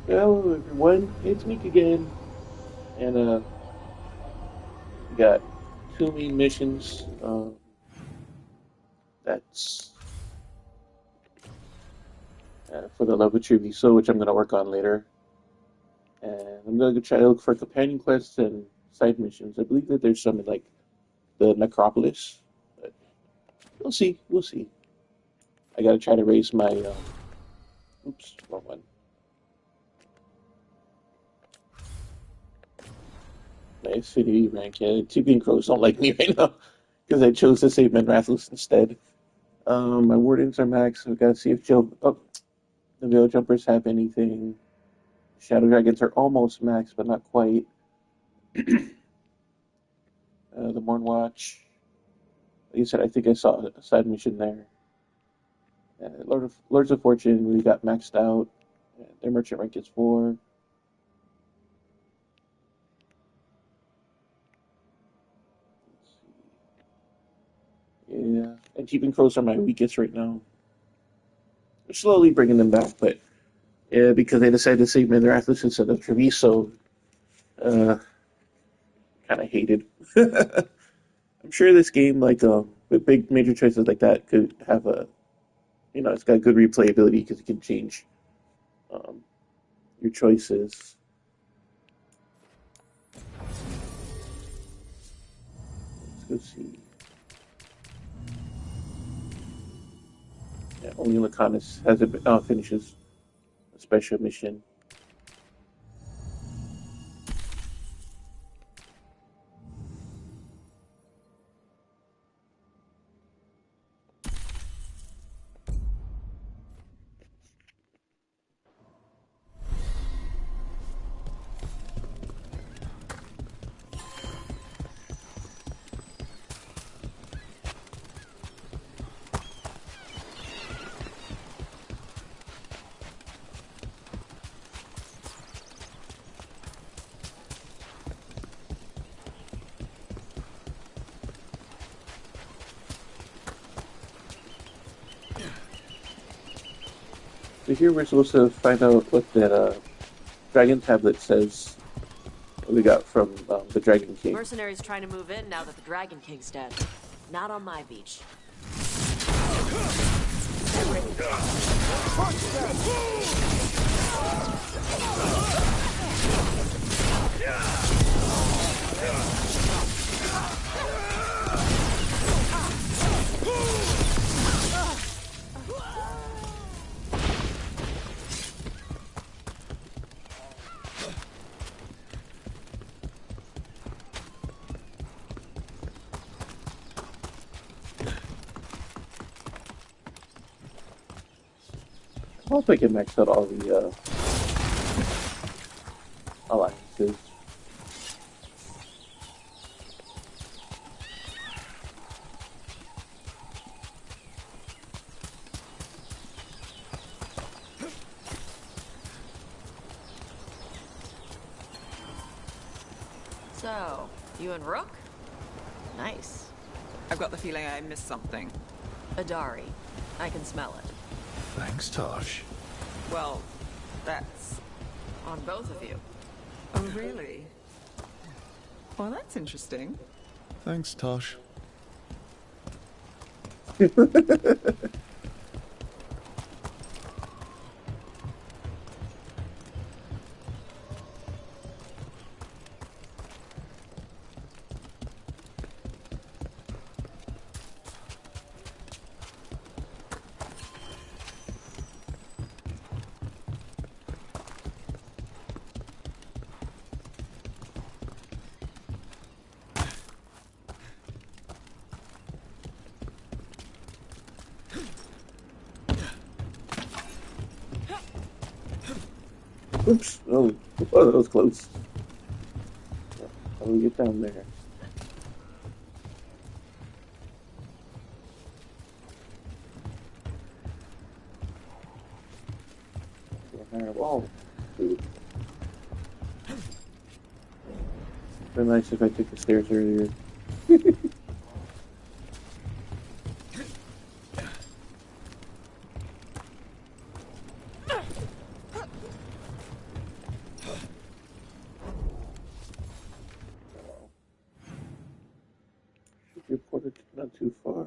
Hello everyone, it's Meek again, and we got two main missions. That's for the love of Treviso, which I'm gonna work on later, and I'm gonna try to look for companion quests and side missions. I believe that there's some in like the necropolis, but we'll see. We'll see. I gotta try to raise my oops, wrong one. My affinity rank. Yeah, TP Crows don't like me right now because I chose to save Menrathus instead. My wardens are max, so we gotta see if Joe. Oh, the Veil Jumpers have anything. Shadow Dragons are almost max, but not quite. The Morn Watch. Like you said, I think I saw a side mission there. Lords of Fortune, we got maxed out. Their merchant rank is 4. Yeah, and Keeping Crows are my weakest right now. We're slowly bringing them back, but yeah, because they decided to save Minerathus instead of Treviso, uh, kind of hated. I'm sure this game, like with big major choices like that, could have it's got good replayability because you can change um, your choices. Let's go see. Yeah, only Lacanus has it. Finishes a special mission. So here we're supposed to find out what that dragon tablet says. What we got from the Dragon King. Mercenaries trying to move in now that the Dragon King's dead. Not on my beach. I hope I can max out all the alliances. So, you and Rook? Nice. I've got the feeling I missed something. Adari. I can smell it. Thanks, Tosh. Well, that's... On both of you. Oh, really? Well, that's interesting. Thanks, Tosh. Oops! Oh, that was close. How do we get down there? have all food. It'd been nice if I took the stairs earlier. Reported not too far.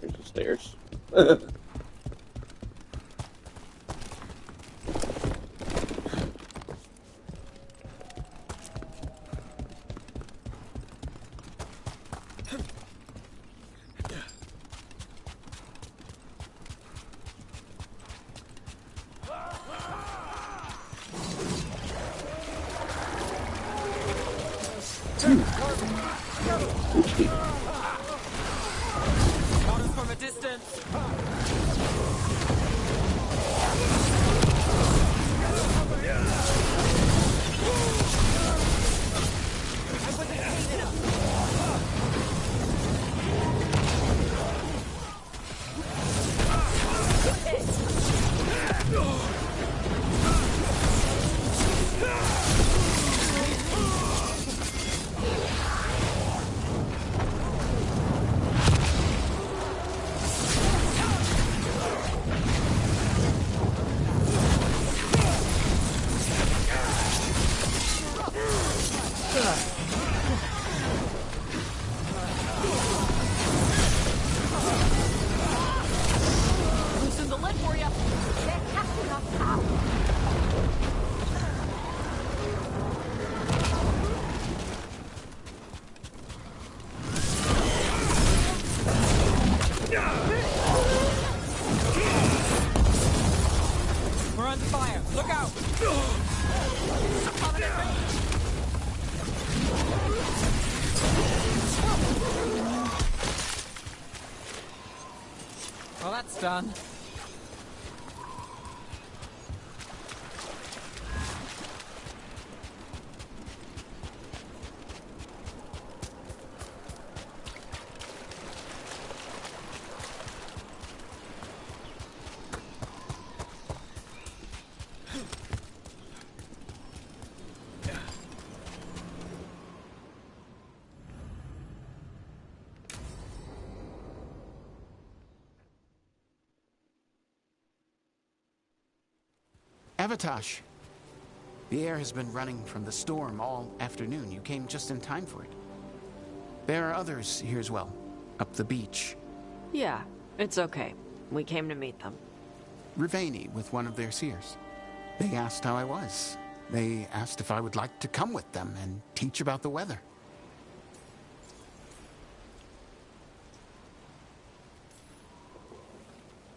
There's the stairs. Orders from a distance. Loosen the lid for you. We're under fire. Look out. Well, that's done. Avatosh, the air has been running from the storm all afternoon. You came just in time for it. There are others here as well, up the beach. Yeah, it's okay. We came to meet them. Riveni with one of their seers. They asked how I was. They asked if I would like to come with them and teach about the weather.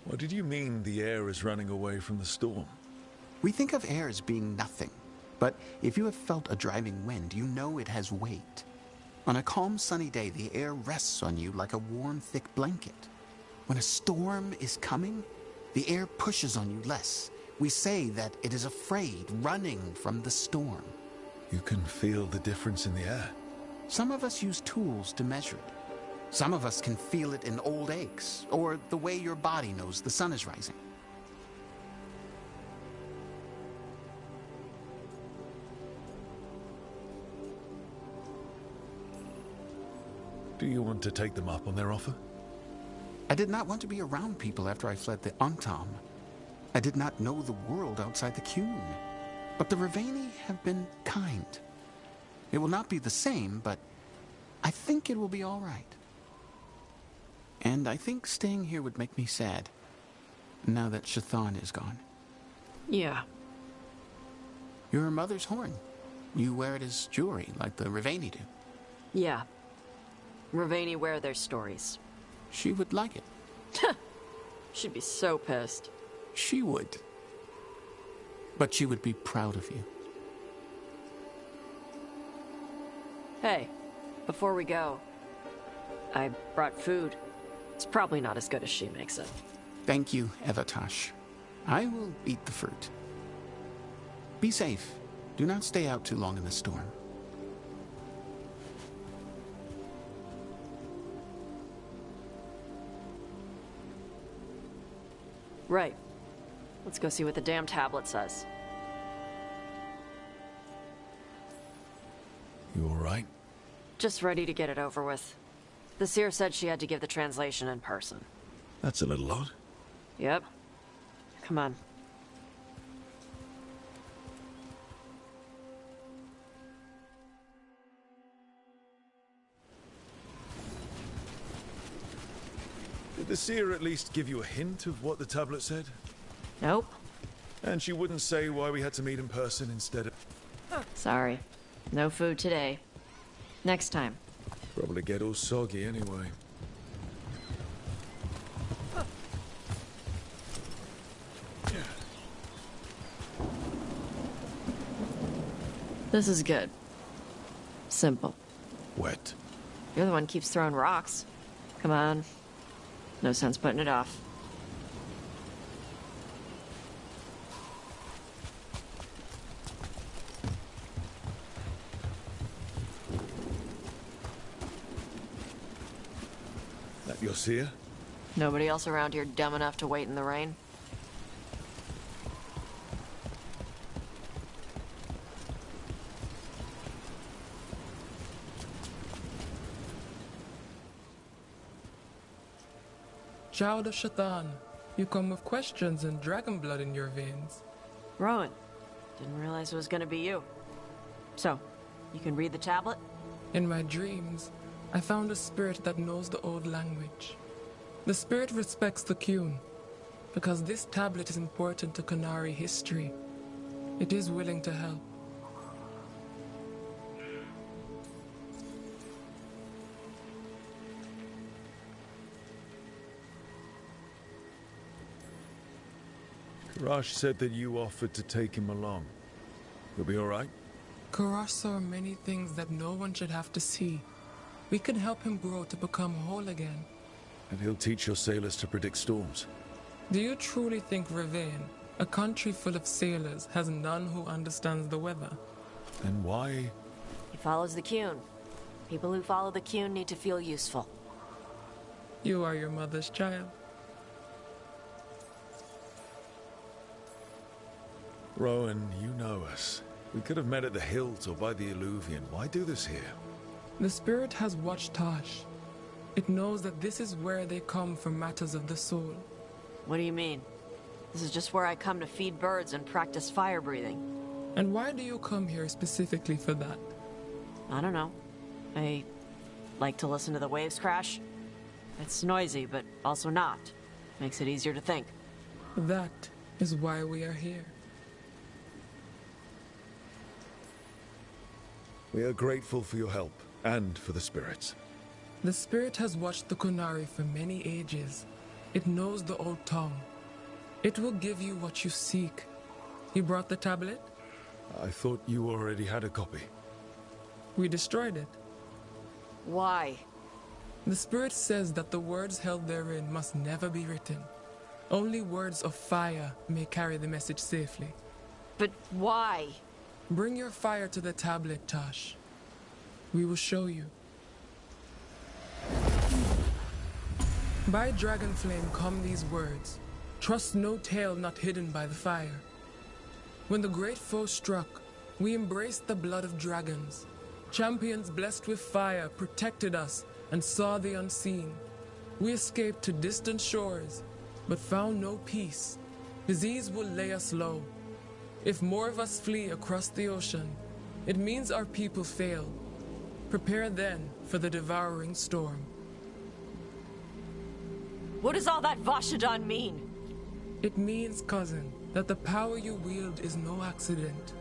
What did you mean the air is running away from the storm? We think of air as being nothing, but if you have felt a driving wind, you know it has weight. On a calm, sunny day, the air rests on you like a warm, thick blanket. When a storm is coming, the air pushes on you less. We say that it is afraid, running from the storm. You can feel the difference in the air. Some of us use tools to measure it. Some of us can feel it in old aches, or the way your body knows the sun is rising. Do you want to take them up on their offer? I did not want to be around people after I fled the Antam. I did not know the world outside the Qun. But the Riveni have been kind. It will not be the same, but I think it will be all right. And I think staying here would make me sad, now that Shathan is gone. Yeah. Your mother's horn. You wear it as jewelry, like the Riveni do. Yeah. Riveni wear their stories. She would like it. She'd be so pissed. She would. But she would be proud of you. Hey, before we go, I brought food. It's probably not as good as she makes it. Thank you, Evatash. I will eat the fruit. Be safe. Do not stay out too long in the storm. Right. Let's go see what the damn tablet says. You all right? Just ready to get it over with. The seer said she had to give the translation in person. That's a little odd. Yep. Come on. Did the seer at least give you a hint of what the tablet said? Nope. And she wouldn't say why we had to meet in person instead of... Sorry. No food today. Next time. Probably get all soggy anyway. This is good. Simple. Wet. You're the one who keeps throwing rocks. Come on. No sense putting it off. That your seer? Nobody else around here dumb enough to wait in the rain? Child of Shaitan, you come with questions and dragon blood in your veins. Rowan. Didn't realize it was gonna be you. So, you can read the tablet? In my dreams, I found a spirit that knows the old language. The spirit respects the Qun, because this tablet is important to Qunari history. It is willing to help. Karash said that you offered to take him along. You'll be all right? Karash saw many things that no one should have to see. We can help him grow to become whole again. And he'll teach your sailors to predict storms. Do you truly think Ravane, a country full of sailors, has none who understands the weather? Then why? He follows the Qun. People who follow the Qun need to feel useful. You are your mother's child. Rowan, you know us. We could have met at the hills or by the Alluvion. Why do this here? The spirit has watched Tosh. It knows that this is where they come for matters of the soul. What do you mean? This is just where I come to feed birds and practice fire breathing. And why do you come here specifically for that? I don't know. I like to listen to the waves crash. It's noisy, but also not. Makes it easier to think. That is why we are here. We are grateful for your help, and for the spirits. The spirit has watched the Qunari for many ages. It knows the old tongue. It will give you what you seek. You brought the tablet? I thought you already had a copy. We destroyed it. Why? The spirit says that the words held therein must never be written. Only words of fire may carry the message safely. But why? Bring your fire to the tablet, Tosh. We will show you. By dragon flame come these words. Trust no tale not hidden by the fire. When the great foe struck, we embraced the blood of dragons. Champions blessed with fire protected us and saw the unseen. We escaped to distant shores, but found no peace. Disease will lay us low. If more of us flee across the ocean, it means our people fail. Prepare then for the devouring storm. What does all that Vashadan mean? It means, cousin, that the power you wield is no accident.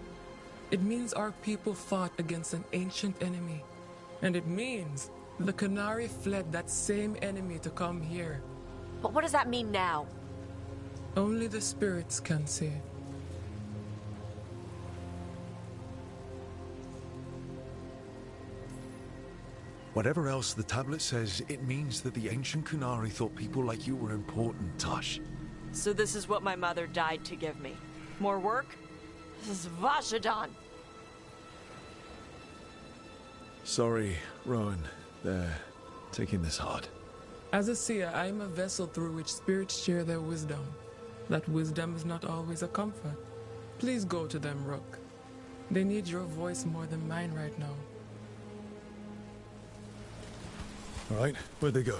It means our people fought against an ancient enemy. And it means the Qunari fled that same enemy to come here. But what does that mean now? Only the spirits can say. Whatever else the tablet says, it means that the ancient Qunari thought people like you were important, Tosh. So this is what my mother died to give me. More work? This is Vashadan. Sorry, Rowan. They're taking this hard. As a seer, I am a vessel through which spirits share their wisdom. That wisdom is not always a comfort. Please go to them, Rook. They need your voice more than mine right now. All right, where'd they go?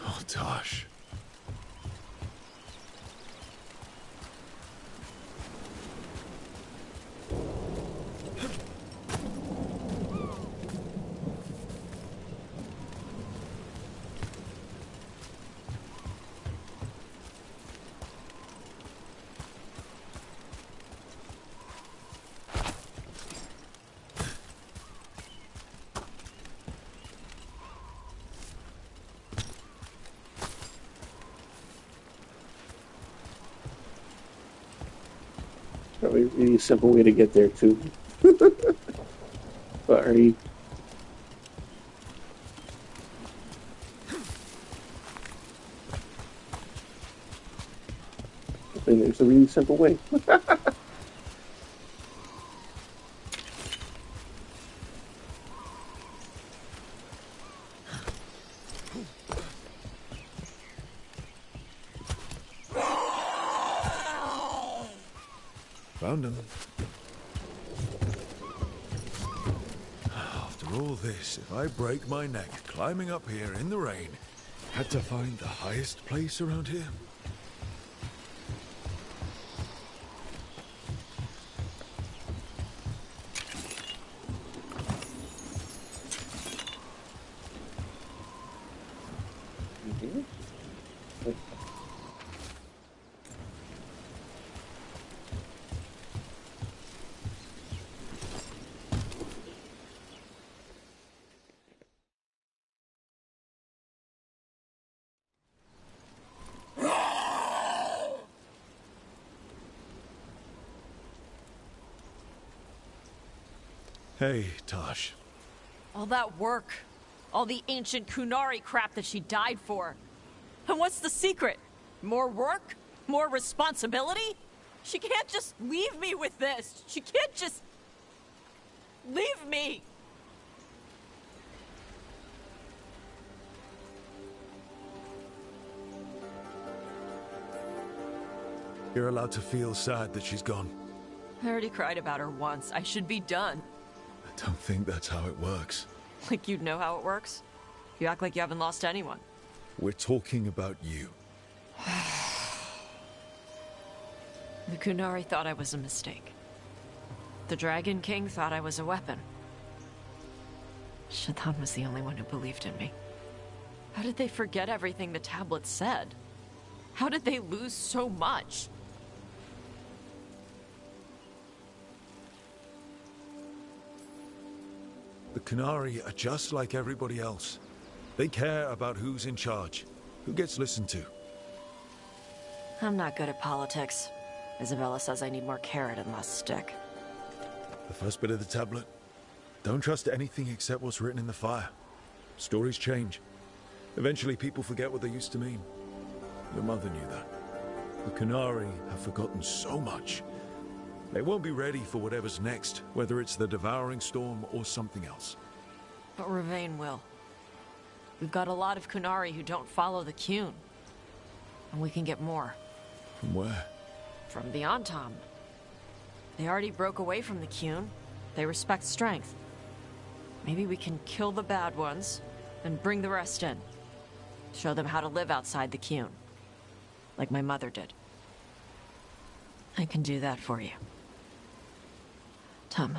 Oh, Tosh. Probably a really simple way to get there, too. Sorry. I think there's a really simple way. Found him. After all this, if I break my neck climbing up here in the rain, had to find the highest place around here. Hey, Tosh. All that work. All the ancient Qunari crap that she died for. And what's the secret? More work? More responsibility? She can't just leave me with this. She can't just... leave me. You're allowed to feel sad that she's gone. I already cried about her once. I should be done. I don't think that's how it works. Like you'd know how it works? You act like you haven't lost anyone. We're talking about you. The Qunari thought I was a mistake. The Dragon King thought I was a weapon. Shaitan was the only one who believed in me. How did they forget everything the tablet said? How did they lose so much? The Qunari are just like everybody else. They care about who's in charge, who gets listened to. I'm not good at politics. Isabella says I need more carrot and less stick. The first bit of the tablet. Don't trust anything except what's written in the fire. Stories change. Eventually people forget what they used to mean. Your mother knew that. The Qunari have forgotten so much. They won't be ready for whatever's next, whether it's the devouring storm or something else. But Ravain will. We've got a lot of Qunari who don't follow the Qun. And we can get more. From where? From the Antam. They already broke away from the Qun. They respect strength. Maybe we can kill the bad ones and bring the rest in. Show them how to live outside the Qun. like my mother did. I can do that for you. Tom.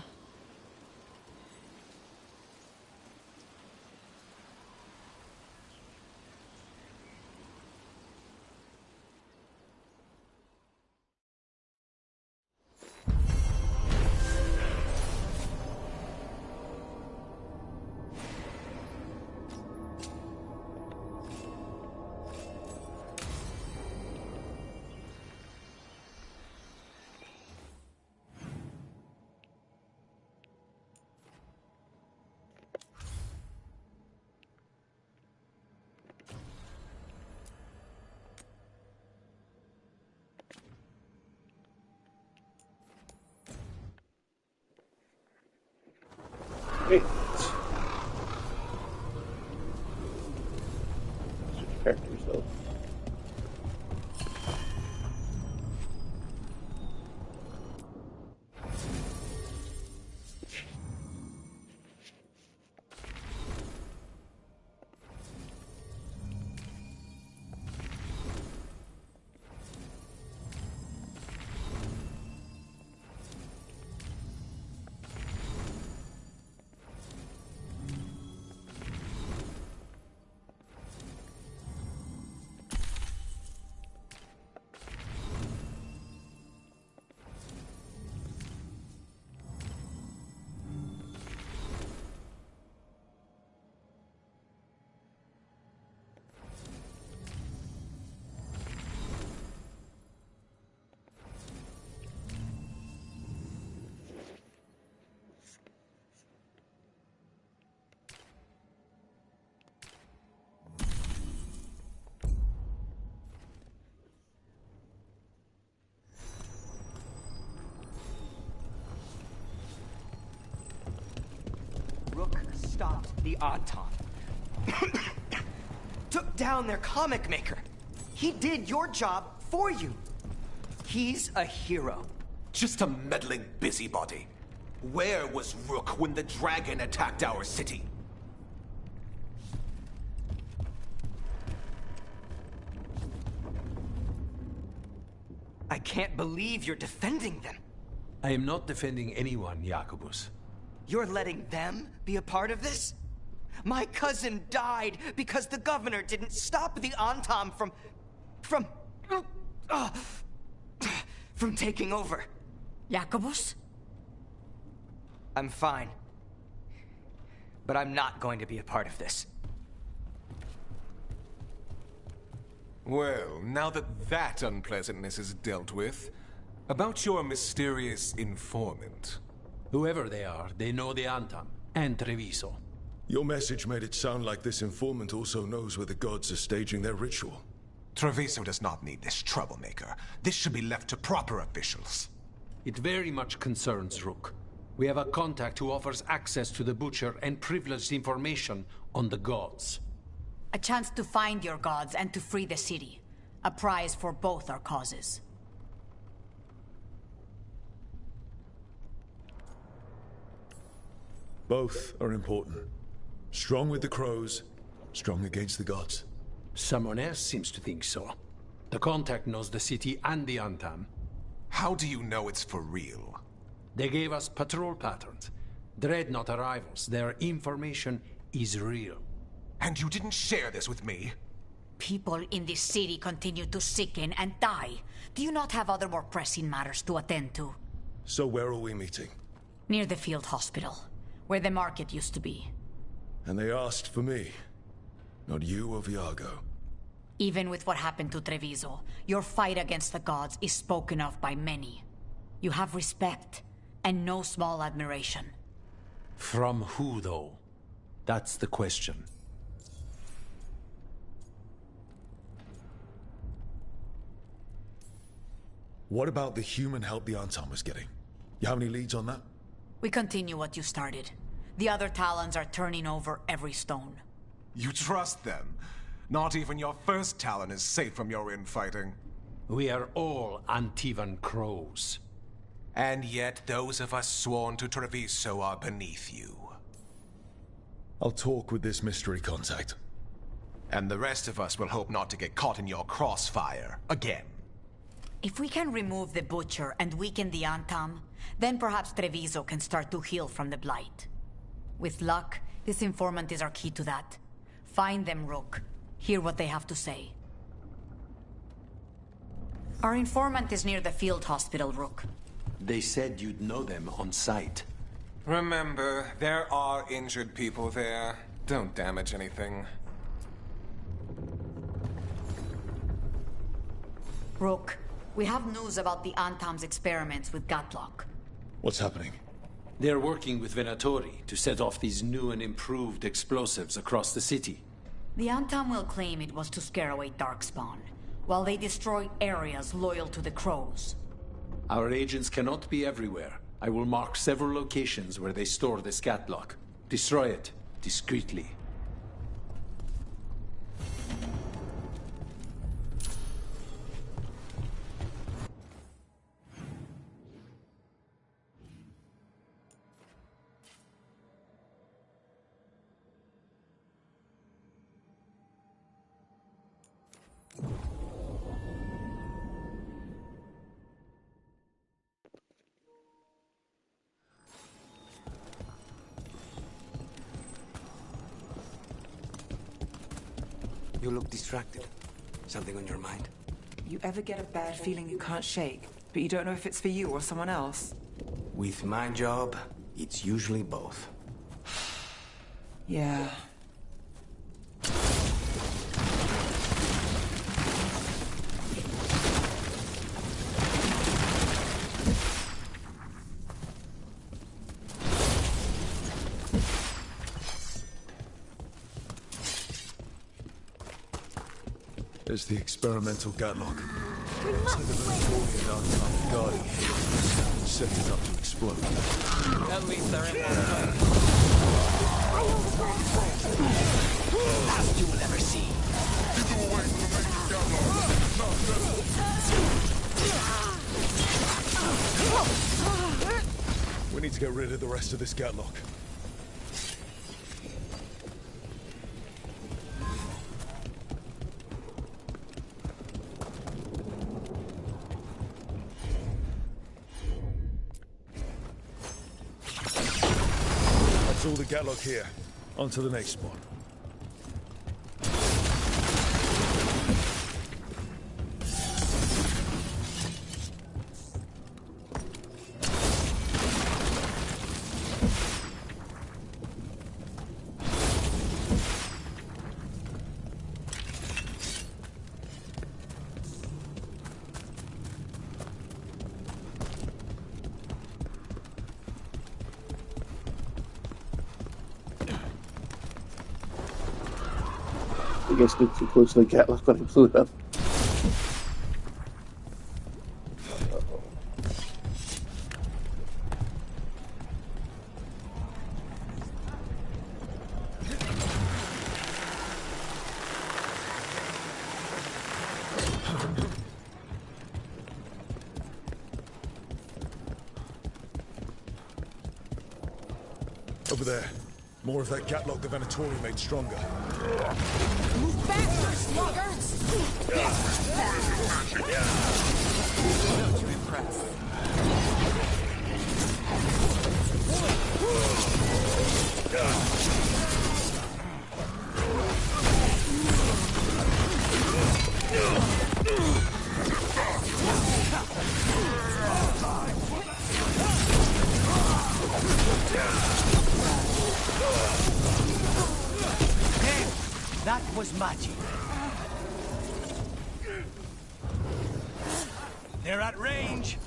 Great. Switch characters though. Rook stopped the Anton. Took down their comic maker. He did your job for you. He's a hero. Just a meddling busybody. Where was Rook when the dragon attacked our city? I can't believe you're defending them. I am not defending anyone, Jacobus. You're letting them be a part of this? My cousin died because the governor didn't stop the Antam from taking over. Jacobus? I'm fine. But I'm not going to be a part of this. Well, now that that unpleasantness is dealt with, about your mysterious informant. Whoever they are, they know the Antam and Treviso. Your message made it sound like this informant also knows where the gods are staging their ritual. Treviso does not need this troublemaker. This should be left to proper officials. It very much concerns Rook. We have a contact who offers access to the Butcher and privileged information on the gods. A chance to find your gods and to free the city. A prize for both our causes. Both are important. Strong with the crows, strong against the gods. Someone else seems to think so. The contact knows the city and the Antam. How do you know it's for real? They gave us patrol patterns. Dreadnought arrivals. Their information is real. And you didn't share this with me? People in this city continue to sicken and die. Do you not have other more pressing matters to attend to? So where are we meeting? Near the field hospital, where the market used to be. And they asked for me, not you or Viago. Even with what happened to Treviso, your fight against the gods is spoken of by many. You have respect, and no small admiration. From who, though? That's the question. What about the human help the Anton was getting? You have any leads on that? We continue what you started. The other Talons are turning over every stone. You trust them? Not even your first Talon is safe from your infighting. We are all Antivan crows. And yet those of us sworn to Treviso are beneath you. I'll talk with this mystery contact. And the rest of us will hope not to get caught in your crossfire again. If we can remove the Butcher and weaken the Antam, then perhaps Treviso can start to heal from the Blight. With luck, this informant is our key to that. Find them, Rook. Hear what they have to say. Our informant is near the field hospital, Rook. They said you'd know them on sight. Remember, there are injured people there. Don't damage anything. Rook, we have news about the Antam's experiments with Gatlock. What's happening? They're working with Venatori to set off these new and improved explosives across the city. The Antam will claim it was to scare away Darkspawn, while they destroy areas loyal to the Crows. Our agents cannot be everywhere. I will mark several locations where they store this Gatlock. Destroy it, discreetly. You look distracted. Something on your mind? You ever get a bad feeling you can't shake, but you don't know if it's for you or someone else? With my job, it's usually both. Yeah. There's the experimental Gatlock. It's like the Venatorian Archive Guardian. Set it up to explode. At least they're in one Last you will ever see. We need to get rid of the rest of this Gatlock. All the Gatlock here. On to the next spot. I guess they're too close to the Gatlock when I blew it up. Over there. More of that Gatlock the Venatori made stronger. Move faster, slugger! Don't you impress. That was magic. They're at range.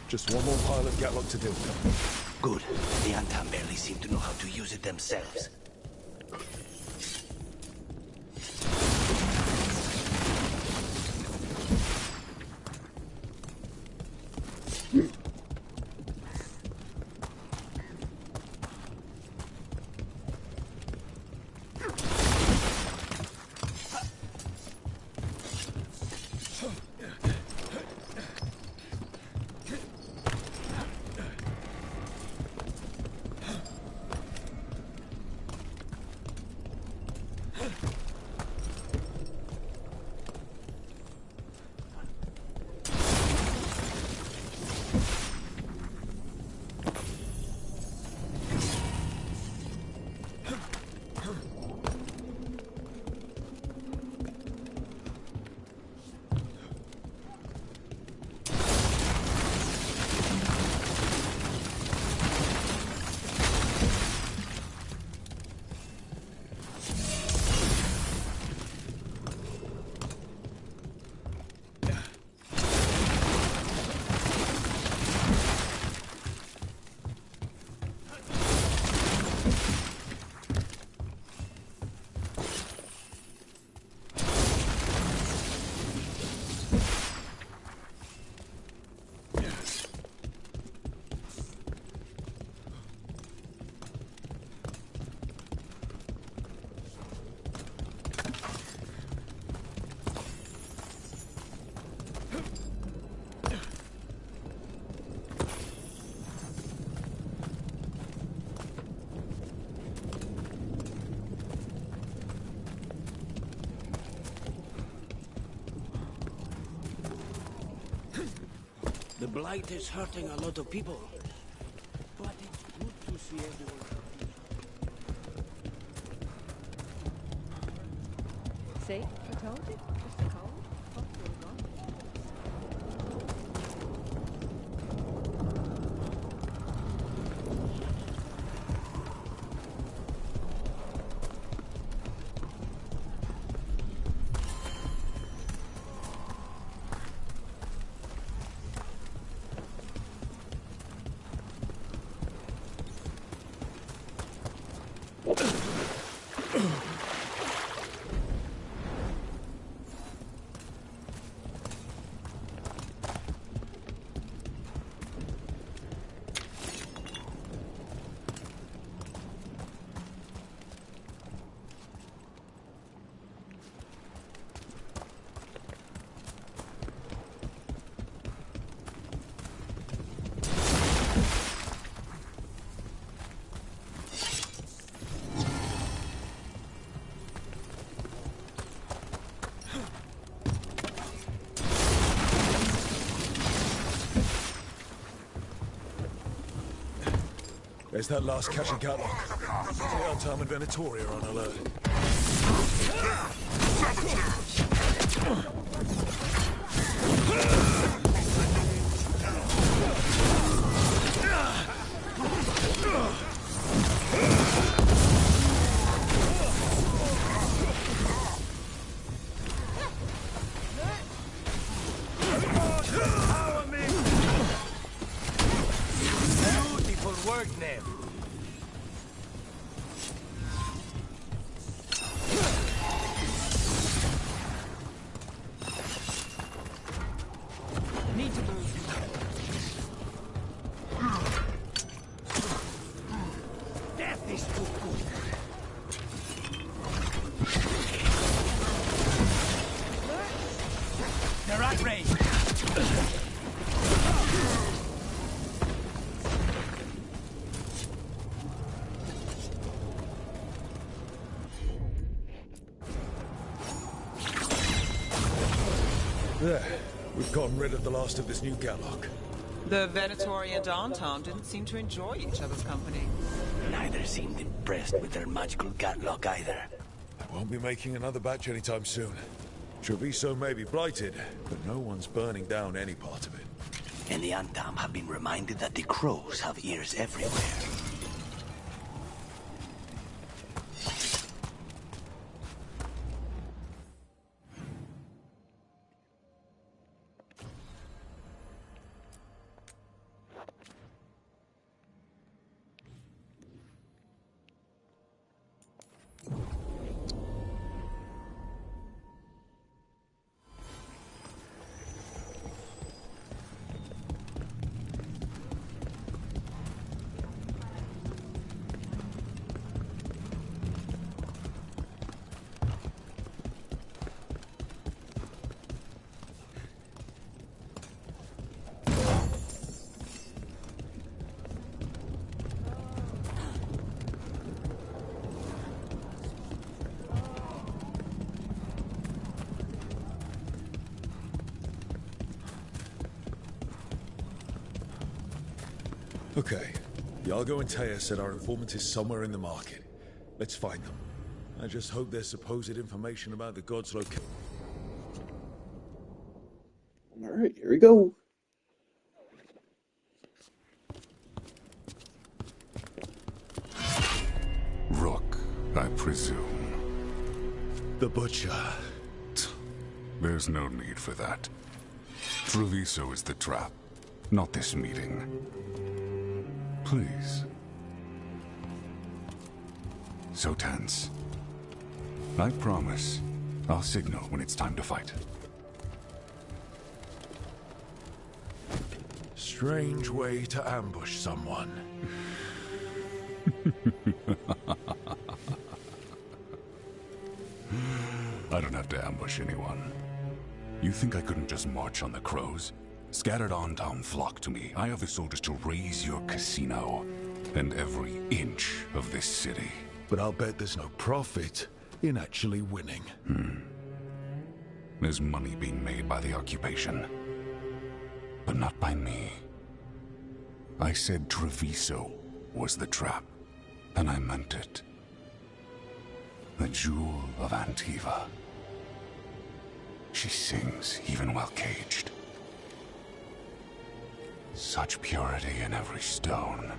Just one more pile of Gatlock to deal with. Good. The Antam barely seem to know how to use it themselves. The blight is hurting a lot of people. But it's good to see everyone happy. See? I told you. Just a cold. Hopefully gone. There's that last catch and catlock. The Untarm and Venatoria are on alert. Beautiful work, Nev. Need to move. Death is too good. They're at range. There. We've gotten rid of the last of this new Gatlock. The Venatori and Anton didn't seem to enjoy each other's company. Neither seemed impressed with their magical Gatlock either. I won't be making another batch anytime soon. Treviso may be blighted, but no one's burning down any part of it. And the Antam have been reminded that the crows have ears everywhere. Okay. Yargo and Taya said our informant is somewhere in the market. Let's find them. I just hope their supposed information about the god's location. Alright, here we go. Rook, I presume. The Butcher. There's no need for that. Treviso is the trap, not this meeting. Please. So tense. I promise, I'll signal when it's time to fight. Strange way to ambush someone. I don't have to ambush anyone. You think I couldn't just march on the crows? Scattered on town flock to me. I have the soldiers to raise your casino and every inch of this city. But I'll bet there's no profit in actually winning. There's money being made by the occupation. but not by me. I said Treviso was the trap, and I meant it. The Jewel of Antiva. She sings even while caged. Such purity in every stone.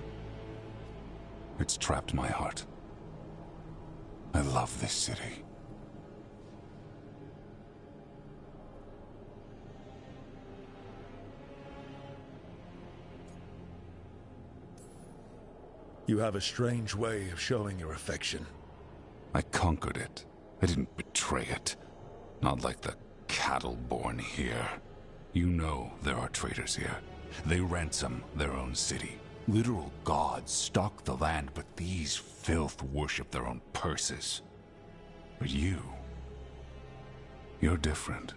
It's trapped my heart. I love this city. You have a strange way of showing your affection. I conquered it. I didn't betray it. Not like the cattle born here. You know there are traitors here. They ransom their own city. Literal gods stalk the land, but these filth worship their own purses. But you're different.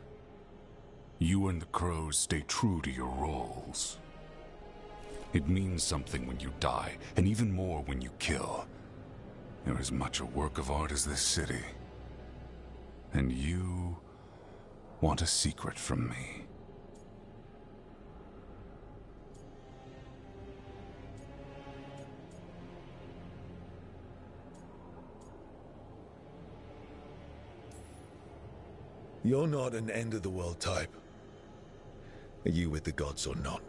You and the crows stay true to your roles. It means something when you die, and even more when you kill. You're as much a work of art as this city. And you want a secret from me. You're not an end-of-the-world type. Are you with the gods or not?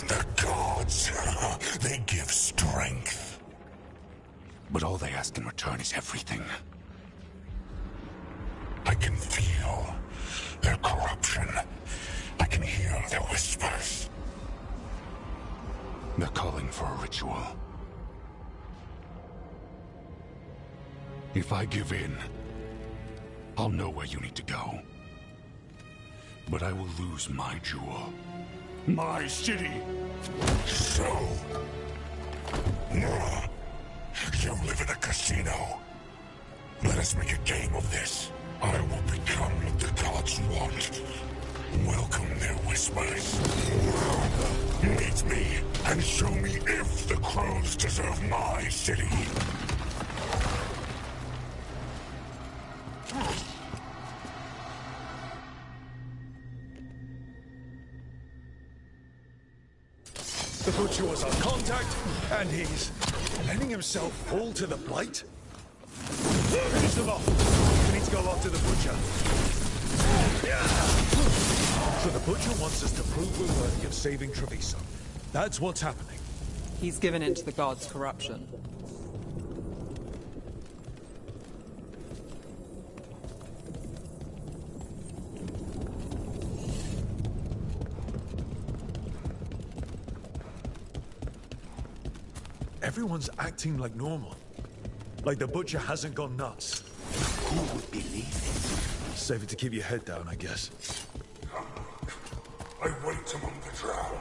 The gods, they give strength. But all they ask in return is everything. I can feel their corruption. I can hear their whispers. They're calling for a ritual. If I give in, I'll know where you need to go. But I will lose my jewel. My city! So... you live in a casino. Let us make a game of this. I will become what the gods want. Welcome their whispers. Meet me and show me if the crows deserve my city. The Butcher was on contact, and he's letting himself fall to the Blight? Finish them off. We need to go after the Butcher. So the Butcher wants us to prove we're worthy of saving Treviso. That's what's happening. He's given in to the gods' corruption. Everyone's acting like normal. Like the Butcher hasn't gone nuts. Who would believe it? Save it to keep your head down, I guess. I wait among the drowned.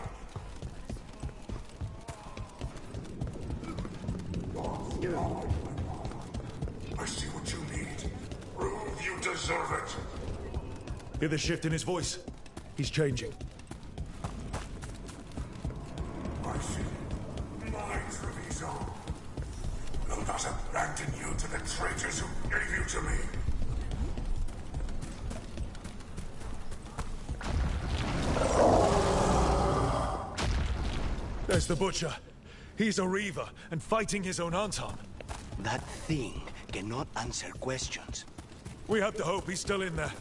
I see what you need. Prove you deserve it. Hear the shift in his voice? He's changing. I see. My Treviso. Will not abandon you to the traitors who gave you to me. There's the Butcher. He's a Reaver and fighting his own Anton. That thing cannot answer questions. We have to hope he's still in there.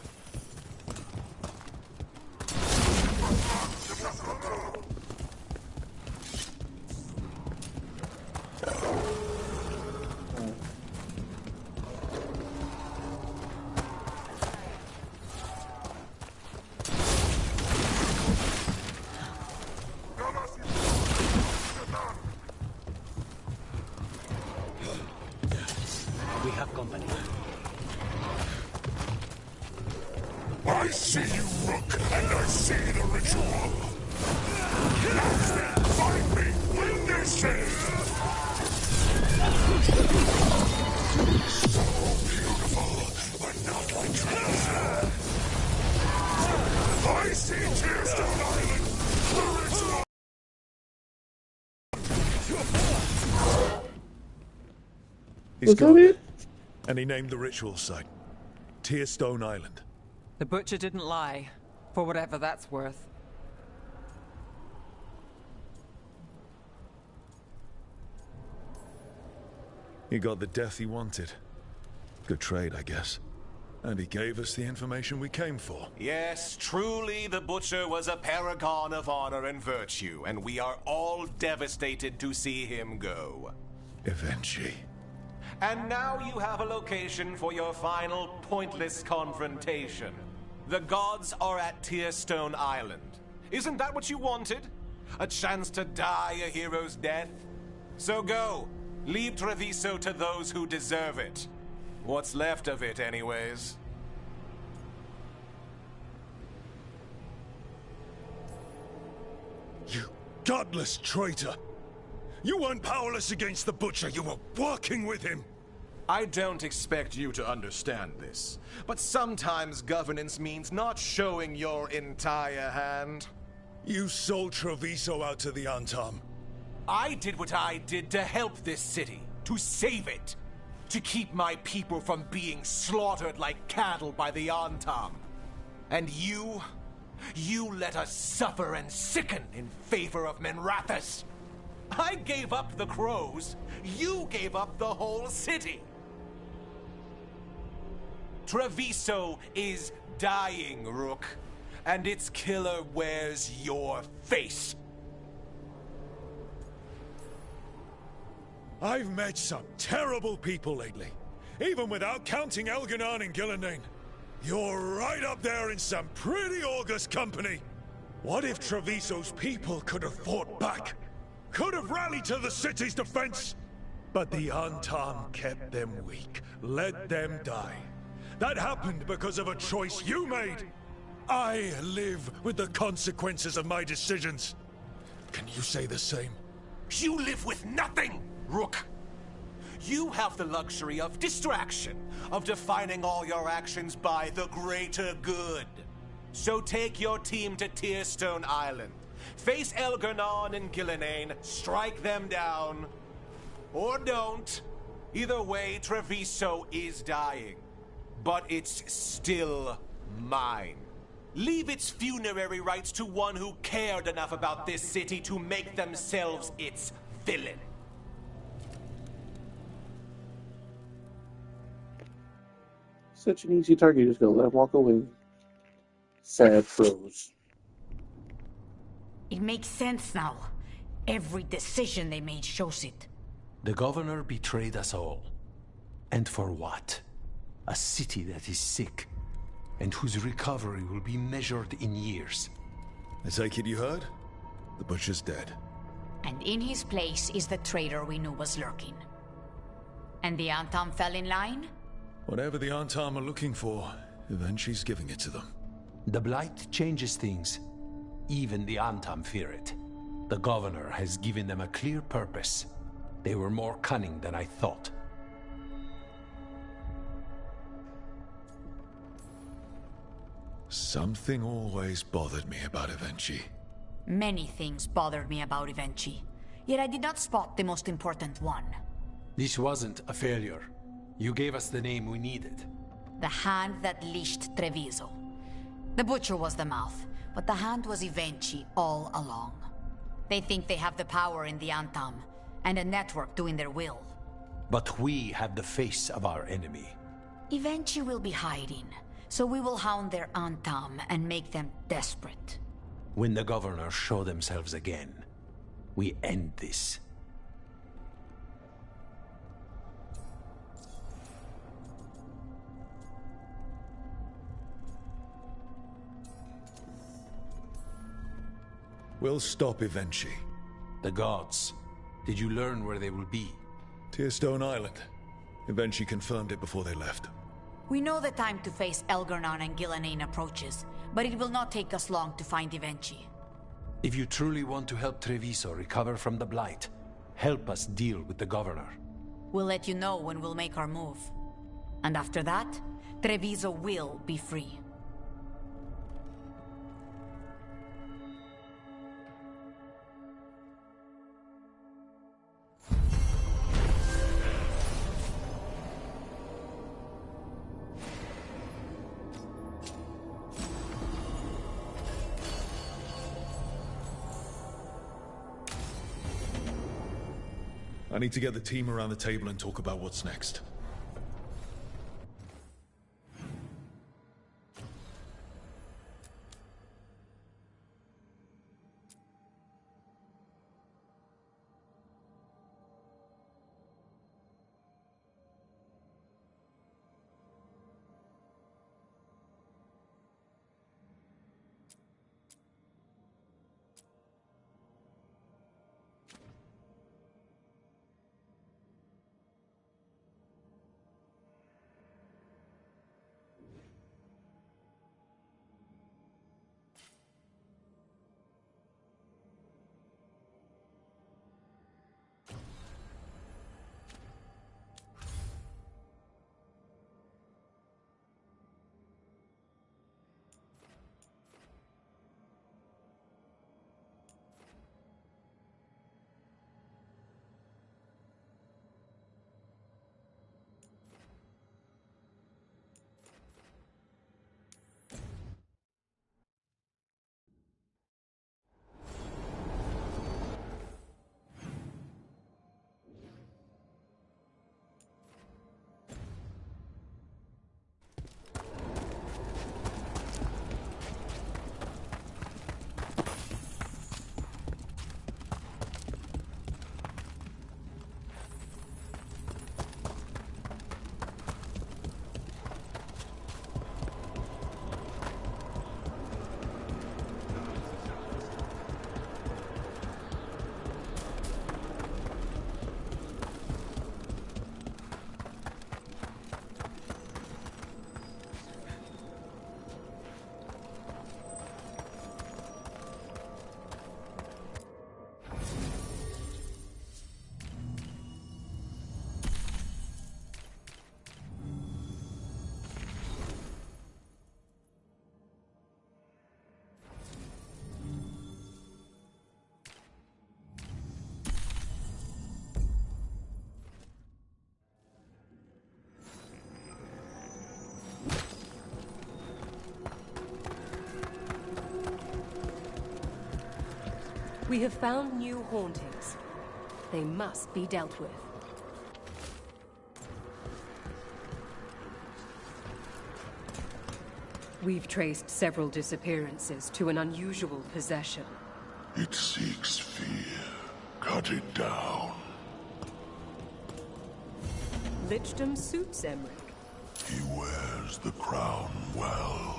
We have company. I see you, Rook, and I see the ritual. Find me when this is. So beautiful, but not like Treviso. I see Tearstone Island. The ritual. He's Was that gone. it? And he named the ritual site Tearstone Island. The butcher didn't lie, for whatever that's worth. He got the death he wanted. Good trade, I guess. And he gave us the information we came for. Yes, truly the Butcher was a paragon of honor and virtue, and we are all devastated to see him go. Eventually. And now you have a location for your final pointless confrontation. The gods are at Tearstone Island. Isn't that what you wanted? A chance to die a hero's death? So go. Leave Treviso to those who deserve it. What's left of it, anyways. You godless traitor! You weren't powerless against the Butcher, you were working with him! I don't expect you to understand this, but sometimes governance means not showing your entire hand. You sold Treviso out to the Antam. I did what I did to help this city, to save it. To keep my people from being slaughtered like cattle by the Antam. And you let us suffer and sicken in favor of Minrathous. I gave up the crows, you gave up the whole city. Treviso is dying, Rook, and its killer wears your face. I've met some terrible people lately, even without counting Elganon and Gillenane. You're right up there in some pretty august company. What if Treviso's people could have fought back? Could have rallied to the city's defense? But the Antam kept them weak, let them die. That happened because of a choice you made. I live with the consequences of my decisions. Can you say the same? You live with nothing, Rook. You have the luxury of distraction, of defining all your actions by the greater good. So take your team to Tearstone Island. Face Elganon and Gillenane, strike them down. Or don't. Either way, Treviso is dying. But it's still mine. Leave its funerary rites to one who cared enough about this city to make themselves its villain. Such an easy target, just gonna let him walk away. Sad pros. It makes sense now. Every decision they made shows it. The governor betrayed us all. And for what? A city that is sick, and whose recovery will be measured in years. I take it you heard? The Butcher's dead. And in his place is the traitor we knew was lurking. And the Antam fell in line? Whatever the Antam are looking for, Eventually's giving it to them. The Blight changes things. Even the Antam fear it. The governor has given them a clear purpose. They were more cunning than I thought. Something always bothered me about Evenchi. Many things bothered me about Evenchi, yet I did not spot the most important one. This wasn't a failure. You gave us the name we needed. The hand that leashed Treviso. The Butcher was the mouth, but the hand was Evenchi all along. They think they have the power in the Antam, and a network doing their will. But we have the face of our enemy. Evenchi will be hiding, so we will hound their Antam and make them desperate. When the governors show themselves again, we end this. We'll stop Evenchi. The gods. Did you learn where they will be? Tearstone Island. Evenchi confirmed it before they left. We know the time to face Elgarnon and Gillenane approaches, but it will not take us long to find Evenchi. If you truly want to help Treviso recover from the Blight, help us deal with the governor. We'll let you know when we'll make our move. And after that, Treviso will be free. I need to get the team around the table and talk about what's next. We have found new hauntings. They must be dealt with. We've traced several disappearances to an unusual possession. It seeks fear. Cut it down. Lichdom suits Emmerich. He wears the crown well.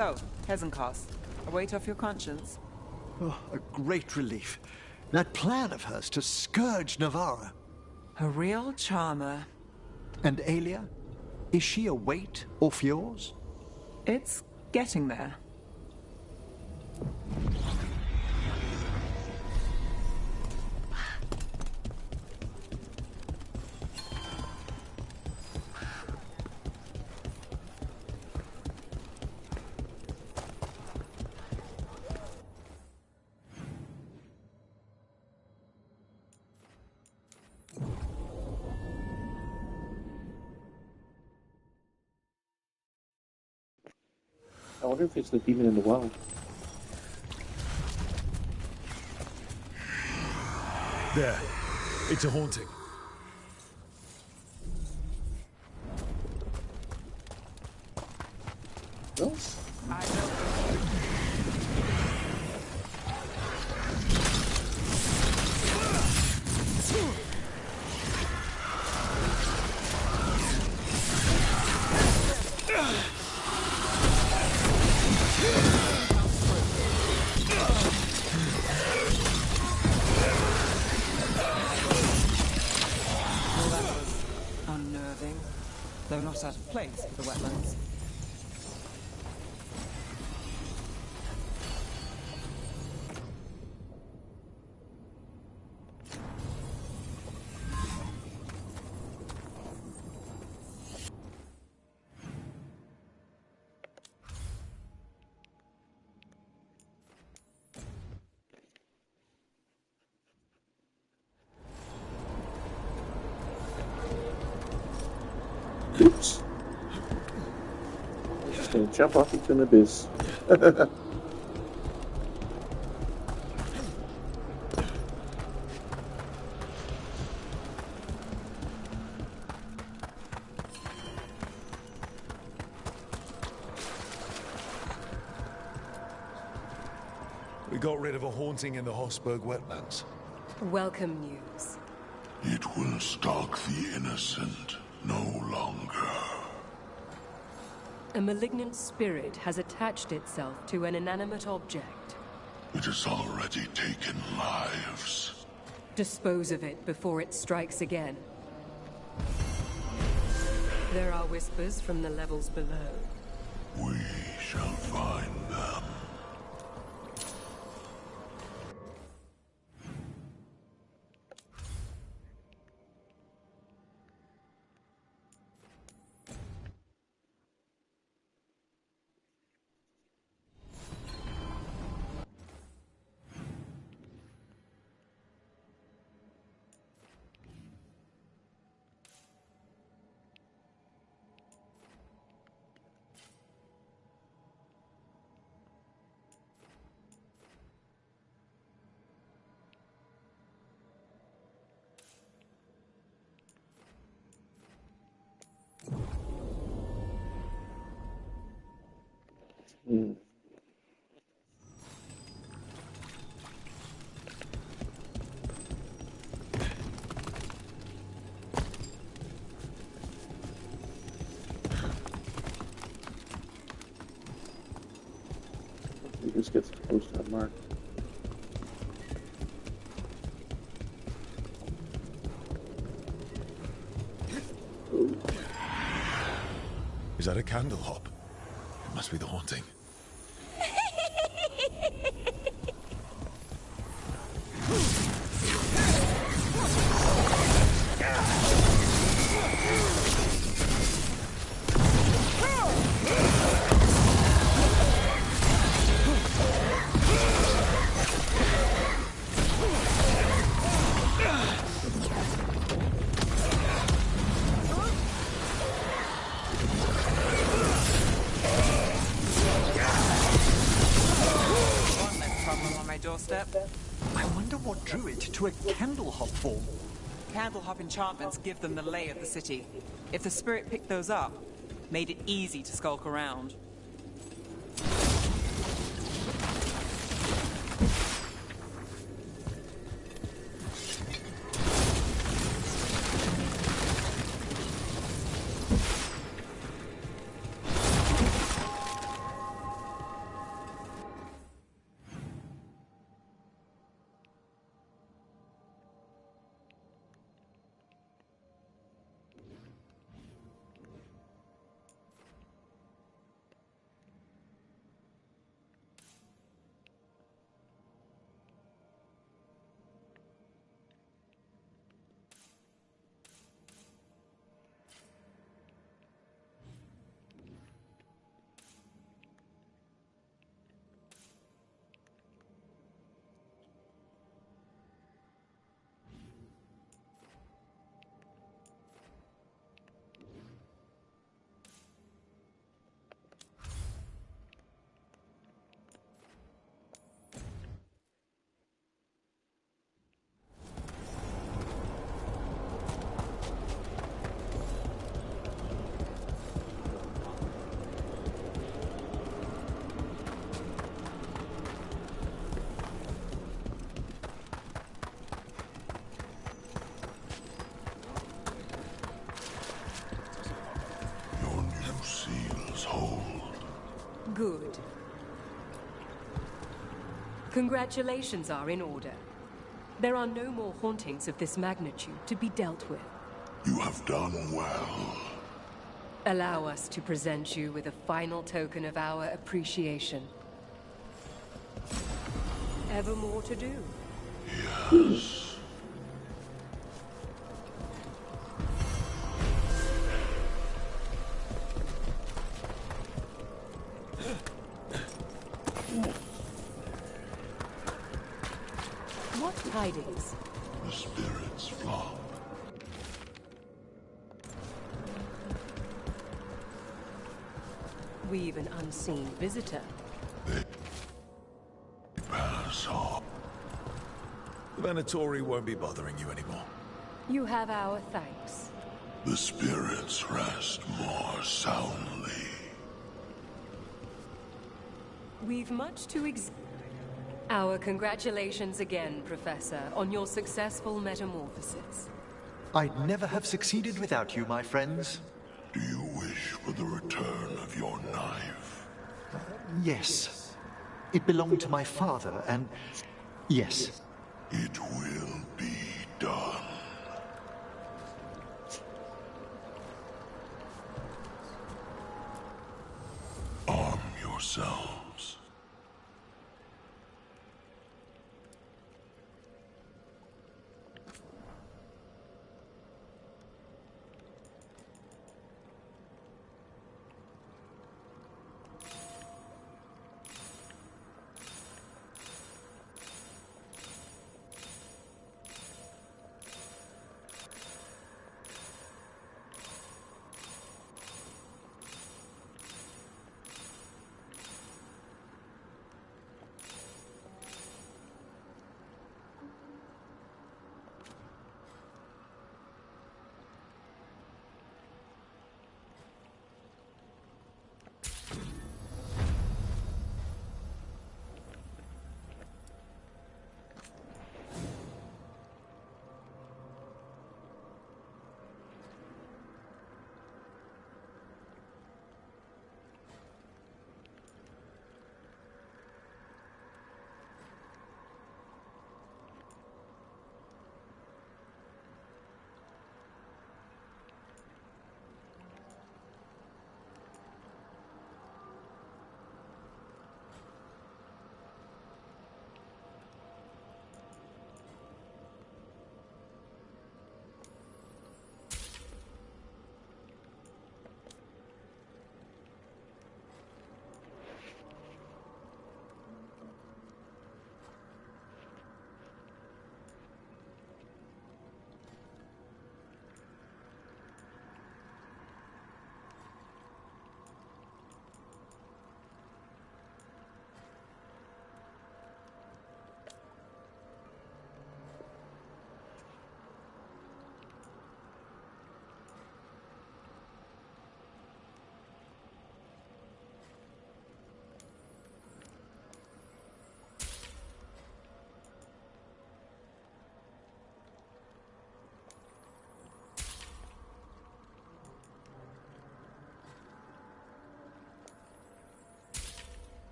So, Hezencast, a weight off your conscience? Oh, a great relief. That plan of hers to scourge Navarra. A real charmer. And Alia? Is she a weight off yours? It's getting there. I wonder if it's the demon in the well. There. It's a haunting. No? Well, that was unnerving, though not out of place for the wetlands. Oops. Just gonna jump off into an abyss. We got rid of a haunting in the Hossberg wetlands. Welcome news. It will stalk the innocent no longer. A malignant spirit has attached itself to an inanimate object. It has already taken lives. Dispose of it before it strikes again. There are whispers from the levels below. We shall find them. Hmm. We just get close to that mark. Is that a candle hop? It must be the haunting. One less problem on my doorstep. I wonder what drew it to a candle hop form. Candle hop enchantments give them the lay of the city. If the spirit picked those up, made it easy to skulk around. Congratulations are in order. There are no more hauntings of this magnitude to be dealt with. You have done well. Allow us to present you with a final token of our appreciation. Ever more to do? Yes. What tidings? The spirits flock. We've an unseen visitor. They pass on. The Venatori won't be bothering you anymore. You have our thanks. The spirits rest more soundly. We've much to Our congratulations again, Professor, on your successful metamorphosis. I'd never have succeeded without you, my friends. Do you wish for the return of your knife? Yes. It belonged to my father, and... yes. It will be done. Arm yourselves.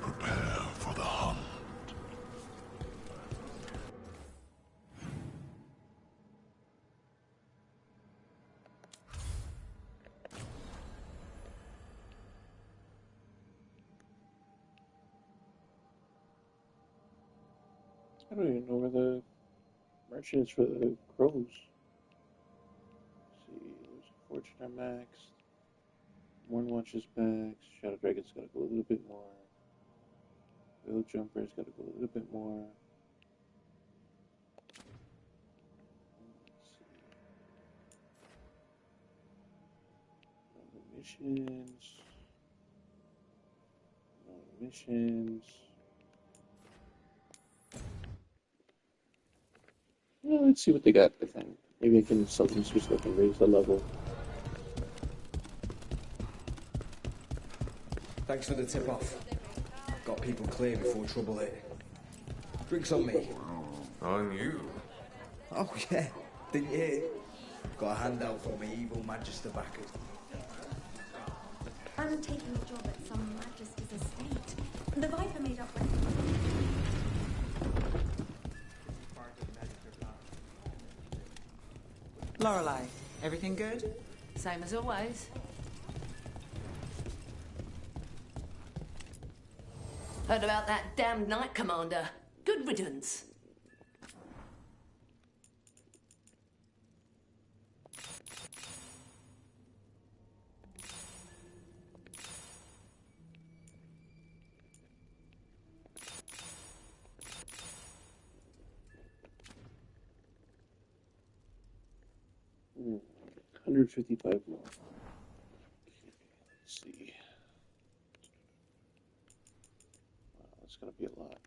Prepare for the hunt. I don't even know where the merchant is for the crows. Let's see, there's a fortune I maxed. Morn watches back. Shadow Dragon's gotta go a little bit more. Veil Jumper's gotta go a little bit more. Let's see. Missions. Missions. Well, let's see what they got. I think maybe I can sell them some stuff and raise the level. Thanks for the tip-off. Got people clear before trouble hit. Drinks on me. On you? Oh yeah, didn't you hear? Got a handout from my evil Magister backers. I'm taking a job at some Magister's estate. The Viper made up with... Lorelei, everything good? Same as always. Heard about that damned Knight Commander. Good riddance. Hmm, 155 more. Okay, let's see. Wow, that's gonna be a lot.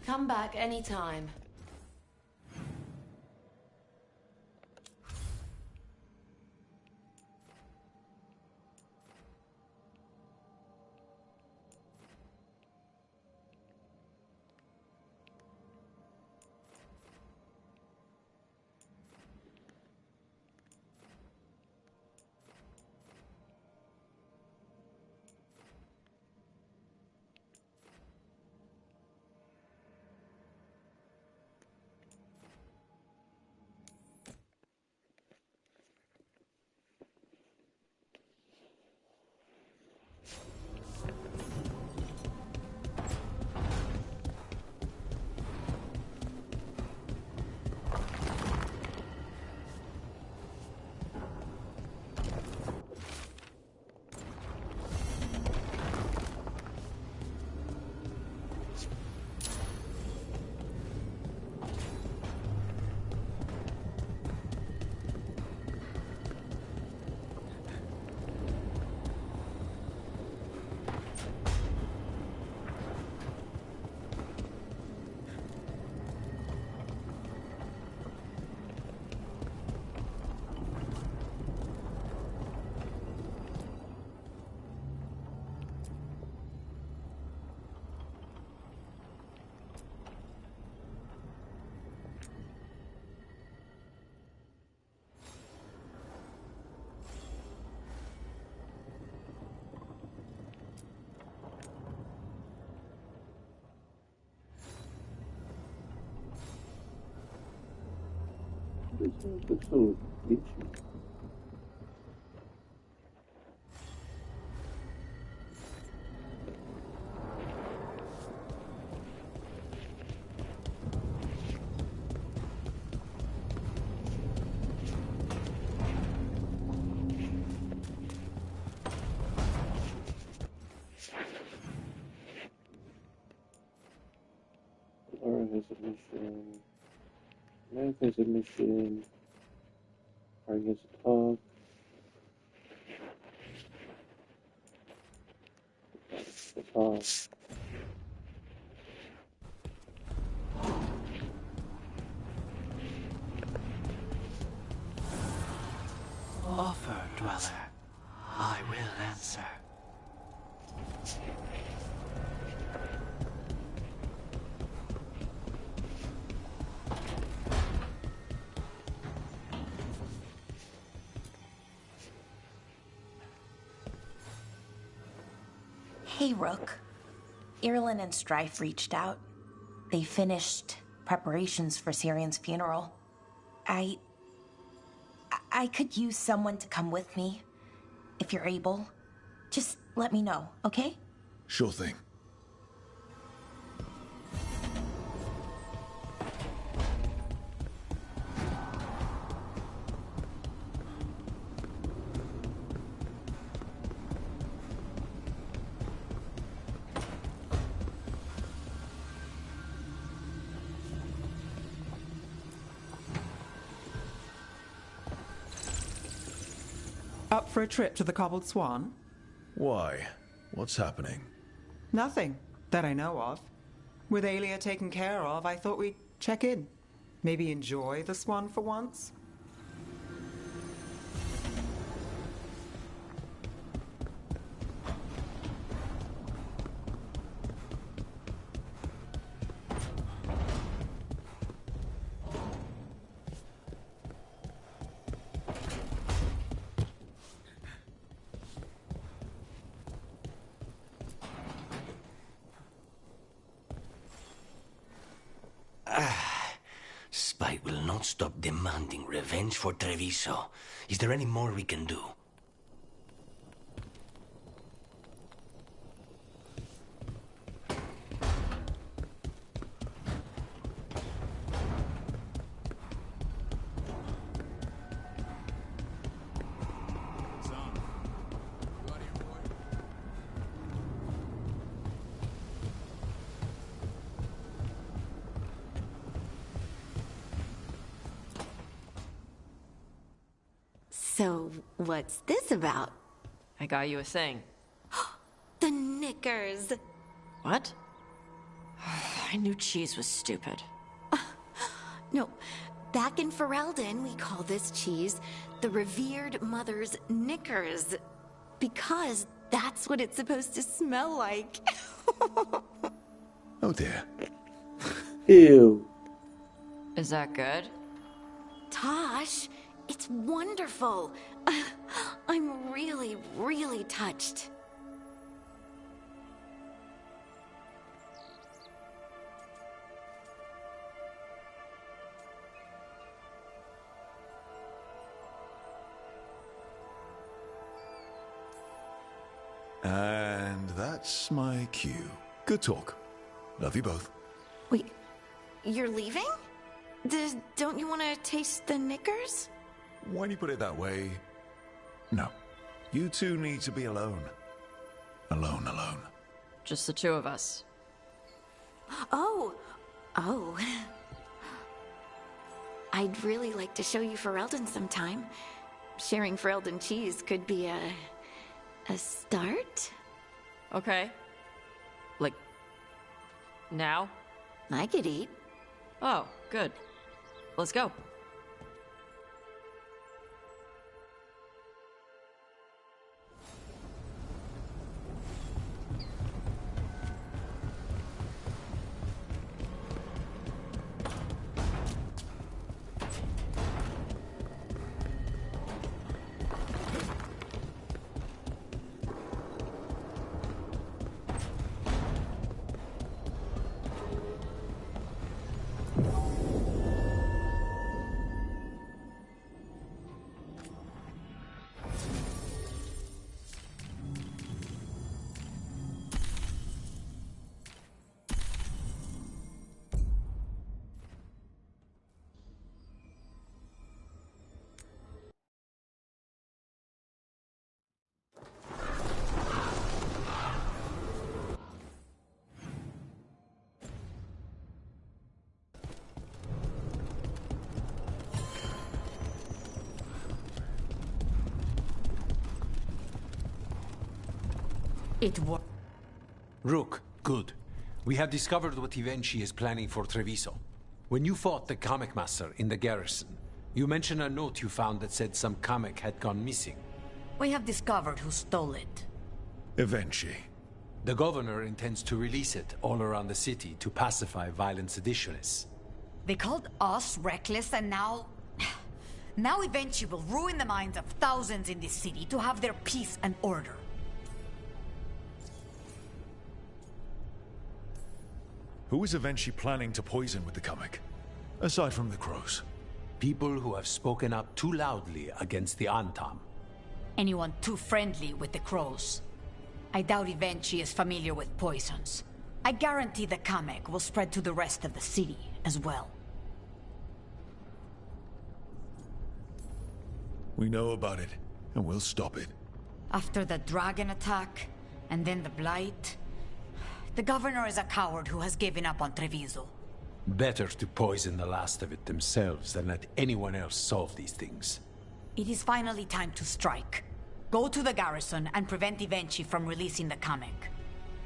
Come back anytime. That's so itchy. Laura has a mission. Mac has a mission. Harry has a talk. The talk. Offer, dweller. I will answer. Hey, Rook. Irulan and Strife reached out. They finished preparations for Syrian's funeral. I could use someone to come with me. If you're able, just let me know, okay? Sure thing. Up for a trip to the Cobbled Swan? Why? What's happening? Nothing that I know of. With Aelia taken care of, I thought we'd check in. Maybe enjoy the Swan for once? Spite will not stop demanding revenge for Treviso. Is there any more we can do? So, what's this about? I got you a thing. The knickers! What? I knew cheese was stupid. No, back in Ferelden, we call this cheese the revered mother's knickers. Because that's what it's supposed to smell like. Oh dear. Ew. Is that good? Tosh, it's wonderful. I'm really, really touched. And that's my cue. Good talk. Love you both. Wait, you're leaving? Don't you want to taste the knickers? Why do you put it that way? No. You two need to be alone. Alone. Just the two of us. Oh. I'd really like to show you Ferelden sometime. Sharing Ferelden cheese could be a start? Okay. Like, now? I could eat. Oh, good. Let's go. It worked. Rook, good. We have discovered what Ivenchi is planning for Treviso. When you fought the comic master in the garrison, you mentioned a note you found that said some comic had gone missing. We have discovered who stole it. Ivenchi. The governor intends to release it all around the city to pacify violent seditionists. They called us reckless, and now... Now Ivenchi will ruin the minds of thousands in this city to have their peace and order. Who is Ivenchi planning to poison with the comic? Aside from the crows. People who have spoken up too loudly against the Antam. Anyone too friendly with the crows. I doubt Ivenchi is familiar with poisons. I guarantee the comic will spread to the rest of the city as well. We know about it, and we'll stop it. After the dragon attack, and then the blight... The governor is a coward who has given up on Treviso. Better to poison the last of it themselves than let anyone else solve these things. It is finally time to strike. Go to the garrison and prevent Ivenchi from releasing the comic.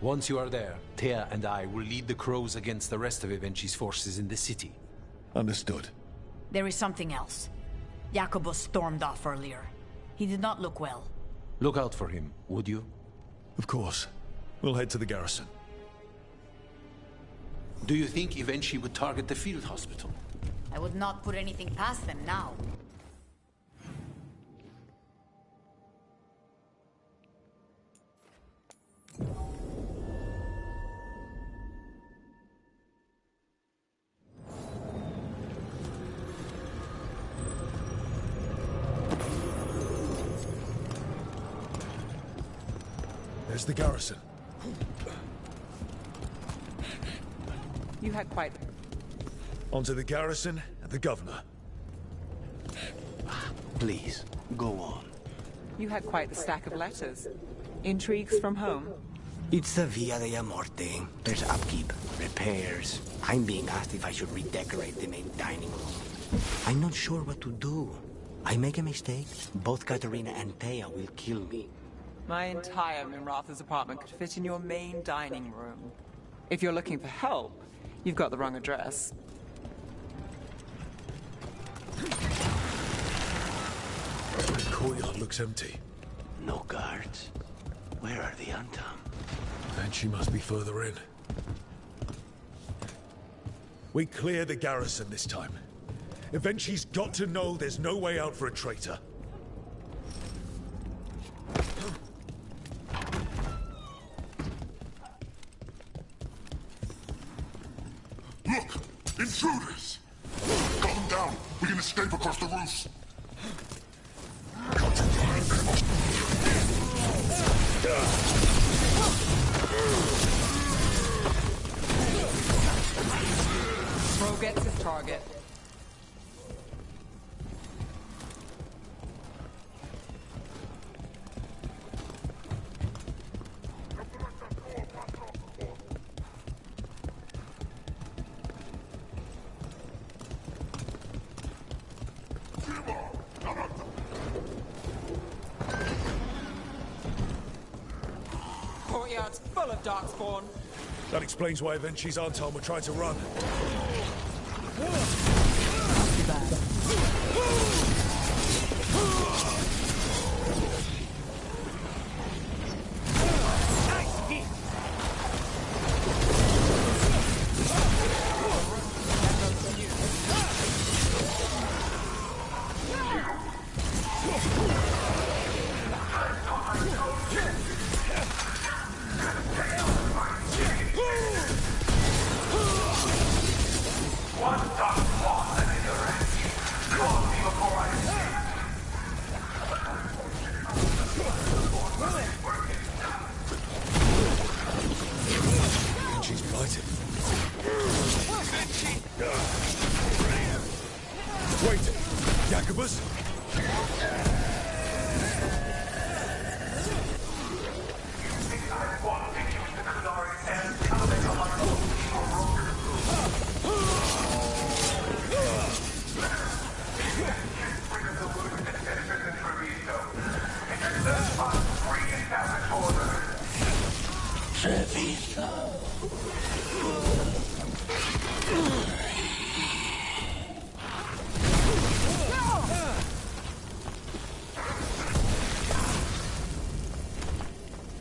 Once you are there, Thea and I will lead the crows against the rest of Ivenchi's forces in the city. Understood. There is something else. Jacobus stormed off earlier. He did not look well. Look out for him, would you? Of course. We'll head to the garrison. Do you think Ivenchi would target the field hospital? I would not put anything past them now. There's the garrison. You had quite... Onto the garrison and the governor. Please, go on. You had quite the stack of letters. Intrigues from home? It's the Via della Morte. There's upkeep, repairs. I'm being asked if I should redecorate the main dining room. I'm not sure what to do. I make a mistake, both Katerina and Thea will kill me. My entire Minratha's apartment could fit in your main dining room. If you're looking for help, you've got the wrong address. The courtyard looks empty. No guards. Where are the Antam? Then she must be further in. We clear the garrison this time. Ivenchi's got to know there's no way out for a traitor. Look! Intruders! Got them down! We can escape across the roofs! Crow gets his target. Courtyard's full of darkspawn. That explains why Ivenchi's Antam were trying to run. Wait! Jacobus?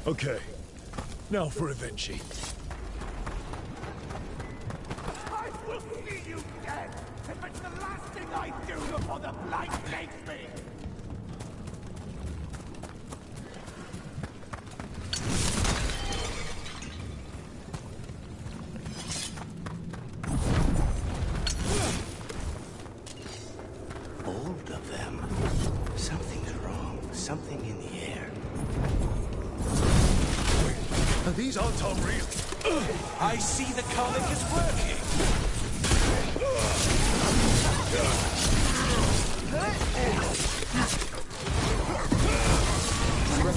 Okay. Now for Avenchi. I will see you dead if it's the last thing I do before the blight takes me! Bold of them. Something's wrong. Something in the air. These aren't unreal. I see the comic is working!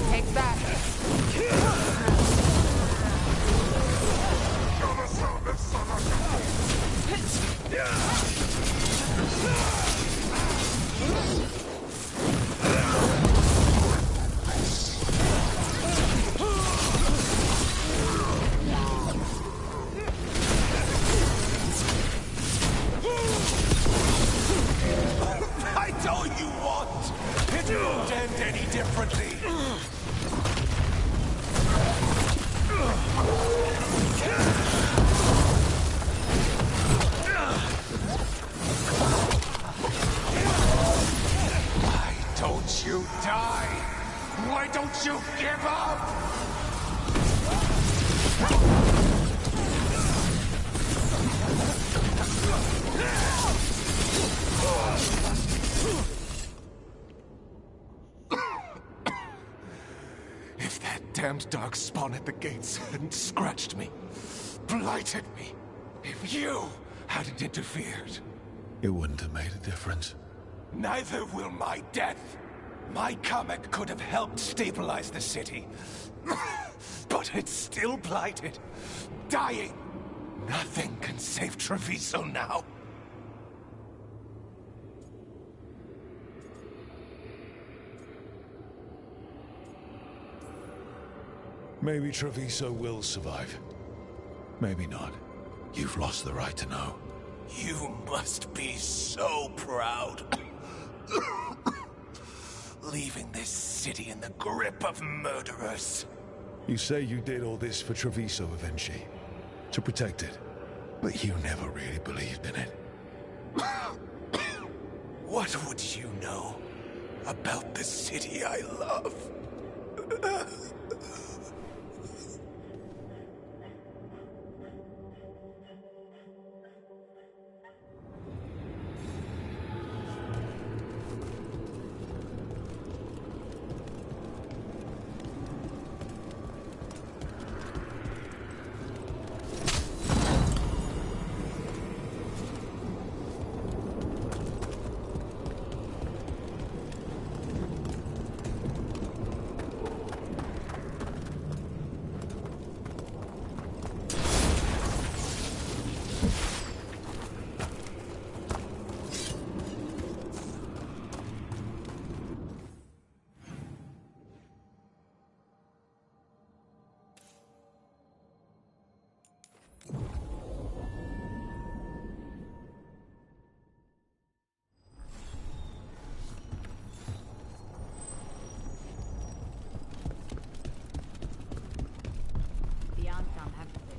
Take that. I told you what! It won't end any differently! Why don't you die? Why don't you give up? If that damned dark spawn at the gates hadn't scratched me, blighted me, if you hadn't interfered, It wouldn't have made a difference. neither will my death. My comet could have helped stabilize the city. But it's still blighted, dying. Nothing can save Treviso now. Maybe Treviso will survive. Maybe not. You've lost the right to know. You must be so proud. Leaving this city in the grip of murderers. You say you did all this for Treviso, Avenchi. To protect it. But you never really believed in it. What would you know about the city I love?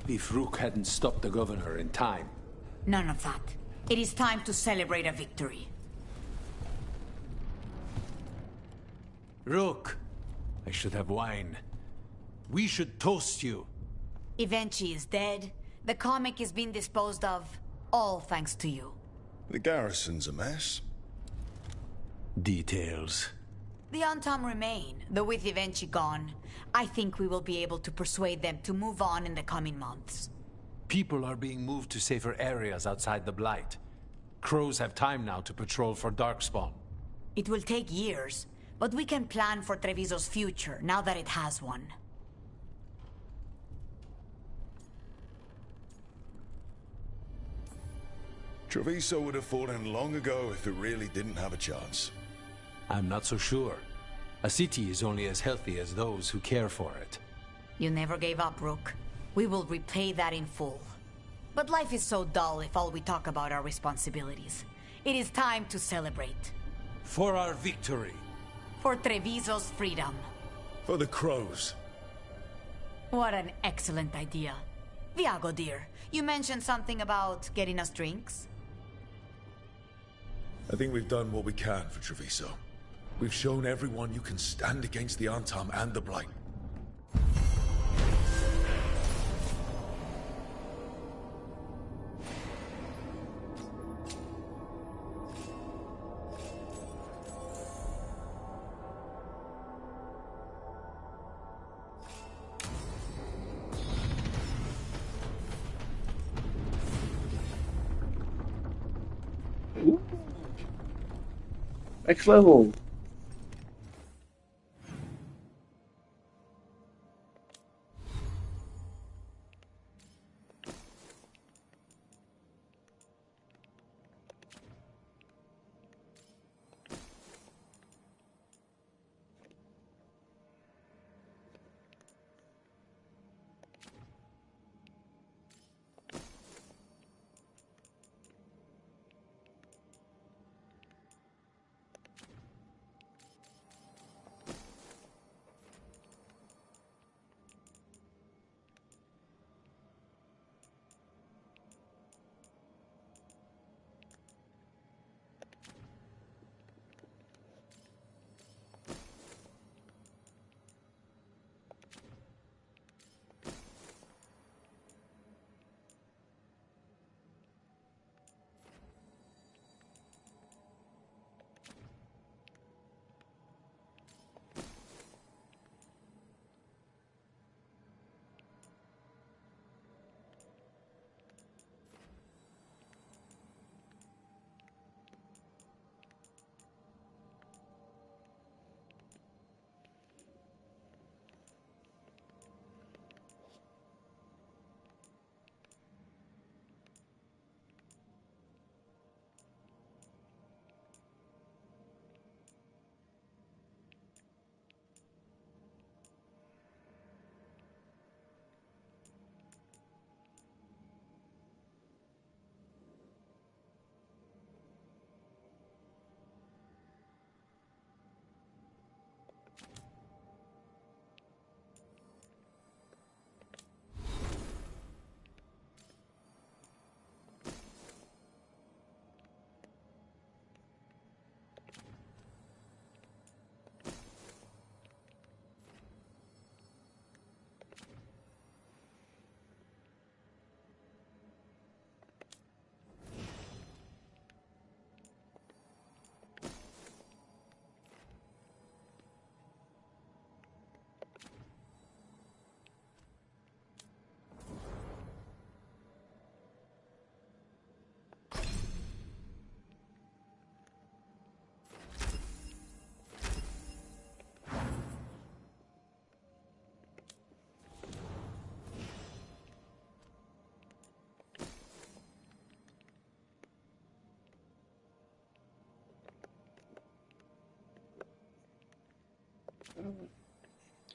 If Rook hadn't stopped the governor in time. None of that. It is time to celebrate a victory. Rook! I should have wine. We should toast you. Evenchi is dead. The comic is being disposed of. All thanks to you. The garrison's a mess. Details. The Antam remain, though with Evenchi gone, I think we will be able to persuade them to move on in the coming months. People are being moved to safer areas outside the Blight. Crows have time now to patrol for Darkspawn. It will take years, but we can plan for Treviso's future now that it has one. Treviso would have fallen long ago if it really didn't have a chance. I'm not so sure. A city is only as healthy as those who care for it. You never gave up, Rook. We will repay that in full. But life is so dull if all we talk about are responsibilities. It is time to celebrate. For our victory. For Treviso's freedom. For the crows. What an excellent idea. Viago, dear, you mentioned something about getting us drinks? I think we've done what we can for Treviso. We've shown everyone you can stand against the Antam and the Blight. Ooh. Next level.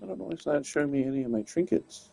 I don't know why it's not showing me any of my trinkets.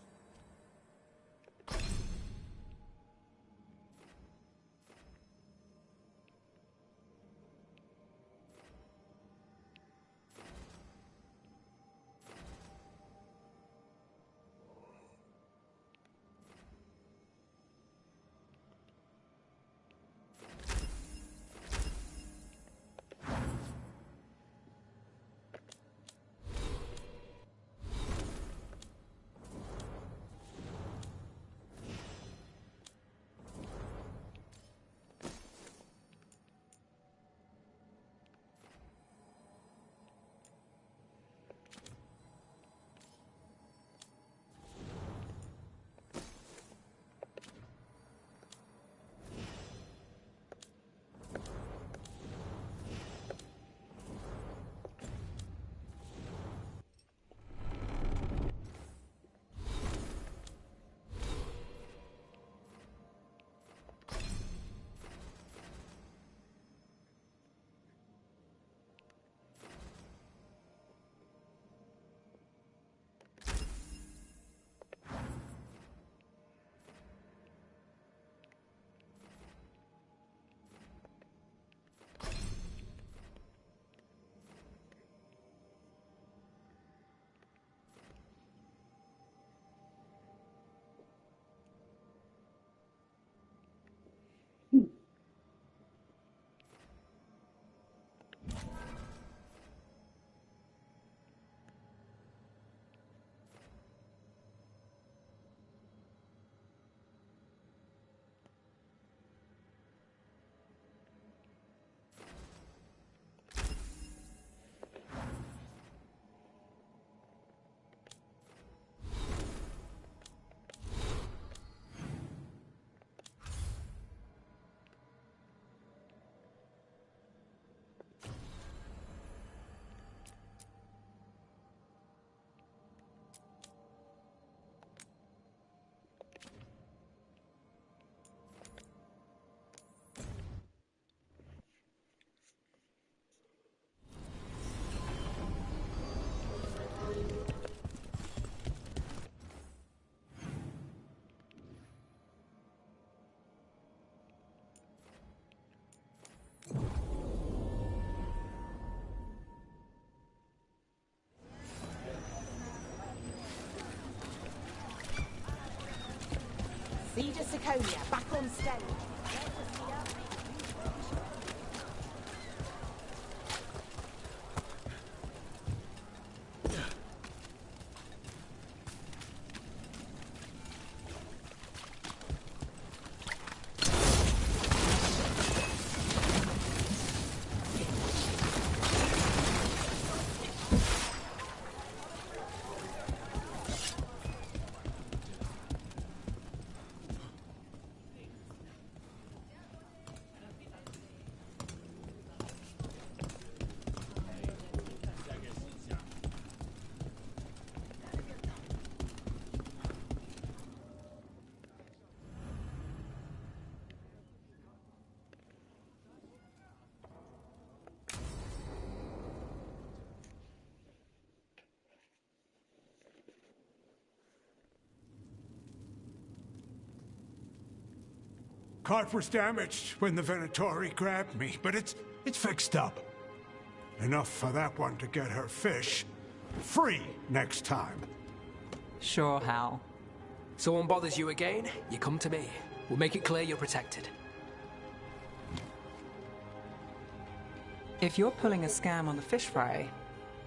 Cedar Seconia, back on stage. Cart was damaged when the Venatori grabbed me, but it's fixed up. Enough for that one to get her fish free next time. Sure, Hal. Someone bothers you again, you come to me. We'll make it clear you're protected. If you're pulling a scam on the fish fry,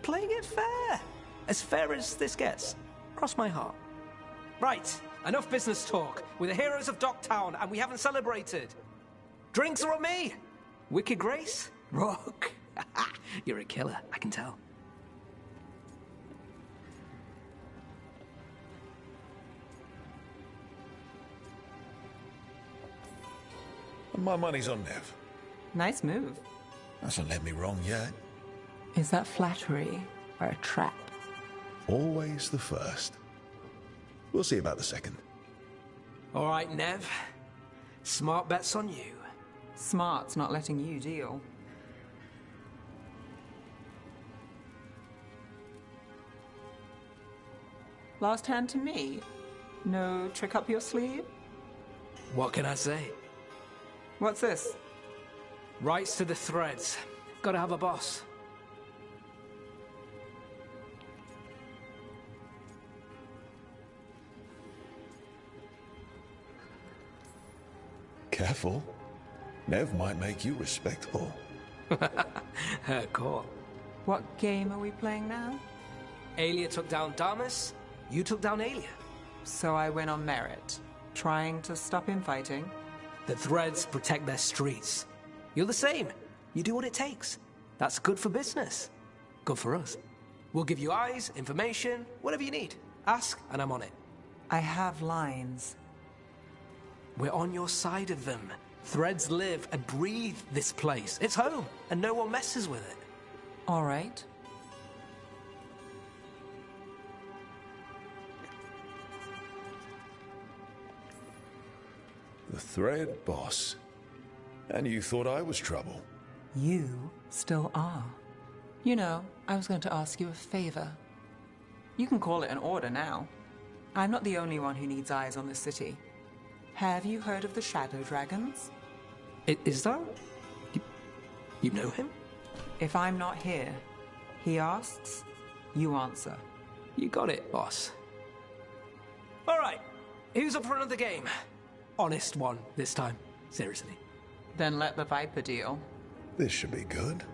Playing it fair. As fair as this gets. Cross my heart. Right, enough business talk. We're the heroes of Docktown, and we haven't celebrated. Drinks are on me. Wicked Grace? Rook. You're a killer, I can tell. My money's on Nev. nice move. Hasn't led me wrong yet. Is that flattery or a trap? Always the first. We'll see about the second. All right, Nev. Smart bets on you. Smart's not letting you deal. Last hand to me. No trick up your sleeve? What can I say? What's this? Rights to the threads. Gotta have a boss. Careful. Nev might make you respectable. Her call. What game are we playing now? Aelia took down Damas, you took down Aelia. So I win on merit. Trying to stop infighting? The threads protect their streets. You're the same. You do what it takes. That's good for business. Good for us. We'll give you eyes, information, whatever you need. Ask, and I'm on it. I have lines. We're on your side of them. Threads live and breathe this place. It's home, and no one messes with it. All right. The thread boss. And you thought I was trouble. You still are. You know, I was going to ask you a favor. You can call it an order now. I'm not the only one who needs eyes on this city. Have you heard of the Shadow Dragons? Is that? You know him? If I'm not here, he asks, you answer. You got it, boss. All right, who's up for another game? Honest one this time, seriously. Then let the Viper deal. This should be good.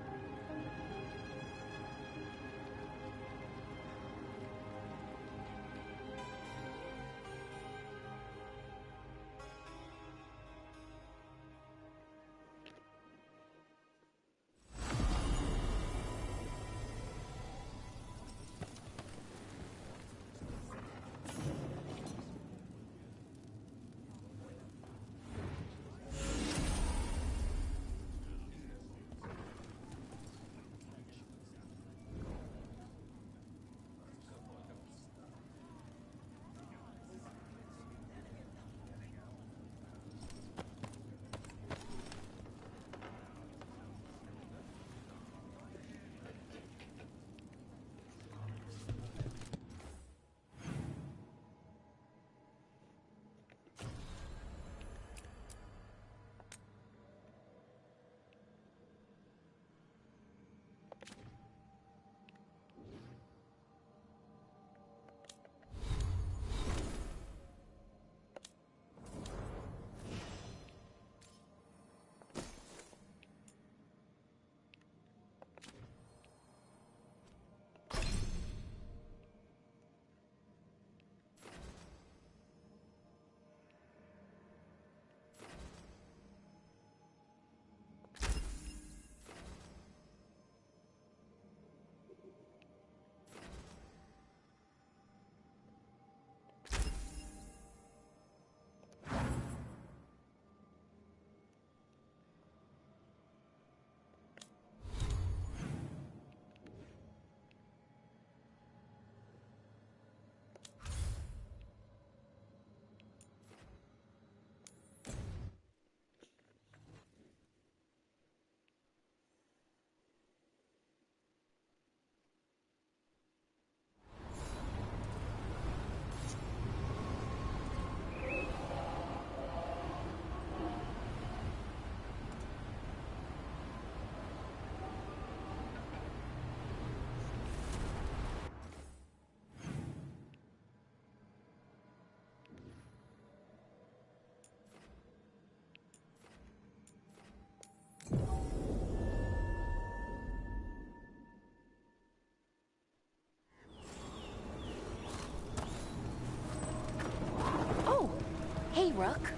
Rook.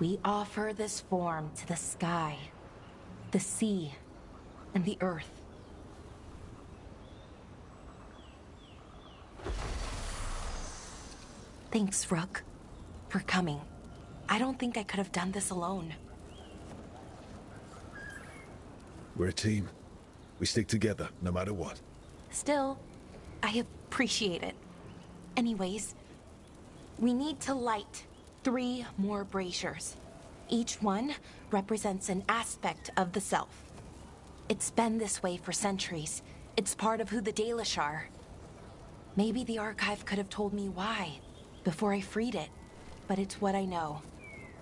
We offer this form to the sky, the sea, and the earth. Thanks, Rook, for coming. I don't think I could have done this alone. We're a team. We stick together, no matter what. Still, I appreciate it. Anyways, we need to light 3 more braziers. Each one represents an aspect of the self. It's been this way for centuries. It's part of who the Dalish are. Maybe the archive could have told me why before I freed it, but it's what I know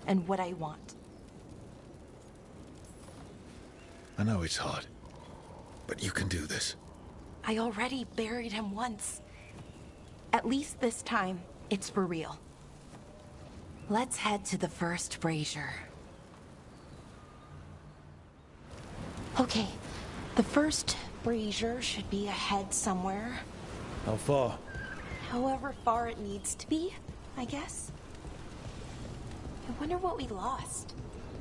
and what I want. I know it's hard, but you can do this. I already buried him once. At least this time, it's for real. Let's head to the first brazier. Okay, the first brazier should be ahead somewhere. How far? However far it needs to be, I guess. I wonder what we lost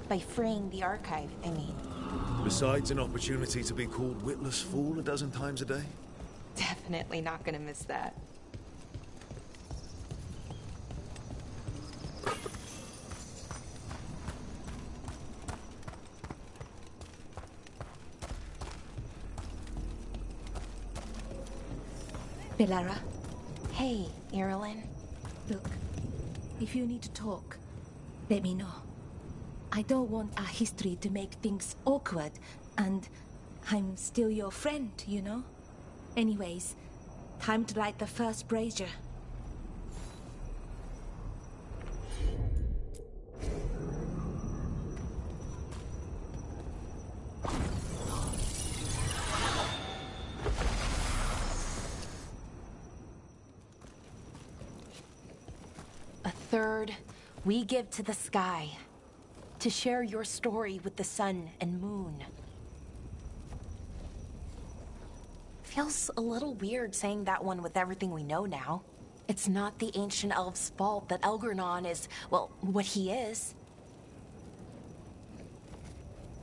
by freeing the archive, I mean. Besides an opportunity to be called witless fool a dozen times a day? Definitely not gonna miss that. Belara, Hey, Irilyn. look, if you need to talk, let me know. I don't want our history to make things awkward, and I'm still your friend, you know? Anyways, time to light the first brazier. A third we give to the sky, to share your story with the sun and moon. Feels a little weird saying that one with everything we know now. It's not the ancient elves' fault that Elgranon is, well, what he is.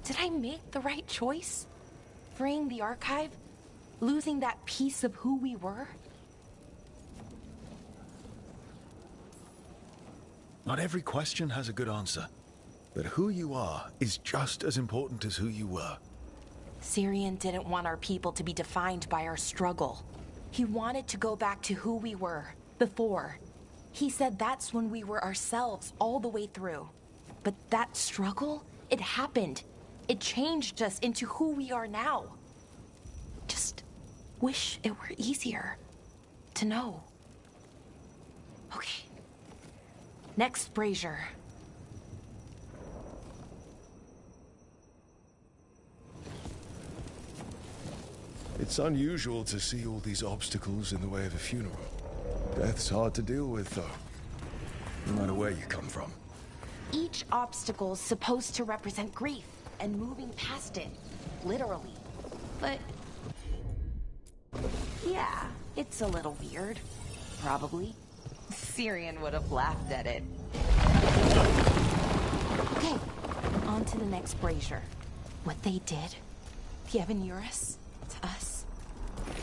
Did I make the right choice? Freeing the archive? Losing that piece of who we were? Not every question has a good answer, but who you are is just as important as who you were. Syrian didn't want our people to be defined by our struggle. He wanted to go back to who we were before. He said that's when we were ourselves all the way through. But that struggle, it happened. It changed us into who we are now. Just wish it were easier to know. Okay. Next brazier. It's unusual to see all these obstacles in the way of a funeral. Death's hard to deal with, though, no matter where you come from. Each obstacle's supposed to represent grief and moving past it, literally. But yeah, it's a little weird. Probably. Syrian would have laughed at it. Okay, on to the next brazier. What they did, the Evanuris, to us,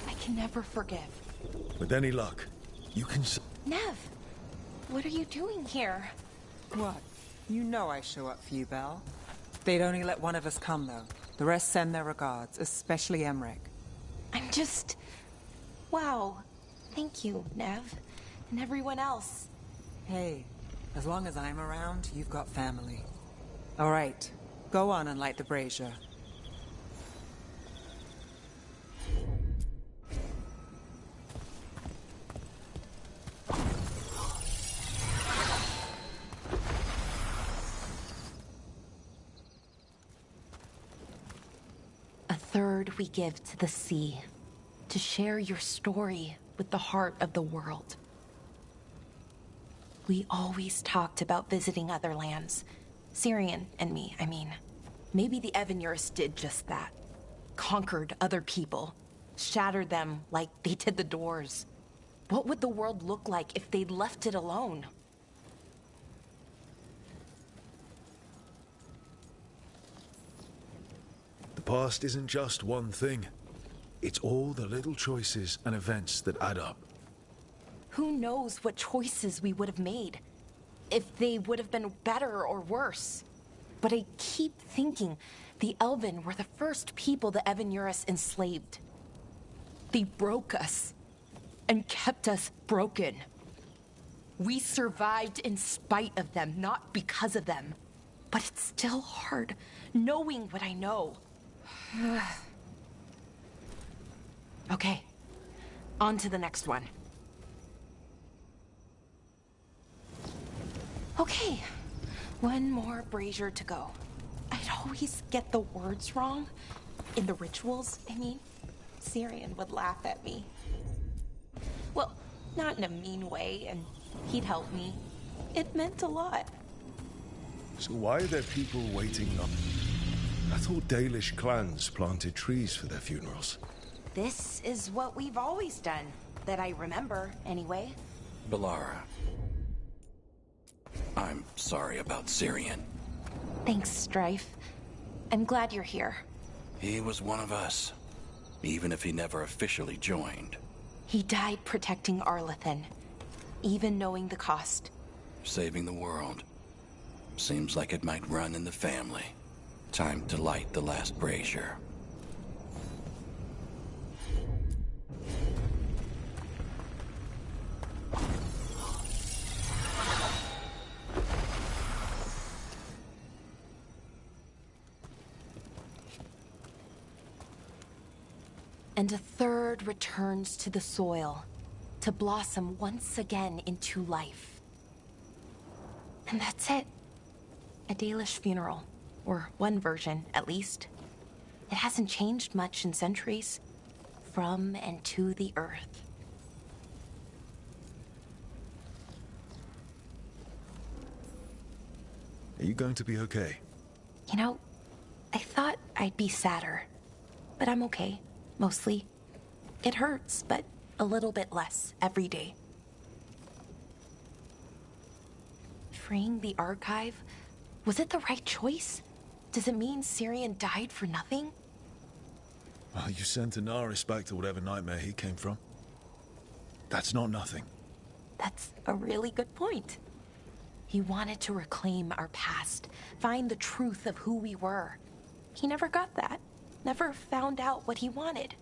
I can never forgive. With any luck, you can... Nev, what are you doing here? What? You know I show up for you, Belle. They'd only let one of us come, though. The rest send their regards, especially Emmerich. I'm just... Wow. Thank you, Nev. And everyone else. Hey, as long as I'm around, you've got family. All right, go on and light the brazier. A third we give to the sea, to share your story with the heart of the world. We always talked about visiting other lands. Syrian and me, I mean. Maybe the Evanurus did just that. Conquered other people. Shattered them like they did the Doors. What would the world look like if they'd left it alone? The past isn't just one thing. It's all the little choices and events that add up. Who knows what choices we would have made? If they would have been better or worse. But I keep thinking the Elven were the first people the Evanurus enslaved. They broke us and kept us broken. We survived in spite of them, not because of them. But it's still hard, knowing what I know. Okay, on to the next one. Okay, one more brazier to go. I'd always get the words wrong. In the rituals, I mean. Syrian would laugh at me. Well, not in a mean way, and he'd help me. It meant a lot. So why are there people waiting up? I thought Dalish clans planted trees for their funerals. This is what we've always done, that I remember, anyway. Balara. I'm sorry about Syrian. Thanks, Strife. I'm glad you're here. He was one of us, even if he never officially joined. He died protecting Arlathan, even knowing the cost. Saving the world. Seems like it might run in the family. Time to light the last brazier. And a third returns to the soil, to blossom once again into life. And that's it. A Dalish funeral. Or one version, at least. It hasn't changed much in centuries. From and to the earth. Are you going to be okay? You know, I thought I'd be sadder. But I'm okay. Mostly. It hurts, but a little bit less every day. Freeing the archive? Was it the right choice? Does it mean Syrian died for nothing? Well, you sent Anaris back to whatever nightmare he came from. That's not nothing. That's a really good point. He wanted to reclaim our past, find the truth of who we were. He never got that. Never found out what he wanted.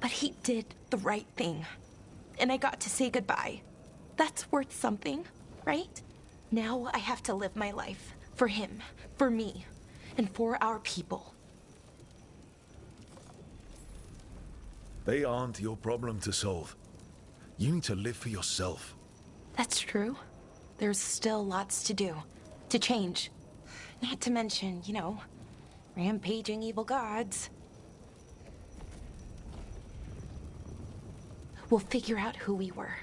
But he did the right thing. And I got to say goodbye. That's worth something, right? Now I have to live my life. For him, for me, and for our people. They aren't your problem to solve. You need to live for yourself. That's true. There's still lots to do. To change. Not to mention, you know, rampaging evil gods. We'll figure out who we were,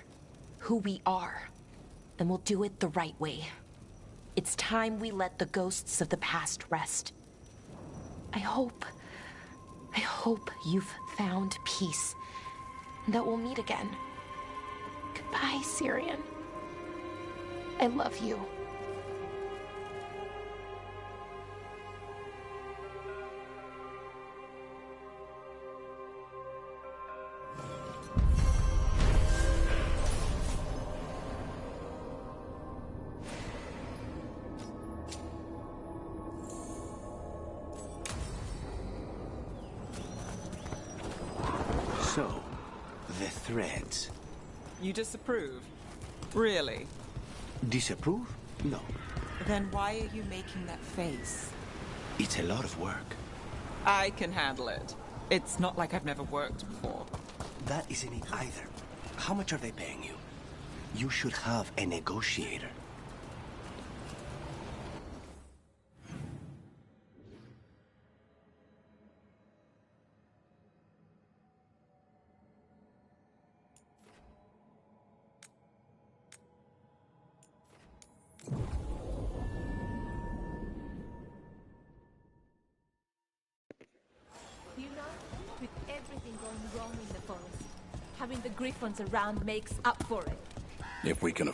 who we are, and we'll do it the right way. It's time we let the ghosts of the past rest. I hope you've found peace, and that we'll meet again. Goodbye, Syrian. I love you. So, the threads. You disapprove? Really? Disapprove? No. Then why are you making that face? It's a lot of work. I can handle it. It's not like I've never worked before. That isn't it either. How much are they paying you? You should have a negotiator. everything going wrong in the forest. Having the griffons around makes up for it. If we can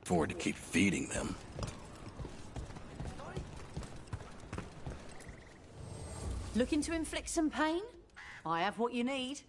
afford to keep feeding them. Looking to inflict some pain? I have what you need.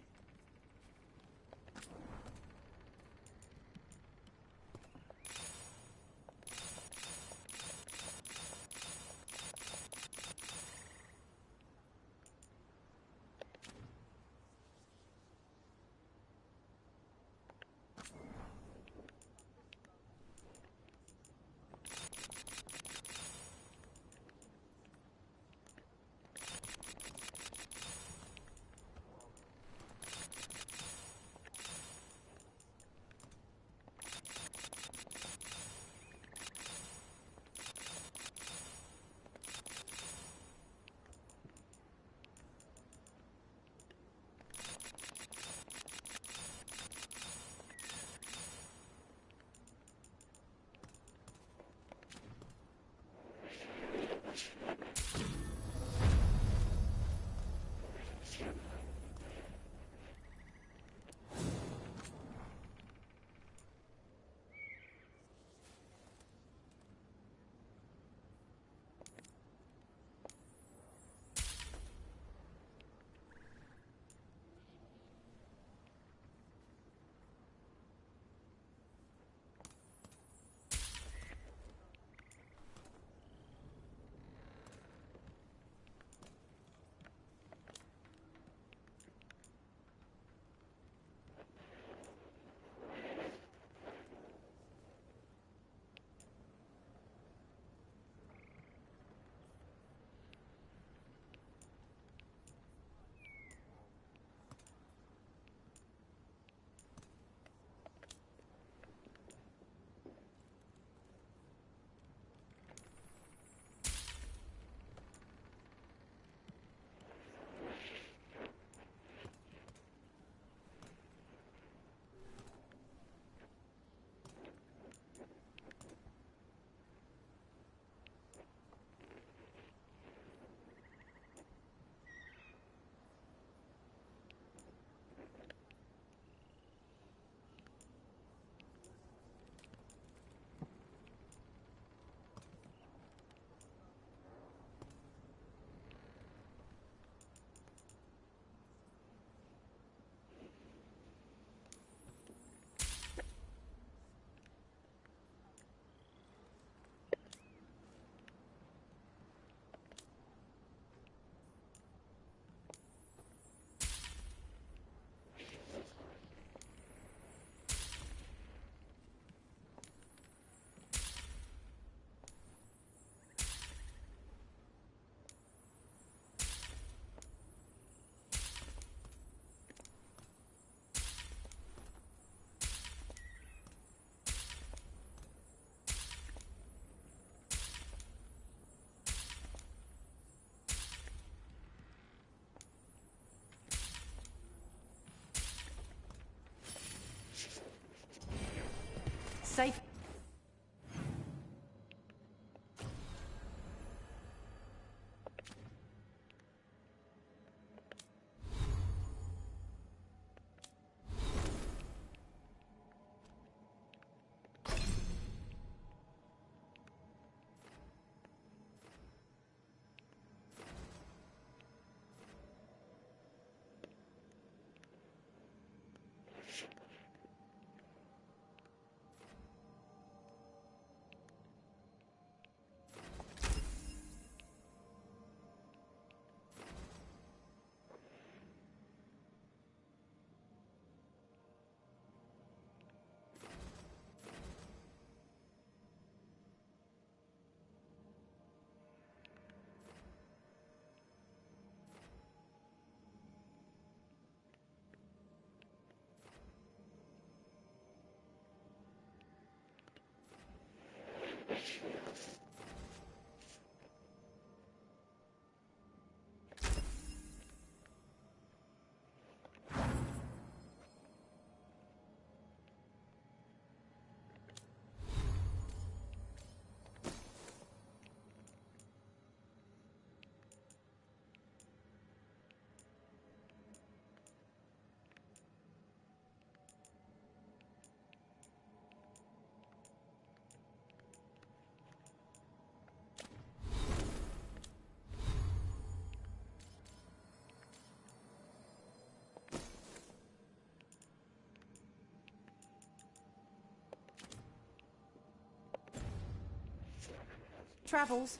Travels.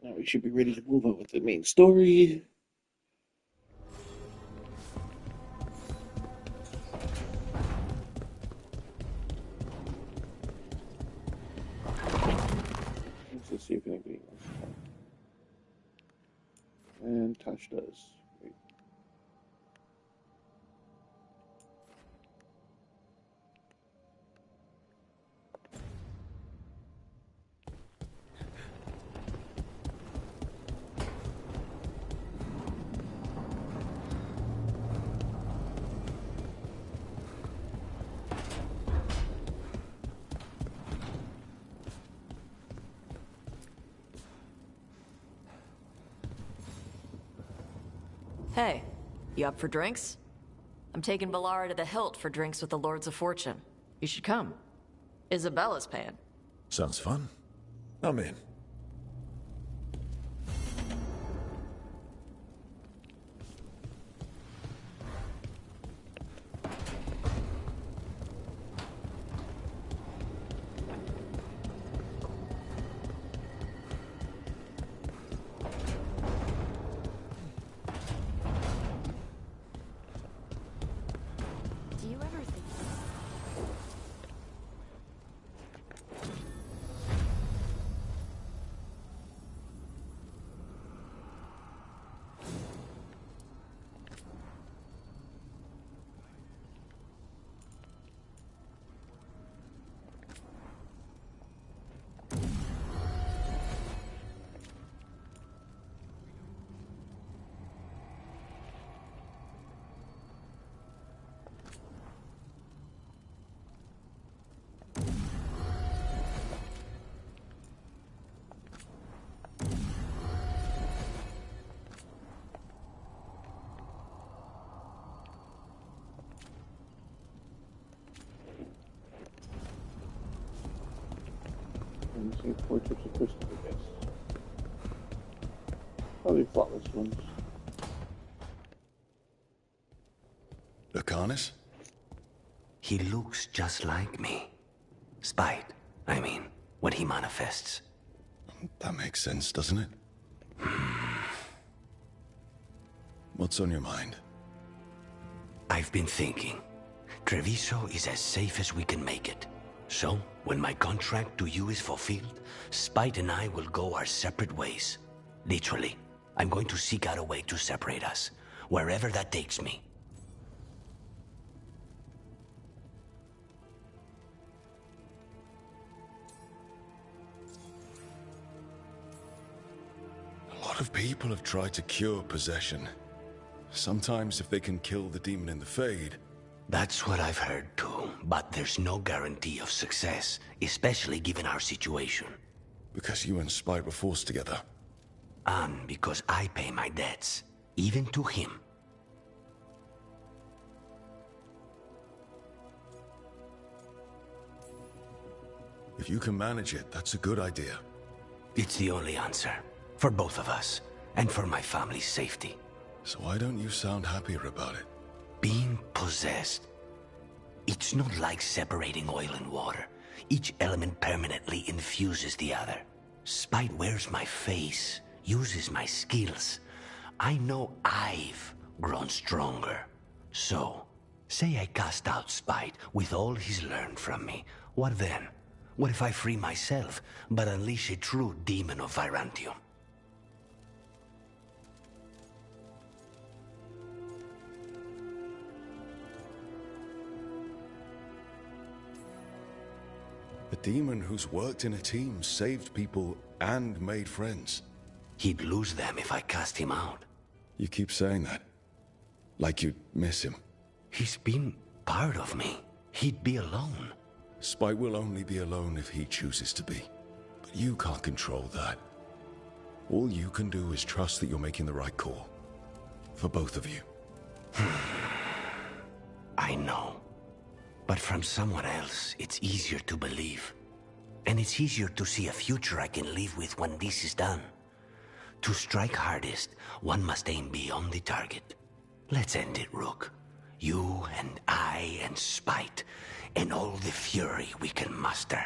Now we should be ready to move on with the main story. Let's see if anybody wants to talk. And Tosh does. Great. Hey, you up for drinks? I'm taking Valara to the Hilt for drinks with the Lords of Fortune. You should come. Isabella's paying. Sounds fun. I'm in. Do you ever think? And see portraits of Christopher, I guess. Probably flawless ones. Lucanus? He looks just like me. Spite, I mean, when he manifests. That makes sense, doesn't it? What's on your mind? I've been thinking. Treviso is as safe as we can make it. So, when my contract to you is fulfilled, Spite and I will go our separate ways. Literally, I'm going to seek out a way to separate us, wherever that takes me. A lot of people have tried to cure possession. Sometimes if they can kill the demon in the Fade. That's what I've heard too, but there's no guarantee of success, especially given our situation. Because you and Spite were forced together. And because I pay my debts, even to him. If you can manage it, that's a good idea. It's the only answer. For both of us, and for my family's safety. So why don't you sound happier about it? Being possessed. It's not like separating oil and water. Each element permanently infuses the other. Spite wears my face, uses my skills. I know I've grown stronger. So, say I cast out Spite with all he's learned from me. What then? What if I free myself, but unleash a true demon of Virantium? A demon who's worked in a team, saved people, and made friends. He'd lose them if I cast him out. You keep saying that. Like you'd miss him. He's been part of me. He'd be alone. Spite will only be alone if he chooses to be. But you can't control that. All you can do is trust that you're making the right call. For both of you. I know. But from someone else, it's easier to believe. And it's easier to see a future I can live with when this is done. To strike hardest, one must aim beyond the target. Let's end it, Rook. You and I and spite, and all the fury we can muster.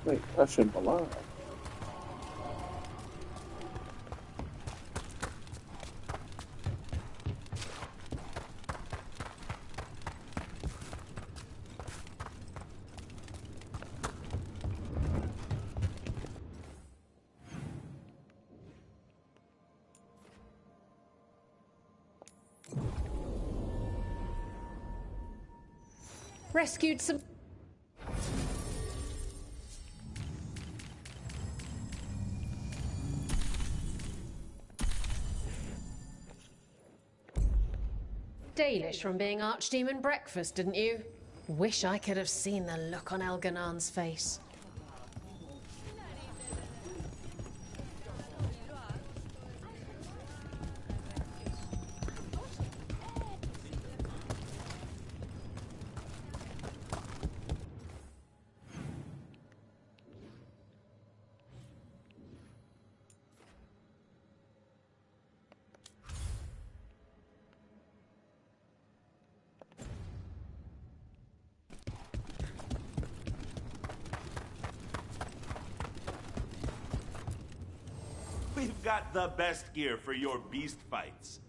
Wait, I shouldn't alive. Rescued some. Dalish from being Archdemon breakfast, didn't you? Wish I could have seen the look on Elganan's face. We've got the best gear for your beast fights.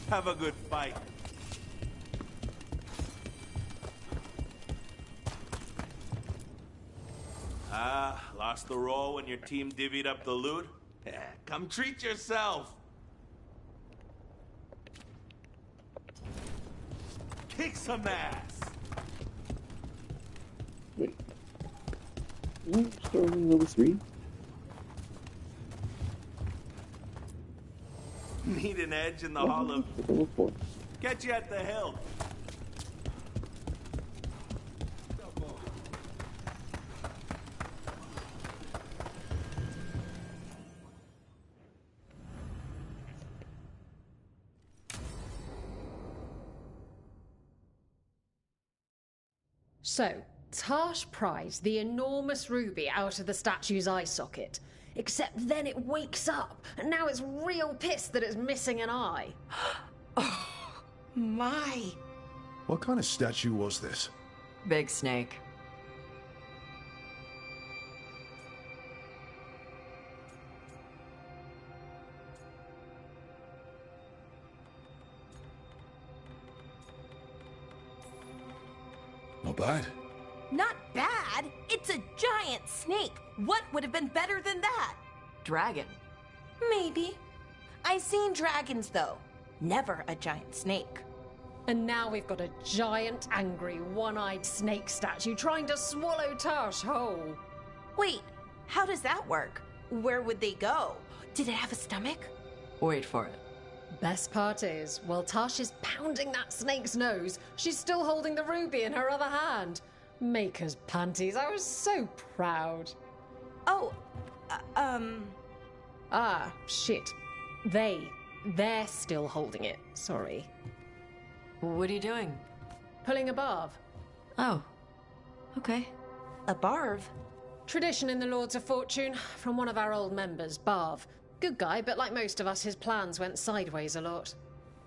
Have a good fight. Ah, lost the roll when your team divvied up the loot? Come treat yourself. Kick some ass. Wait. Starting level 3? Need an edge in the hollow. Level 4. Catch you at the hill. So, Tarsh prized the enormous ruby out of the statue's eye socket. Except then it wakes up, and now it's real pissed that it's missing an eye. Oh, my. What kind of statue was this? Big snake. Not bad. Not bad. It's a giant snake. What would have been better than that? Dragon. Maybe. I've seen dragons, though. Never a giant snake. And now we've got a giant, angry, one-eyed snake statue trying to swallow Tash whole. Wait, how does that work? Where would they go? Did it have a stomach? Wait for it. Best part is, while Tash is pounding that snake's nose, she's still holding the ruby in her other hand. Maker's panties, I was so proud. Oh, Ah, shit. They're still holding it. Sorry. What are you doing? Pulling a barv. Oh. Okay. A barv? Tradition in the Lords of Fortune, from one of our old members, Barv. Good guy, but like most of us, his plans went sideways a lot.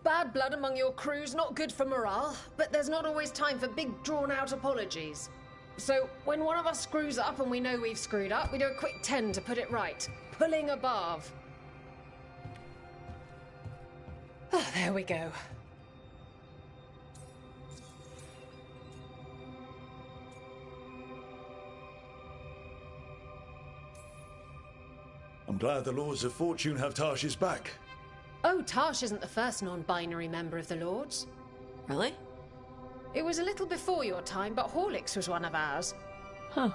Bad blood among your crew's not good for morale, but there's not always time for big, drawn-out apologies. So, when one of us screws up and we know we've screwed up, we do a quick 10 to put it right. Pulling a barv. Ah, there we go. I'm glad the Lords of Fortune have Tash's back. Oh, Tash isn't the first non-binary member of the Lords. Really? It was a little before your time, but Horlicks was one of ours. Huh.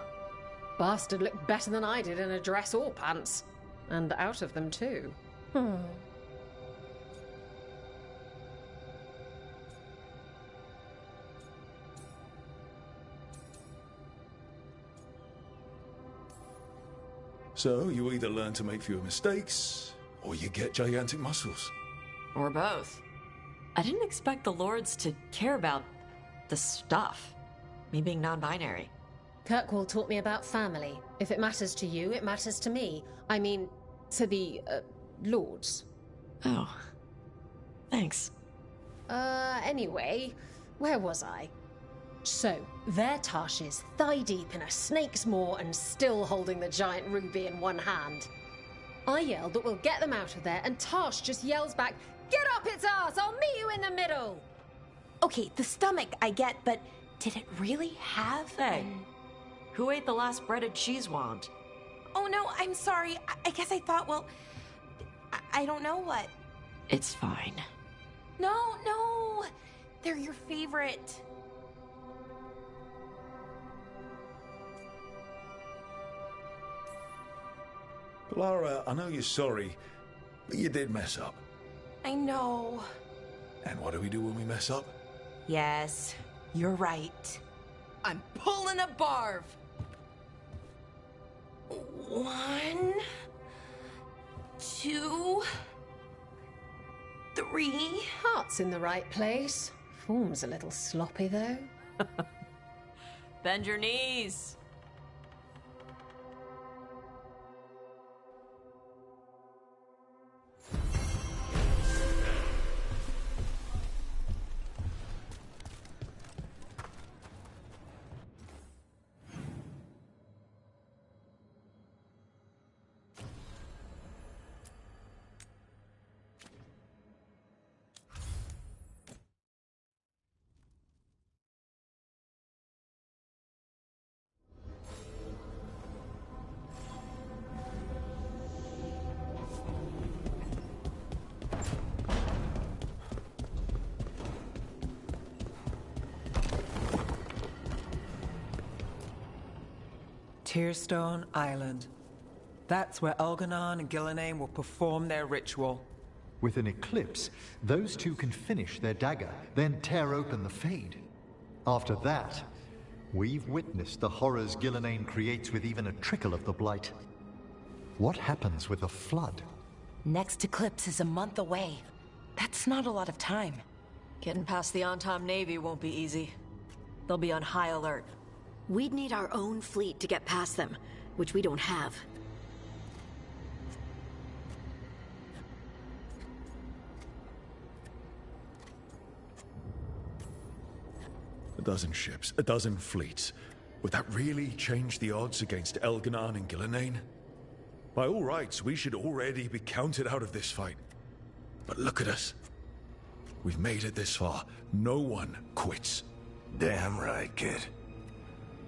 Bastard looked better than I did in a dress or pants. And out of them, too. So, you either learn to make fewer mistakes, or you get gigantic muscles. Or both. I didn't expect the Lords to care about the stuff. Me being non-binary. Kirkwall taught me about family. If it matters to you, it matters to me. I mean, to the, Lords. Oh. Thanks. Anyway, where was I? So, there Tash is, thigh-deep in a snake's maw and still holding the giant ruby in one hand. I yelled that we'll get them out of there, and Tash just yells back, "Get up its ass! I'll meet you in the middle!" Okay, the stomach I get, but did it really have... Hey, who ate the last breaded cheese wand? Oh no, I'm sorry. I guess I thought, well... I don't know what. It's fine. No! They're your favorite. Lara, I know you're sorry, but you did mess up. I know. And what do we do when we mess up? Yes, you're right. I'm pulling a barv. 1, 2, 3. Heart's in the right place. Form's a little sloppy, though. Bend your knees. Tearstone Island. That's where Elganon and Gillenane will perform their ritual. With an eclipse, those two can finish their dagger, then tear open the Fade. After that, we've witnessed the horrors Gillenane creates with even a trickle of the Blight. What happens with a flood? Next eclipse is a month away. That's not a lot of time. Getting past the Antom Navy won't be easy. They'll be on high alert. We'd need our own fleet to get past them, which we don't have. A dozen ships, a dozen fleets. Would that really change the odds against Elganon and Gillenane? By all rights, we should already be counted out of this fight. But look at us. We've made it this far. No one quits. Damn right, kid.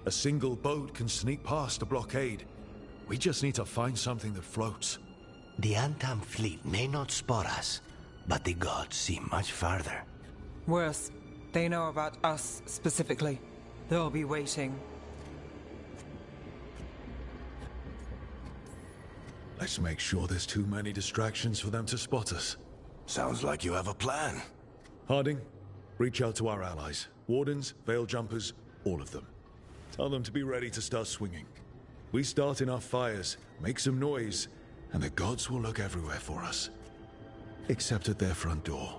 A single boat can sneak past a blockade. We just need to find something that floats. The Antam fleet may not spot us, but the gods see much farther. Worse, they know about us specifically. They'll be waiting. Let's make sure there's too many distractions for them to spot us. Sounds like you have a plan. Harding, reach out to our allies. Wardens, Veil Jumpers, all of them. Tell them to be ready to start swinging. We start in our fires, make some noise, and the gods will look everywhere for us. Except at their front door.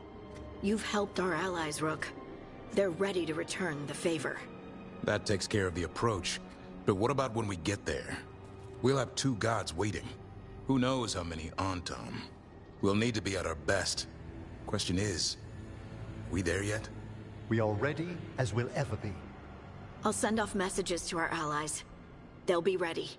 You've helped our allies, Rook. They're ready to return the favor. That takes care of the approach. But what about when we get there? We'll have 2 gods waiting. Who knows how many Antam? We'll need to be at our best. Question is, we there yet? We are ready as we'll ever be. I'll send off messages to our allies. They'll be ready.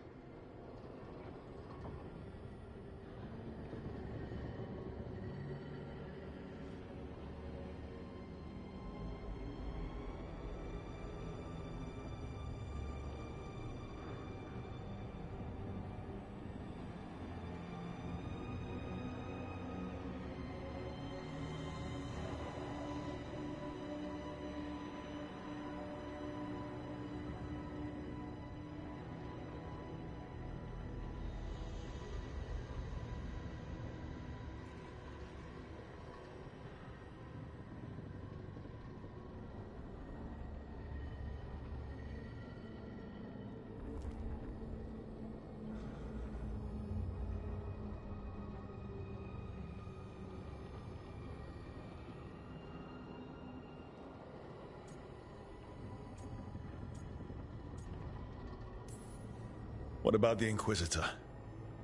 What about the Inquisitor?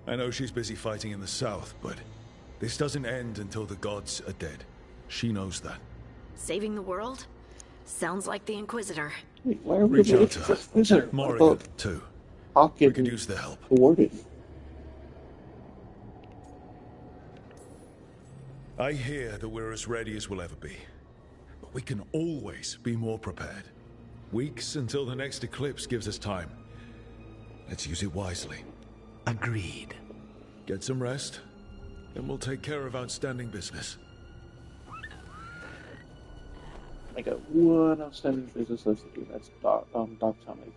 I know she's busy fighting in the south, but this doesn't end until the gods are dead. She knows that. Saving the world? Sounds like the Inquisitor. Wait, why are we Reach out to her. Inquisitor? Morrigan, too. We could use their help. Warden. I hear that we're as ready as we'll ever be. But we can always be more prepared. Weeks until the next eclipse gives us time. Let's use it wisely. Agreed. Get some rest, and we'll take care of outstanding business. I got one outstanding business left to do. That's Dogtown, I think.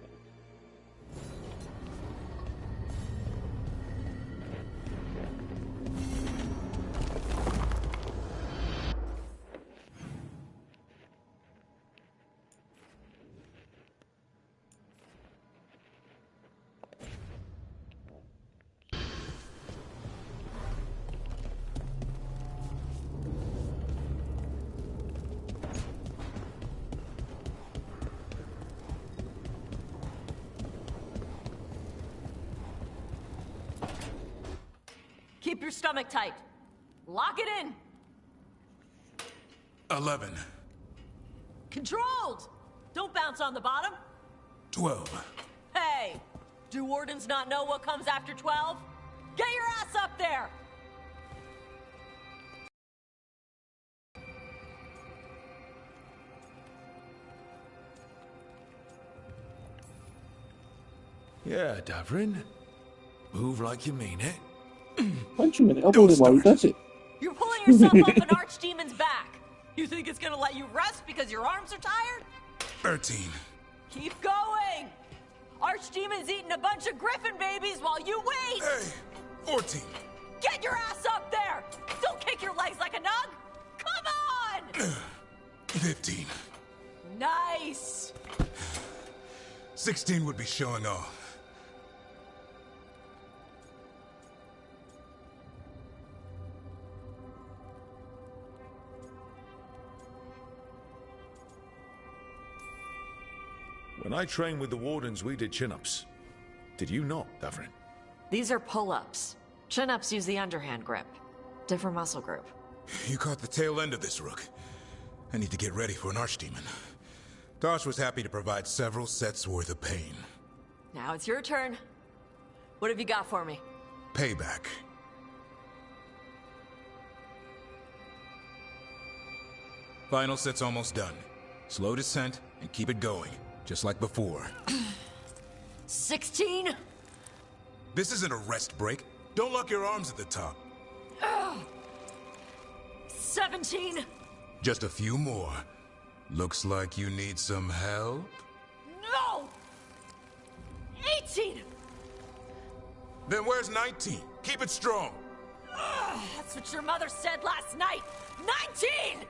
Keep your stomach tight. Lock it in. 11. Controlled! Don't bounce on the bottom. 12. Hey! Do wardens not know what comes after 12? Get your ass up there! Yeah, Davrin. Move like you mean it. Punch him in the elbow while he does it. You're pulling yourself off an archdemon's back. You think it's gonna let you rest because your arms are tired? 13. Keep going! Archdemon's eating a bunch of griffin babies while you wait! Hey! 14. Get your ass up there! Don't kick your legs like a nug! Come on! 15. Nice! 16 would be showing off. When I trained with the Wardens, we did chin-ups. Did you not, Davrin? These are pull-ups. Chin-ups use the underhand grip. Different muscle group. You caught the tail end of this, Rook. I need to get ready for an archdemon. Tosh was happy to provide several sets worth of pain. Now it's your turn. What have you got for me? Payback. Final set's almost done. Slow descent and keep it going, just like before. 16? This isn't a rest break. Don't lock your arms at the top. 17? Just a few more. Looks like you need some help. No! 18! Then where's 19? Keep it strong. That's what your mother said last night! 19!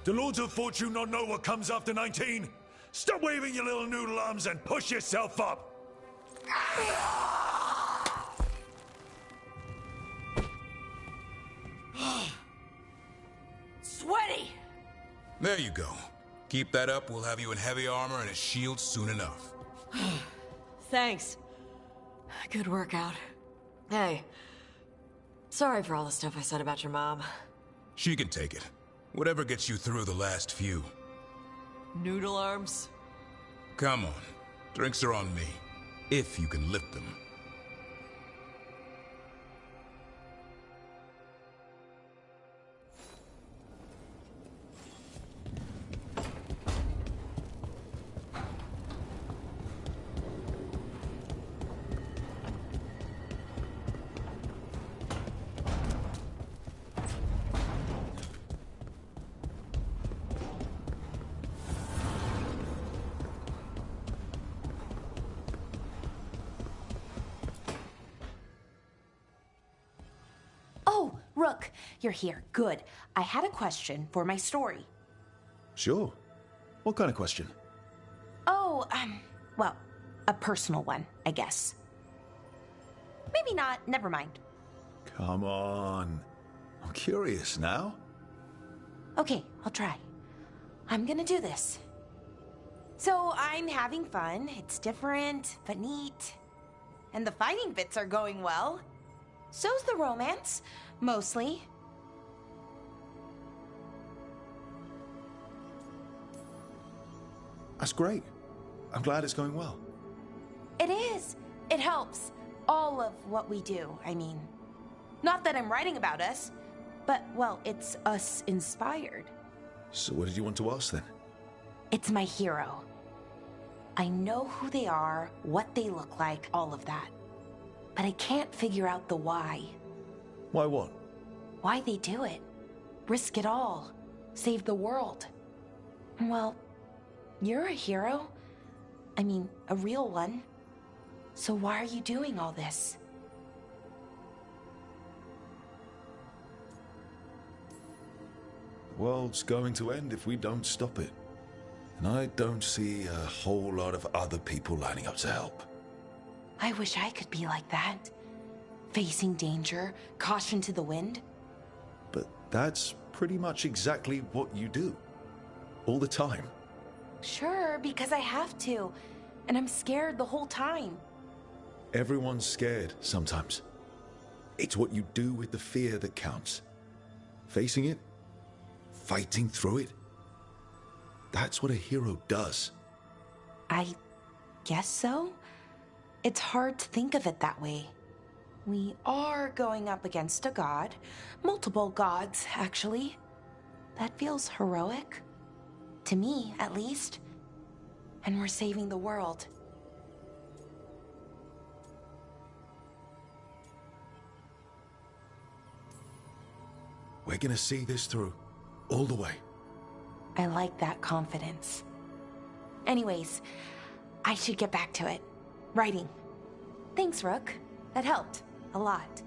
Do Lords of Fortune not know what comes after 19? Stop waving your little noodle arms and push yourself up! Sweaty! There you go. Keep that up, we'll have you in heavy armor and a shield soon enough. Thanks. Good workout. Hey, sorry for all the stuff I said about your mom. She can take it. Whatever gets you through the last few. Noodle arms? Come on. Drinks are on me. If you can lift them. Oh, Rook, you're here. Good. I had a question for my story. Sure. What kind of question? Oh, well, a personal one, I guess. Maybe not. Never mind. Come on. I'm curious now. Okay, I'll try. I'm gonna do this. So I'm having fun. It's different, but neat. And the fighting bits are going well. So's the romance, mostly. That's great. I'm glad it's going well. It is. It helps. All of what we do, I mean. Not that I'm writing about us, but, well, it's us inspired. So what did you want to ask then? It's my hero. I know who they are, what they look like, all of that. But I can't figure out the why. Why what? Why they do it. Risk it all. Save the world. Well, you're a hero. I mean, a real one. So why are you doing all this? The world's going to end if we don't stop it. And I don't see a whole lot of other people lining up to help. I wish I could be like that. Facing danger, caution to the wind. But that's pretty much exactly what you do. All the time. Sure, because I have to. And I'm scared the whole time. Everyone's scared sometimes. It's what you do with the fear that counts. Facing it, fighting through it. That's what a hero does. I guess so. It's hard to think of it that way. We are going up against a god. Multiple gods, actually. That feels heroic. To me, at least. And we're saving the world. We're gonna see this through. All the way. I like that confidence. Anyways, I should get back to it. Writing. Thanks, Rook. That helped. A lot.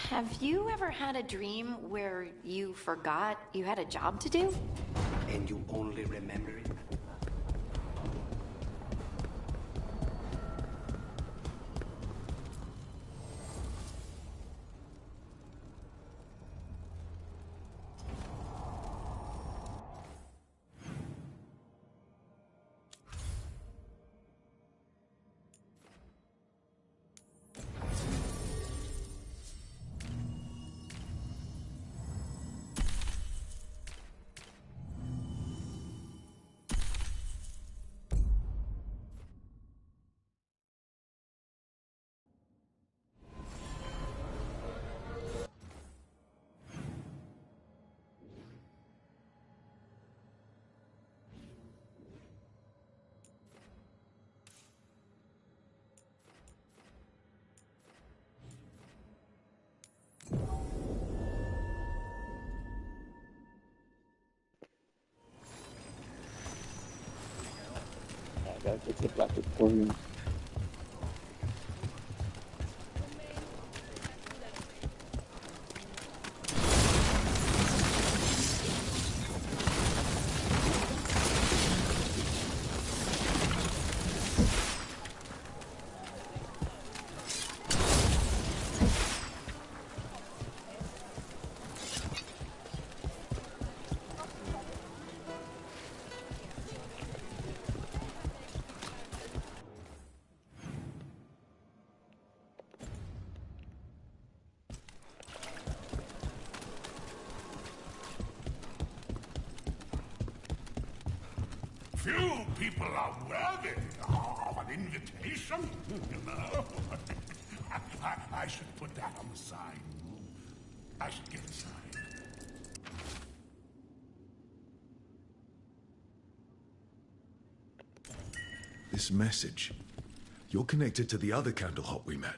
Have you ever had a dream where you forgot you had a job to do? And you only remember it? Gotta get the Black Aquarium. Few people are worthy of an invitation, you know. I should put that on the side. I should get a sign. This message. You're connected to the other Candlehop we met.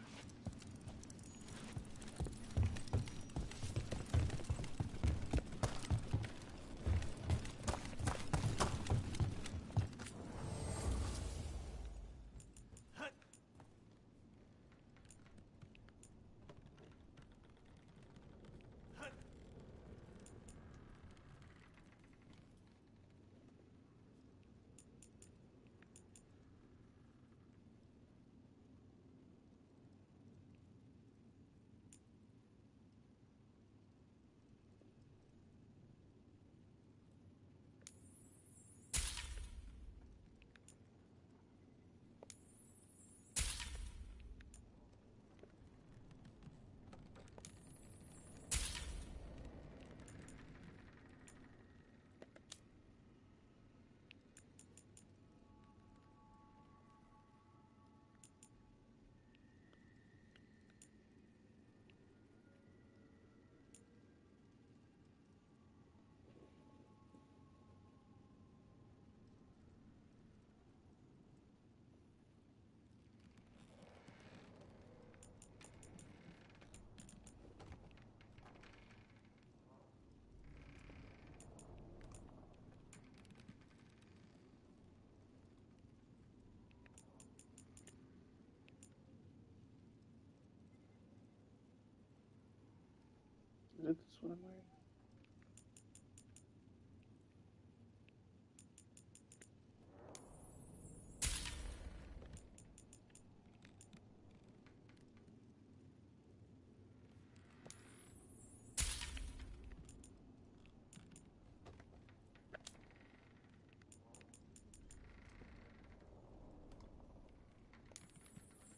Is it this one I'm wearing?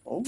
Oh.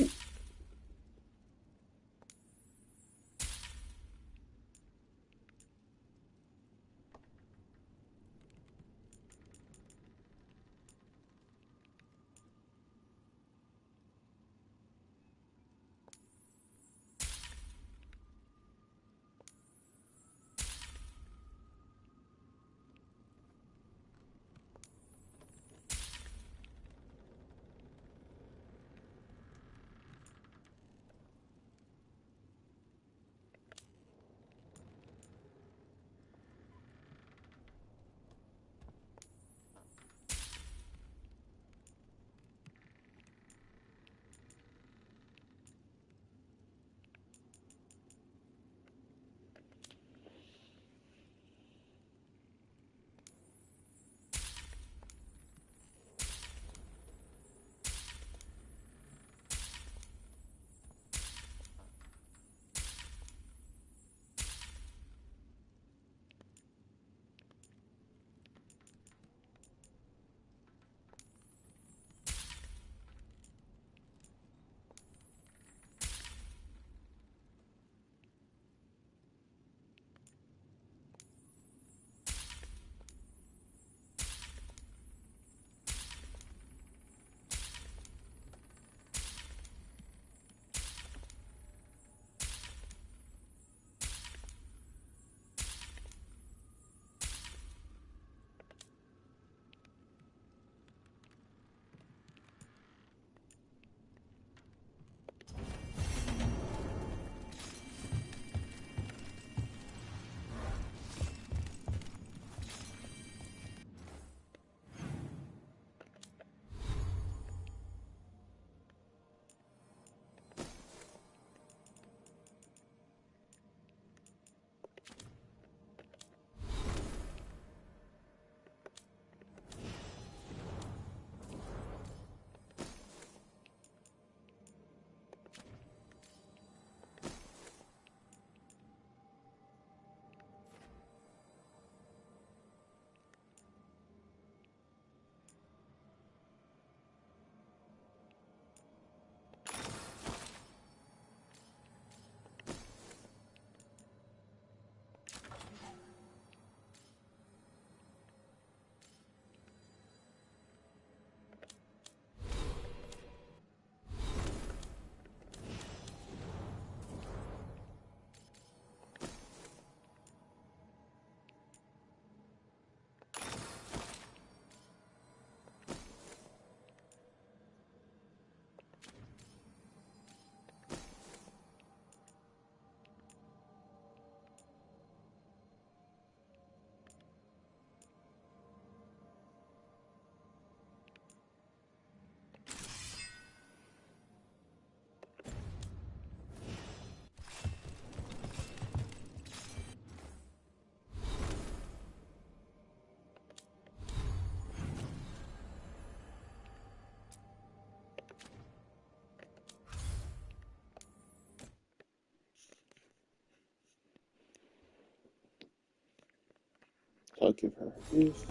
I'll give her this.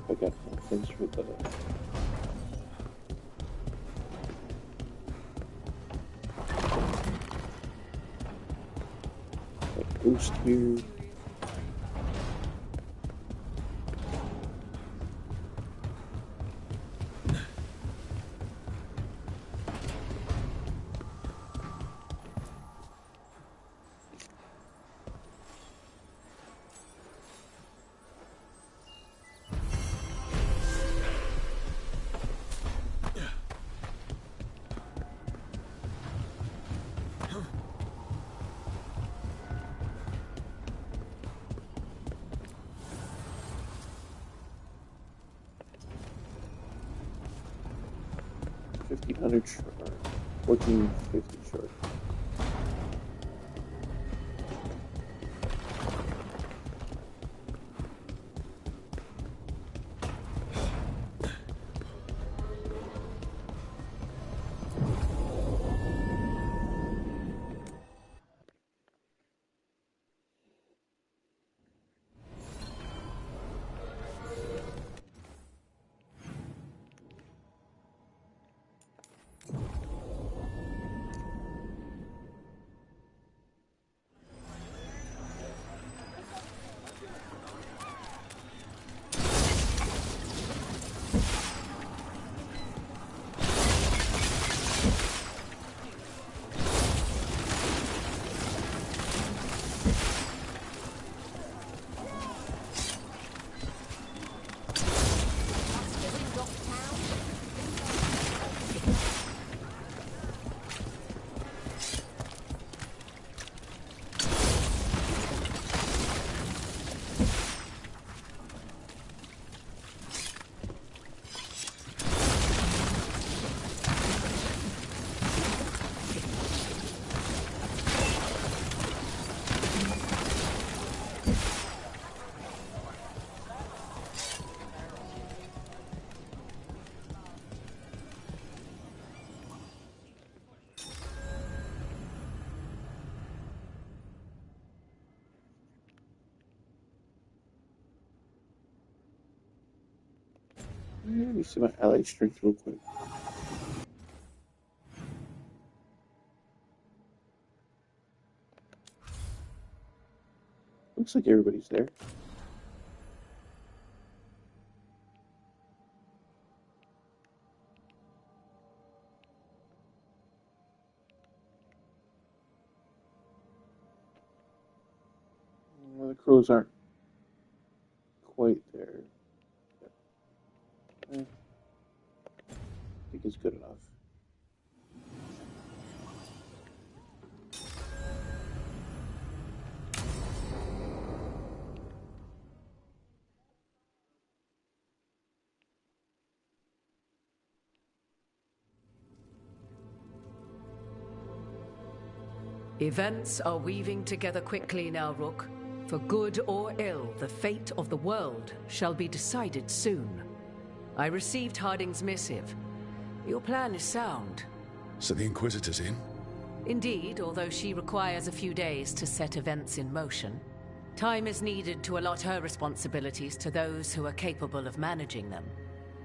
I got no things for the boost here. $1,500 short, $1,450 short. Let me see my ally strength real quick. Looks like everybody's there. Well, the crows aren't quite there. I think it's good enough. Events are weaving together quickly now, Rook. For good or ill, the fate of the world shall be decided soon. I received Harding's missive. Your plan is sound. So the Inquisitor's in? Indeed, although she requires a few days to set events in motion. Time is needed to allot her responsibilities to those who are capable of managing them.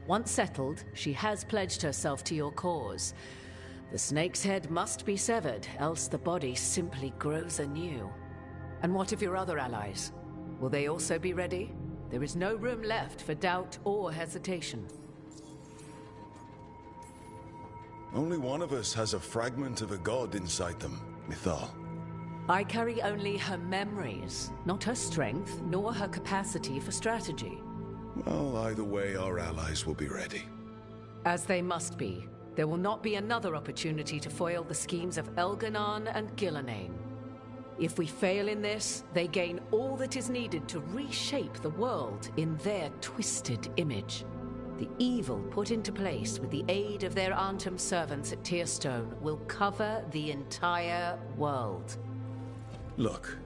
Once settled, she has pledged herself to your cause. The snake's head must be severed, else the body simply grows anew. And what of your other allies? Will they also be ready? There is no room left for doubt or hesitation. Only one of us has a fragment of a god inside them, Mythal. I carry only her memories, not her strength, nor her capacity for strategy. Well, either way, our allies will be ready. As they must be. There will not be another opportunity to foil the schemes of Elganon and Gillenane. If we fail in this, they gain all that is needed to reshape the world in their twisted image. The evil put into place with the aid of their Arnhem servants at Tearstone will cover the entire world. Look,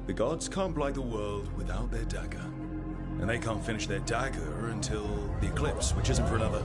the gods can't blight the world without their dagger. And they can't finish their dagger until the eclipse, which isn't for another...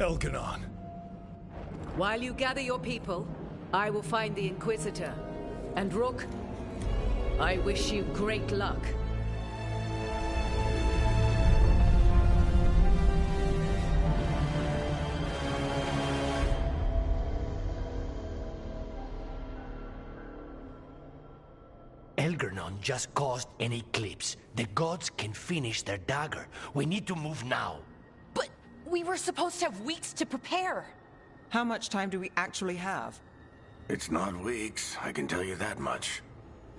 Elganon. While you gather your people, I will find the Inquisitor. And Rook, I wish you great luck. Elgernon just caused an eclipse. The gods can finish their dagger. We need to move now. But we were supposed to have weeks to prepare. How much time do we actually have? It's not weeks, I can tell you that much.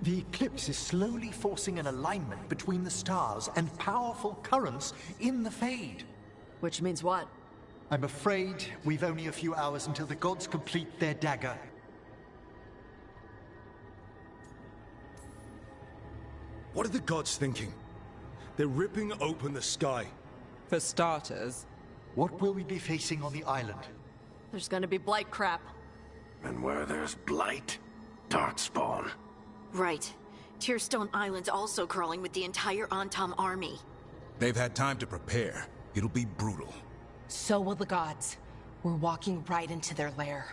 The eclipse is slowly forcing an alignment between the stars and powerful currents in the Fade. Which means what? I'm afraid we've only a few hours until the gods complete their dagger. What are the gods thinking? They're ripping open the sky. For starters. What will we be facing on the island? There's gonna be blight crap. And where there's blight, darkspawn. Right. Tearstone Island's also crawling with the entire Antam army. They've had time to prepare. It'll be brutal. So will the gods. We're walking right into their lair.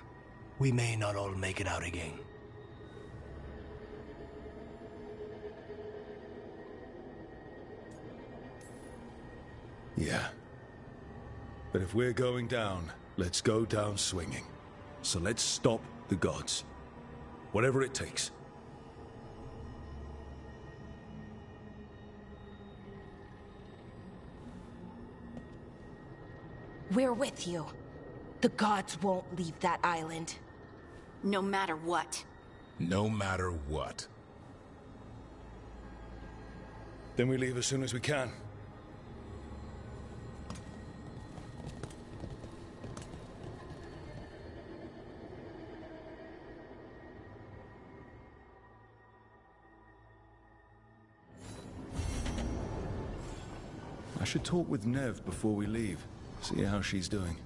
We may not all make it out again. Yeah. But if we're going down, let's go down swinging. So let's stop the gods. Whatever it takes. We're with you. The gods won't leave that island. No matter what. No matter what. Then we leave as soon as we can. I should talk with Nev before we leave. See how she's doing.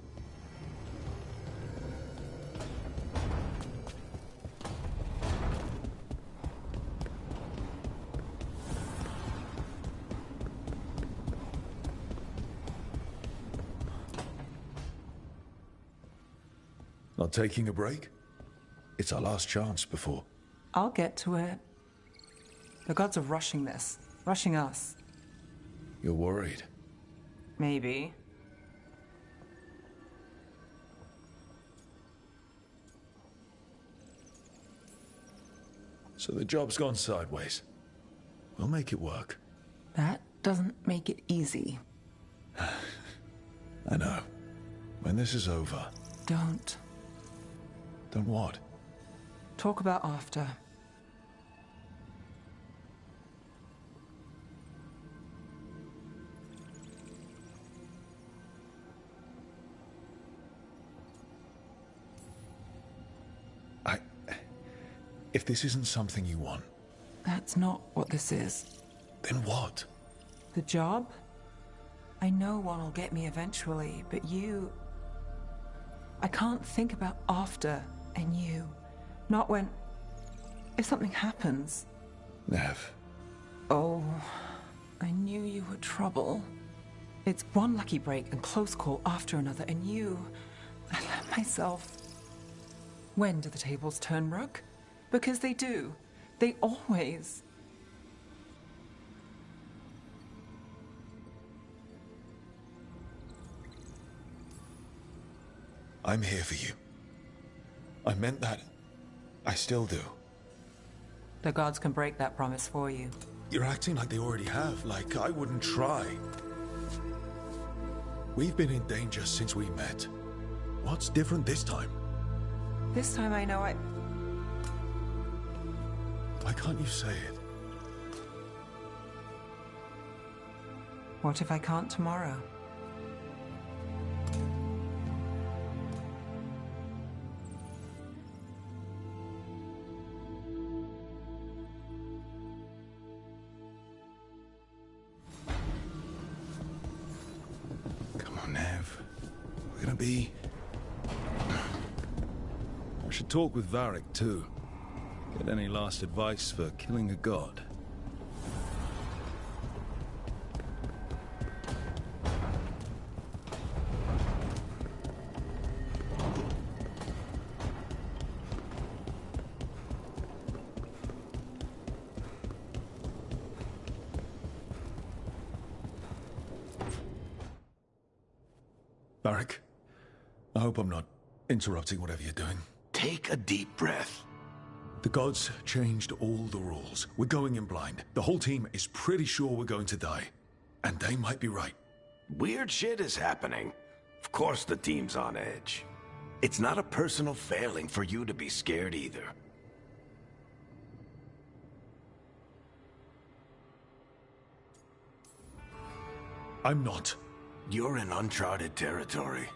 Not taking a break? It's our last chance before. I'll get to it. The gods are rushing this. Rushing us. You're worried? Maybe. So the job's gone sideways. We'll make it work. That doesn't make it easy. I know. When this is over... Don't. Don't what? Talk about after. If this isn't something you want... That's not what this is. Then what? The job? I know one will get me eventually, but you... I can't think about after and you. Not when... If something happens. Nev. Oh, I knew you were trouble. It's one lucky break and close call after another, and you... I let myself... When do the tables turn, Rook? Because they do. They always. I'm here for you. I meant that. I still do. The gods can break that promise for you. You're acting like they already have, like I wouldn't try. We've been in danger since we met. What's different this time? This time I know Why can't you say it? What if I can't tomorrow? Come on, Nev. We're gonna be... I should talk with Varric, too. Get any last advice for killing a god? Arik, I hope I'm not interrupting whatever you're doing. Take a deep breath. The gods changed all the rules. We're going in blind. The whole team is pretty sure we're going to die. And they might be right. Weird shit is happening. Of course the team's on edge. It's not a personal failing for you to be scared either. I'm not. You're in uncharted territory.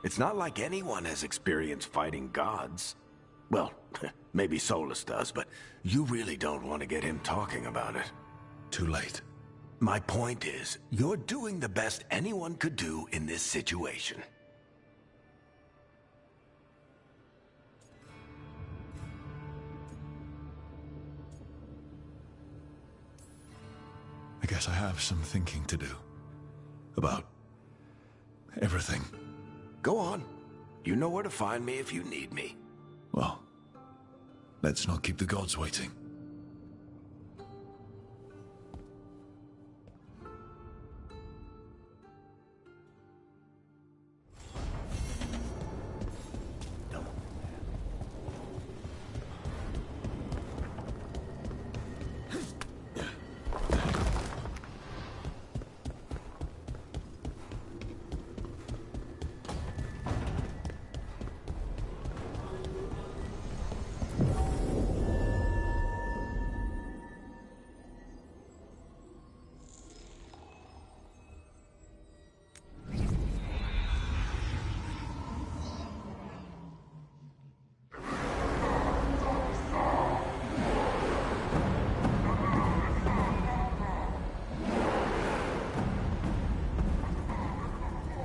It's not like anyone has experience fighting gods. Well, maybe Solus does, but you really don't want to get him talking about it. Too late. My point is, you're doing the best anyone could do in this situation. I guess I have some thinking to do. About everything. Go on. You know where to find me if you need me. Well, let's not keep the gods waiting.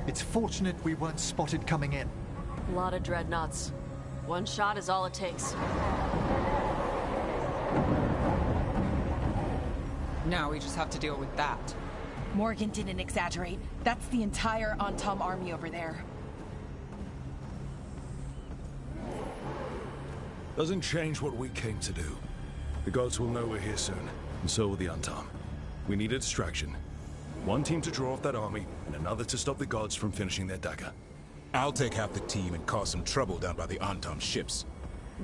It's fortunate we weren't spotted coming in. A lot of dreadnoughts. One shot is all it takes. Now we just have to deal with that. Morgan didn't exaggerate. That's the entire Antam army over there. Doesn't change what we came to do. The gods will know we're here soon, and so will the Antam. We need a distraction. One team to draw off that army, and another to stop the gods from finishing their dagger. I'll take half the team and cause some trouble down by the Antam ships.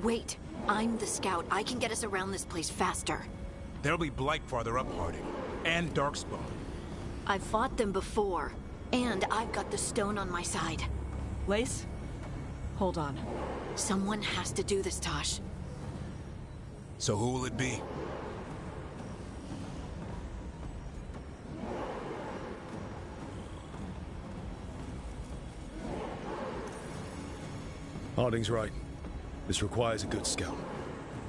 Wait, I'm the scout. I can get us around this place faster. There'll be Blight farther up, Harding. And Darkspawn. I've fought them before. And I've got the stone on my side. Lace? Hold on. Someone has to do this, Tosh. So who will it be? Harding's right. This requires a good scout.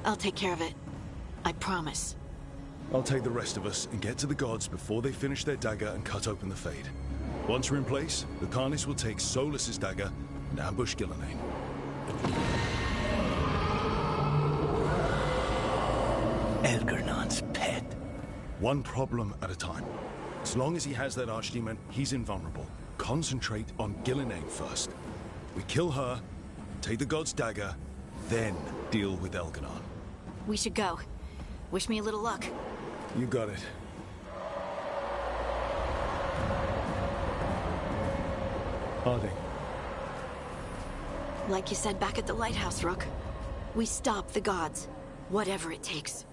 I'll take care of it. I promise. I'll take the rest of us and get to the gods before they finish their dagger and cut open the Fade. Once we're in place, the Carnis will take Solus's dagger and ambush Gillenane. Elgernon's pet. One problem at a time. As long as he has that archdemon, he's invulnerable. Concentrate on Gillenane first. We kill her, take the god's dagger, then deal with Elganon. We should go. Wish me a little luck. You got it. Harding. Like you said back at the lighthouse, Rook. We stop the gods. Whatever it takes.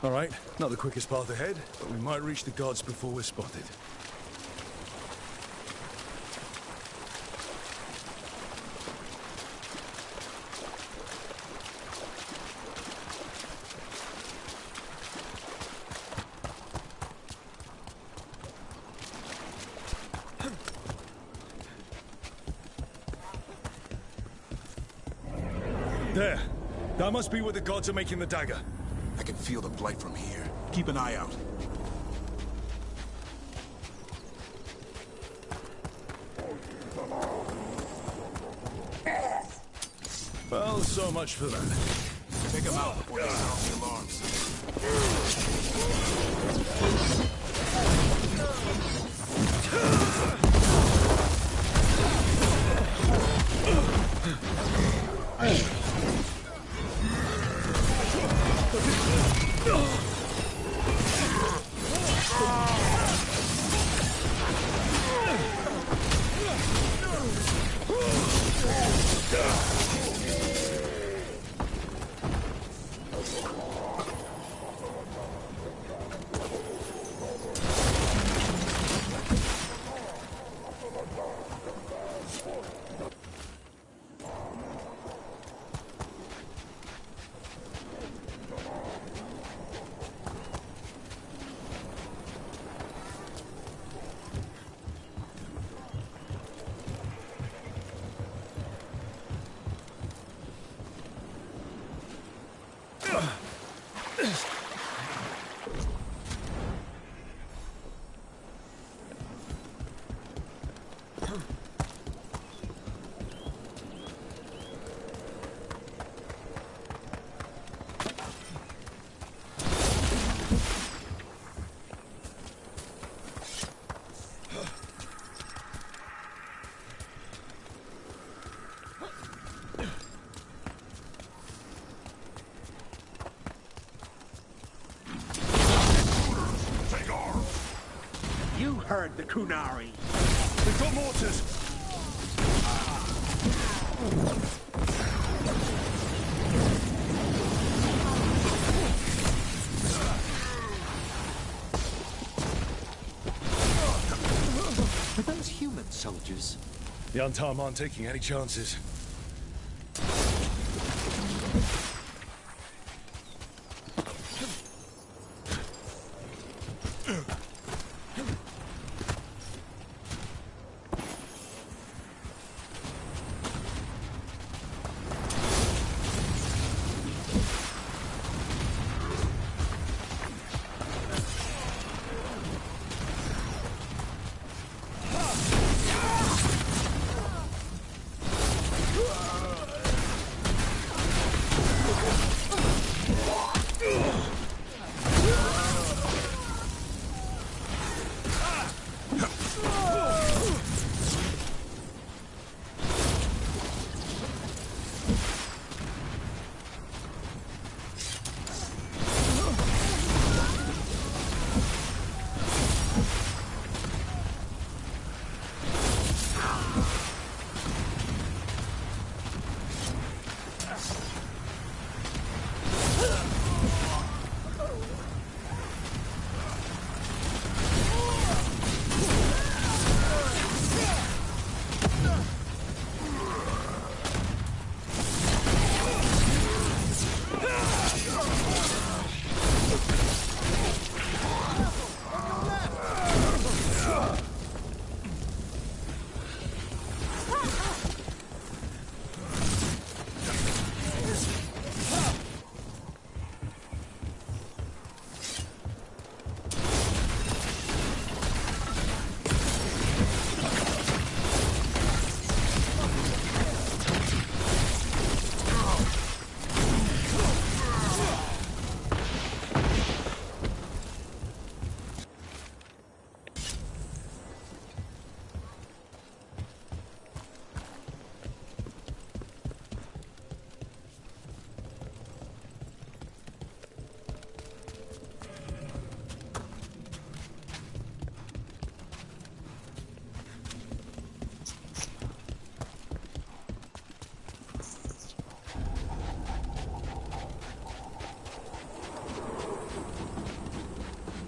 All right, not the quickest path ahead, but we might reach the gods before we're spotted. There. That must be where the gods are making the dagger. I can feel the blight from here. Keep an eye out. Well, so much for that. Take them out before they set off the alarms. You heard the Qunari. We've got mortars. Are those human soldiers? The Antam aren't taking any chances.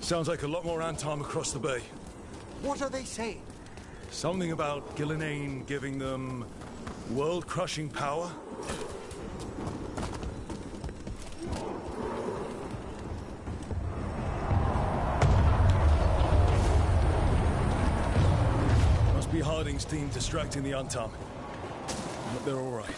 Sounds like a lot more Antam across the bay. What are they saying? Something about Gillenane giving them world-crushing power? Must be Harding's team distracting the Antam. But they're all right.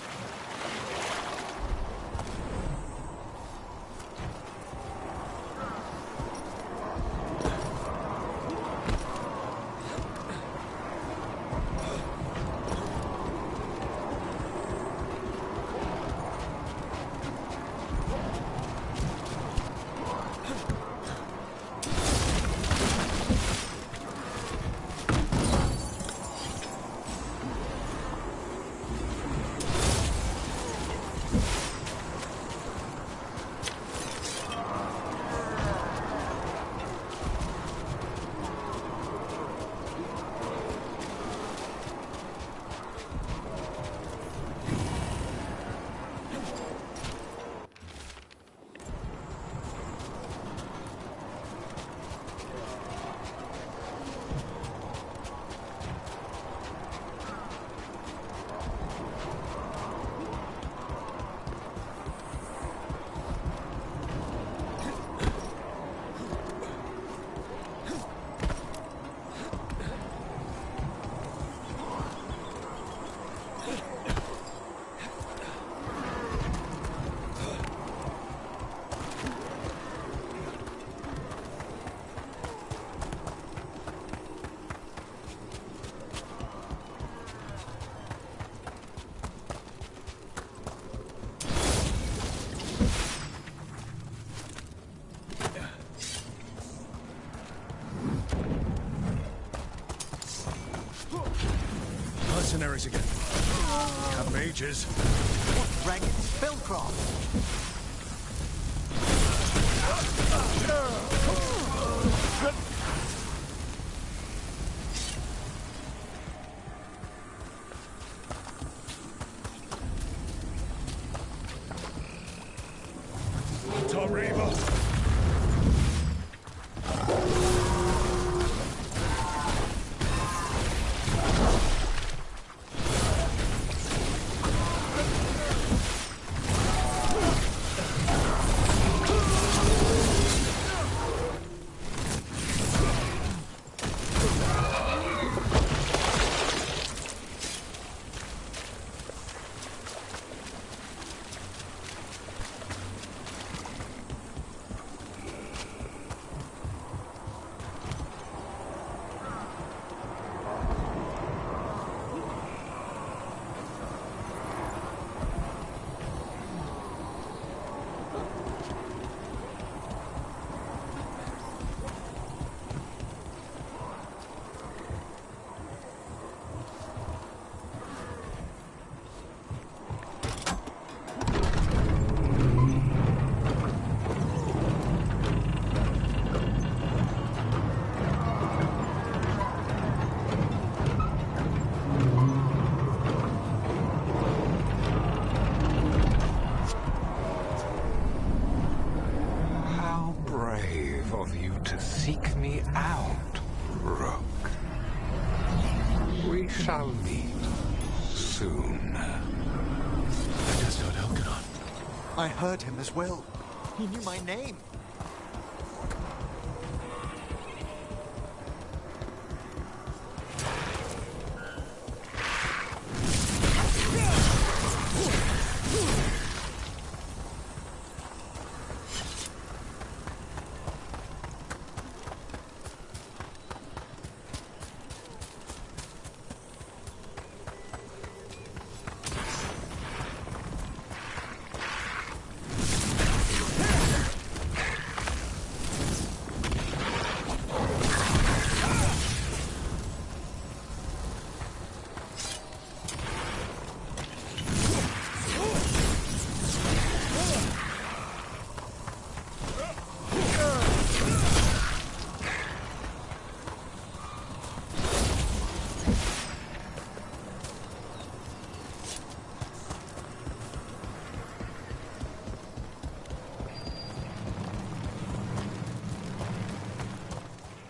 ages. What ragged spellcraft? Seek me out, Rook. We shall meet soon. I just heard Elkanon. I heard him as well. He knew my name.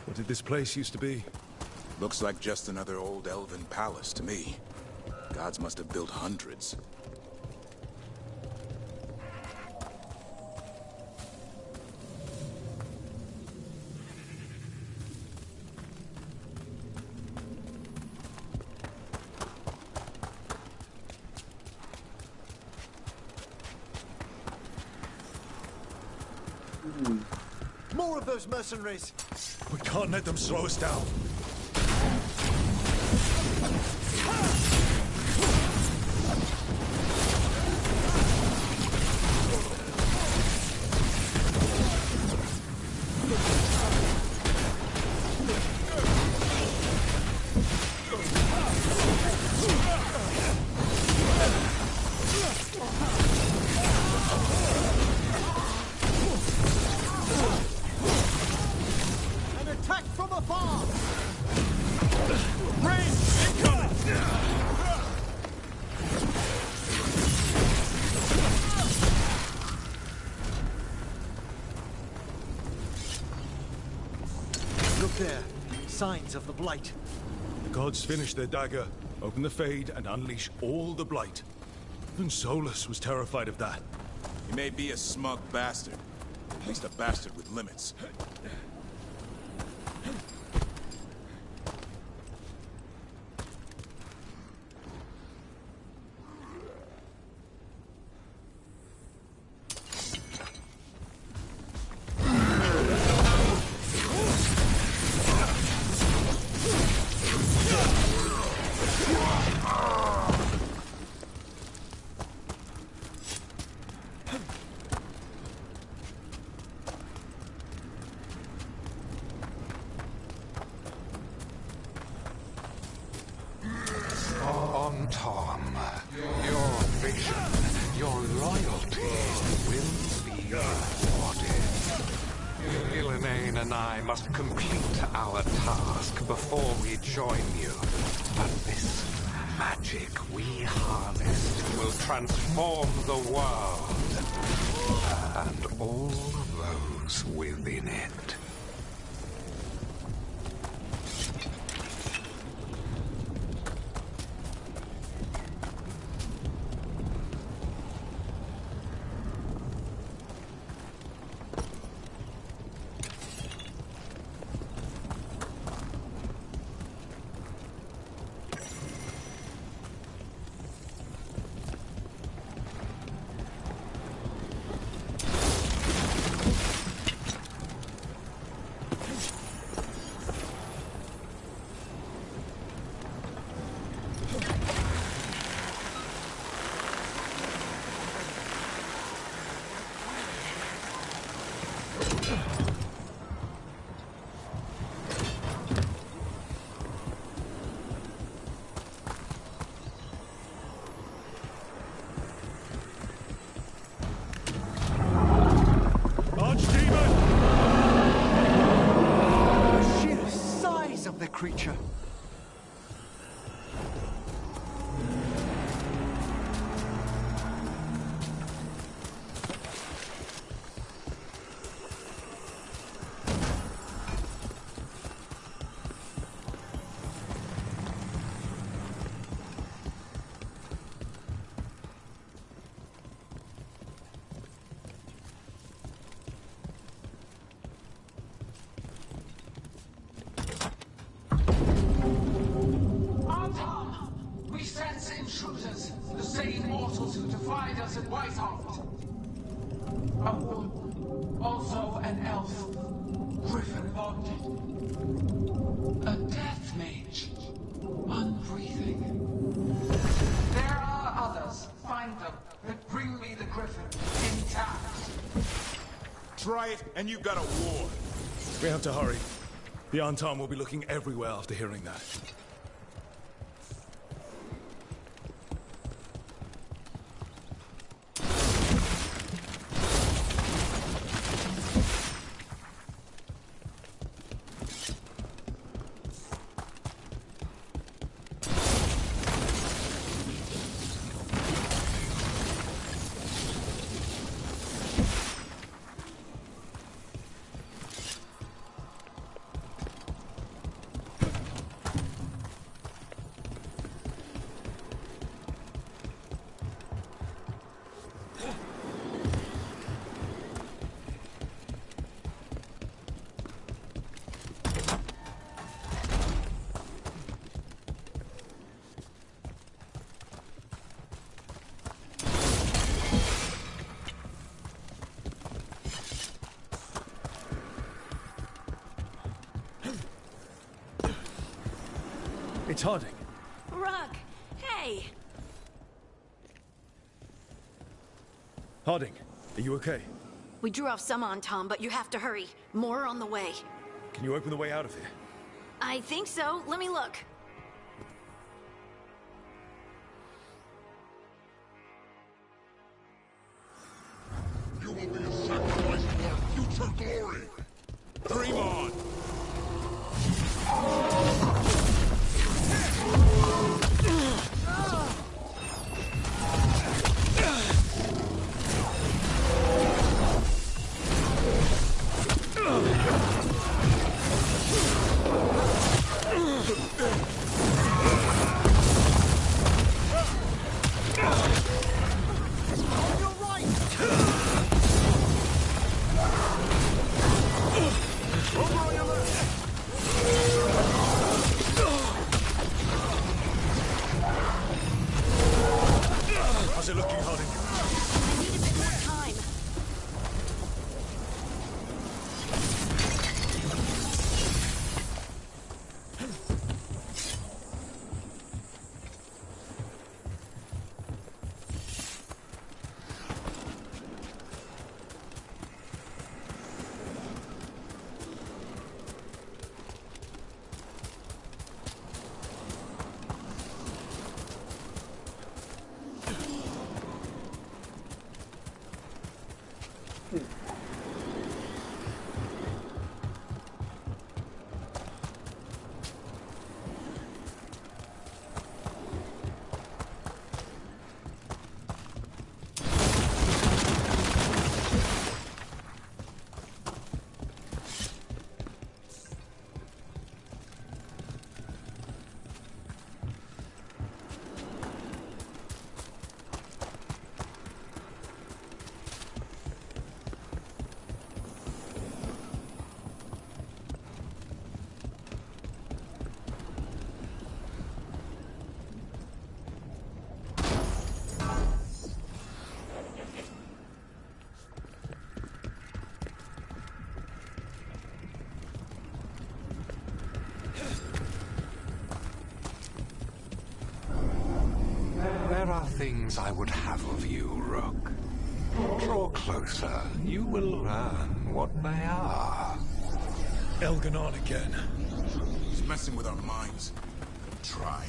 What did this place used to be? Looks like just another old elven palace to me. Gods must have built hundreds. More of those mercenaries! We can't let them slow us down. An attack from afar! Look there. Signs of the Blight. The gods finish their dagger, open the Fade, and unleash all the Blight. Even Solus was terrified of that. He may be a smug bastard. At least a bastard with limits. rewarded. Ghilanane and I must complete our task before we join you. But this magic we harnessed will transform the world. And all those within it. Creature. Also an elf. Griffin bonded. A death mage. Unbreathing. There are others. Find them. But bring me the griffin. Intact. Try it, and you've got a war. We have to hurry. The Anton will be looking everywhere after hearing that. It's Harding. Rug, hey! Harding, are you okay? We drew off some on Tom, but you have to hurry. More on the way. Can you open the way out of here? I think so. Let me look. You will be a sacrifice for our future glory! Dream on! How's it looking, Harding? I need a bit more time. things I would have of you, Rook. Draw closer. You will learn what they are. Elganon again. He's messing with our minds. Try.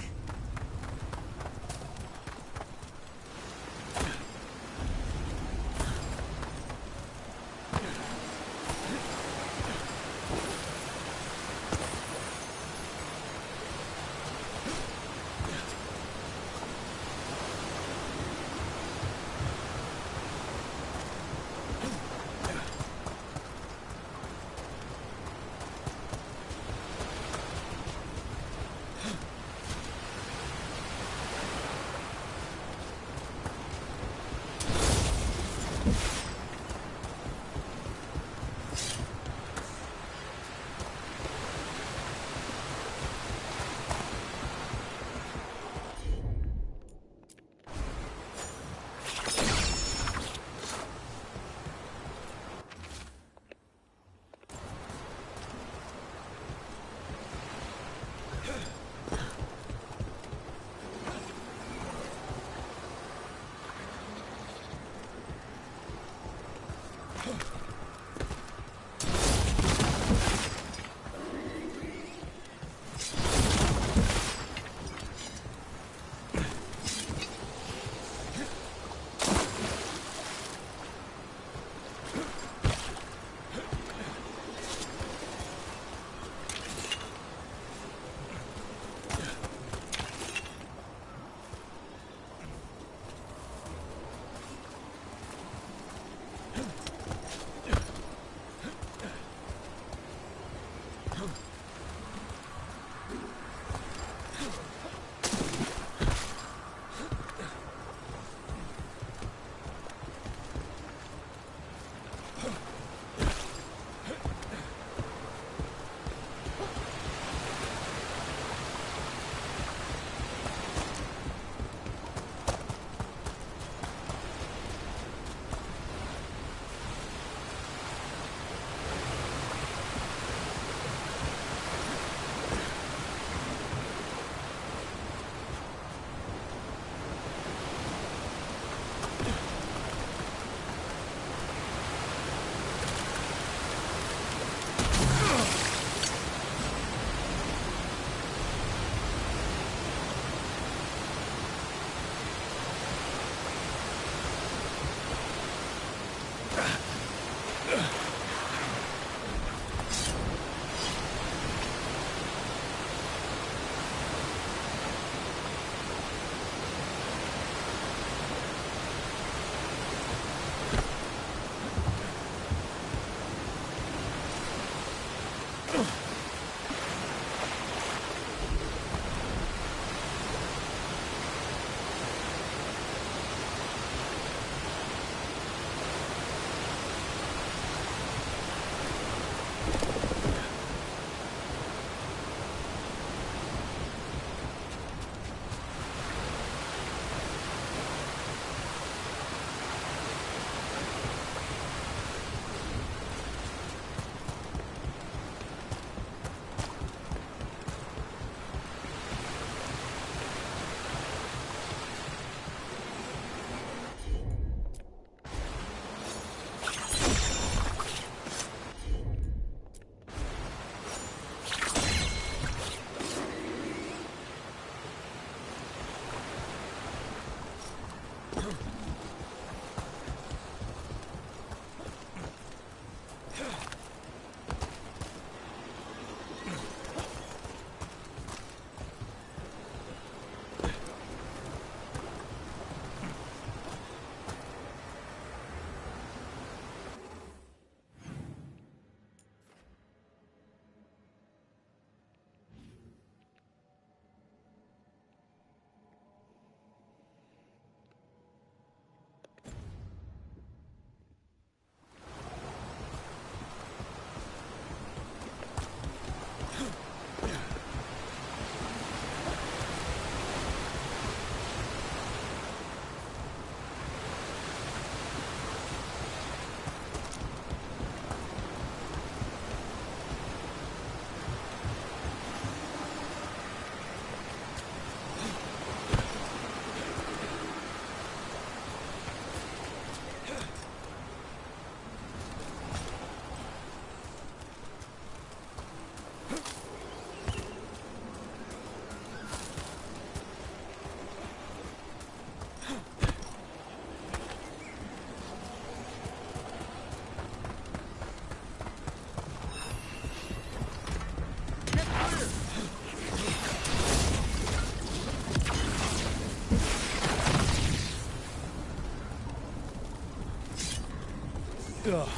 Ugh.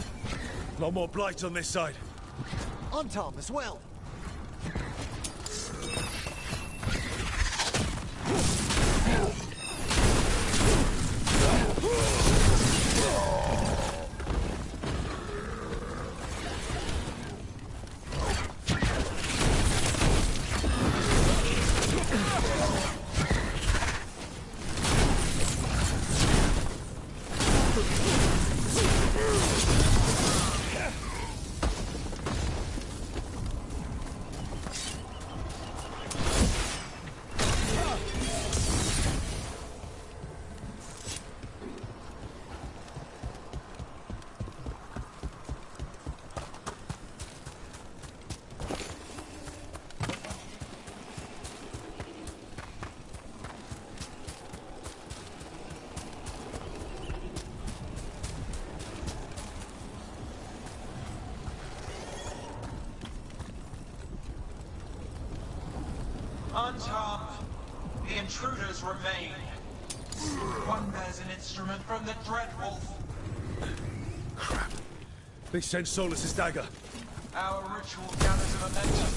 A lot more blight on this side. On Tom as well. Tom, the intruders remain. One bears an instrument from the Dreadwolf. Crap. They sent Solus's dagger. Our ritual gathers momentum.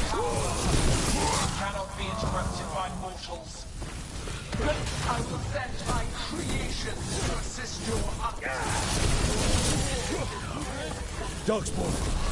It cannot be interrupted by mortals. I will send my creations to assist your Darkspawn.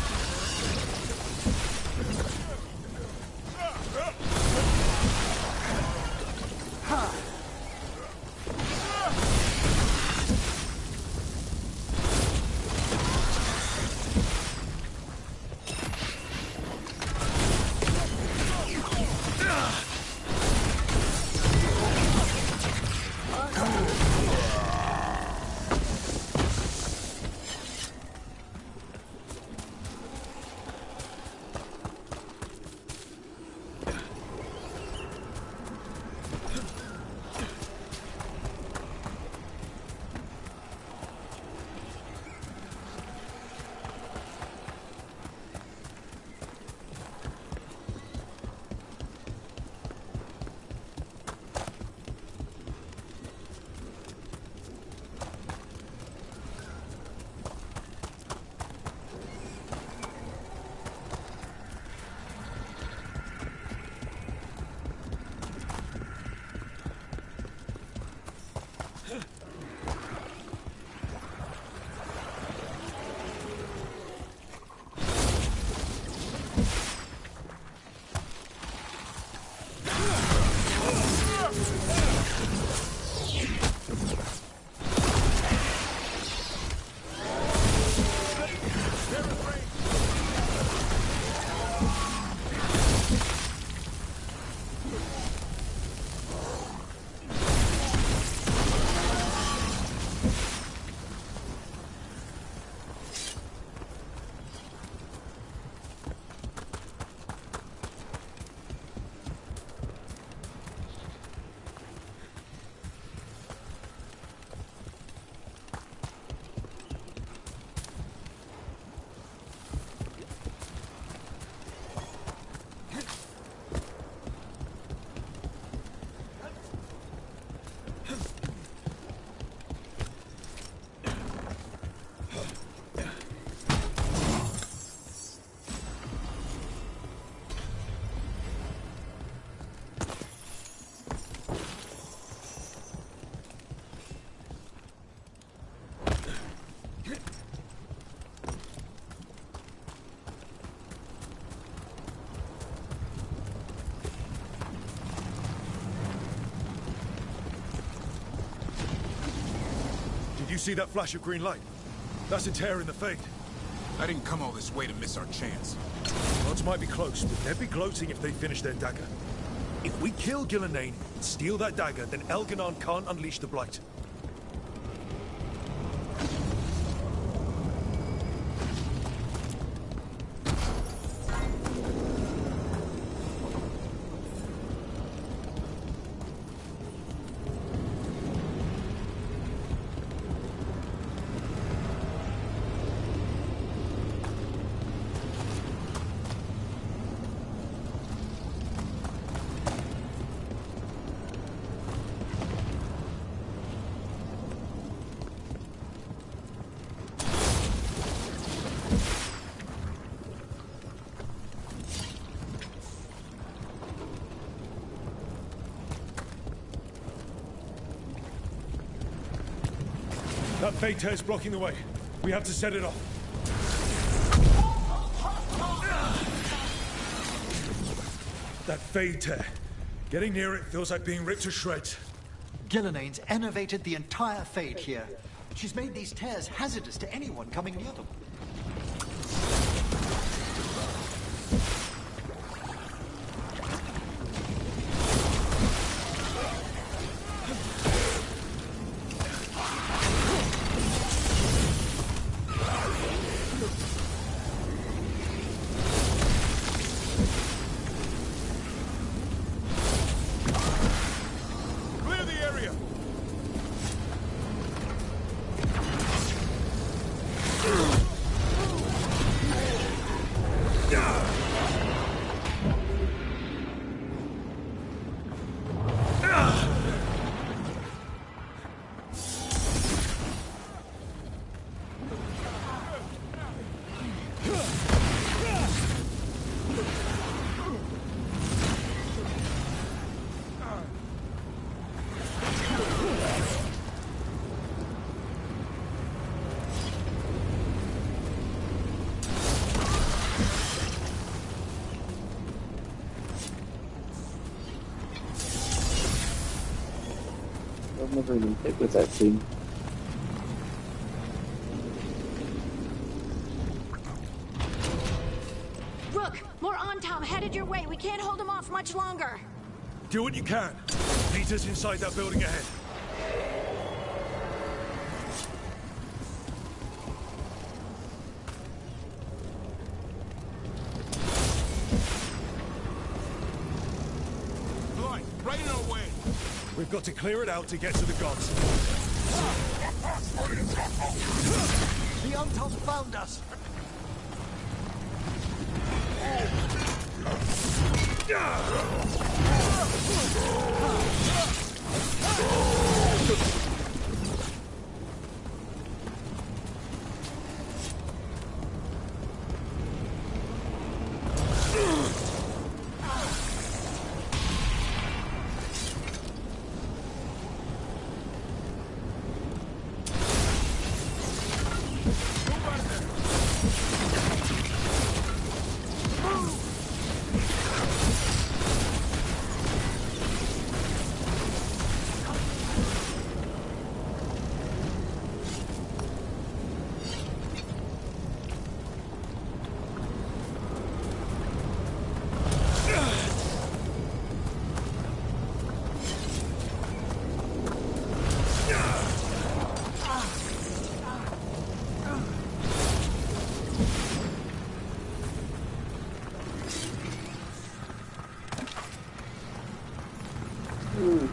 You see that flash of green light? That's a tear in the Fade. I didn't come all this way to miss our chance. Odds might be close, but they'd be gloating if they finish their dagger. If we kill Gillenane and steal that dagger, then Elganon can't unleash the Blight. That Fade Tear's blocking the way. We have to set it off. That Fade Tear. Getting near it feels like being ripped to shreds. Gillenane's enervated the entire Fade here. She's made these tears hazardous to anyone coming near them. Clear the area! I've never even hit with that thing. Rook, more on Tom headed your way. We can't hold him off much longer. Do what you can. Meet us inside that building ahead. Blight, right in our way. We've got to clear it out to get to the gods. The Untom found us!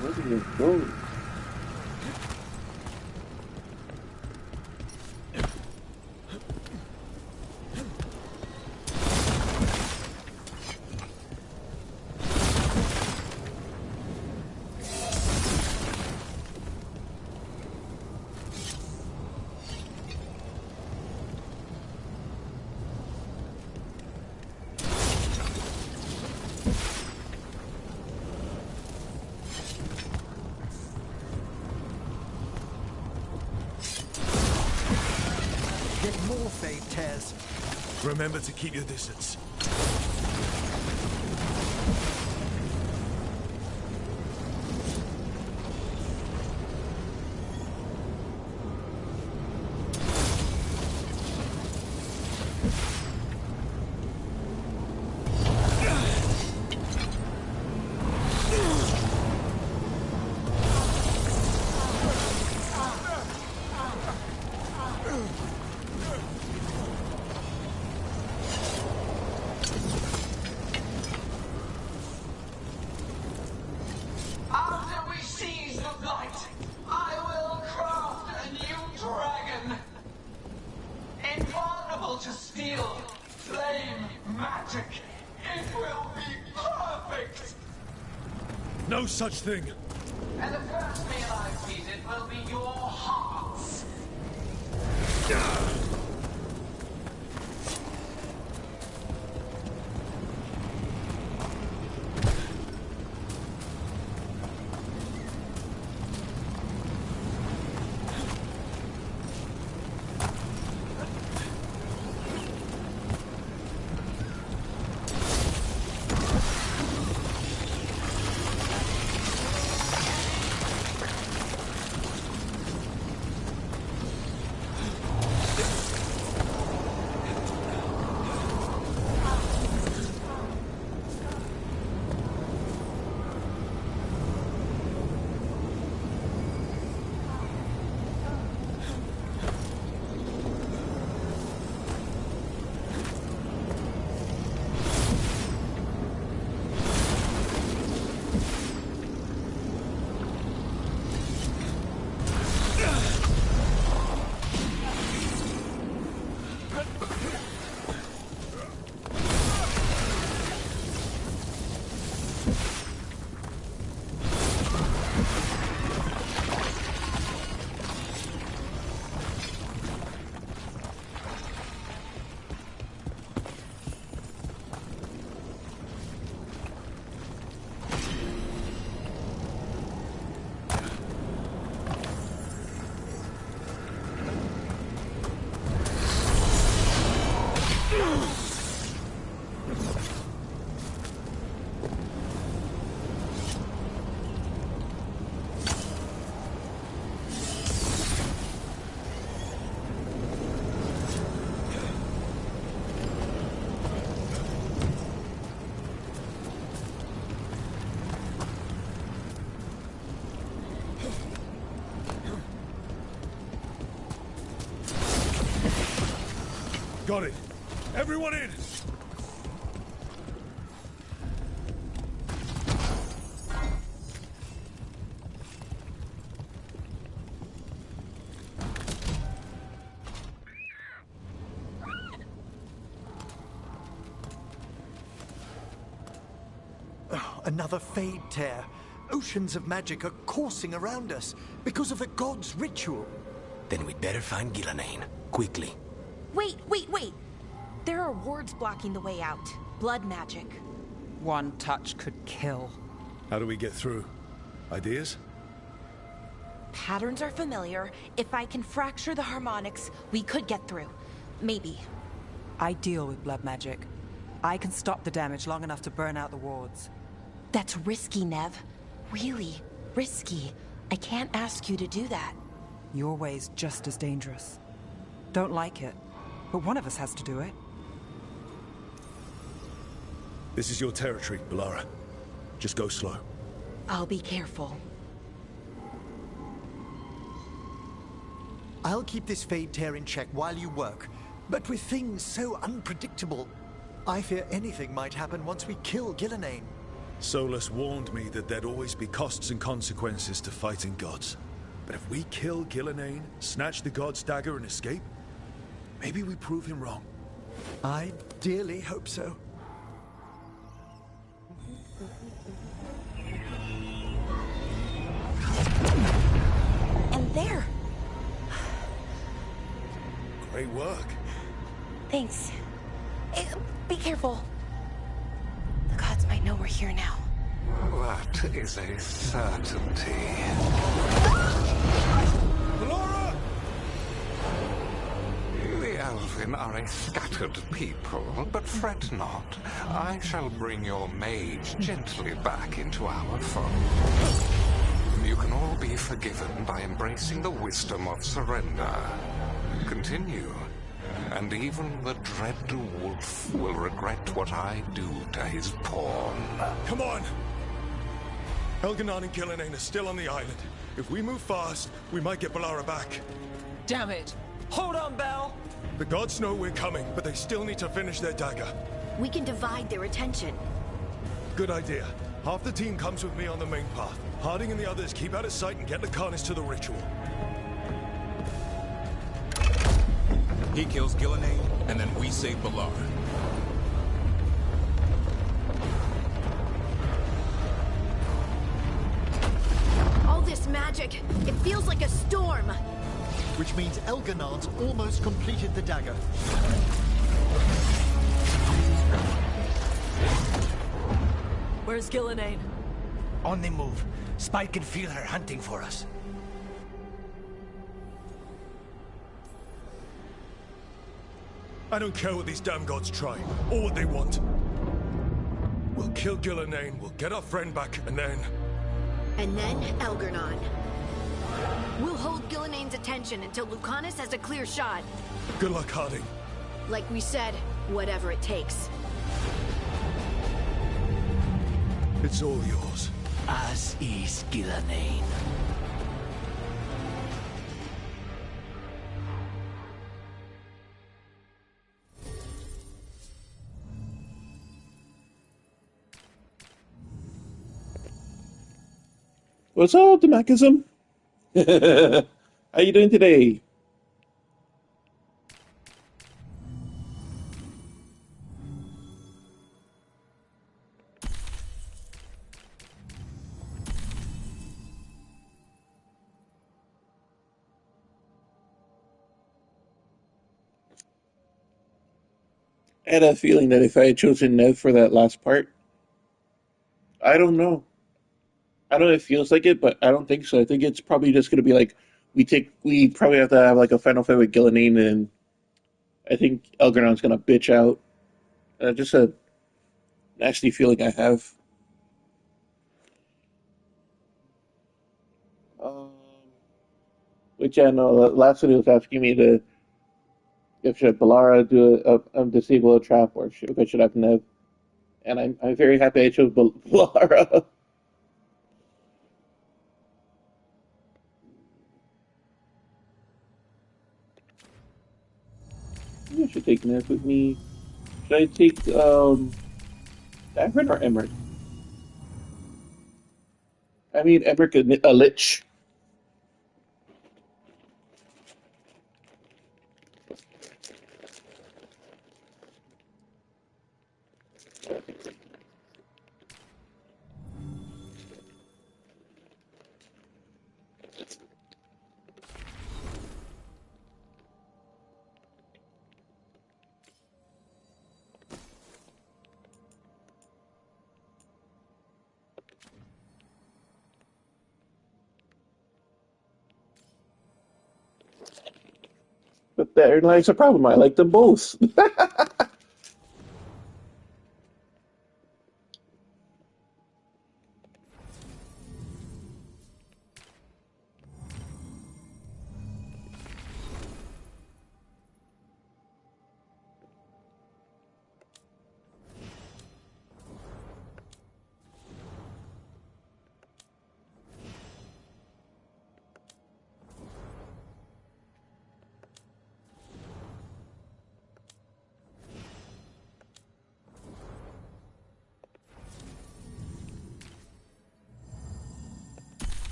Where did it go? Get more Fade Tears. Remember to keep your distance. After we seize the Blight, I will craft a new dragon. Invulnerable to steel, flame, magic. It will be perfect. No such thing. And the first meal I feed it will be your hearts. Got it. Everyone in! Another Fade tear. Oceans of magic are coursing around us because of the god's ritual. Then we'd better find Gillenane. Quickly. Wait. There are wards blocking the way out. Blood magic. One touch could kill. How do we get through? Ideas? Patterns are familiar. If I can fracture the harmonics, we could get through. Maybe. I deal with blood magic. I can stop the damage long enough to burn out the wards. That's risky, Nev. Really risky. I can't ask you to do that. Your way's just as dangerous. Don't like it, but one of us has to do it. This is your territory, Balara. Just go slow. I'll be careful. I'll keep this Fade tear in check while you work. But with things so unpredictable, I fear anything might happen once we kill Gillenane. Solus warned me that there'd always be costs and consequences to fighting gods. But if we kill Gillenane, snatch the god's dagger and escape, maybe we prove him wrong. I dearly hope so. And there. Great work. Thanks. Be careful. The gods might know we're here now. That is a certainty. Laura! The Elven are a scattered people, but fret not. I shall bring your mage gently back into our fold. You can all be forgiven by embracing the wisdom of surrender. Continue, and even the dread wolf will regret what I do to his pawn. Come on! Elganon and Gillenane are still on the island. If we move fast, we might get Balara back. Damn it! Hold on, Belle! The gods know we're coming, but they still need to finish their dagger. We can divide their attention. Good idea. Half the team comes with me on the main path. Harding and the others keep out of sight and get Lucanus to the ritual. He kills Gillenane, and then we save Balara. All this magic, it feels like a storm. Which means Elganon's almost completed the dagger. Where's Gillenane? On the move. Spike can feel her hunting for us. I don't care what these damn gods try, or what they want. We'll kill Gillenane, we'll get our friend back, and then... And then Elgernon. We'll hold Gillenane's attention until Lucanus has a clear shot. Good luck, Harding. Like we said, whatever it takes. It's all yours. As is Gillenane. What's up, Demakism? How you doing today? I had a feeling that if I had chosen Nev for that last part, I don't know. I don't know if it feels like it, but I don't think so. I think it's probably just going to be like, we probably have to have like a final fight with Gillenane, and I think Elgernon's going to bitch out. Just a nasty feeling I have. Which I know, last video was asking me to, if should Balara do disable a trap, or if I should have Nev. And I'm very happy I chose Balara. I should take Merrick with me. Should I take Davin or Emmerich? I mean, Emmerich a lich. But therein lies a problem. I like them both.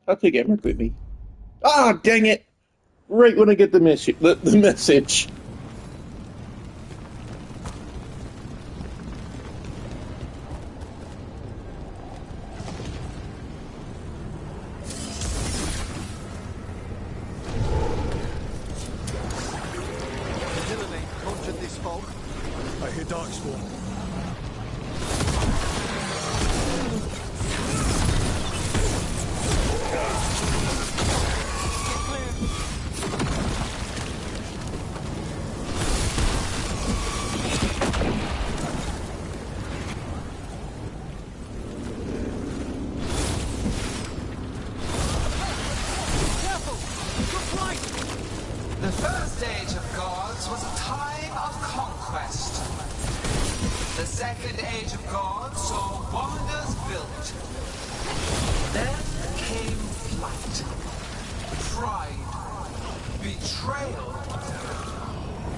I'll take Emmerich with me. Ah, dang it! Right when I get the message. The message. Conjured this fog. I hear Darkspawn. The first age of gods was a time of conquest. The second age of gods saw wonders built. Then came flight, pride, betrayal.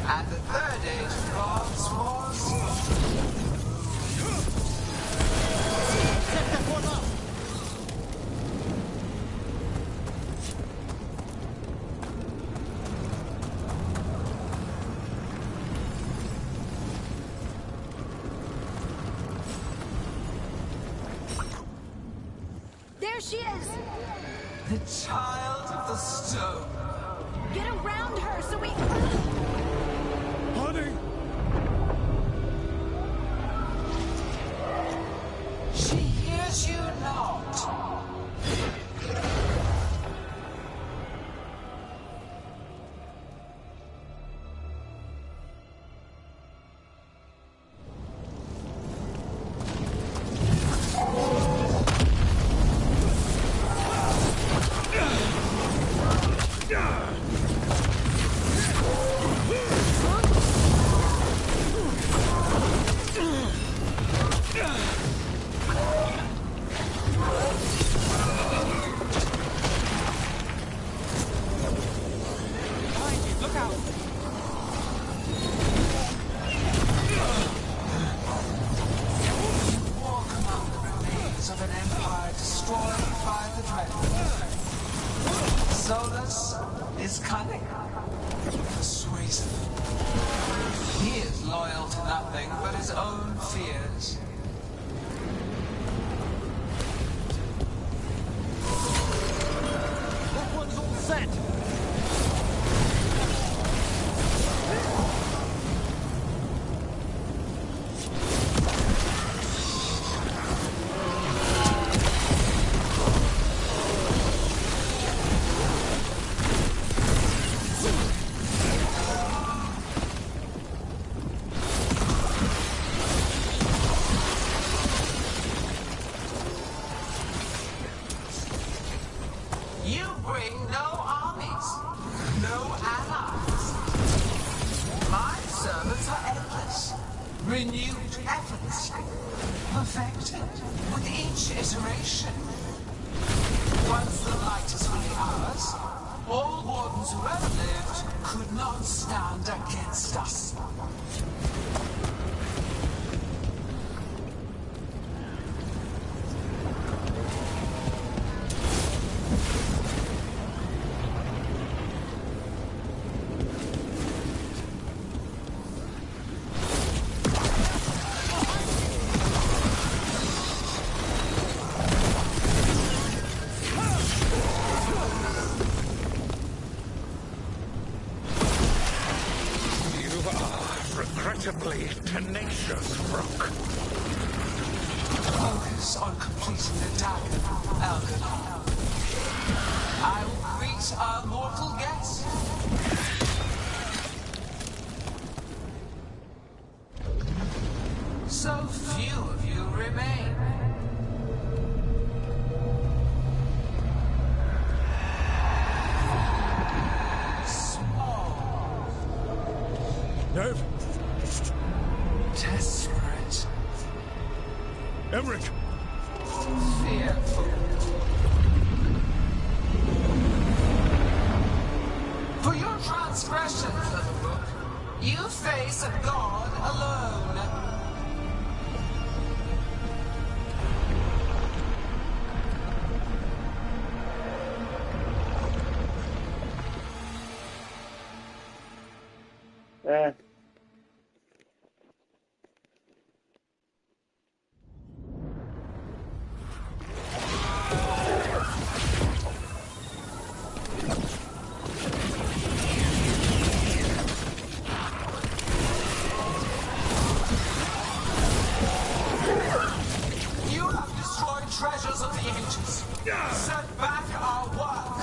And the third age of gods was... There she is! The child of the stone. Get around her so we... Honey! She hears you not. Look out! Walk among the remains of an empire destroyed by the dreadful. Solus is cunning, persuasive. He is loyal to nothing but his own fears. That one's all set! You bring no armies, no allies. My servants are endless, renewed effortlessly, perfected with each iteration. Once the light is fully ours, all wardens who ever lived could not stand against us. Regrettably tenacious, Rook. Focus on completing the dagger, Algernon. I will greet our mortal guest. So few of you remain. Nev? Desperate. Emmerich! Fearful. For your transgressions, little book, you face a god alone. You have destroyed treasures of the ancients. Set back our work.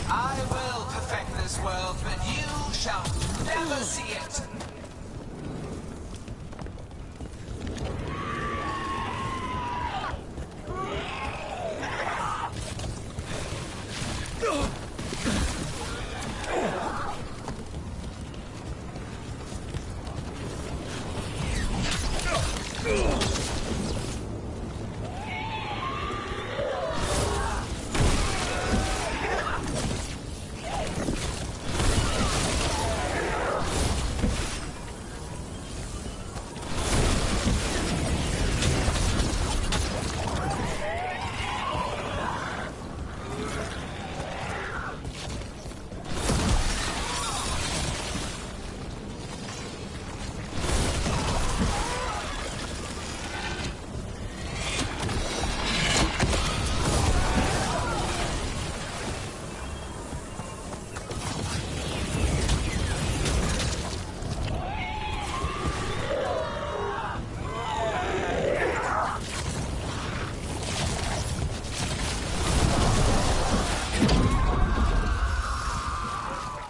I will perfect this world, but you shall never see it.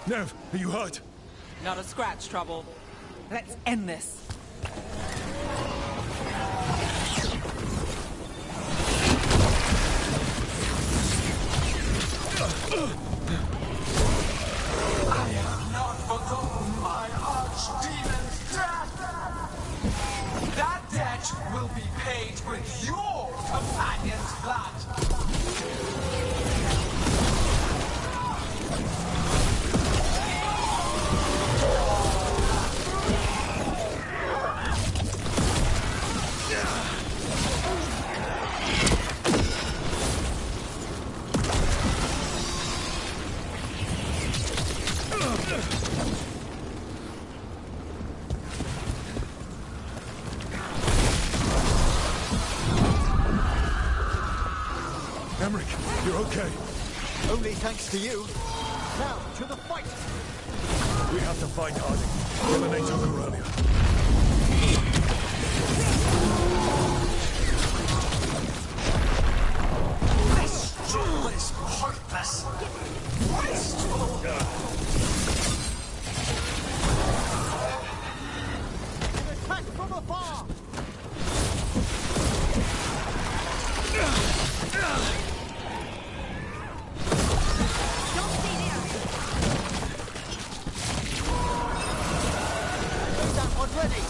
Nev, are you hurt? Not a scratch, Trouble. Let's end this. I have not forgotten my archdemon's death. That debt will be paid with your companion's blood. Emmerich, you're okay. Only thanks to you. Now, to the fight! We have to find Harding. Gillenay took her earlier. This struggle is hopeless. Wasteful. An attack from afar! That one ready!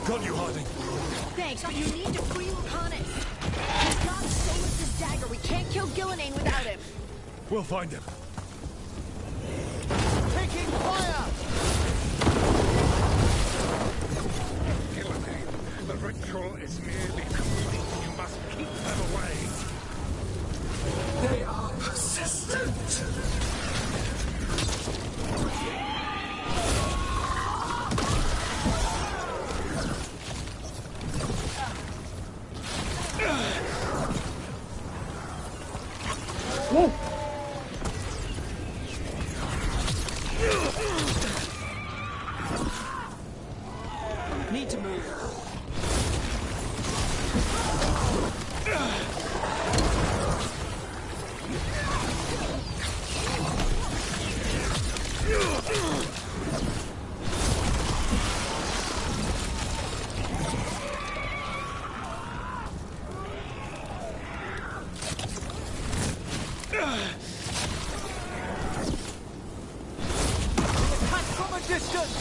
Got you, Harding. Thanks, but you need to free Lucanus. He's got Solus's dagger. We can't kill Gillenane without him. We'll find him. Taking fire! Gillenane, the ritual is nearly complete. You must keep them away. They are persistent. Whoa. Need to move. Attack from a distance!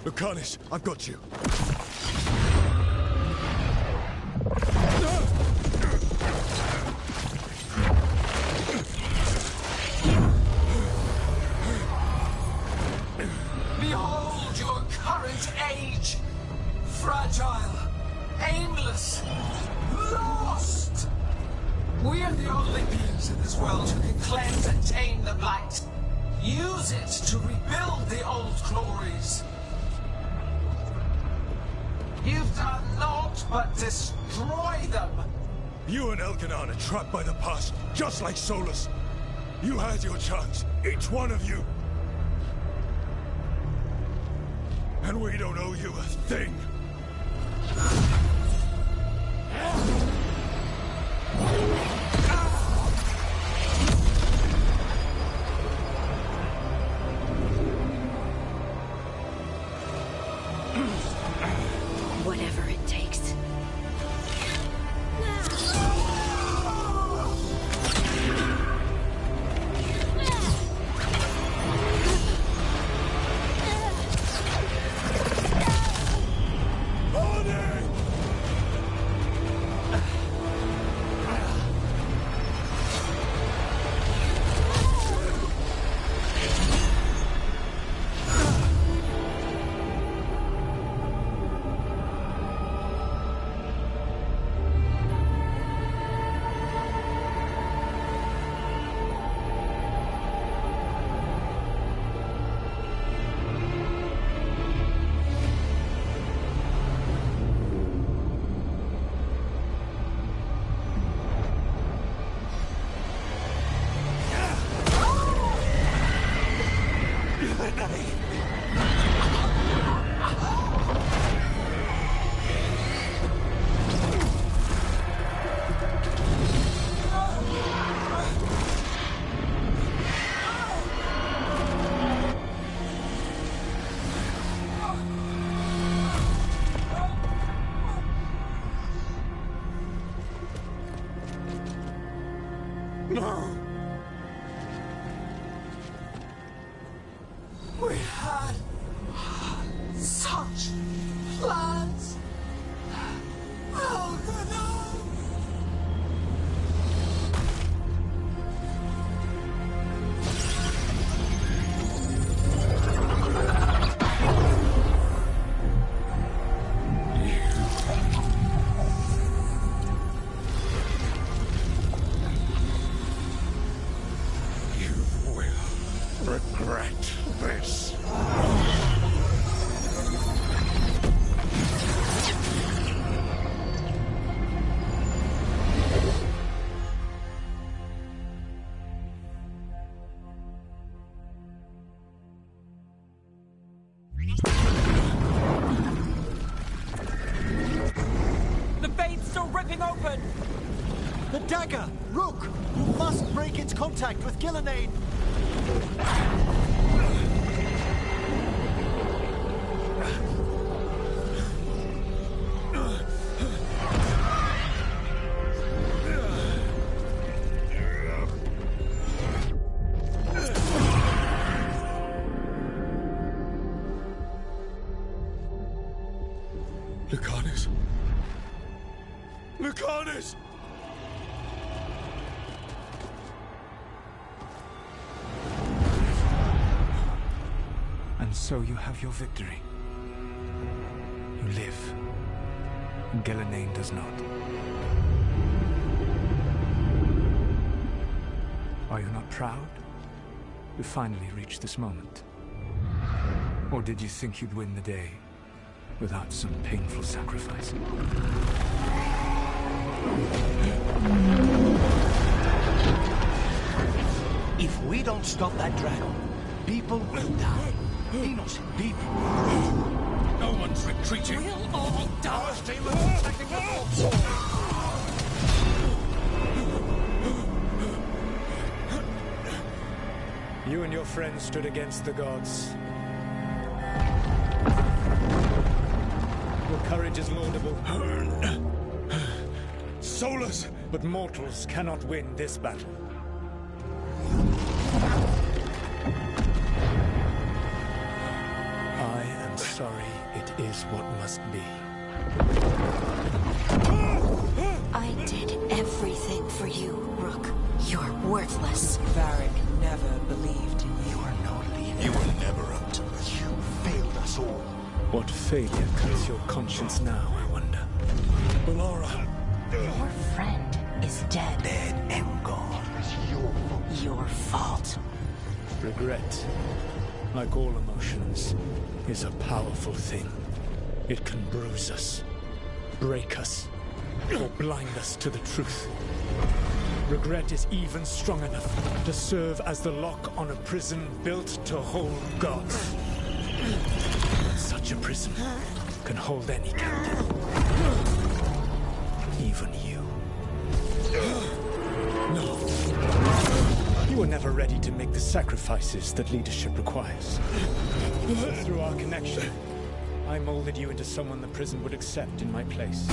Lucanus, I've got you. Behold your current age. Fragile, aimless, lost. We are the only beings in this world who can cleanse and tame the blight. Use it to rebuild the old glories. You've done naught but destroy them. You and Elganon are trapped by the past, just like Solus. You had your chance, each one of you. And we don't owe you a thing. Whatever it takes. No. We had such plans. Oh, good no. Regret this. The vein's still ripping open. The dagger! Rook! You must break its contact with Gillenane! Lucanus! Lucanus! And so you have your victory. You live. Ghilanane does not. Are you not proud? You finally reached this moment. Or did you think you'd win the day without some painful sacrifice? If we don't stop that dragon, people will die. Innocent people. No one's retreating. We'll all die. Our team is protecting the You and your friends stood against the gods. Your courage is laudable. Solus! But mortals cannot win this battle. I am sorry, it is what must be. I did everything for you, Rook. You're worthless. Varric never believed in you. You are no leader. You were never up to You failed us all. What failure cuts your conscience now, I wonder? Balara! Your friend is dead. Dead and gone. It's Your fault. Regret, like all emotions, is a powerful thing. It can bruise us, break us, or blind us to the truth. Regret is even strong enough to serve as the lock on a prison built to hold gods. But such a prison can hold any captive. Even you. No. You were never ready to make the sacrifices that leadership requires. Through our connection, I molded you into someone the prison would accept in my place.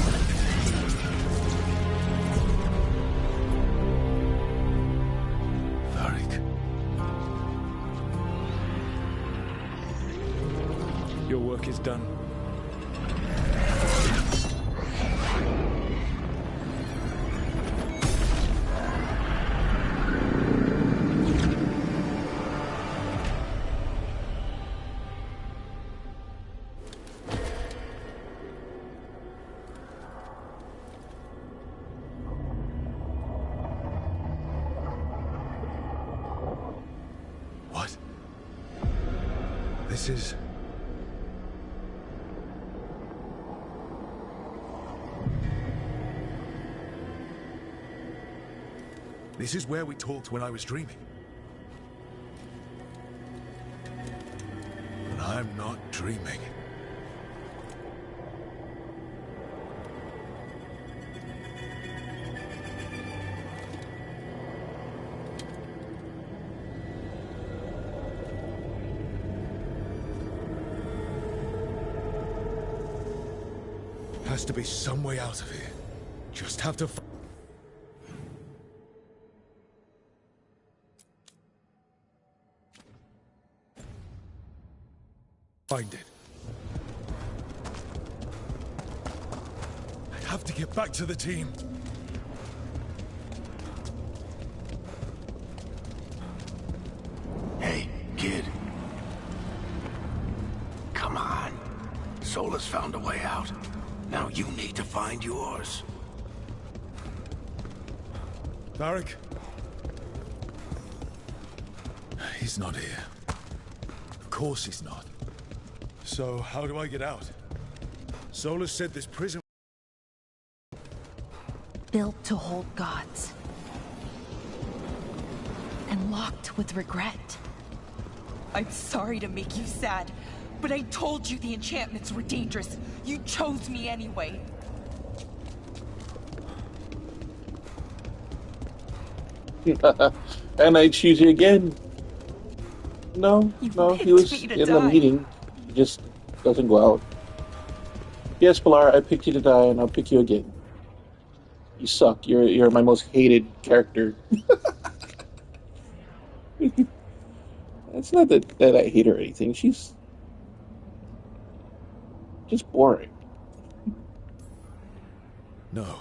Varric. Your work is done. What? This is... This is where we talked when I was dreaming. But I'm not dreaming. Has to be some way out of here. Just have to... Find it. I have to get back to the team. Hey, kid. Come on. Solus found a way out. Now you need to find yours. Varric? He's not here. Of course he's not. So, how do I get out? Solus said this prison... Built to hold gods. And locked with regret. I'm sorry to make you sad, but I told you the enchantments were dangerous. You chose me anyway. And I choose you again. No, he was in the meeting. He just doesn't go out. Yes, Pilar, I picked you to die, and I'll pick you again. You suck. You're my most hated character. It's not that I hate her or anything. She's just boring. No.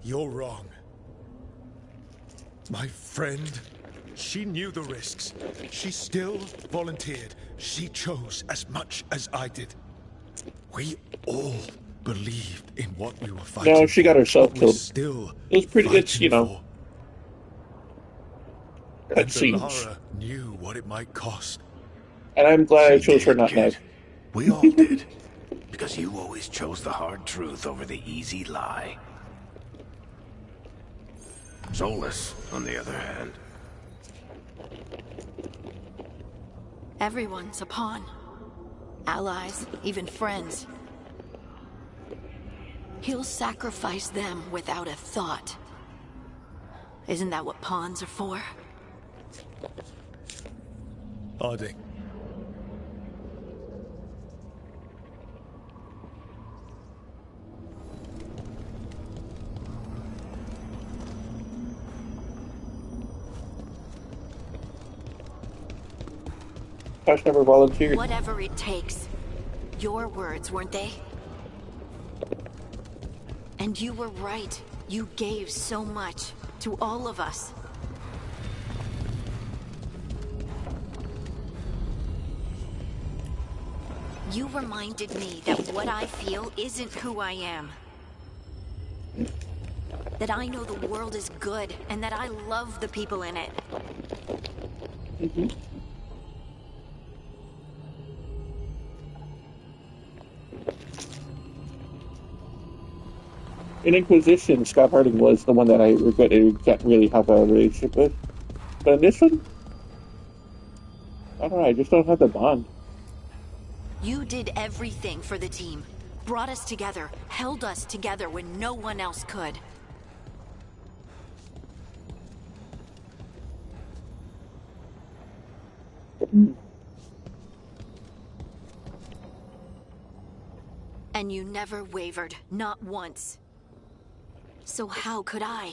You're wrong. My friend, she knew the risks. She still volunteered. She chose as much as I did. We all believed in what we were fighting No, she got herself for. killed. Still It was pretty. It's for. And cutscenes. Lara knew what it might cost. And I'm glad I chose her, not Nev. We all did. Because you always chose the hard truth over the easy lie. Solus, on the other hand. Everyone's a pawn. Allies, even friends. He'll sacrifice them without a thought. Isn't that what pawns are for? Harding. Tosh never volunteered. Whatever it takes. Your words, weren't they? And you were right. You gave so much to all of us. You reminded me that what I feel isn't who I am. That I know the world is good, and that I love the people in it. In Inquisition, Scott Harding was the one that I regretted we can't really have a relationship with. But in this one, I don't know, I just don't have the bond. You did everything for the team. Brought us together, held us together when no one else could. And you never wavered, not once. So how could I?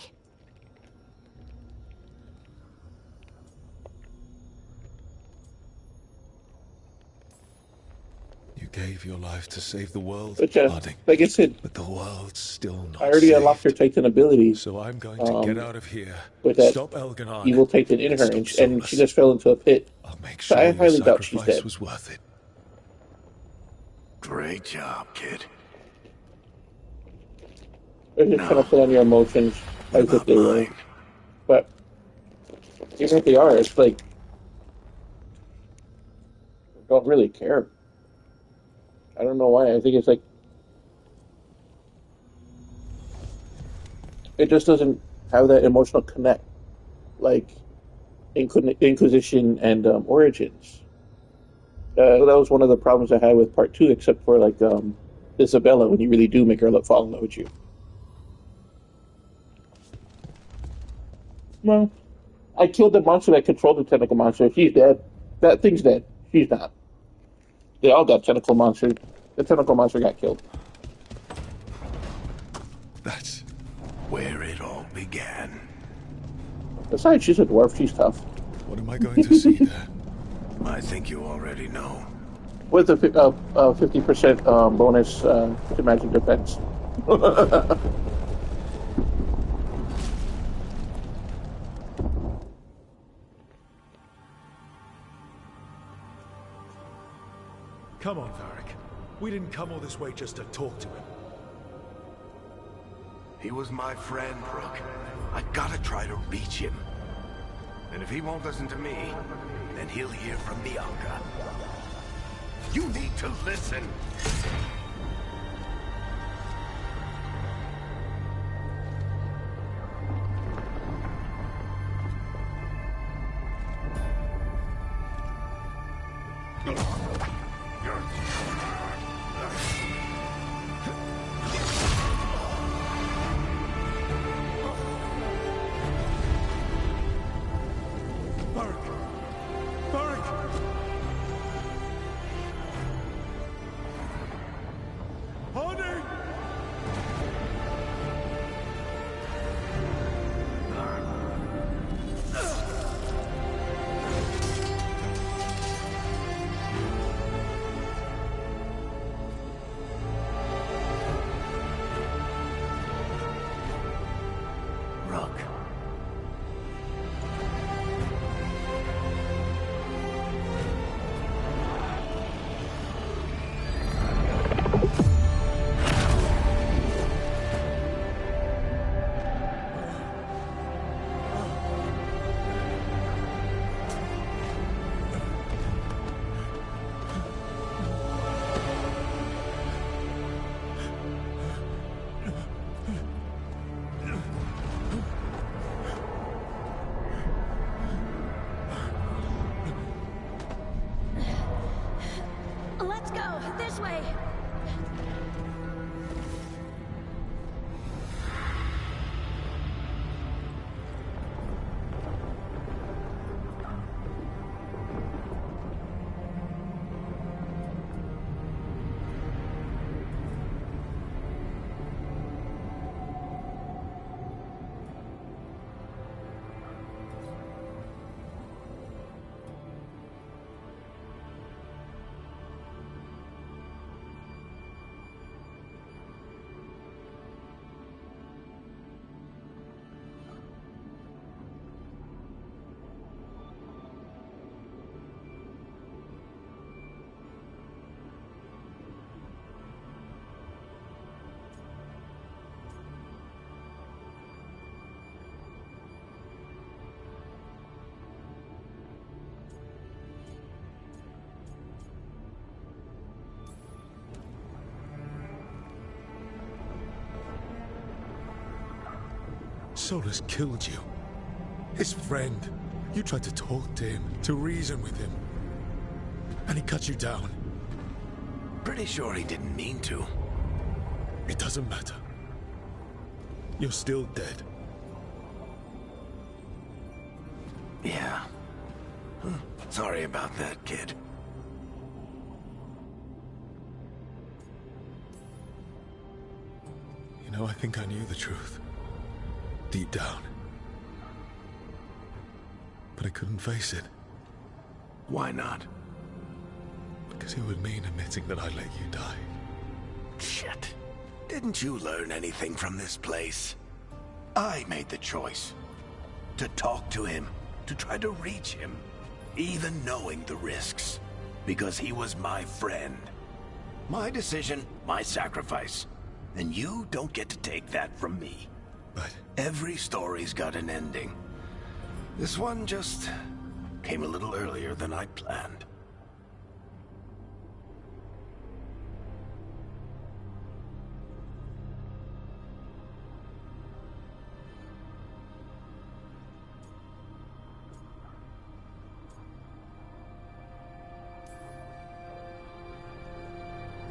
You gave your life to save the world, But Harding. like I said, But the world's still not I already saved. unlocked her Titan ability. So I'm going to get out of here. With that Stop Elganon. evil Titan in her, and she just fell into a pit. I'll make So sure I highly your doubt she's sacrifice dead. was worth it. Great job, kid. They're just trying to play on your emotions as if they were. But even if they are, it's like I don't really care. I don't know why. I think it's like it just doesn't have that emotional connect like Inquisition and Origins. That was one of the problems I had with Part 2, except for like Isabella, when you really do make her fall in love with you. Well, I killed the monster that controlled the tentacle monster. She's dead. That thing's dead. She's not. They all got tentacle monsters. The tentacle monster got killed. That's where it all began. Besides, she's a dwarf. She's tough. What am I going to see there? I think you already know. With a 50% bonus to magic defense. Come on, Varric. We didn't come all this way just to talk to him. He was my friend, Brooke. I gotta try to reach him. And if he won't listen to me, then he'll hear from Bianca. You need to listen. Solus killed you. His friend. You tried to talk to him, to reason with him. And he cut you down. Pretty sure he didn't mean to. It doesn't matter. You're still dead. Yeah. Sorry about that, kid. You know, I think I knew the truth. Deep down. But I couldn't face it. Why not? Because it would mean admitting that I let you die. Shit. Didn't you learn anything from this place? I made the choice. To talk to him, to try to reach him, even knowing the risks. Because he was my friend. My decision, my sacrifice. And you don't get to take that from me. But every story's got an ending. This one just came a little earlier than I'd planned.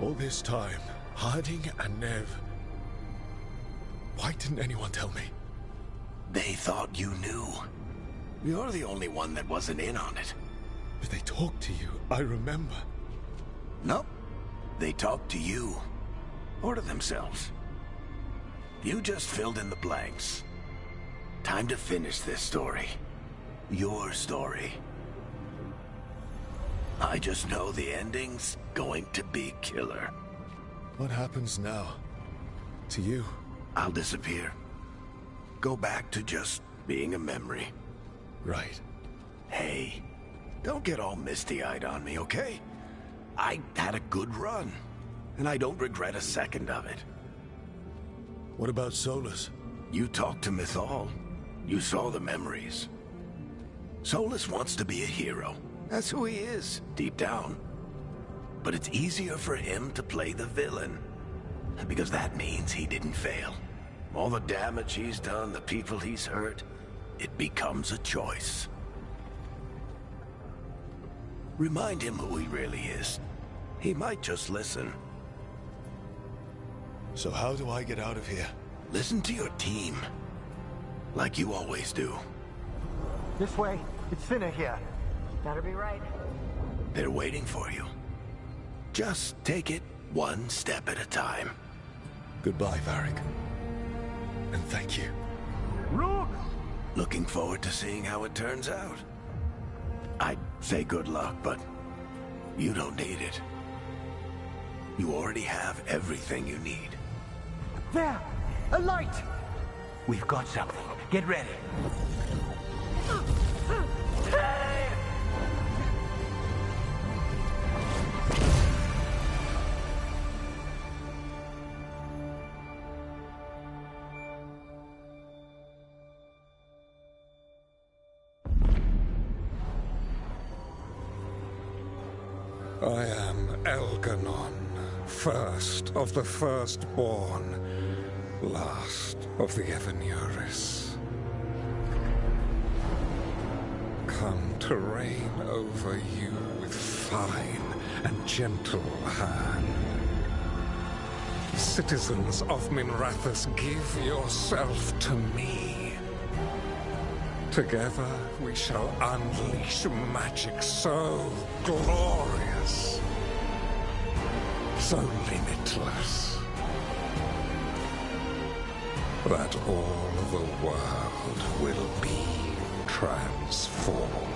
All this time, Harding and Nev. Why didn't anyone tell me? They thought you knew. You're the only one that wasn't in on it. But they talked to you, I remember. Nope. They talked to you. Or to themselves. You just filled in the blanks. Time to finish this story. Your story. I just know the ending's going to be killer. What happens now? To you? I'll disappear. Go back to just being a memory. Right. Hey, don't get all misty-eyed on me, okay? I had a good run, and I don't regret a second of it. What about Solus? You talked to Mythal. You saw the memories. Solus wants to be a hero. That's who he is, deep down. But it's easier for him to play the villain. Because that means he didn't fail. All the damage he's done, the people he's hurt, it becomes a choice. Remind him who he really is. He might just listen. So how do I get out of here? Listen to your team. Like you always do. This way. It's thinner here. Better be right. They're waiting for you. Just take it one step at a time. Goodbye, Varric. And thank you. Look! Looking forward to seeing how it turns out. I'd say good luck, but you don't need it. You already have everything you need. There! A light! We've got something. Get ready. I am Elganon, first of the firstborn, last of the Evanuris. Come to reign over you with fine and gentle hand. Citizens of Minrathous, give yourself to me. Together we shall unleash magic so glorious, so limitless, that all the world will be transformed.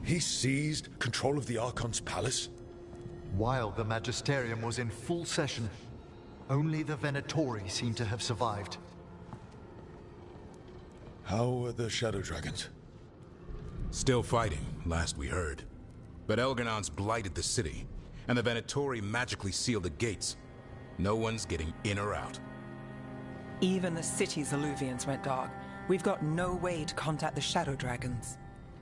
He seized control of the Archon's palace? While the Magisterium was in full session, only the Venatori seemed to have survived. How are the Shadow Dragons? Still fighting, last we heard. But Elganon's blighted the city, and the Venatori magically sealed the gates. No one's getting in or out. Even the city's alluvians went dark. We've got no way to contact the Shadow Dragons.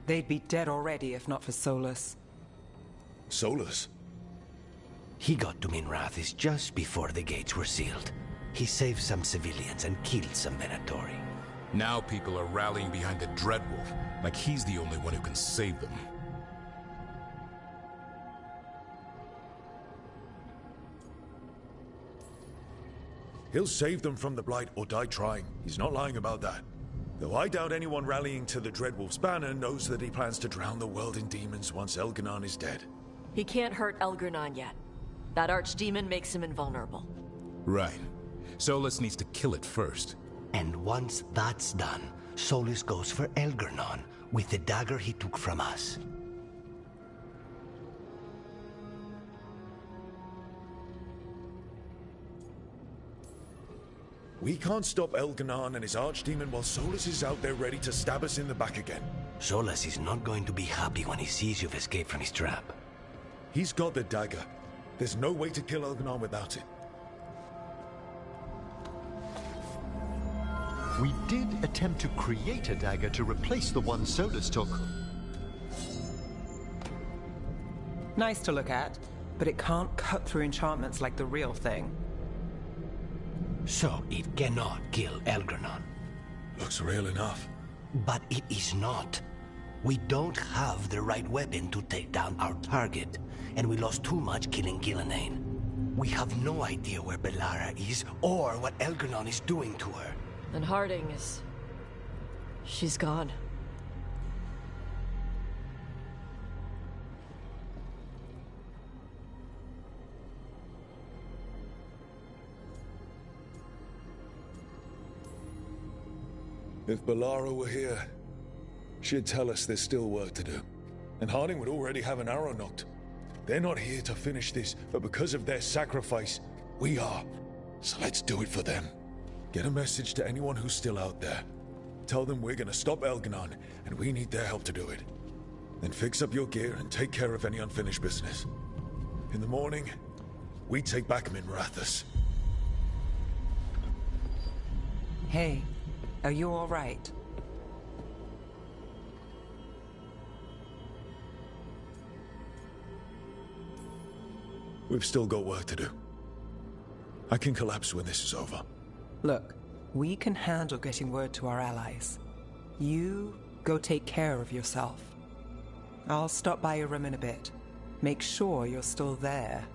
They'd be dead already if not for Solus. Solus? He got to Minrathis just before the gates were sealed. He saved some civilians and killed some Venatori. Now people are rallying behind the Dreadwolf, like he's the only one who can save them. He'll save them from the Blight or die trying. He's not lying about that. Though I doubt anyone rallying to the Dreadwolf's banner knows that he plans to drown the world in demons once Elganon is dead. He can't hurt Elgarnon yet. That archdemon makes him invulnerable. Right. Solus needs to kill it first. And once that's done, Solus goes for Elgarnon with the dagger he took from us. We can't stop Elganon and his archdemon while Solus is out there ready to stab us in the back again. Solus is not going to be happy when he sees you've escaped from his trap. He's got the dagger. There's no way to kill Elganon without it. We did attempt to create a dagger to replace the one Solus took. Nice to look at, but it can't cut through enchantments like the real thing. So it cannot kill Elgarnon. Looks real enough. But it is not. We don't have the right weapon to take down our target, and we lost too much killing Gillenane. We have no idea where Bellara is, or what Elgarnon is doing to her. And Harding is... she's gone. If Bellara were here, she'd tell us there's still work to do. And Harding would already have an arrow knocked. They're not here to finish this, but because of their sacrifice, we are. So let's do it for them. Get a message to anyone who's still out there. Tell them we're gonna stop Elganon, and we need their help to do it. Then fix up your gear and take care of any unfinished business. In the morning, we take back Minrathis. Hey, are you all right? We've still got work to do. I can collapse when this is over. Look, we can handle getting word to our allies. You go take care of yourself. I'll stop by your room in a bit. Make sure you're still there.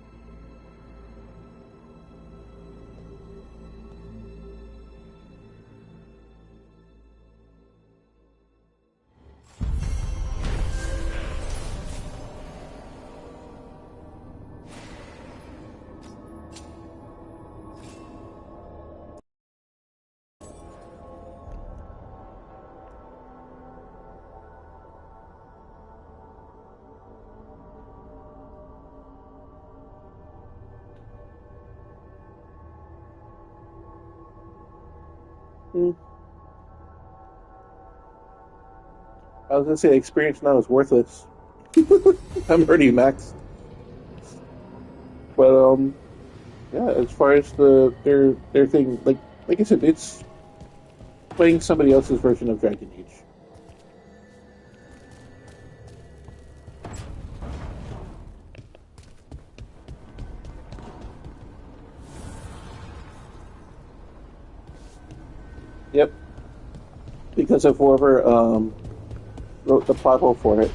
I was gonna say experience now is worthless. I'm already maxed. But yeah, as far as their thing, like I said, it's playing somebody else's version of Dragon Age. Yep. Because of whoever wrote the plot hole for it.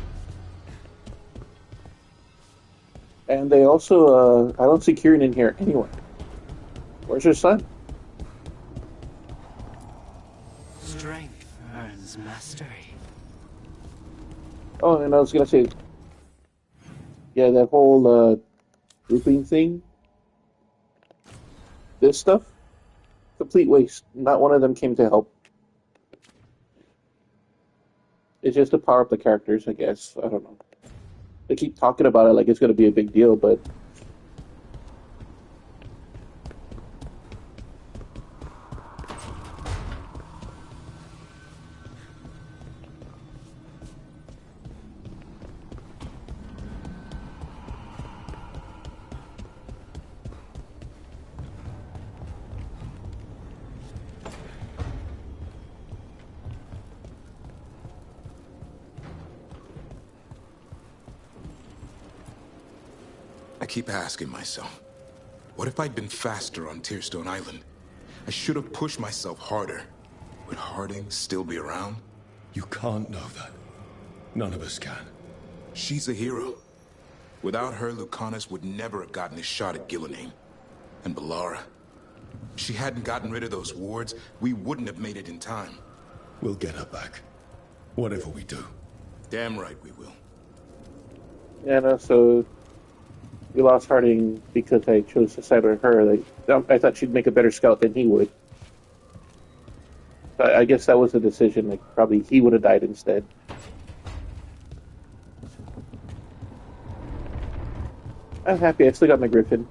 And they also, I don't see Kieran in here anywhere. Where's her son? Strength earns mastery. Oh, and I was gonna say, yeah, that whole grouping thing. This stuff, complete waste. Not one of them came to help. It's just to power up the characters, I guess. I don't know. They keep talking about it like it's going to be a big deal, but... keep asking myself, what if I'd been faster on Tearstone Island? I should have pushed myself harder. Would Harding still be around? You can't know that. None of us can. She's a hero. Without her, Lucanus would never have gotten his shot at Gillenane. And Bellara. If she hadn't gotten rid of those wards, we wouldn't have made it in time. We'll get her back. Whatever we do. Damn right we will. Yeah, no, so we lost Harding because I chose to side with her. Like, I thought she'd make a better scout than he would. So I guess that was the decision. Like, probably he would have died instead. I'm happy. I still got my Griffin.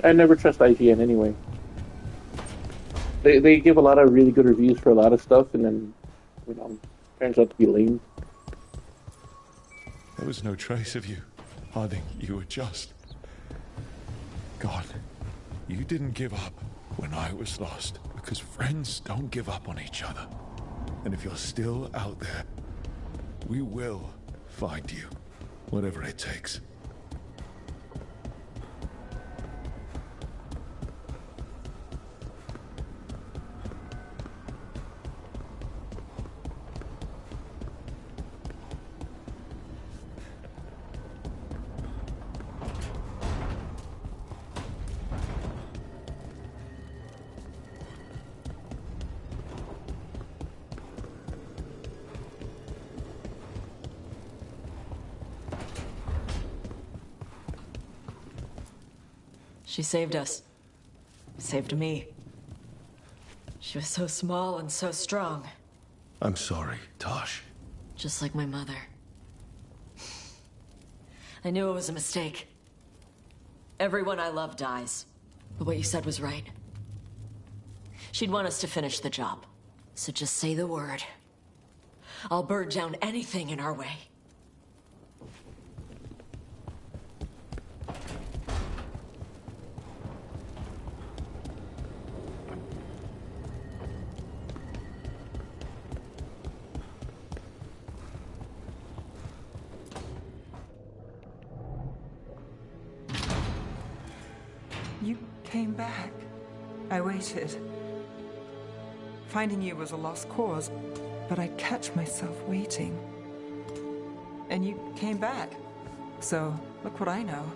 I never trust IGN anyway. They give a lot of really good reviews for a lot of stuff, and then, turns out to be lame. There was no trace of you, Harding. You were just... God, you didn't give up when I was lost, because friends don't give up on each other. And if you're still out there, we will find you, whatever it takes. She saved us. Saved me. She was so small and so strong. I'm sorry, Tosh. Just like my mother. I knew it was a mistake. Everyone I love dies. But what you said was right. She'd want us to finish the job. So just say the word. I'll burn down anything in our way. You came back. I waited. Finding you was a lost cause, but I catch myself waiting. And you came back. So, look what I know.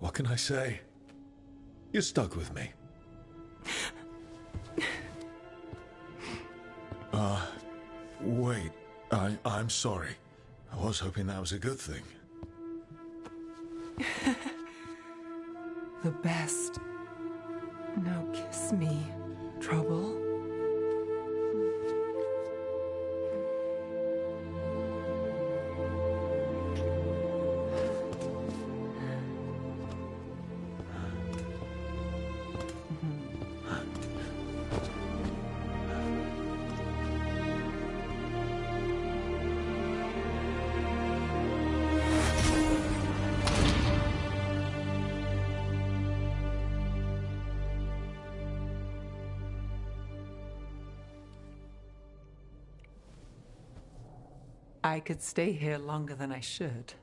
What can I say? You're stuck with me. Wait. I'm sorry. I was hoping that was a good thing. The best. Now kiss me, trouble. I could stay here longer than I should.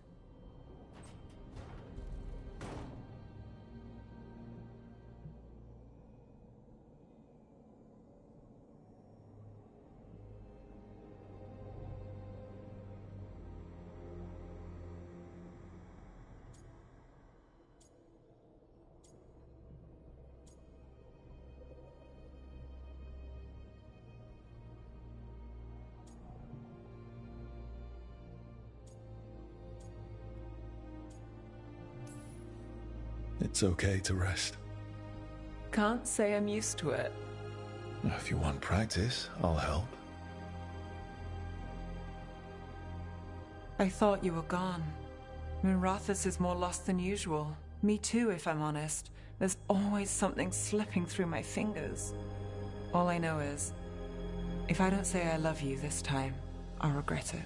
It's okay to rest. Can't say I'm used to it. If you want practice, I'll help. I thought you were gone. Minrathous is more lost than usual. Me too, if I'm honest. There's always something slipping through my fingers. All I know is, If I don't say I love you this time, I'll regret it.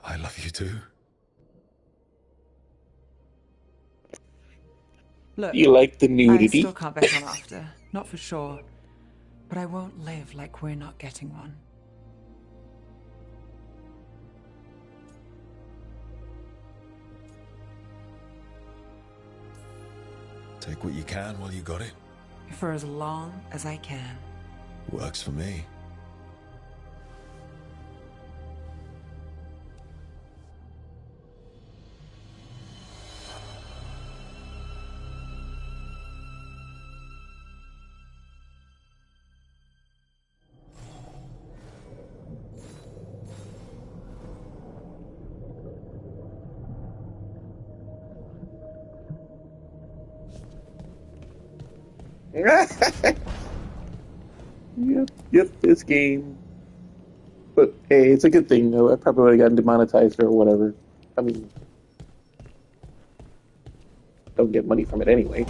I love you too. Look, You like the I nudity? still can't bet on after, not for sure. But I won't live like we're not getting one. Take what you can while you got it. For as long as I can. Works for me. Yep, this game. But hey, it's a good thing though. I probably would have gotten demonetized or whatever. I mean, don't get money from it anyway.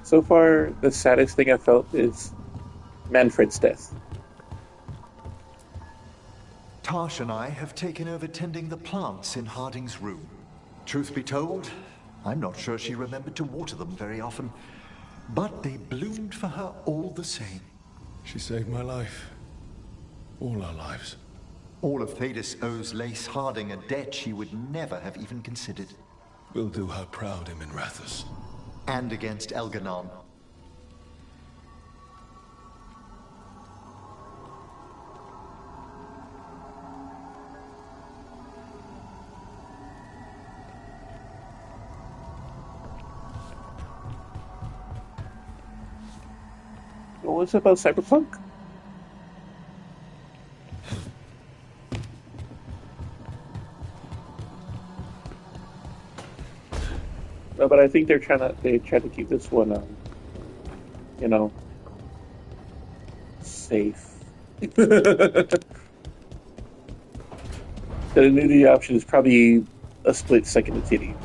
So far, the saddest thing I felt is Manfred's death. Tash and I have taken over tending the plants in Harding's room. Truth be told, I'm not sure she remembered to water them very often, but they bloomed for her all the same. She saved my life. All our lives. All of Thedas owes Lace Harding a debt she would never have even considered. We'll do her proud in Minrathous. And against Elganon. What's it about Cyberpunk? No, but I think they try to keep this one, safe. The nudity option is probably a split second of titty.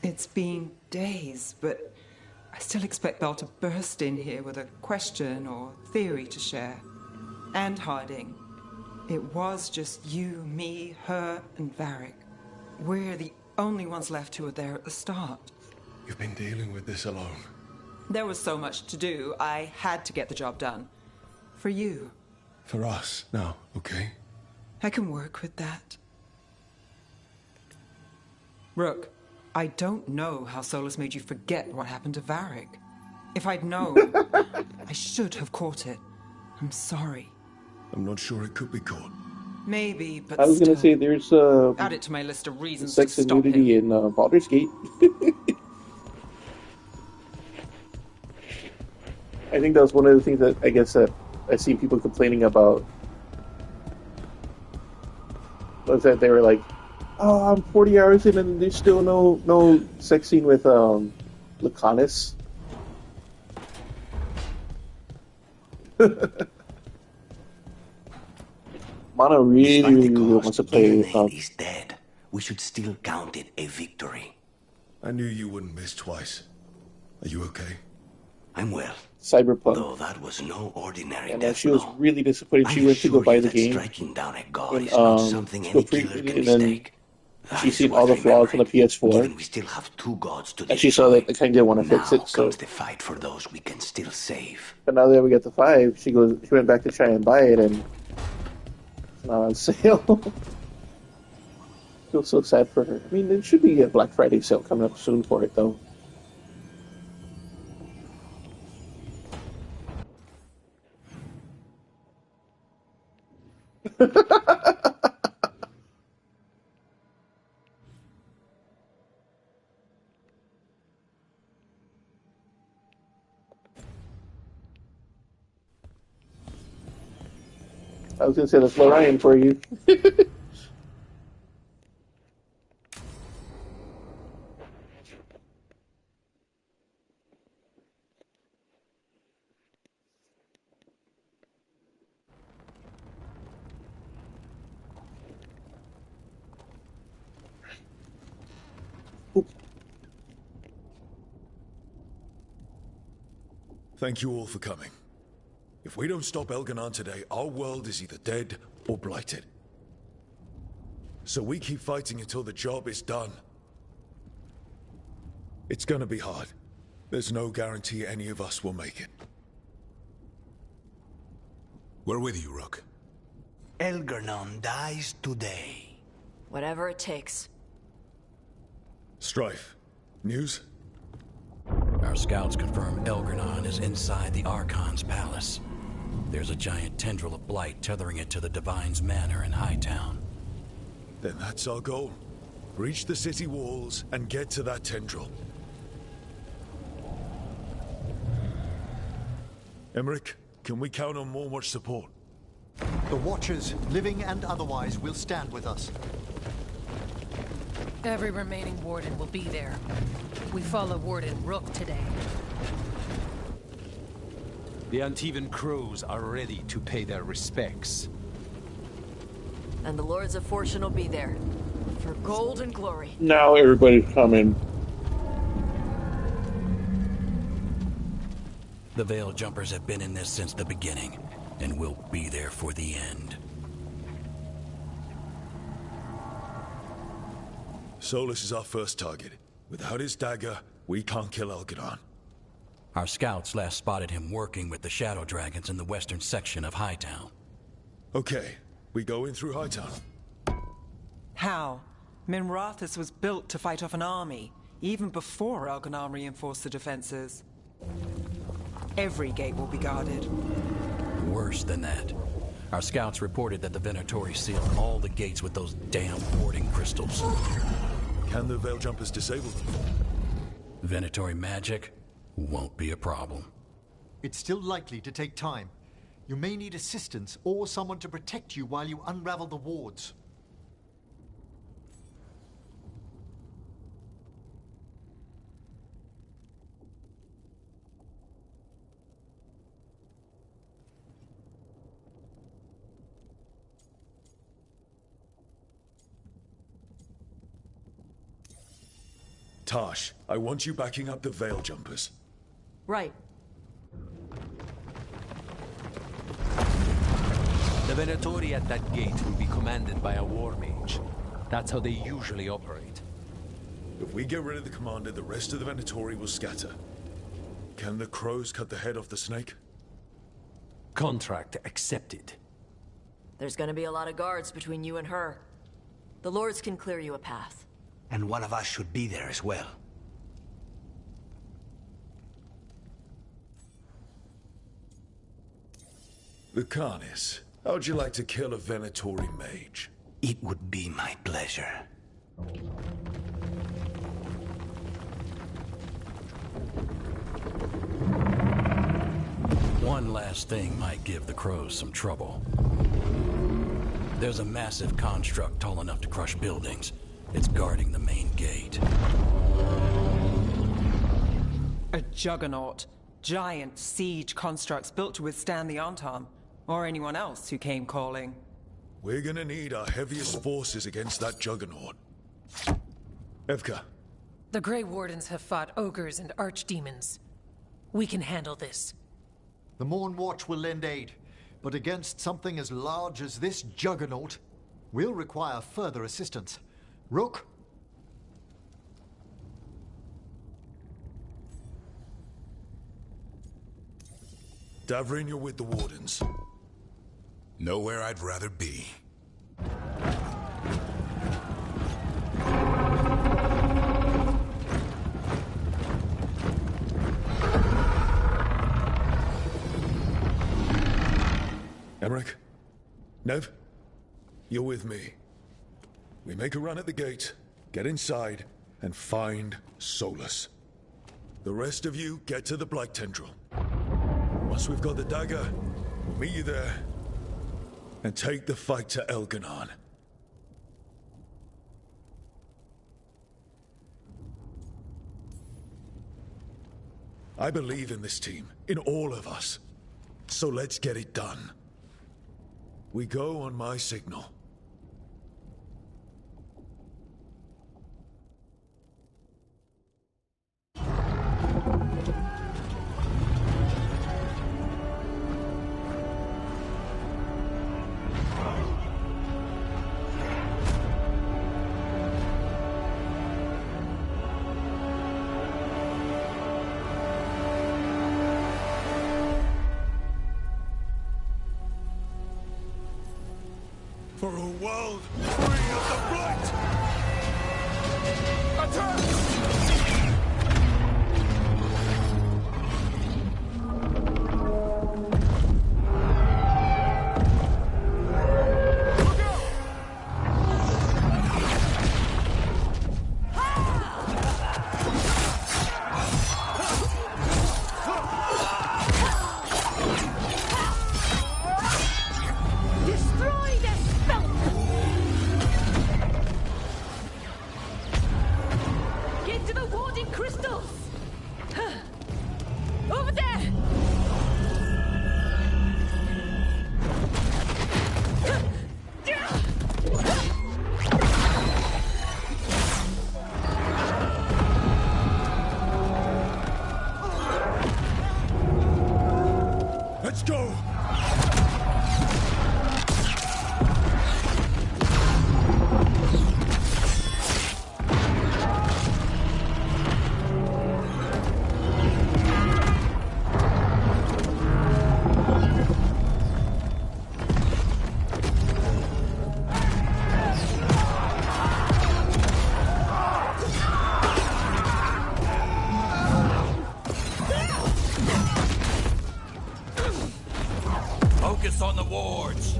It's been days, but I still expect Belle to burst in here with a question or theory to share. And Harding. It was just you, me, her, and Varric. We're the only ones left who were there at the start. You've been dealing with this alone. There was so much to do, I had to get the job done. For you. For us, now, okay? I can work with that. Rook, I don't know how Solus made you forget what happened to Varric. If I'd known, I should have caught it. I'm sorry. I'm not sure it could be caught. Maybe, but I was still. gonna say there's Add it to my list of reasons sex to and stop nudity him. in Baldur's Gate. I think that was one of the things that I guess that I see people complaining about. Was that they were like, "Oh, I'm 40 hours in and there's still no sex scene with Lucanus." Mono really wants to play. Is dead. We should still count it a victory. I knew you wouldn't miss twice. Are you okay? I'm well. Cyberpunk. Though that was no ordinary And death she was blow. really disappointed. She I went to go assure buy you the that game. striking down a god And, is not something any killer can and then mistake. she seen all the flaws on the PS4. Given we still have two gods to And she saw that they kind of didn't want to now fix it. So, comes the fight for those we can still save. but now that we got the 5, she went back to try and buy it, and it's not on sale. I feel so sad for her. I mean, there should be a Black Friday sale coming up soon for it, though. I was gonna say that's Lorian for you. Thank you all for coming. If we don't stop Elganon today, our world is either dead or blighted. So we keep fighting until the job is done. It's gonna be hard. There's no guarantee any of us will make it. We're with you, Rook. Elganon dies today. Whatever it takes. Strife, news? Our scouts confirm Elganon is inside the Archon's palace. There's a giant tendril of blight tethering it to the Divine's manor in Hightown. Then that's our goal. Breach the city walls and get to that tendril. Emmerich, can we count on more much support? The Watchers, living and otherwise, will stand with us. Every remaining Warden will be there. We follow Warden Rook today. The Antivan crows are ready to pay their respects. And the Lords of Fortune will be there. For gold and glory. Now everybody's coming. The Veil Jumpers have been in this since the beginning, and will be there for the end. Solus is our first target. Without his dagger, we can't kill Elganon. Our scouts last spotted him working with the Shadow Dragons in the western section of Hightown. Okay, we go in through Hightown. How? Minrathus was built to fight off an army, even before Elganon reinforced the defenses. Every gate will be guarded. Worse than that. Our scouts reported that the Venatori sealed all the gates with those damn warding crystals. Can the Veil Jumpers disable them? Venatori magic won't be a problem. It's still likely to take time. You may need assistance or someone to protect you while you unravel the wards. Tash, I want you backing up the Veil Jumpers. Right. The Venatori at that gate will be commanded by a war mage. That's how they usually operate. If we get rid of the commander, the rest of the Venatori will scatter. Can the crows cut the head off the snake? Contract accepted. There's gonna be a lot of guards between you and her. The Lords can clear you a path. And one of us should be there as well. Lucanus. How'd you like to kill a Venatori mage? It would be my pleasure. One last thing might give the crows some trouble. There's a massive construct tall enough to crush buildings. It's guarding the main gate. A juggernaut. Giant siege constructs built to withstand the Antam, or anyone else who came calling. We're gonna need our heaviest forces against that juggernaut. Evka. The Grey Wardens have fought ogres and archdemons. We can handle this. The Morn Watch will lend aid, but against something as large as this juggernaut, we'll require further assistance. Rook? Davrin, you're with the Wardens. Nowhere I'd rather be. Emmerich? Nev? You're with me. We make a run at the gate, get inside, and find Solus. The rest of you get to the Blight Tendril. Once we've got the dagger, we'll meet you there and take the fight to Elganon. I believe in this team, in all of us. So let's get it done. We go on my signal. For a world free of the Blight! Attack! Destroy the spell! Get to the warding crystals! Over there! Let's go! Focus on the wards!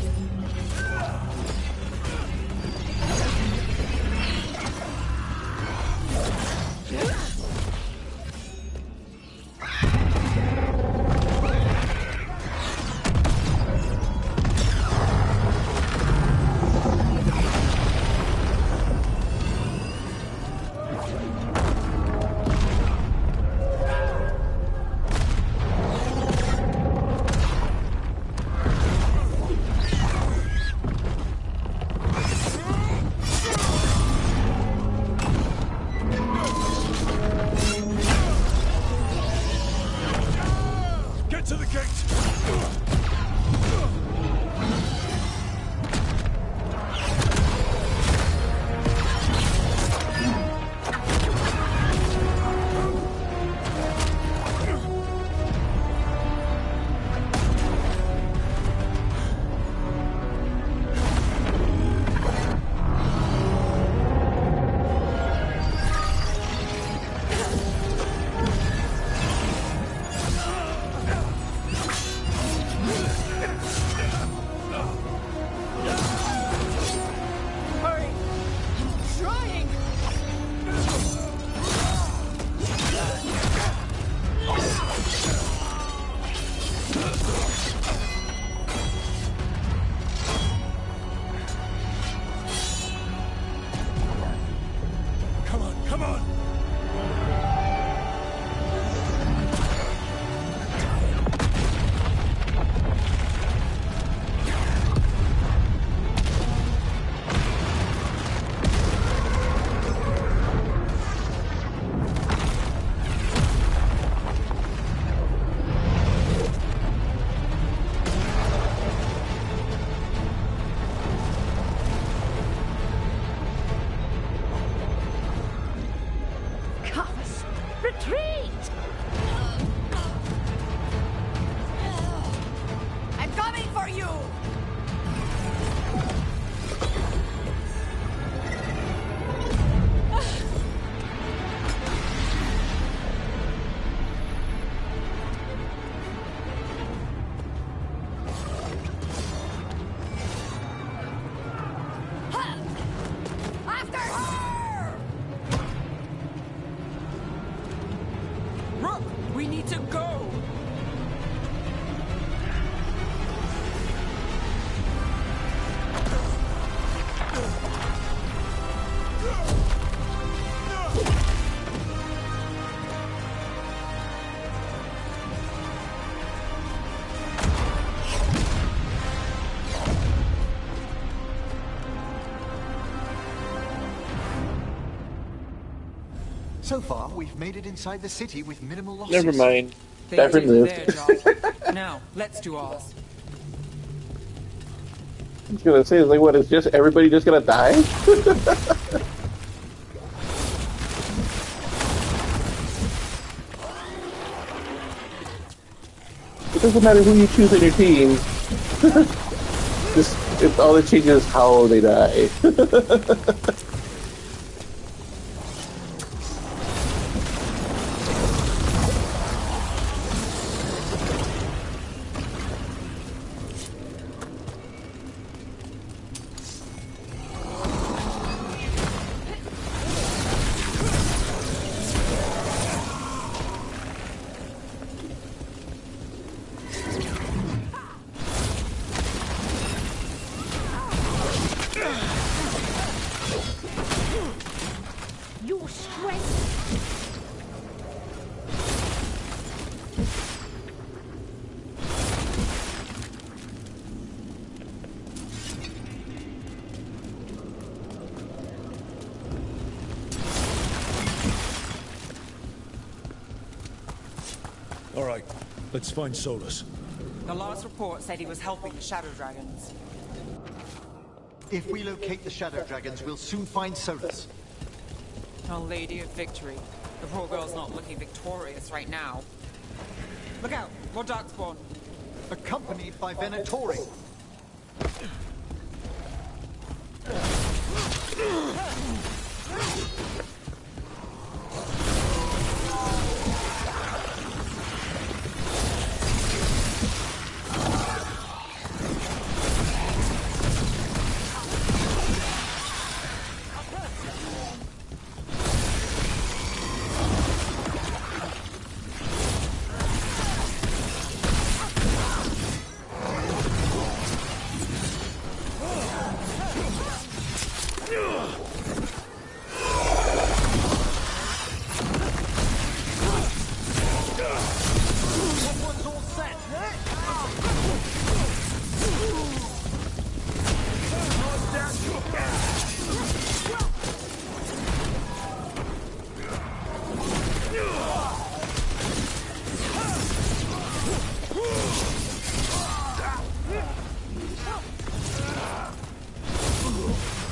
Get to the gate! So far, we've made it inside the city with minimal losses. Never mind. They Davern did lived. their job. Now, let's do ours. I was gonna say, like, what? Is just everybody just gonna die? It doesn't matter who you choose on your team. Just it's all that changes how they die. Your strength. All right, let's find Solus. The last report said he was helping the Shadow Dragons. If we locate the Shadow Dragons, we'll soon find Solus. Our Lady of Victory. The poor girl's not looking victorious right now. Look out! More Darkspawn! Accompanied by Venatori.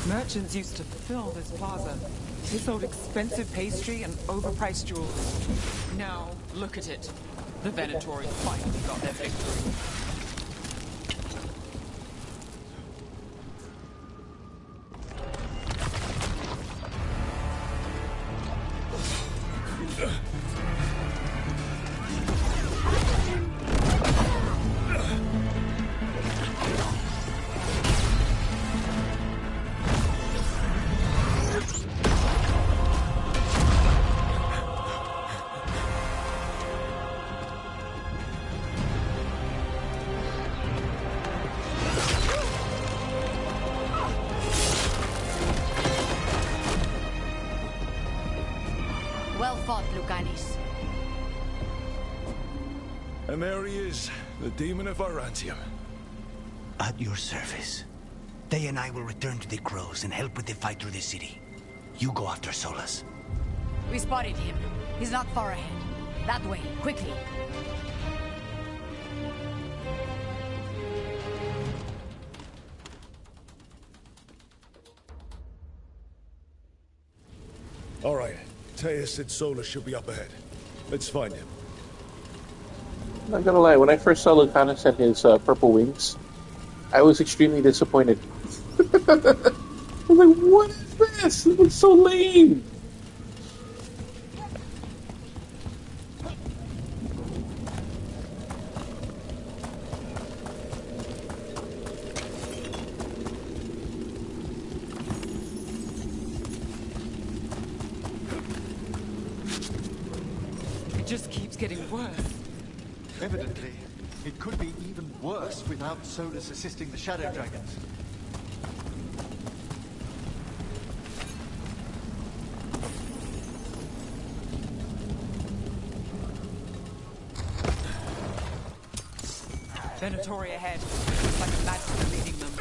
Merchants used to fill this plaza. They sold expensive pastry and overpriced jewels. Now, look at it. The Venatori finally got their victory. Well fought, Lucanis. And there he is, the demon of Arantium. At your service. They and I will return to the Crows and help with the fight through the city. You go after Solus. We spotted him. He's not far ahead. That way, quickly. All right, Teus said Solus should be up ahead. Let's find him. I'm not gonna lie, when I first saw Lucanus and his purple wings, I was extremely disappointed. I was like, what is this? It looks so lame! It just keeps getting worse. Evidently, it could be even worse without Solus assisting the Shadow Dragons. Venatori ahead. Looks like the magic are leading them.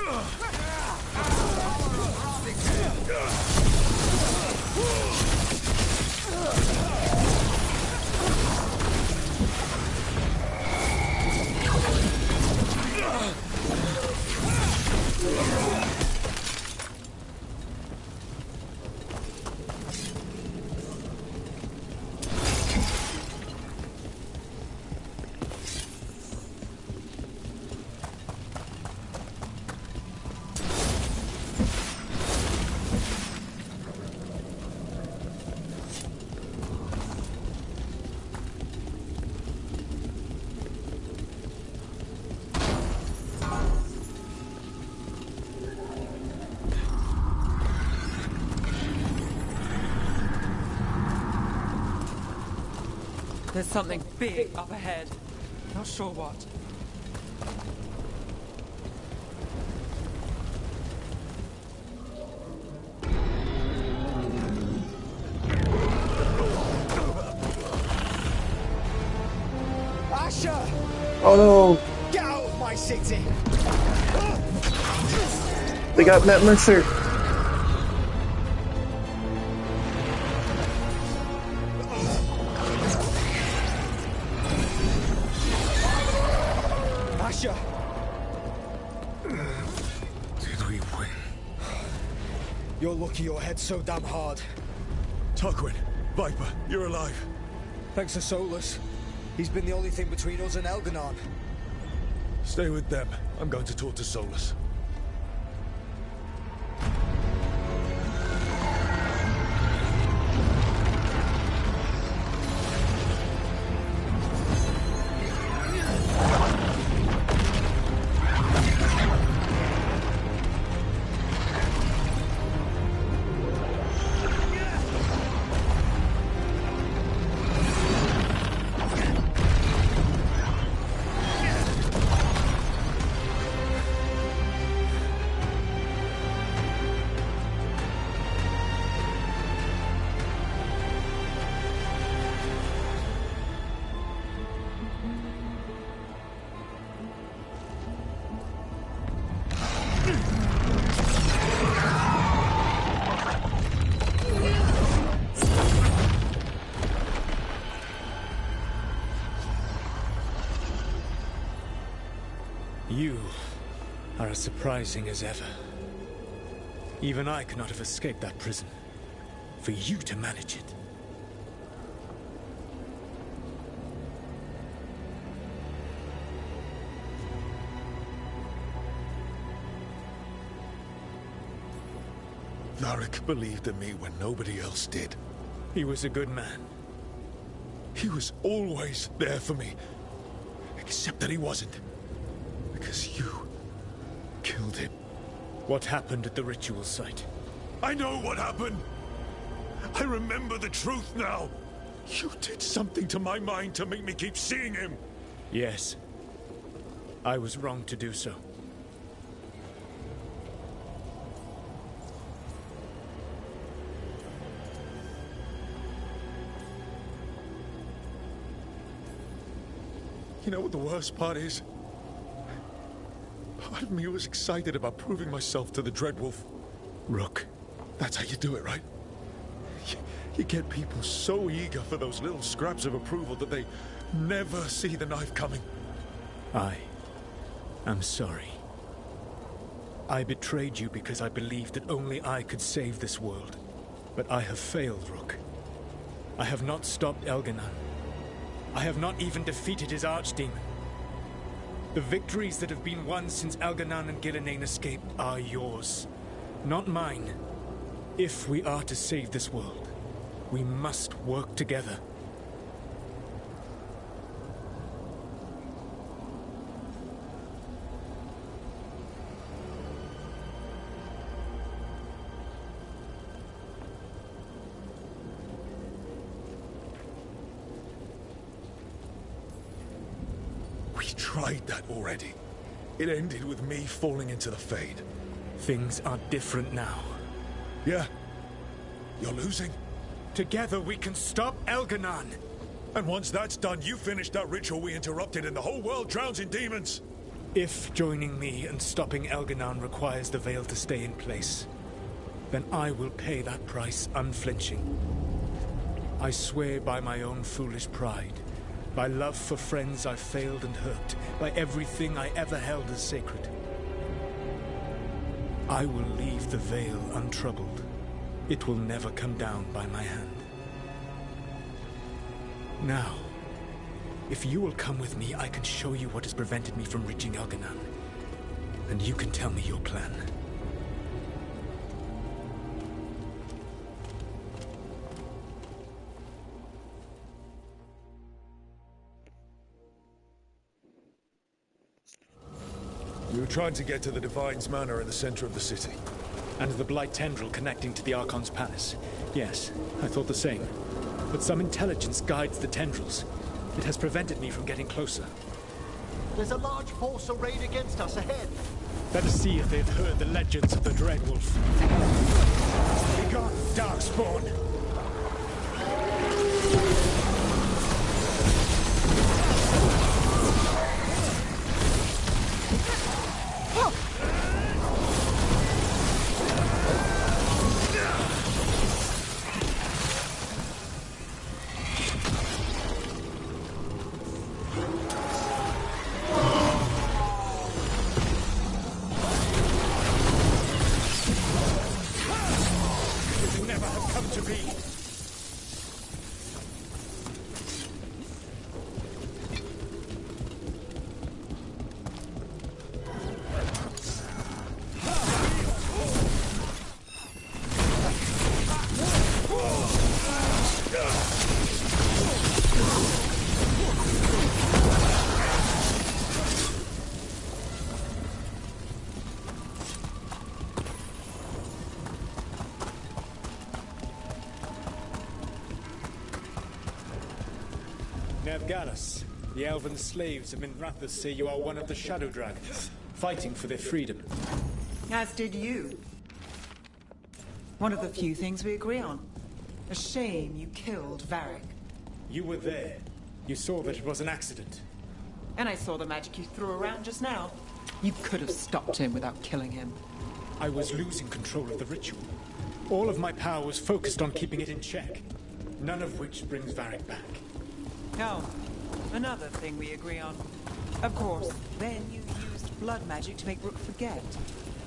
There's something big up ahead. Not sure what. Asher! Oh no! Get out of my city! They got Matt Mercer. Asher! Did we win? You're lucky your head's so damn hard. Tarquin, Viper, you're alive. Thanks to Solus. He's been the only thing between us and Elganon. Stay with them. I'm going to talk to Solus. You are as surprising as ever. Even I could not have escaped that prison. For you to manage it. Lorik believed in me when nobody else did. He was a good man. He was always there for me. Except that he wasn't. Because you killed him. What happened at the ritual site? I know what happened! I remember the truth now! You did something to my mind to make me keep seeing him! Yes. I was wrong to do so. You know what the worst part is? Part of me was excited about proving myself to the Dreadwolf. Rook. That's how you do it, right? You get people so eager for those little scraps of approval that they never see the knife coming. I am sorry. I betrayed you because I believed that only I could save this world. But I have failed, Rook. I have not stopped Elganon. I have not even defeated his archdemon. The victories that have been won since Elganon and Gillenane escaped are yours, not mine. If we are to save this world, we must work together. We tried that already. It ended with me falling into the Fade. Things are different now. Yeah? You're losing? Together we can stop Elganon! And once that's done, you finish that ritual we interrupted and the whole world drowns in demons! If joining me and stopping Elganon requires the Veil to stay in place, then I will pay that price unflinching. I swear by my own foolish pride, by love for friends I failed and hurt, by everything I ever held as sacred. I will leave the veil untroubled. It will never come down by my hand. Now, if you will come with me, I can show you what has prevented me from reaching Elganan. And you can tell me your plan. We were trying to get to the Divine's Manor in the center of the city. And the Blight tendril connecting to the Archon's palace. Yes, I thought the same. But some intelligence guides the tendrils. It has prevented me from getting closer. There's a large force arrayed against us ahead. Let us see if they've heard the legends of the Dreadwolf. Begone, Darkspawn! Gallus, the elven slaves of Minrathous say you are one of the Shadow Dragons, fighting for their freedom. As did you. One of the few things we agree on. A shame you killed Varric. You were there. You saw that it was an accident. And I saw the magic you threw around just now. You could have stopped him without killing him. I was losing control of the ritual. All of my power was focused on keeping it in check. None of which brings Varric back. Oh, another thing we agree on. Of course, then you used blood magic to make Rook forget.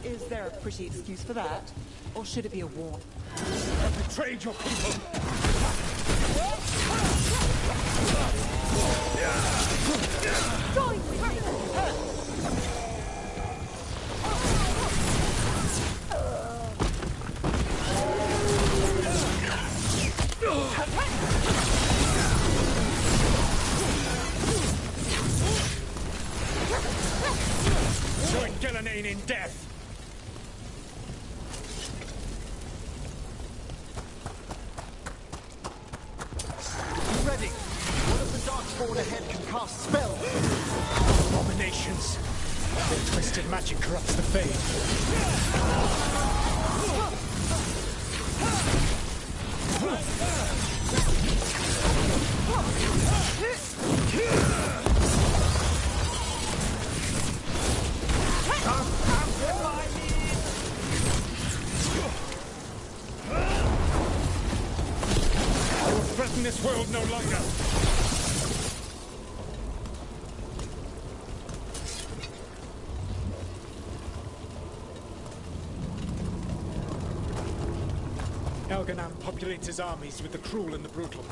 Is there a pretty excuse for that? Or should it be a warning? You betrayed your people! Join with me! Join Gillenane in death! Be ready! One of the Darkspawn ahead can cast spells! Abominations! Their twisted magic corrupts the Fade. I will threaten this world no longer. Elganan populates his armies with the cruel and the brutal.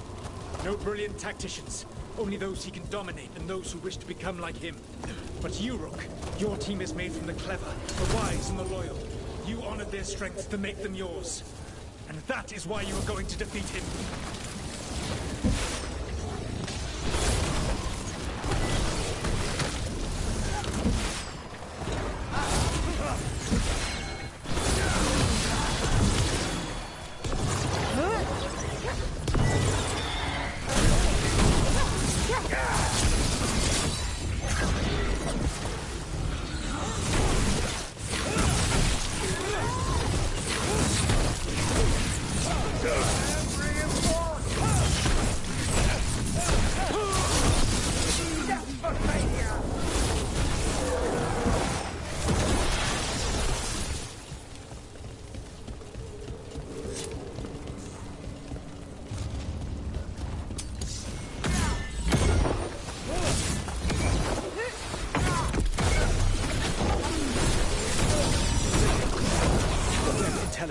No brilliant tacticians, only those he can dominate and those who wish to become like him. But you, Rook, your team is made from the clever, the wise and the loyal. You honored their strength to make them yours. And that is why you are going to defeat him.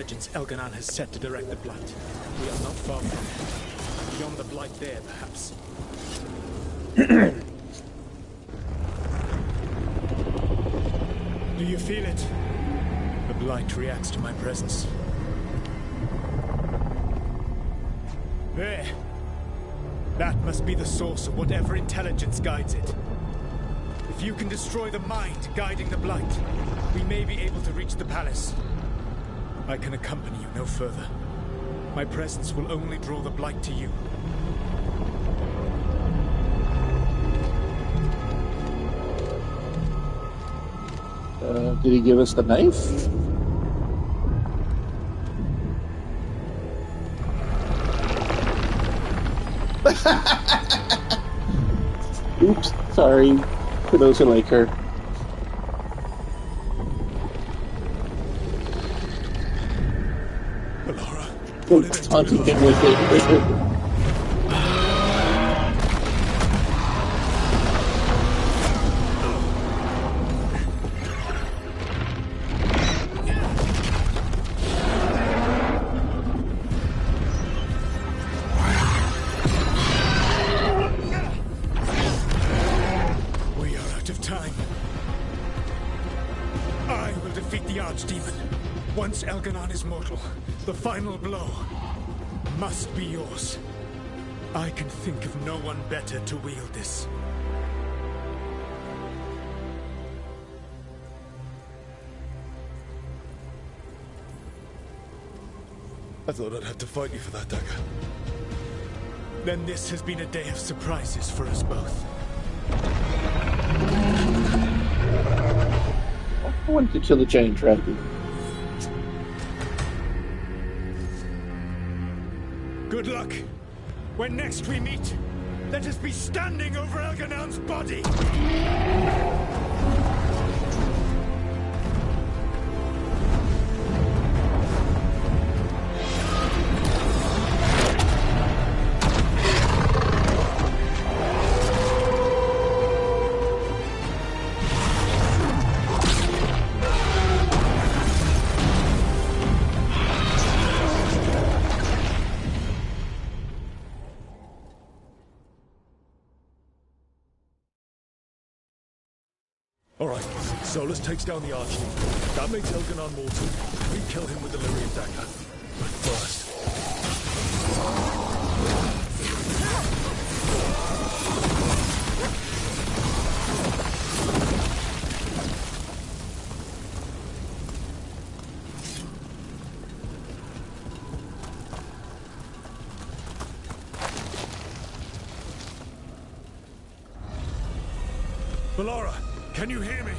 intelligence Elganon has set to direct the Blight. We are not far from it. Beyond the Blight there, perhaps. Do you feel it? The Blight reacts to my presence. There. That must be the source of whatever intelligence guides it. If you can destroy the mind guiding the Blight, we may be able to reach the palace. I can accompany you no further. My presence will only draw the Blight to you. Did he give us the knife? Oops, sorry. For those who like her. Taunting him with it. Once Elganon is mortal, the final blow must be yours. I can think of no one better to wield this. I thought I'd have to fight you for that dagger. Then this has been a day of surprises for us both. I wanted to kill the giant dragon. Good luck. When next we meet, let us be standing over Elganon's body. Alright, Solus takes down the Archdemon. That makes Elganon mortal. We kill him with the Lyrian dagger. But first... Valora! Can you hear me?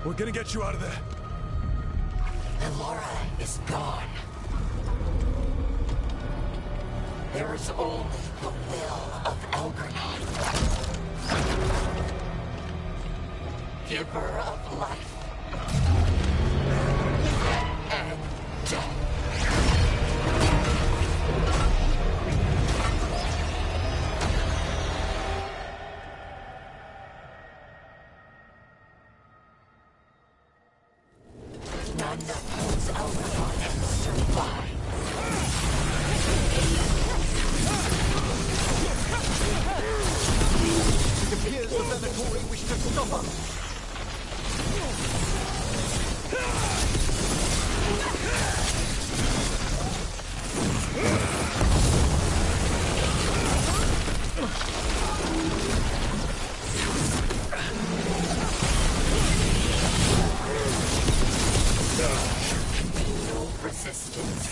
We're gonna get you out of there. Valora is gone. There is only the will of Elgarnon. Giver of life and death. None knows Elgarnon can survive. It appears the Venatori wish to stop us. No resistance.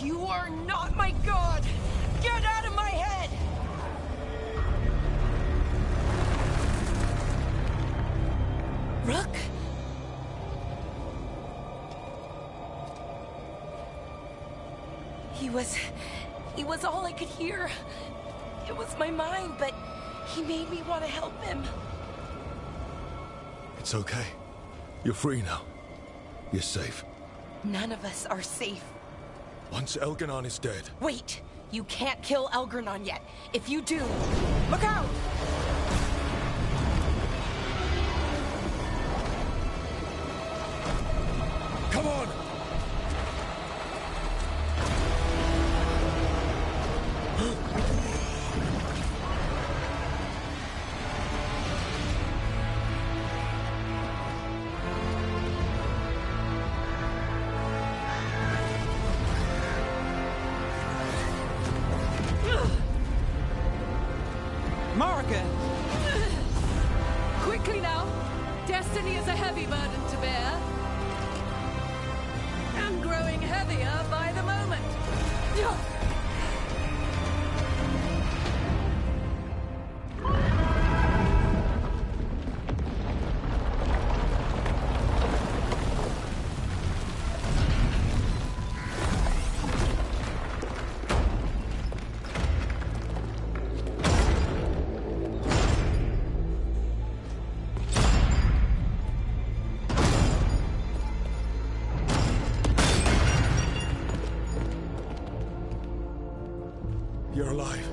You are not my god! Get out of my head! Rook? He was all I could hear. It was my mind, but he made me want to help him. It's okay. You're free now. You're safe. None of us are safe. Once Elganon is dead... Wait! You can't kill Elgranon yet. If you do, look out! Come on! Morrigan! Quickly now! Destiny is a heavy burden to bear. And growing heavier by the moment. You're alive.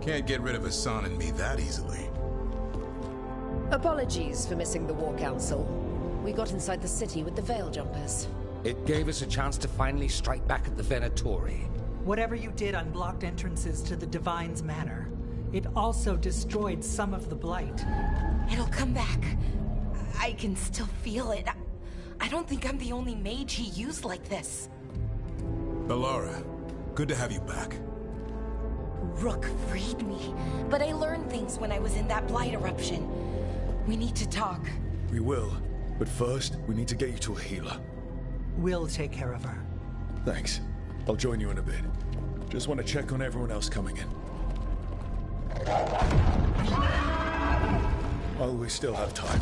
Can't get rid of Hassan and me that easily. Apologies for missing the War Council. We got inside the city with the Veil Jumpers. It gave us a chance to finally strike back at the Venatori. Whatever you did unblocked entrances to the Divine's Manor. It also destroyed some of the Blight. It'll come back. I can still feel it. I don't think I'm the only mage he used like this. Bellara, good to have you back. Rook freed me, but I learned things when I was in that Blight eruption. We need to talk. We will. But first, we need to get you to a healer. We'll take care of her. Thanks. I'll join you in a bit. Just want to check on everyone else coming in. While we still have time.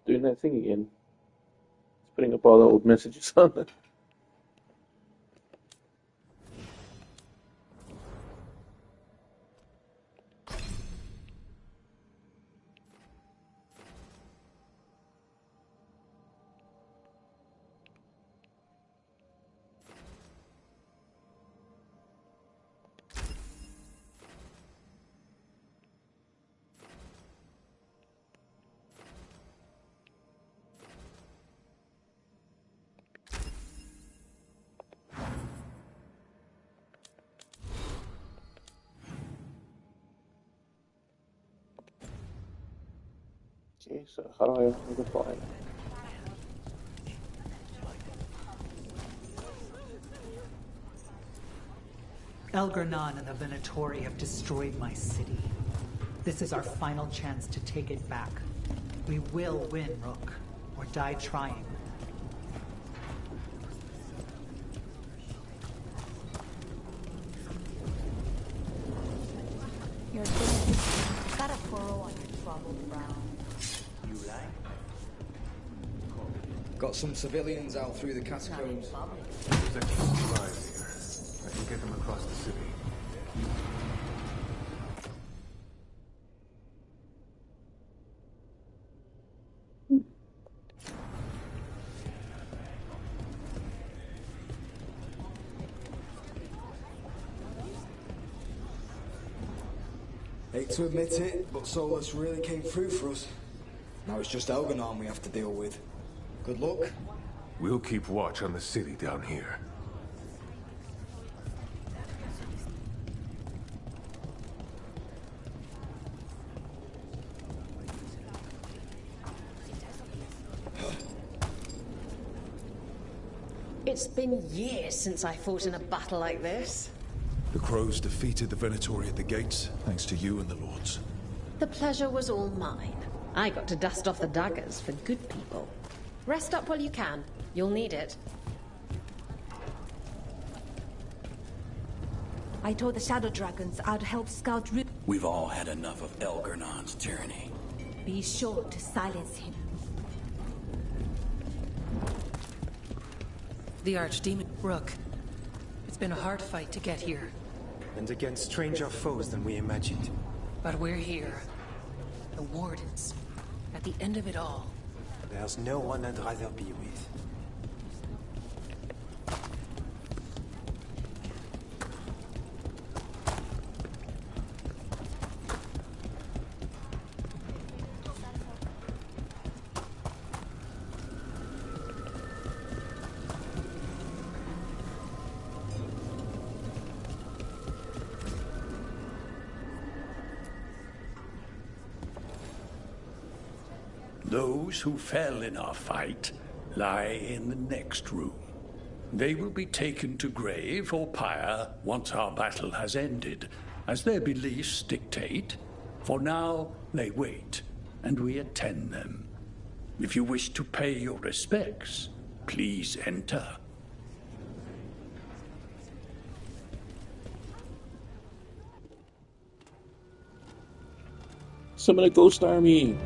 doing that thing again. It's putting up all the old messages on it. Okay, so how do I open the file? Elgernon and the Venatori have destroyed my city. This is our final chance to take it back. We will win, Rook, or die trying. You're good. Got a furrow on your troubled brow. You like? Got some civilians out through the catacombs. There's extra supplies here. I can get them across the city. Hate to admit it, but Solus really came through for us. Now it's just Elganon we have to deal with. Good luck. We'll keep watch on the city down here. It's been years since I fought in a battle like this. The Crows defeated the Venatori at the gates, thanks to you and the Lords. The pleasure was all mine. I got to dust off the daggers for good people. Rest up while you can. You'll need it. I told the Shadow Dragons I'd help scout route. We've all had enough of Elgernon's tyranny. Be sure to silence him. The Archdemon Rook. It's been a hard fight to get here. And against stranger foes than we imagined. But we're here. The Wardens. At the end of it all. There's no one I'd rather be with. Those who fell in our fight lie in the next room. They will be taken to grave or pyre once our battle has ended, as their beliefs dictate. For now, they wait, and we attend them. If you wish to pay your respects, please enter. Summon a ghost army!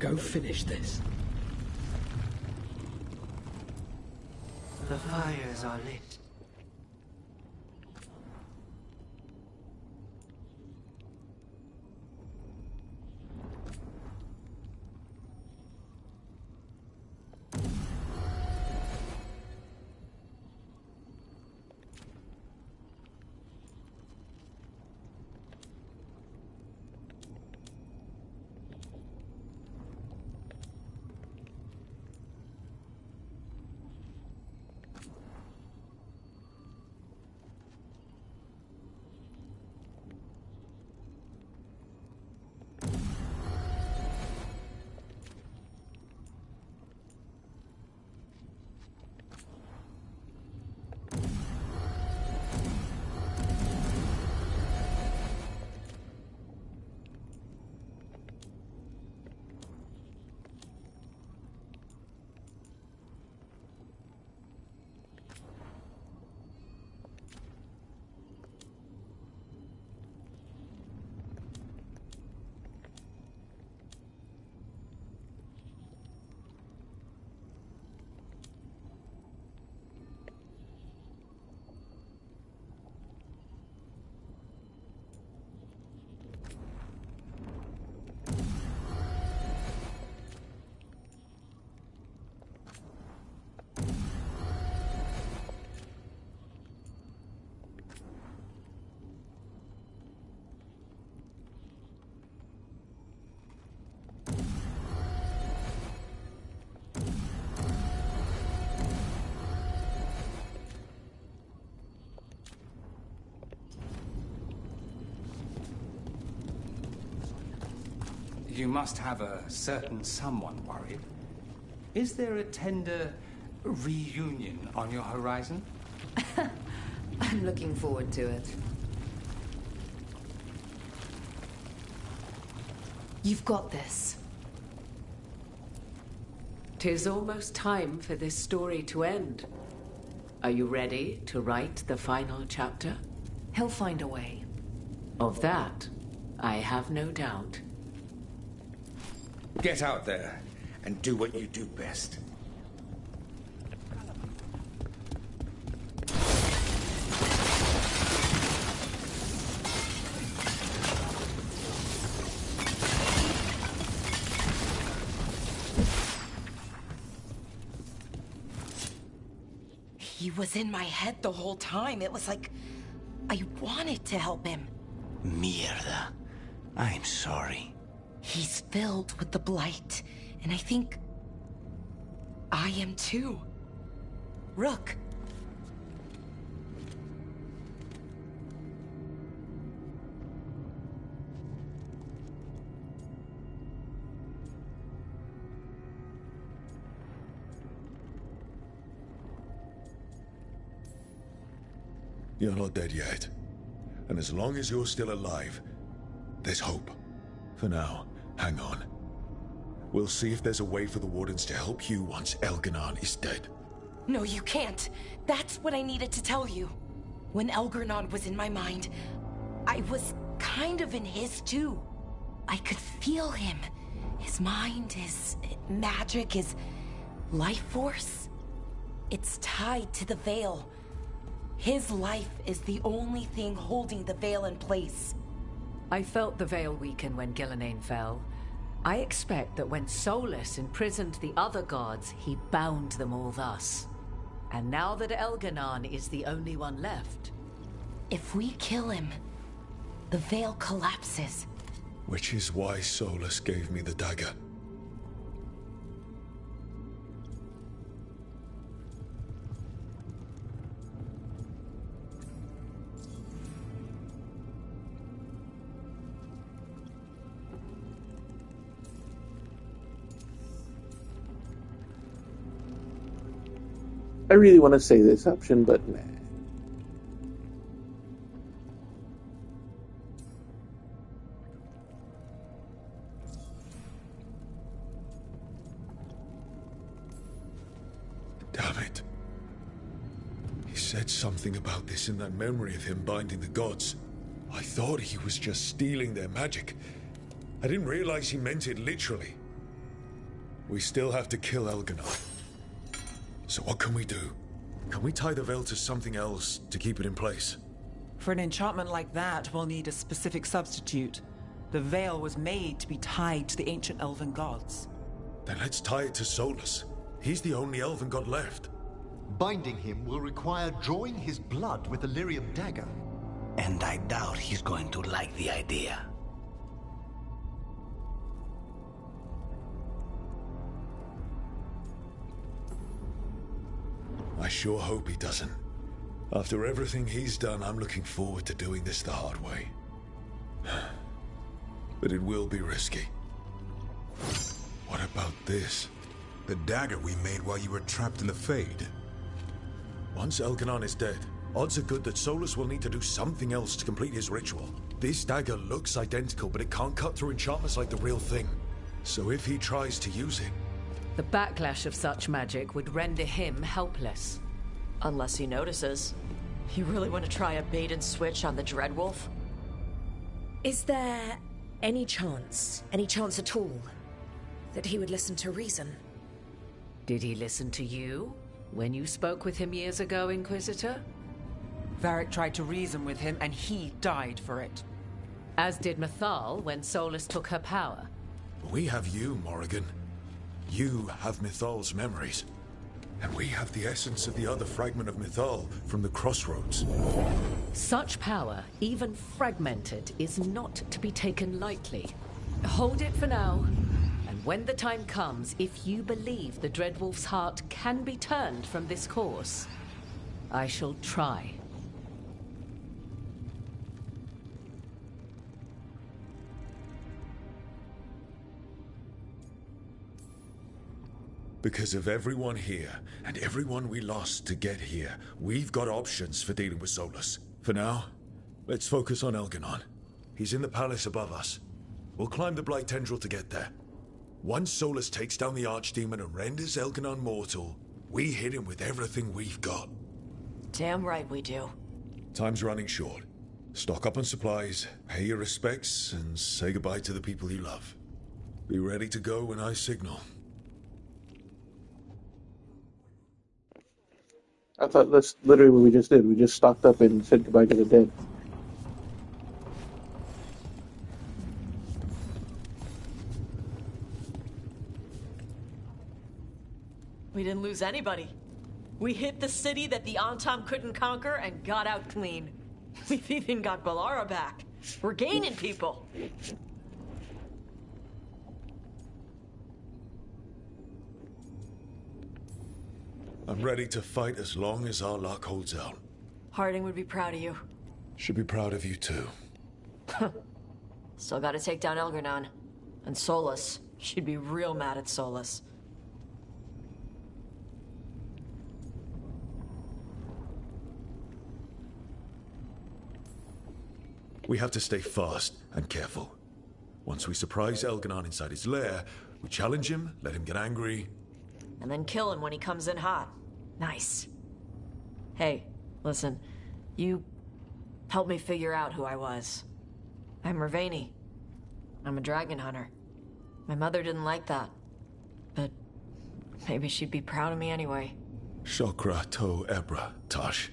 Go finish this. The fires are lit. You must have a certain someone worried. Is there a tender reunion on your horizon? I'm looking forward to it. You've got this. 'Tis almost time for this story to end. Are you ready to write the final chapter? He'll find a way. Of that, I have no doubt. Get out there and do what you do best. He was in my head the whole time. It was like I wanted to help him. Mierda. I'm sorry. He's filled with the blight, and I think I am too. Rook. You're not dead yet. And as long as you're still alive, there's hope. For now, hang on. We'll see if there's a way for the Wardens to help you once Elganon is dead. No, you can't. That's what I needed to tell you. When Elgarnon was in my mind, I was kind of in his too. I could feel him. His mind, his magic, his life force. It's tied to the Veil. His life is the only thing holding the Veil in place. I felt the Veil weaken when Gillenane fell. I expect that when Solus imprisoned the other gods, he bound them all thus. And now that Elganon is the only one left... If we kill him, the Veil collapses. Which is why Solus gave me the dagger. I really want to say this option, but nah. Damn it. He said something about this in that memory of him binding the gods. I thought he was just stealing their magic. I didn't realize he meant it literally. We still have to kill Elganon. So what can we do? Can we tie the veil to something else to keep it in place? For an enchantment like that, we'll need a specific substitute. The veil was made to be tied to the ancient elven gods. Then let's tie it to Solus. He's the only elven god left. Binding him will require drawing his blood with the lyrium dagger. And I doubt he's going to like the idea. I sure hope he doesn't. After everything he's done, I'm looking forward to doing this the hard way. But it will be risky. What about this? The dagger we made while you were trapped in the Fade. Once Elganon is dead, odds are good that Solus will need to do something else to complete his ritual. This dagger looks identical, but it can't cut through enchantments like the real thing. So if he tries to use it... The backlash of such magic would render him helpless. Unless he notices. You really want to try a bait and switch on the Dreadwolf? Is there any chance at all, that he would listen to reason? Did he listen to you when you spoke with him years ago, Inquisitor? Varric tried to reason with him, and he died for it. As did Mythal when Solus took her power. We have you, Morrigan. You have Mythal's memories. And we have the essence of the other fragment of Mythal from the Crossroads. Such power, even fragmented, is not to be taken lightly. Hold it for now. And when the time comes, if you believe the Dreadwolf's heart can be turned from this course, I shall try. Because of everyone here, and everyone we lost to get here, we've got options for dealing with Solus. For now, let's focus on Elganon. He's in the palace above us. We'll climb the Blight Tendril to get there. Once Solus takes down the Archdemon and renders Elganon mortal, we hit him with everything we've got. Damn right we do. Time's running short. Stock up on supplies, pay your respects, and say goodbye to the people you love. Be ready to go when I signal. I thought that's literally what we just did. We just stocked up and said goodbye to the dead. We didn't lose anybody. We hit the city that the Antam couldn't conquer and got out clean. We've even got Balara back. We're gaining people. I'm ready to fight as long as our luck holds out. Harding would be proud of you. Should be proud of you too. Still gotta take down Elganon. And Solus. She'd be real mad at Solus. We have to stay fast and careful. Once we surprise Elganon inside his lair, we challenge him, let him get angry. And then kill him when he comes in hot. Nice. Hey, listen. You helped me figure out who I was. I'm Ravani. I'm a dragon hunter. My mother didn't like that. But maybe she'd be proud of me anyway. Shokra to Ebra, Tosh.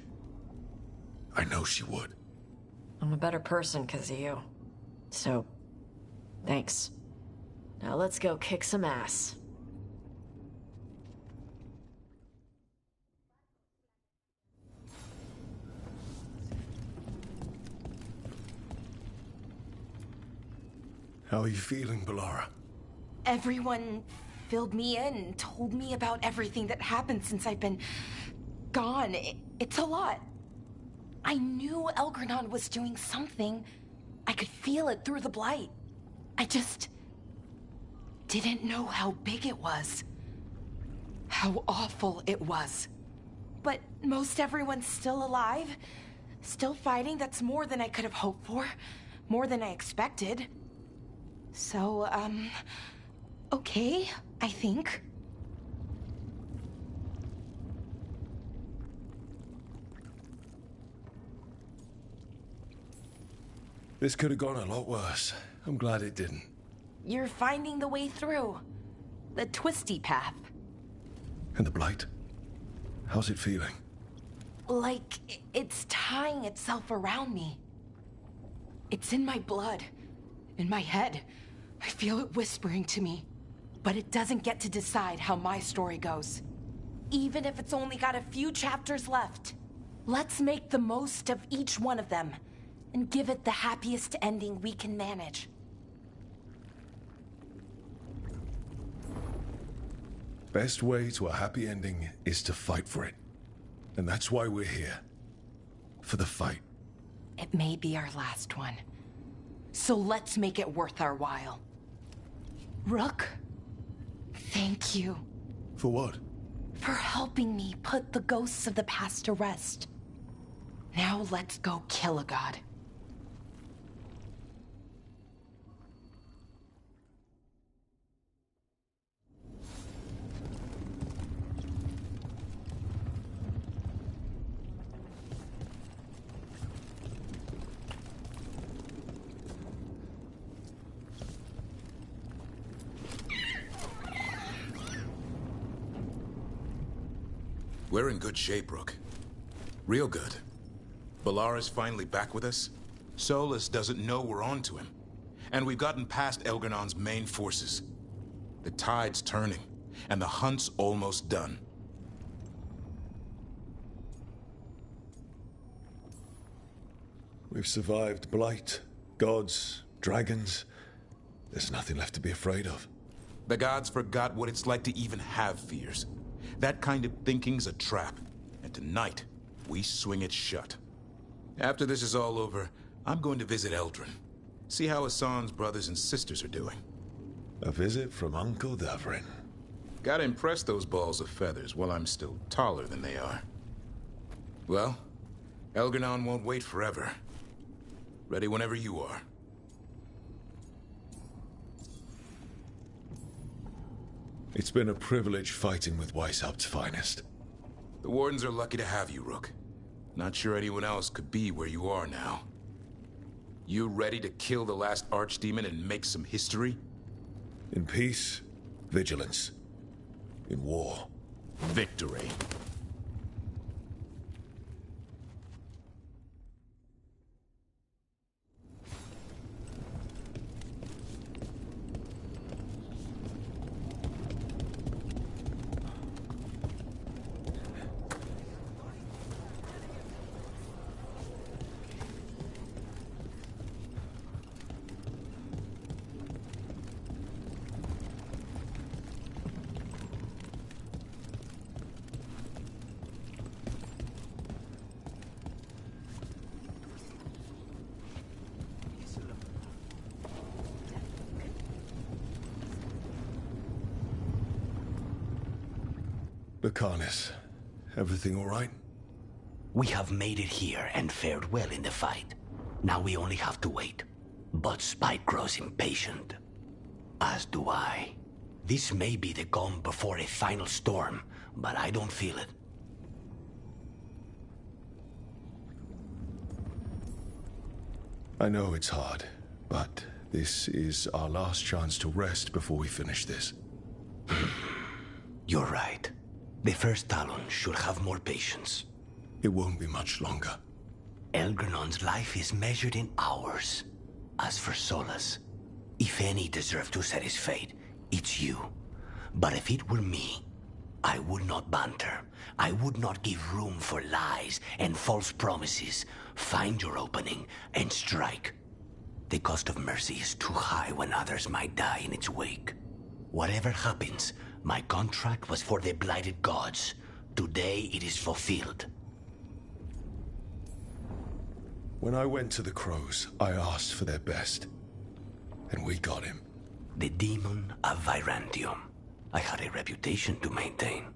I know she would. I'm a better person because of you. So, thanks. Now let's go kick some ass. How are you feeling, Balara? Everyone filled me in, told me about everything that happened since I've been gone. It's a lot. I knew Elgranon was doing something. I could feel it through the blight. I just didn't know how big it was. How awful it was. But most everyone's still alive. Still fighting. That's more than I could have hoped for. More than I expected. So, okay, I think. This could have gone a lot worse. I'm glad it didn't. You're finding the way through. the twisty path. And the blight? How's it feeling? Like it's tying itself around me. It's in my blood, in my head. I feel it whispering to me. But it doesn't get to decide how my story goes. Even if it's only got a few chapters left. Let's make the most of each one of them and give it the happiest ending we can manage. Best way to a happy ending is to fight for it. And that's why we're here. For the fight. It may be our last one. So let's make it worth our while. Rook, thank you. For what? For helping me put the ghosts of the past to rest. Now let's go kill a god. We're in good shape, Rook. Real good. Balar is finally back with us. Solus doesn't know we're on to him. And we've gotten past Elgernon's main forces. The tide's turning, and the hunt's almost done. We've survived blight, gods, dragons. There's nothing left to be afraid of. The gods forgot what it's like to even have fears. That kind of thinking's a trap, and tonight, we swing it shut. After this is all over, I'm going to visit Eldrin. See how Hassan's brothers and sisters are doing. A visit from Uncle Davrin. Gotta impress those balls of feathers while I'm still taller than they are. Well, Elgernon won't wait forever. Ready whenever you are. It's been a privilege fighting with Weishaupt's finest. The Wardens are lucky to have you, Rook. Not sure anyone else could be where you are now. You ready to kill the last Archdemon and make some history? In peace, vigilance. In war, victory. Lucanus, everything all right? We have made it here and fared well in the fight. Now we only have to wait. But Spike grows impatient. As do I. This may be the calm before a final storm, but I don't feel it. I know it's hard, but this is our last chance to rest before we finish this. You're right. The first Talon should have more patience. It won't be much longer. Elgernon's life is measured in hours. As for Solus, if any deserve to set his fate, it's you. But if it were me, I would not banter. I would not give room for lies and false promises. Find your opening and strike. The cost of mercy is too high when others might die in its wake. Whatever happens, my contract was for the blighted gods. Today it is fulfilled. When I went to the Crows, I asked for their best. And we got him. The demon of Virantium. I had a reputation to maintain.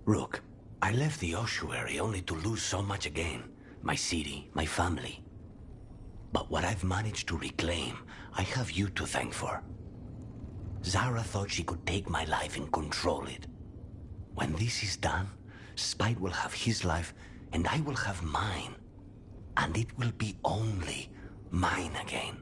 Rook, I left the ossuary only to lose so much again. My city, my family. But what I've managed to reclaim, I have you to thank for. Zara thought she could take my life and control it. When this is done, Spite will have his life, and I will have mine. And it will be only mine again.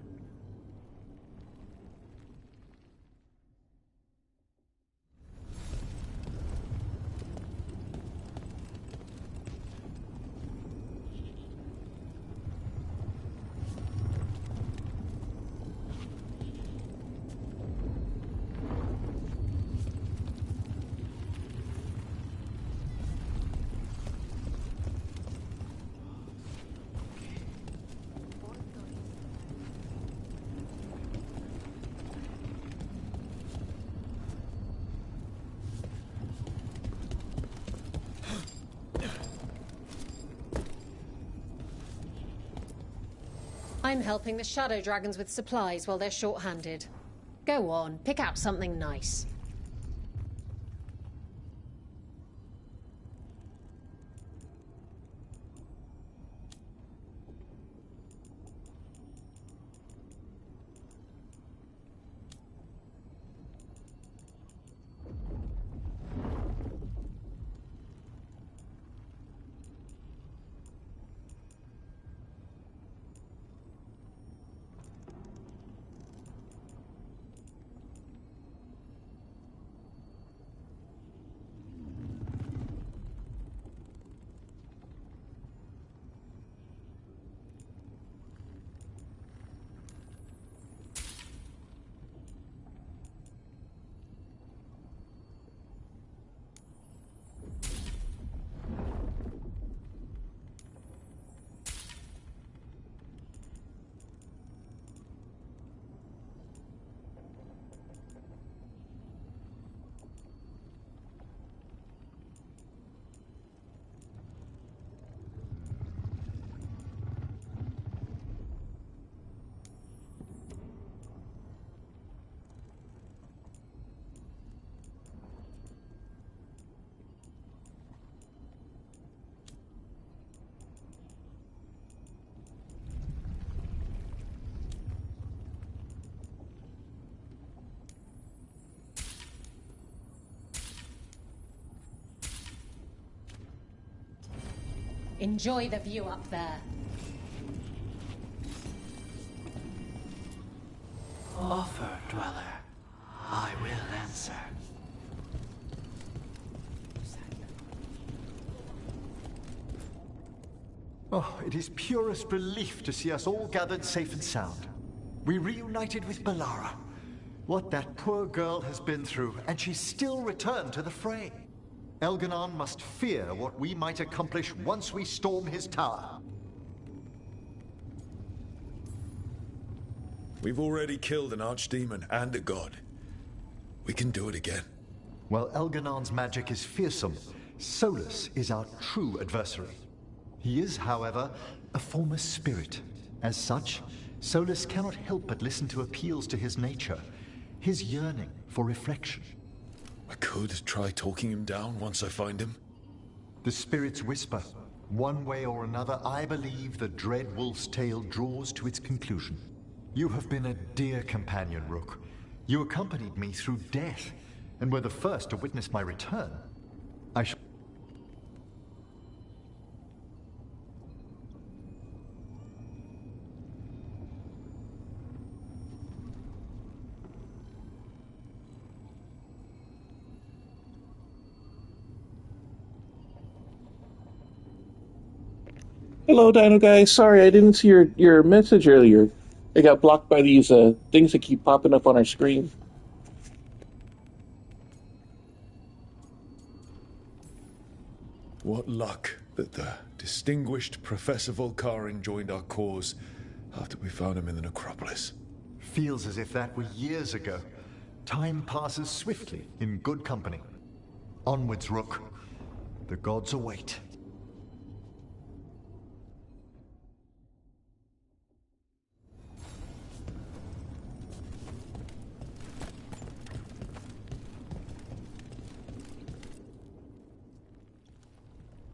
I'm helping the Shadow Dragons with supplies while they're short-handed. Go on, pick out something nice. Enjoy the view up there. Offer, dweller. I will answer. Oh, it is purest relief to see us all gathered safe and sound. We reunited with Balara. What that poor girl has been through, and she's still returned to the fray. Elganon must fear what we might accomplish once we storm his tower. We've already killed an archdemon and a god. We can do it again. While Elganon's magic is fearsome, Solus is our true adversary. He is, however, a former spirit. As such, Solus cannot help but listen to appeals to his nature, his yearning for reflection. I could try talking him down once I find him. The spirits whisper. One way or another, I believe the dread wolf's tale draws to its conclusion. You have been a dear companion, Rook. You accompanied me through death, and were the first to witness my return. I shall... Hello, Dino guys. Sorry, I didn't see your message earlier. I got blocked by these things that keep popping up on our screen. What luck that the distinguished Professor Volkarin joined our cause after we found him in the necropolis. Feels as if that were years ago. Time passes swiftly in good company. Onwards, Rook. The gods await.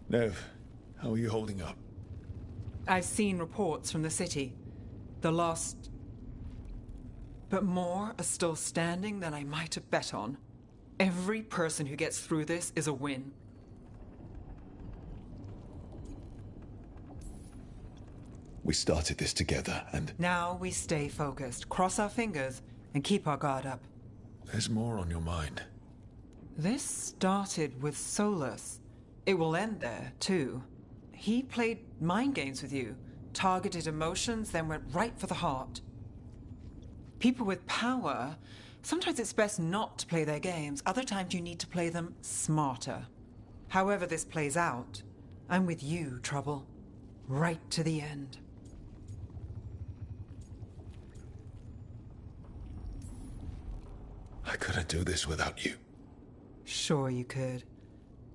Nev, how are you holding up? I've seen reports from the city. The lost... But more are still standing than I might have bet on. Every person who gets through this is a win. We started this together, and... Now we stay focused, cross our fingers, and keep our guard up. There's more on your mind. This started with Solus. It will end there, too. He played mind games with you, targeted emotions, then went right for the heart. People with power, sometimes it's best not to play their games. Other times you need to play them smarter. However this plays out, I'm with you, Trouble. Right to the end. I couldn't do this without you. Sure you could.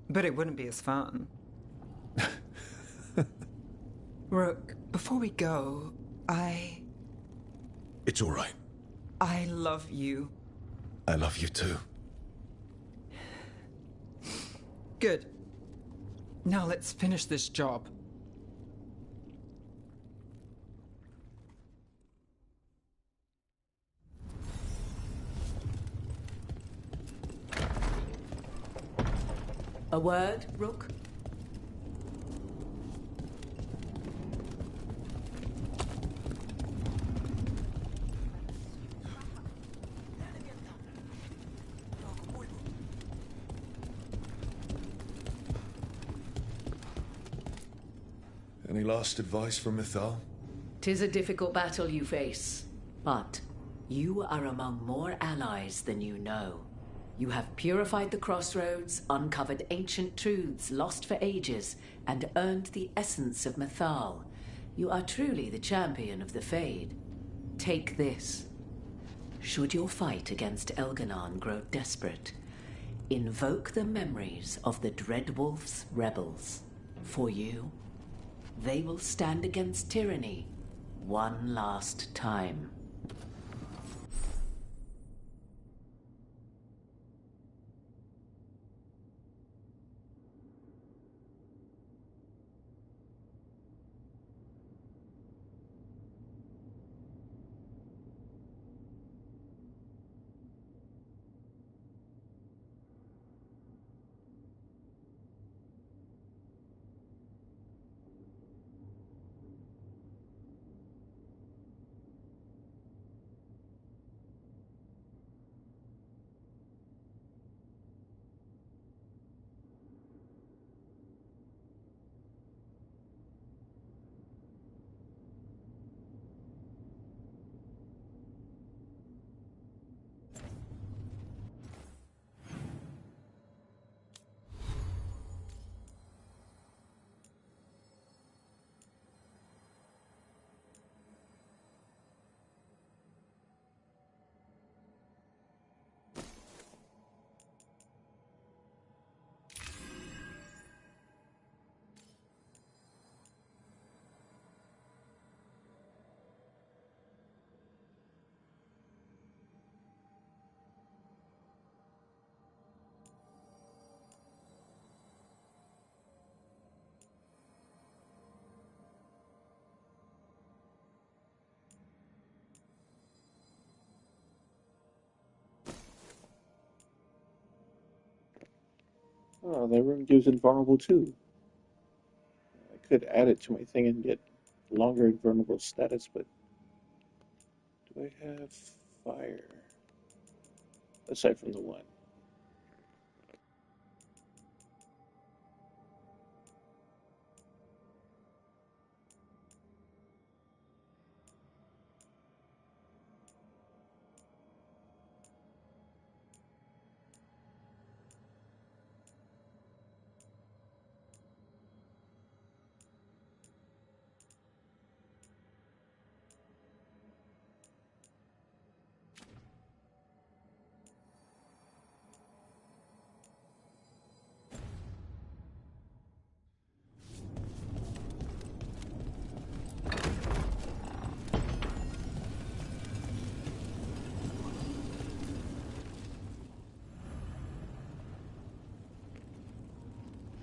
But it wouldn't be as fun. Rook, before we go, It's all right. I love you. I love you too. Good. Now let's finish this job. A word, Rook? Any last advice from Mythal? 'Tis a difficult battle you face, but you are among more allies than you know. You have purified the crossroads, uncovered ancient truths lost for ages, and earned the essence of Mythal. You are truly the champion of the Fade. Take this. Should your fight against Elganon grow desperate, invoke the memories of the Dreadwolf's rebels. For you, they will stand against tyranny one last time. Oh, that room gives invulnerable too. I could add it to my thing and get longer invulnerable status, but do I have fire? Aside from the one.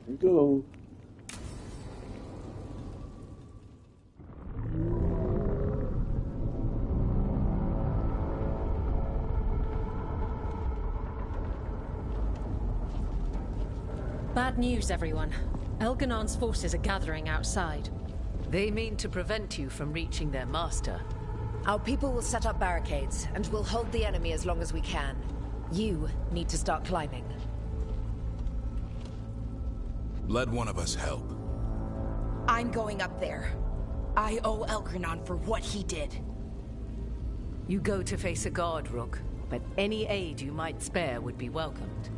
Here we go. Bad news, everyone. Elganon's forces are gathering outside. They mean to prevent you from reaching their master. Our people will set up barricades, and we'll hold the enemy as long as we can. You need to start climbing. Let one of us help. I'm going up there. I owe Elgranon for what he did. You go to face a god, Rook, but any aid you might spare would be welcomed.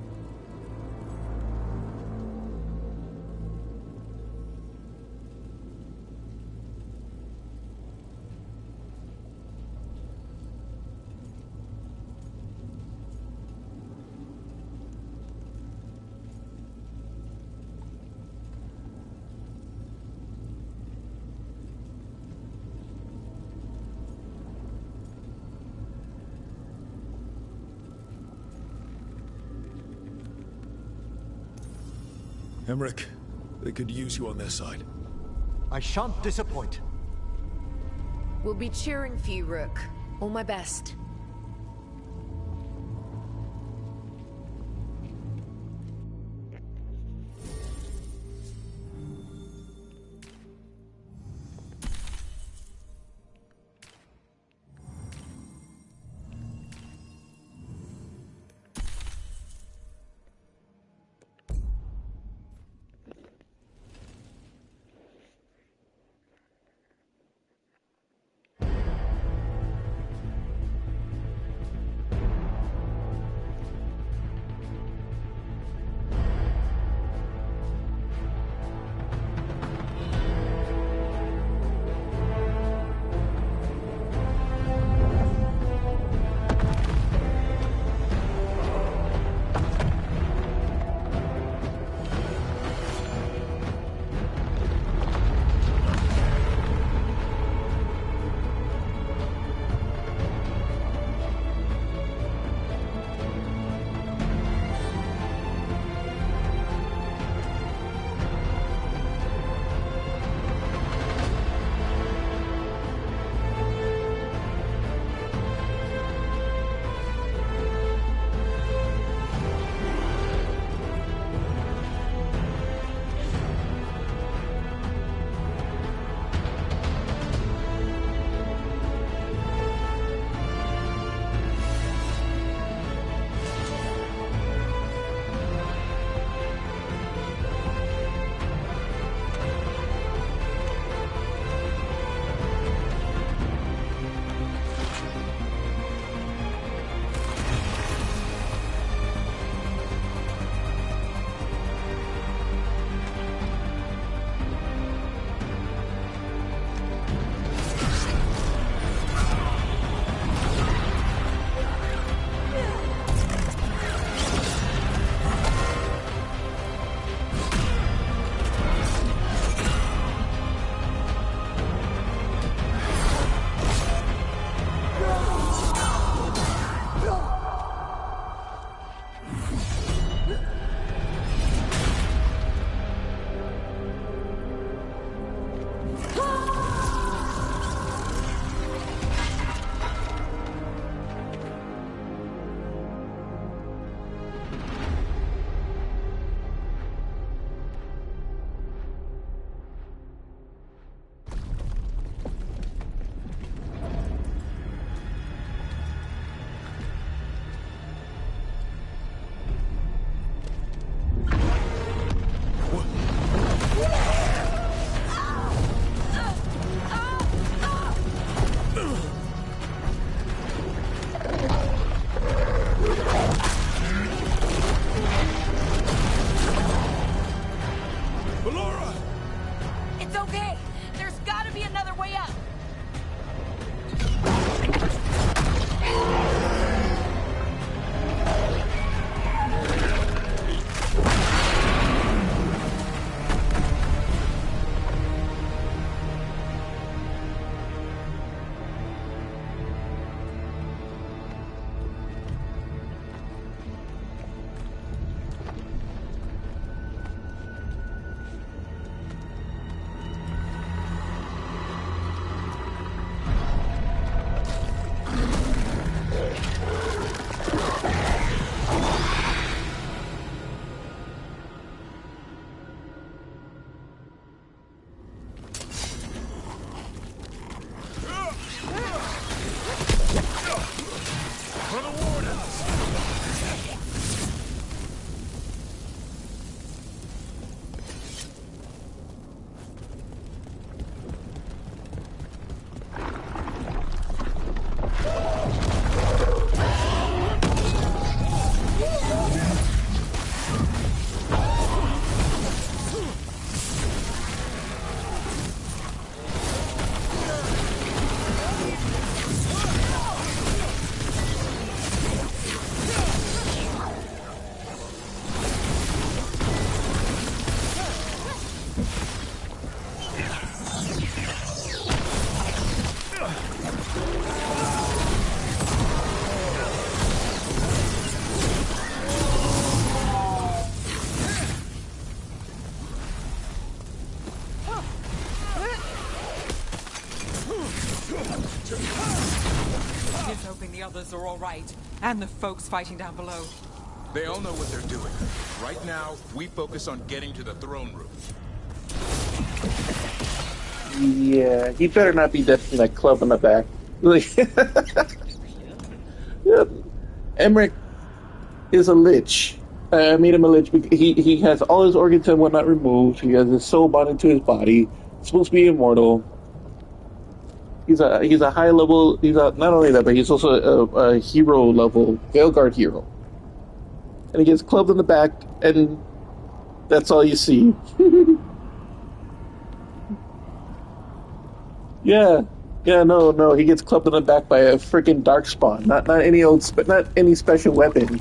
Emmerich, they could use you on their side. I shan't disappoint. We'll be cheering for you, Rook. All my best. He's hoping the others are all right, and the folks fighting down below. They all know what they're doing. Right now, we focus on getting to the throne room. Yeah, he better not be definitely like club in the back. Yep. Emmerich is a lich. I made him a lich because he has all his organs and whatnot removed. He has his soul bonded to his body. He's supposed to be immortal. He's a high level. Not only that, but he's also a hero level Veilguard hero. And he gets clubbed in the back, and that's all you see. Yeah, no. He gets clubbed in the back by a freaking darkspawn. Not any special weapon.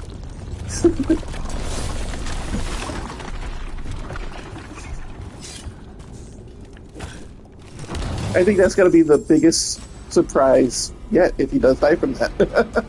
I think that's gonna be the biggest surprise yet if he does die from that.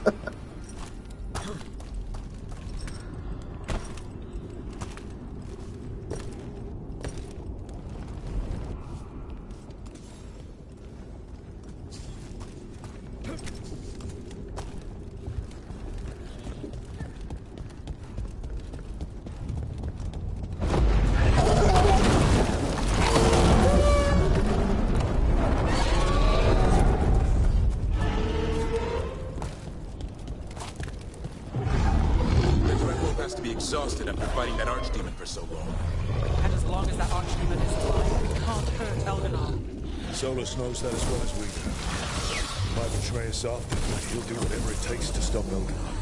Exhausted after fighting that archdemon for so long. And as long as that archdemon is alive, we can't hurt Elganon. Solus knows that as well as we do. He might betray us after, but he'll do whatever it takes to stop Elganon.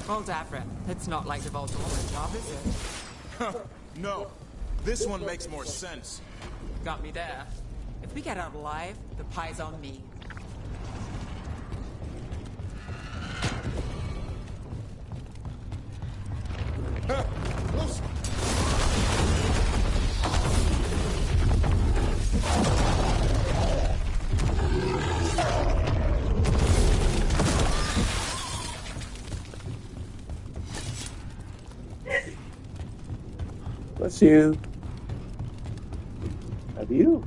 Well, Davra, it's not like the Voldemort job, is it? No. This one makes more sense. Got me there. If we get out alive, the pie's on me. Bless you. Have you?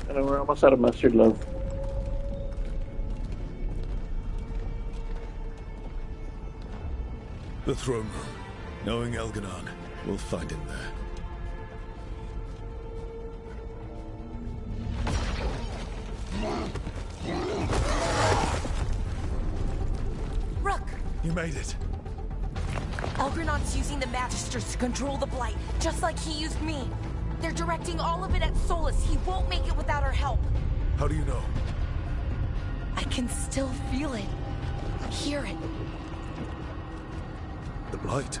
And we're almost out of mustard, love. The throne room. Knowing Elganon, we'll find him there. Rook! You made it. Elgranon's using the Magisters to control the Blight, just like he used me. They're directing all of it at Solus. He won't make it without our help. How do you know? I can still feel it. Hear it. The Blight.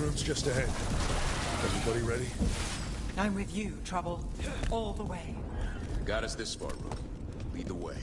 room's just ahead. Everybody ready? I'm with you, Trouble. All the way. Got us this far, Rook. Lead the way.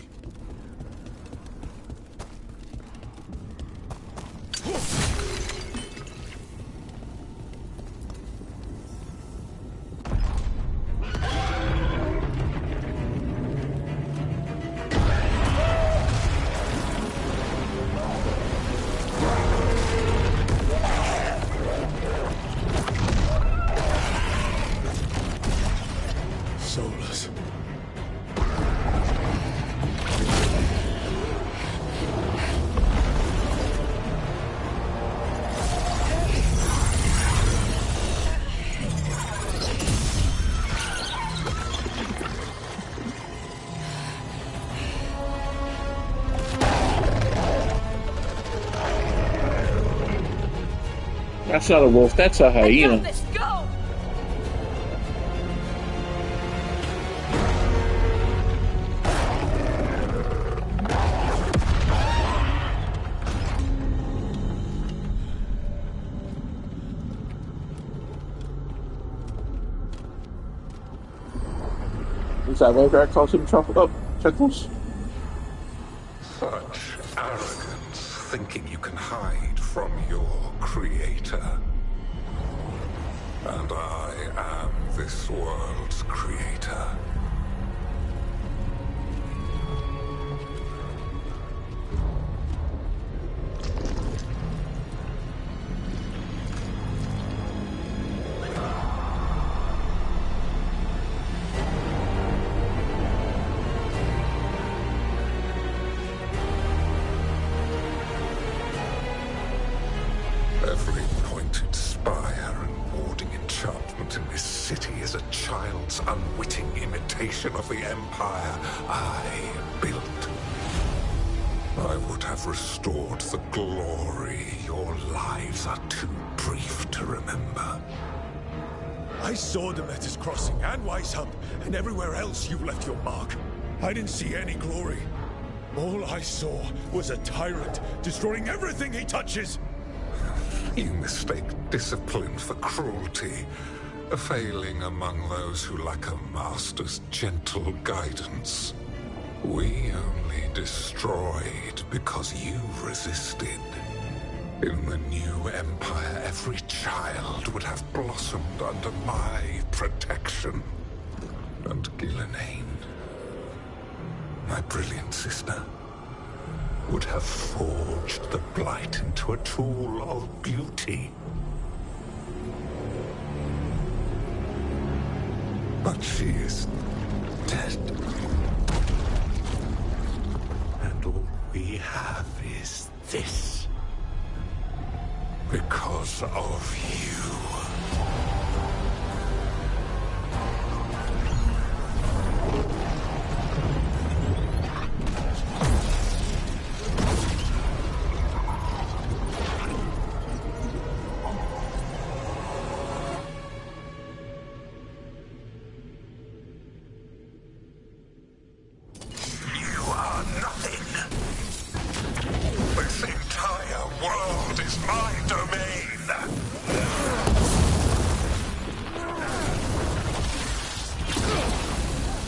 Soulless. That's not a wolf, that's a hyena. Let's go! Is that why Drag calls him Chuckles? Such arrogance, thinking you can hide from your creator. And I am this world's creator. Every pointed spire and warding enchantment in this city is a child's unwitting imitation of the empire I built. I would have restored the glory. Your lives are too brief to remember. I saw Demeter's Crossing and Weishump, and everywhere else you've left your mark. I didn't see any glory. All I saw was a tyrant destroying everything he touches. You mistake discipline for cruelty, a failing among those who lack a master's gentle guidance. We only destroyed because you resisted. In the new empire, every child would have blossomed under my protection. And Gillenane, my brilliant sister, would have forged the Blight into a tool of beauty. But she is dead. And all we have is this. Because of you.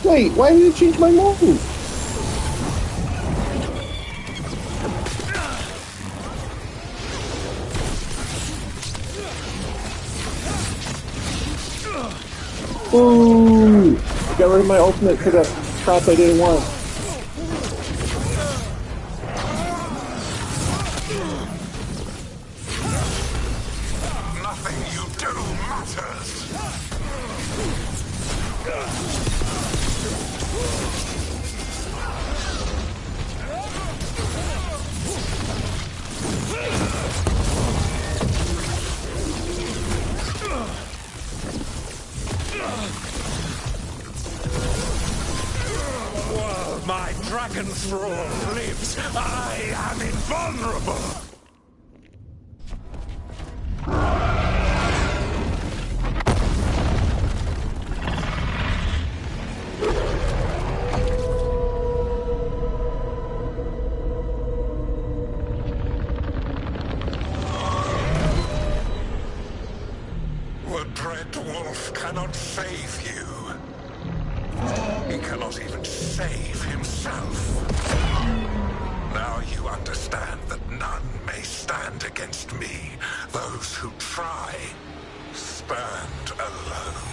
Wait, why did it change my move? Ooh! Got rid of my ultimate for the crap I didn't want. Nothing you do matters. While my dragon thrall lives, I am invulnerable! cannot save you. He cannot even save himself. Now you understand that none may stand against me. Those who try, stand alone.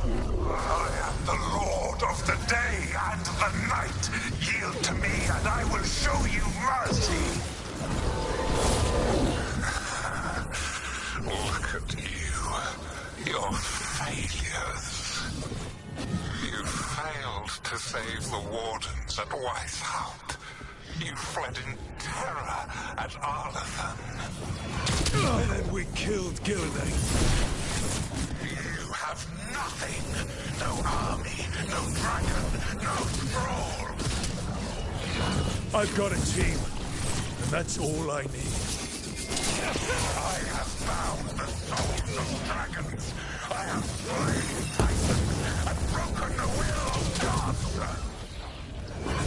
I am the Lord of the day and the night. Yield to me and I will show you mercy. Look at you. Your failures. You failed to save the wardens at Weishaupt. You fled in terror at Arlathan. And then we killed Gillenay. You have nothing. No army, no dragon, no thrall. I've got a team, and that's all I need. I have found the souls of dragons. I have slain titans and broken the will of gods.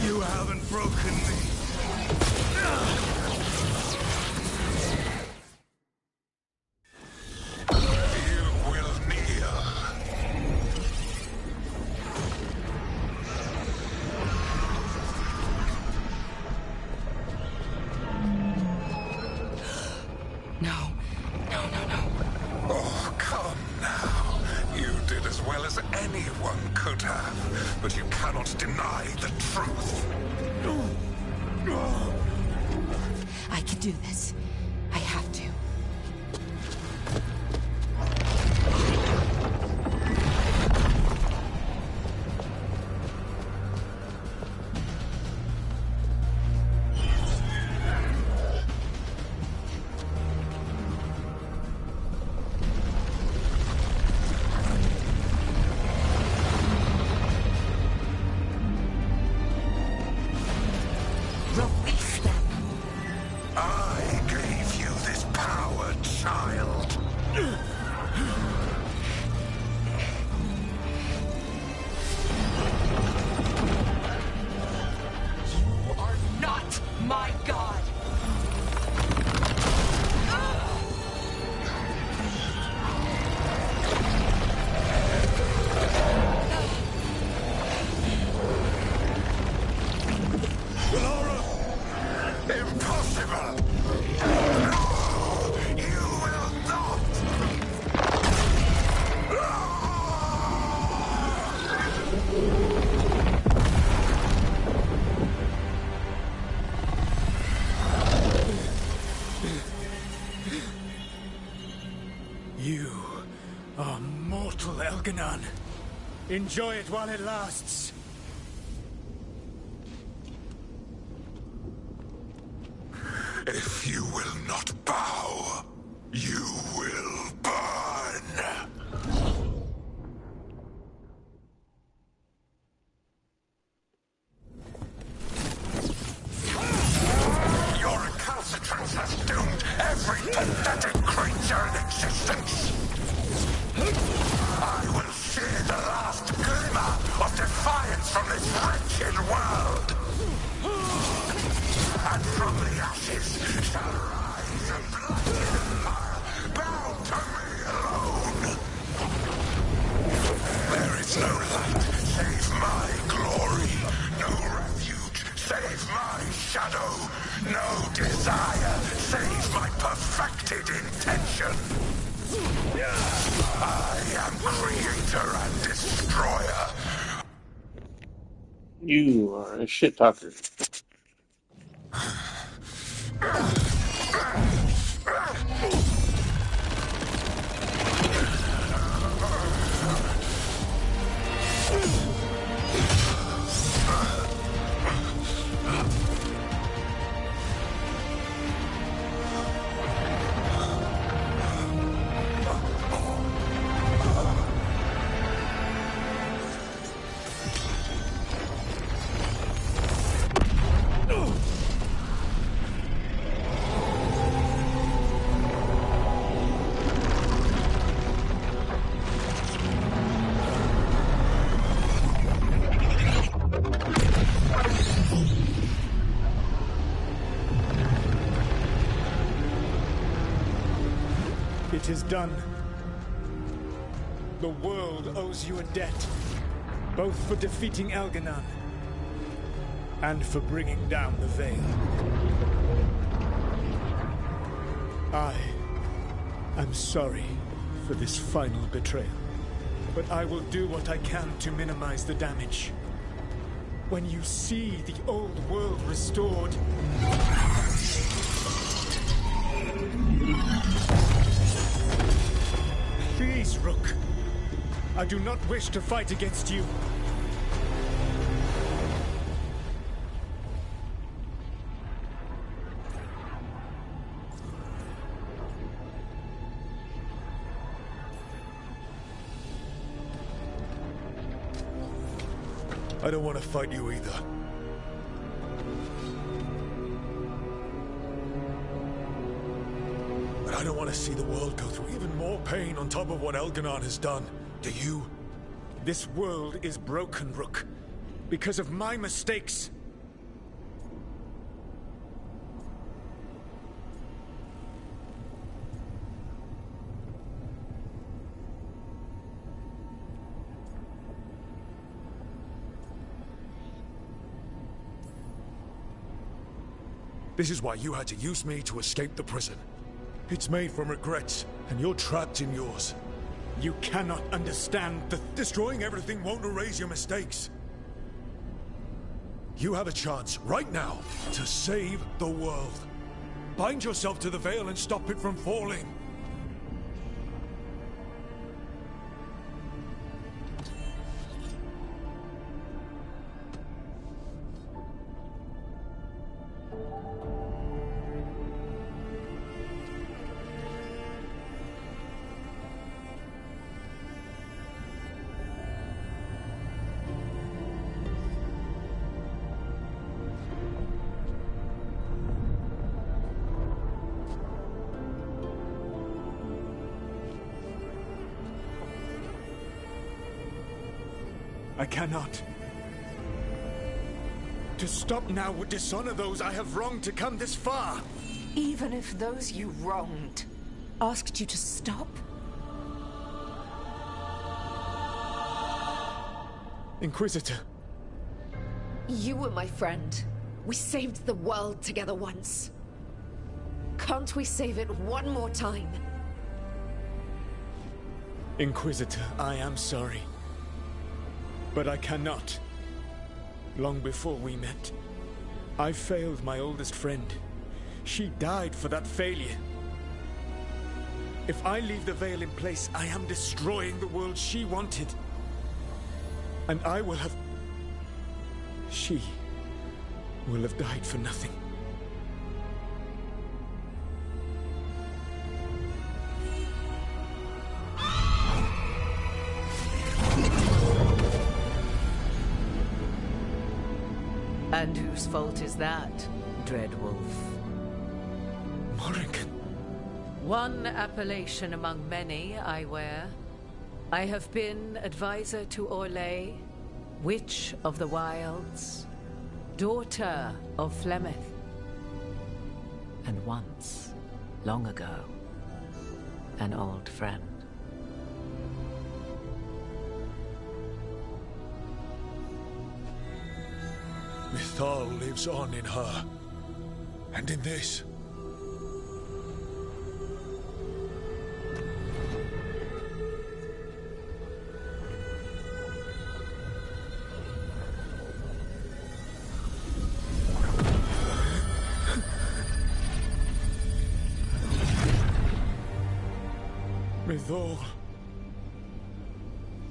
You haven't broken me. You will kneel. No. Oh, come now. You did as well as anyone could have, but you cannot deny the truth. I can do this. I have to. Release them. I gave you this power, child. You are not my god. Impossible! No! You will not! You are mortal, Elganon. Enjoy it while it lasts. If you will not bow, you will burn. Your recalcitrance has doomed every pathetic creature in existence. I will shear the last glimmer of defiance from this wretched world. And from the ashes shall rise a bloody empire bound to me alone. There is no light save my glory, no refuge save my shadow, no desire save my perfected intention. I am creator and destroyer. You are a shit talker. It is done. The world owes you a debt, both for defeating Elganon and for bringing down the Veil. I am sorry for this final betrayal, but I will do what I can to minimize the damage. When you see the old world restored, please, Rook. I do not wish to fight against you. I don't want to fight you either. But I don't want to see the world go through even more pain on top of what Elganon has done. Do you? This world is broken, Rook, because of my mistakes. This is why you had to use me to escape the prison. It's made from regrets, and you're trapped in yours. You cannot understand that destroying everything won't erase your mistakes. You have a chance, right now, to save the world. Bind yourself to the Veil and stop it from falling. I cannot. To stop now would dishonor those I have wronged to come this far. Even if those you wronged asked you to stop? Inquisitor. You were my friend. We saved the world together once. Can't we save it one more time? Inquisitor, I am sorry. But I cannot. Long before we met, I failed my oldest friend. She died for that failure. If I leave the Veil in place, I am destroying the world she wanted. And I will have... She will have died for nothing. And whose fault is that, Dreadwolf? Morrigan. One appellation among many I wear. I have been advisor to Orlais, Witch of the Wilds, daughter of Flemeth, and once, long ago, an old friend. Mythal lives on in her, and in this. Mythal.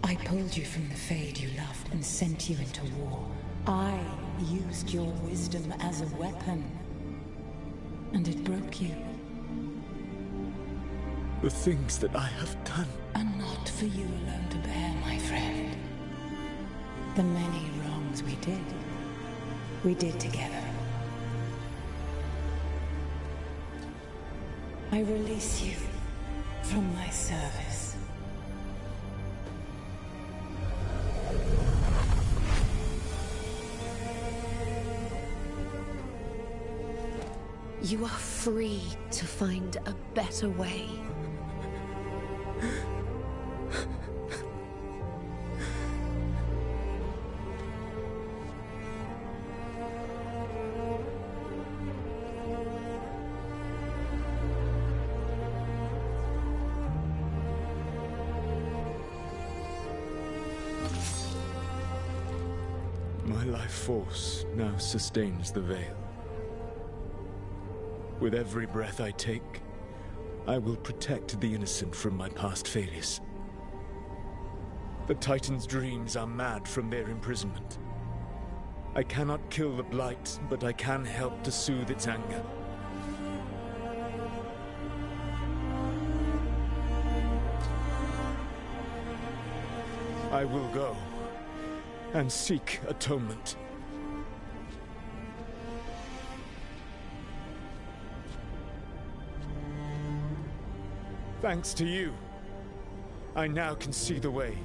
I pulled you from the Fade you loved and sent you into war. I used your wisdom as a weapon, and it broke you. The things that I have done are not for you alone to bear, my friend. The many wrongs we did together. I release you from my service. You are free to find a better way. life force now sustains the Veil. With every breath I take, I will protect the innocent from my past failures. The Titan's dreams are mad from their imprisonment. I cannot kill the Blight, but I can help to soothe its anger. I will go and seek atonement. Thanks to you, I now can see the way.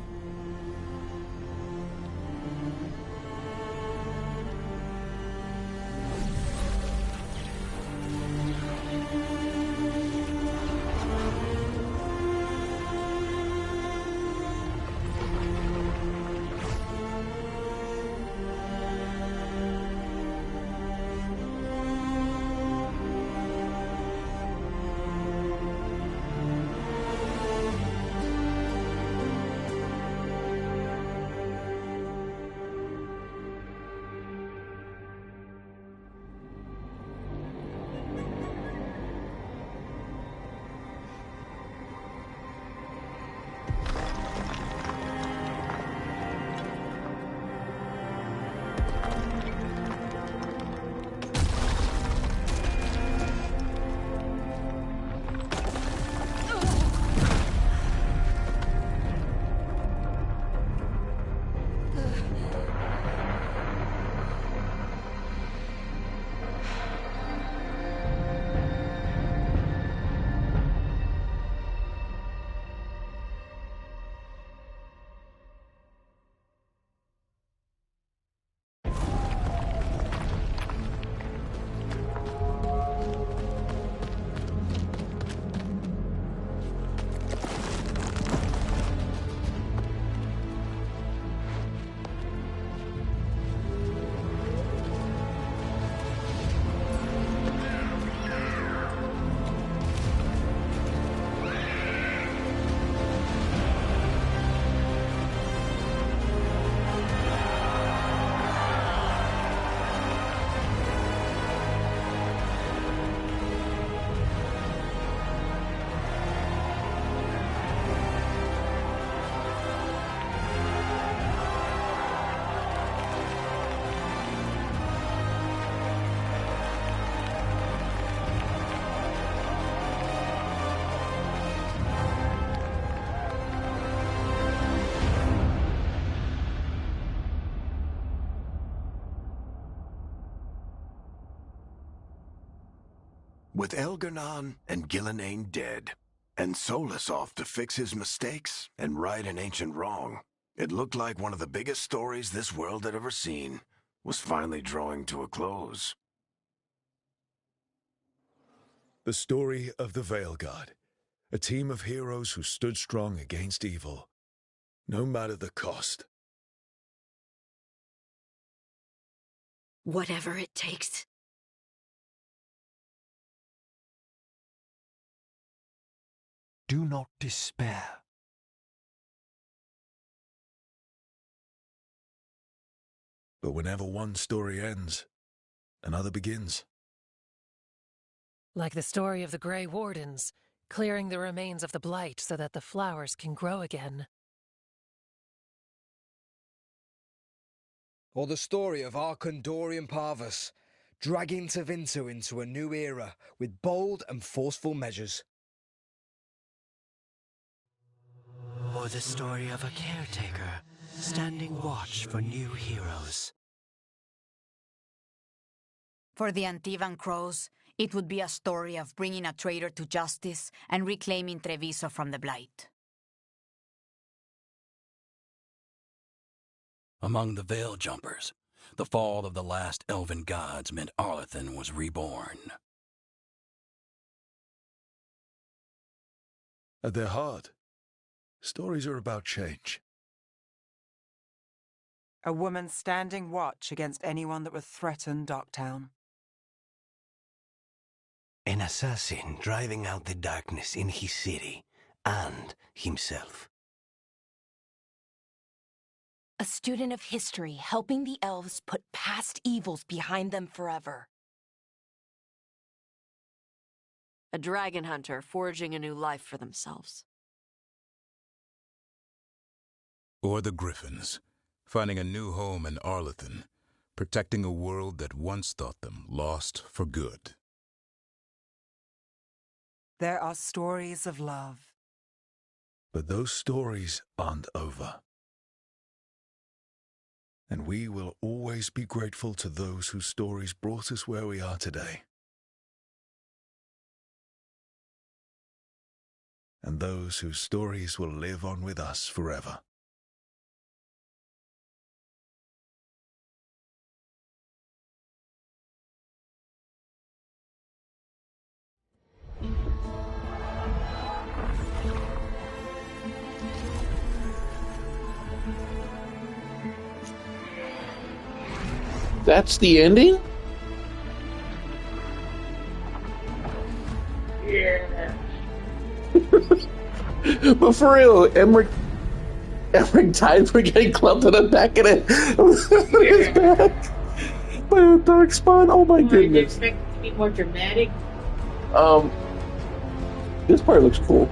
With Elgar'nan and Gillenane dead, and Solus off to fix his mistakes and right an ancient wrong, it looked like one of the biggest stories this world had ever seen was finally drawing to a close. The story of the Veil Guard, a team of heroes who stood strong against evil, no matter the cost. Whatever it takes. Do not despair. But whenever one story ends, another begins. Like the story of the Grey Wardens, clearing the remains of the Blight so that the flowers can grow again. Or the story of Arcandorian Parvus, dragging Treviso into a new era with bold and forceful measures. Or the story of a caretaker standing watch for new heroes. For the Antivan Crows, it would be a story of bringing a traitor to justice and reclaiming Treviso from the Blight. Among the Veil Jumpers, the fall of the last elven gods meant Arlethan was reborn. At their heart, stories are about change. A woman standing watch against anyone that would threaten Darktown. An assassin driving out the darkness in his city and himself. A student of history, helping the elves put past evils behind them forever. A dragon hunter forging a new life for themselves. Or the Griffins, finding a new home in Arlethan, protecting a world that once thought them lost for good. There are stories of love. But those stories aren't over. And we will always be grateful to those whose stories brought us where we are today. And those whose stories will live on with us forever. That's the ending? Yeah. But for real, Emmerich died for getting clubbed in the back of his back by a dark spawn. Oh my Did you goodness. expect it to be more dramatic? This part looks cool.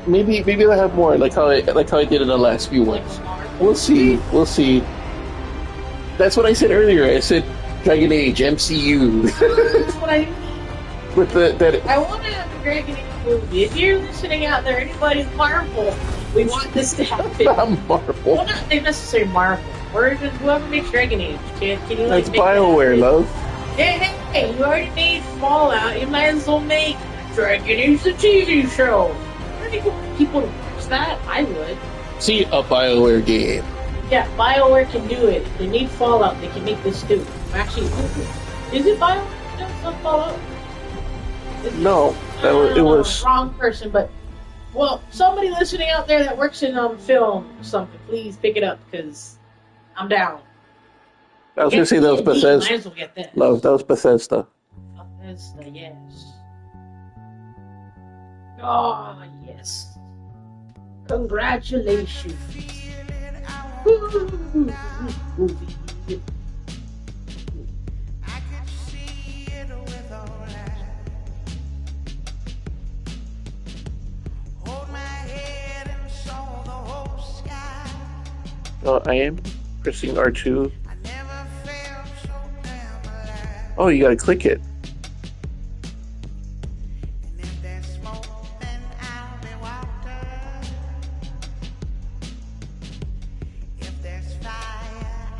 Maybe they'll have more, like how I did in the last few ones. We'll see. We'll see. That's what I said earlier. I said Dragon Age MCU. That's what I mean. With that. I want to have a Dragon Age movie. If you're listening out there, anybody's Marvel, we want this to happen. Not Marvel. Well, not necessarily Marvel. Or even whoever makes Dragon Age. Can you That's make BioWare, love. Hey, you already made Fallout. You might as well make Dragon Age the TV show. People would watch that. I would. See, a BioWare game. Yeah, BioWare can do it. They made Fallout. They can make this too. Actually, is it BioWare? No, it's not Fallout. No, it was wrong person. But well, somebody listening out there that works in film or something, please pick it up because I'm down. I was gonna say that was Bethesda. Might as well get that. Love, that was Bethesda. Bethesda, yes. Oh yes. Congratulations. I am pressing R2. Oh, you gotta click it.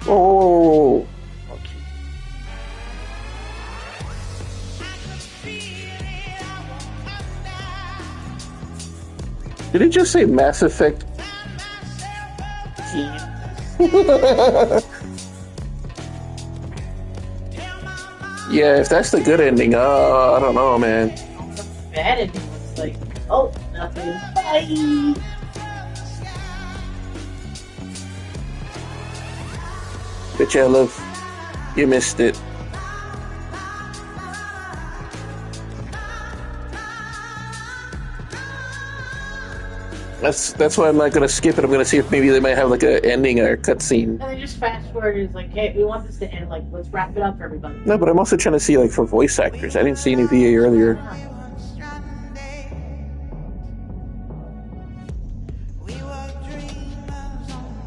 Oh. Did it just say Mass Effect? Yeah, if that's the good ending, I don't know, man. Bad ending was like, oh, nothing. Bye. Bitch, I love. You missed it. That's why I'm not gonna skip it. I'm gonna see if maybe they might have like an ending or a cutscene. And then just fast forward is like, hey, we want this to end. Like, let's wrap it up for everybody. No, but I'm also trying to see like for voice actors. I didn't see any VA earlier.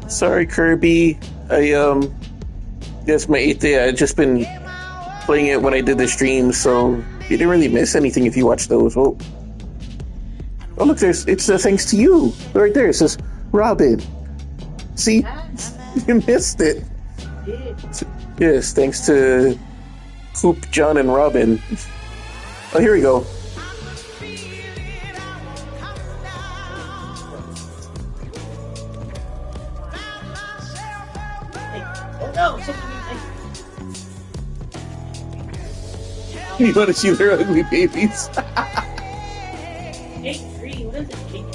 Sorry, Kirby. That's my 8th day. I've just been playing it when I did the stream, so you didn't really miss anything if you watched those. Oh, look, it's thanks to you. Right there, it says Robin. See? You missed it. Yes, thanks to Coop, John, and Robin. Oh, here we go. No, You want to see their ugly babies? Jake 3, what is it, Jake?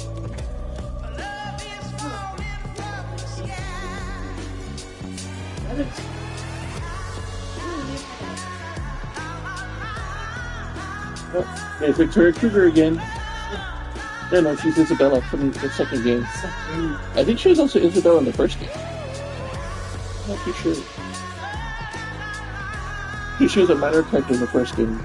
There's Victoria Kruger again. No, she's Isabella from the second game. I think she was also Isabella in the first game. I'm not too sure. She was a minor character in the first game.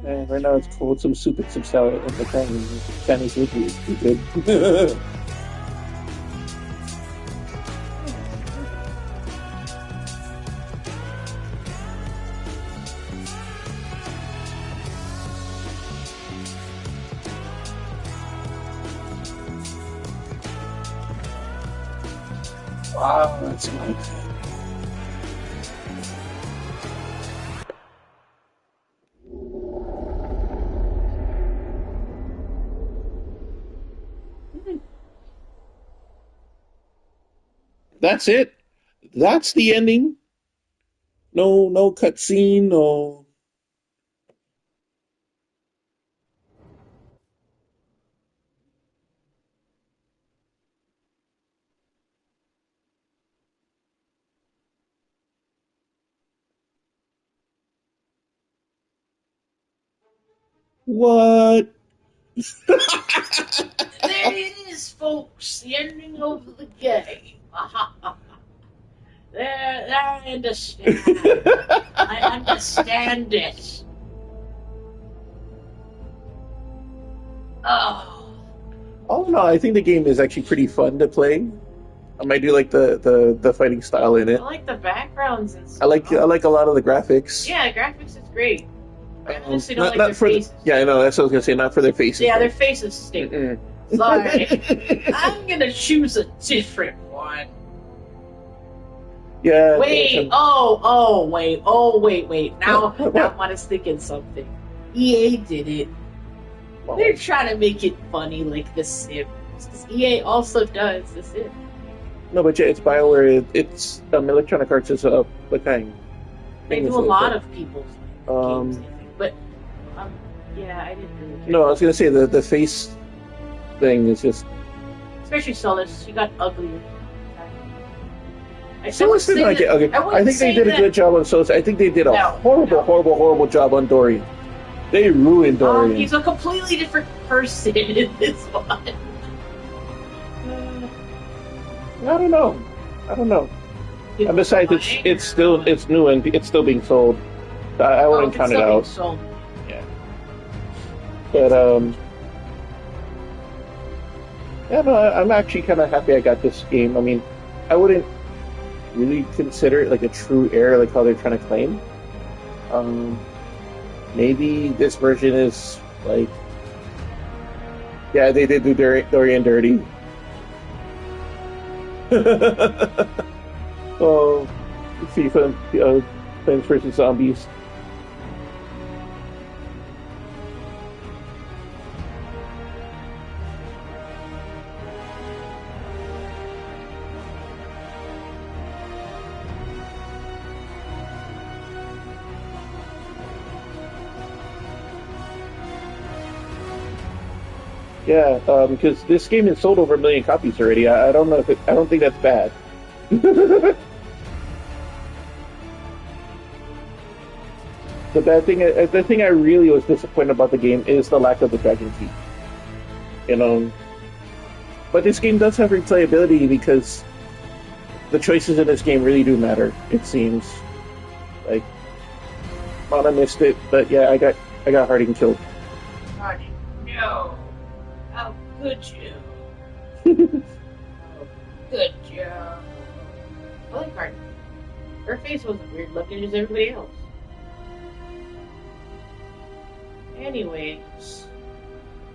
Man, right now it's cold. Some soup and some salad and the Chinese food is too good. Wow, that's like that's it. That's the ending. No cutscene. No. What? There it is, folks. The ending of the game. There, I understand. I understand it. Oh. Oh no, I think the game is actually pretty fun to play. I might do like the fighting style in I it. like the backgrounds and stuff. I like a lot of the graphics. Yeah, graphics is great. I honestly don't Not like their for faces. yeah, I know that's what I was gonna say. Not for their faces. Yeah, though. their faces stink. Sorry. I'm gonna choose a different one. Yeah. Wait, wait. Now I want us thinking something. EA did it. They're trying to make it funny like The Sims. 'Cause EA also does The Sims. No, but yeah, it's BioWare. It's Electronic Arts is the kind. They do a lot of people's games, I think. But, yeah, I didn't really care. No, I was gonna say the face thing is just. Especially Solus, she got uglier. Solus did not get ugly. I think they did a good job on Solus. I think they did a horrible job on Dorian. They ruined Dorian. He's a completely different person in this one. I don't know. And besides, it's new and it's still being sold. I wouldn't count it out. Sold. Yeah. But yeah, no, I'm actually kind of happy I got this game. I mean, I wouldn't really consider it like a true heir, like how they're trying to claim. Maybe this version is like, yeah, they did do Dorian dirty. Oh, FIFA, Plants vs. Zombies. Yeah, because this game has sold over 1 million copies already. I don't know if I don't think that's bad. The thing I really was disappointed about the game is the lack of the Dragon Key. You know, but this game does have replayability because the choices in this game really do matter. It seems like Mana missed it, but yeah, I got Harding killed. Harding, no. How could you? Good job. I like Cardi. Her face wasn't weird looking as everybody else. Anyways,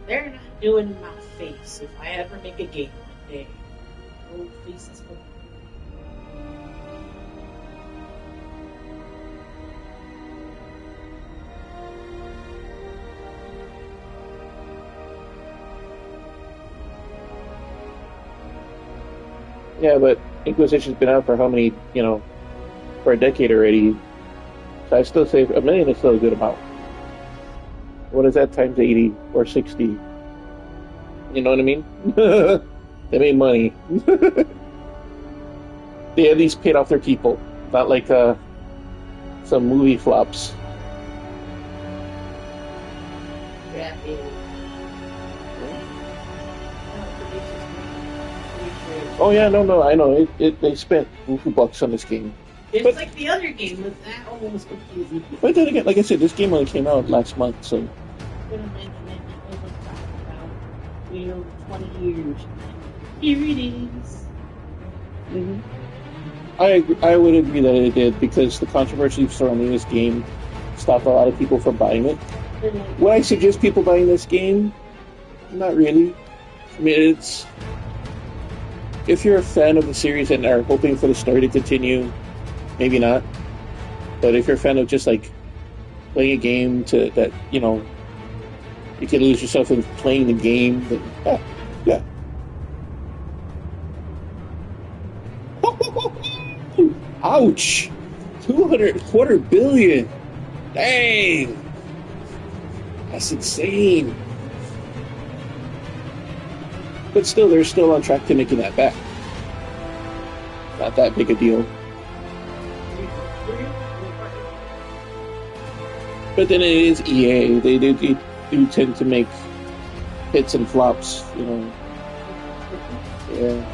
they're not doing my face if I ever make a game one day. Old faces for me. Yeah, but Inquisition's been out for how many, for a decade already. So I still say a million is still a good amount. What is that times 80 or 60? You know what I mean? They made money. They at least paid off their people. Not like some movie flops. Oh yeah, no, I know. They spent $2 on this game. It's like the other game, but that one was confusing. But then again, like I said, this game only came out last month, so. Could have mentioned it. It was talking about 20 years. Here it is. Mm-hmm. I would agree that it did because the controversy surrounding this game stopped a lot of people from buying it. Mm-hmm. Would I suggest people buying this game? Not really. I mean, if you're a fan of the series and are hoping for the story to continue, maybe not. But if you're a fan of just like playing a game that you can lose yourself in playing the game, then yeah. Ouch! 200 billion. Dang! That's insane. But still, they're still on track to making that back. Not that big a deal. But then it is EA. They do tend to make hits and flops, Yeah.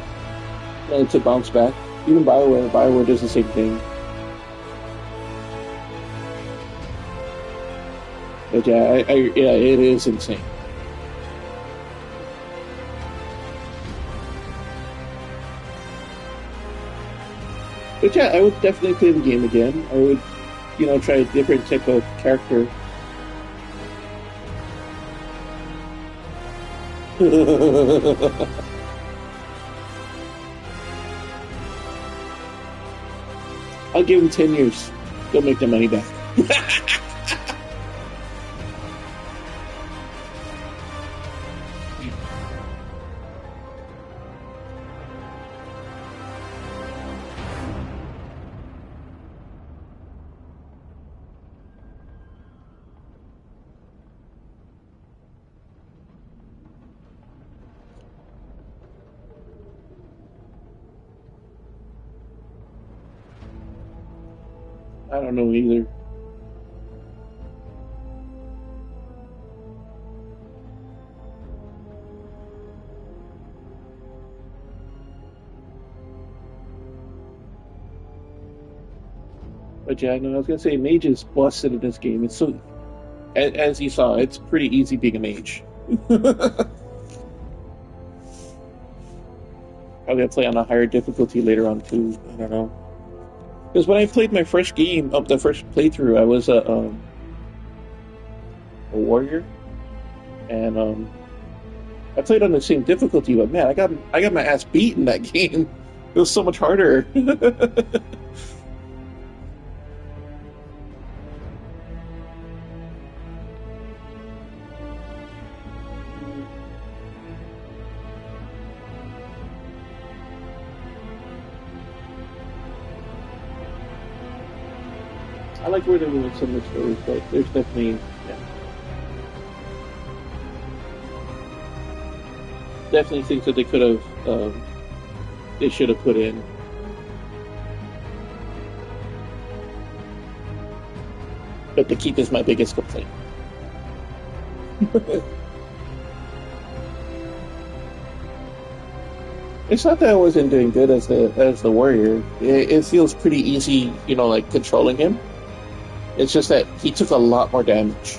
And to bounce back. Even BioWare does the same thing. But yeah, it is insane. But yeah, I would definitely play the game again. I would, try a different type of character. I'll give them 10 years. They'll make their money back. I don't know either. But yeah, no, I was gonna say mage is busted in this game. It's so, as you saw, it's pretty easy being a mage. I'm gonna play on a higher difficulty later on too. I don't know. Because when I played my first game, the first playthrough, I was a warrior, and I played on the same difficulty. But man, I got my ass beat in that game. It was so much harder. I like where they're moving some of the stories, but there's definitely, definitely things that they could have, they should have put in. But the keep is my biggest complaint. It's not that I wasn't doing good as the warrior. It feels pretty easy, like controlling him. It's just that he took a lot more damage.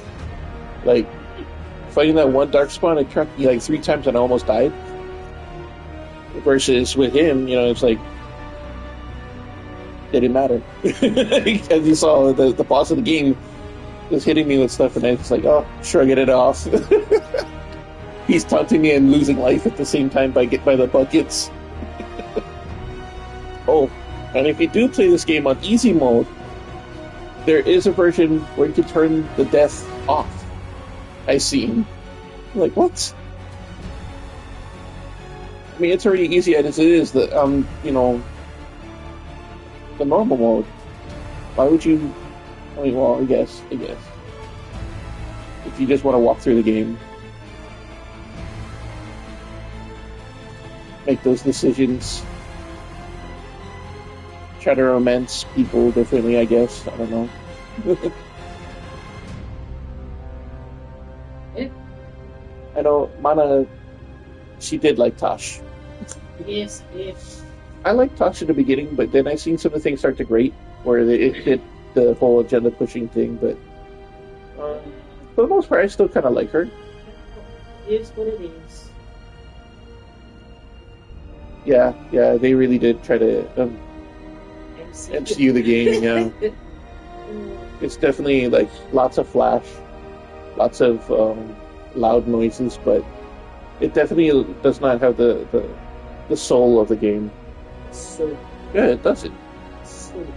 Like, fighting that one dark spawn, it struck me like 3 times and I almost died. Versus with him, it's like, didn't matter. As you saw, the boss of the game was hitting me with stuff, and I was like, oh, shrugging it off. He's taunting me and losing life at the same time by the buckets. Oh, and if you do play this game on easy mode, there is a version where you can turn the death off. I seen. Like, what? I mean, it's already easy as it is. The the normal mode. Why would you? I mean, well, I guess. If you just want to walk through the game, make those decisions, try to romance people differently, I guess. I don't know. I know Mana, she did like Tosh. Yes. I liked Tosh in the beginning, but then I seen some of the things start to grate, where it hit the whole agenda pushing thing, but for the most part, I still kind of like her. It is what it is. Yeah, they really did try to MCU the game, yeah. It's definitely like lots of flash, lots of loud noises, but it definitely does not have the soul of the game. So yeah, it doesn't. So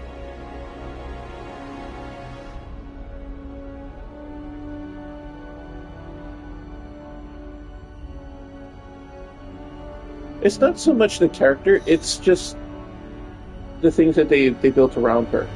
it's not so much the character, it's just the things that they built around her.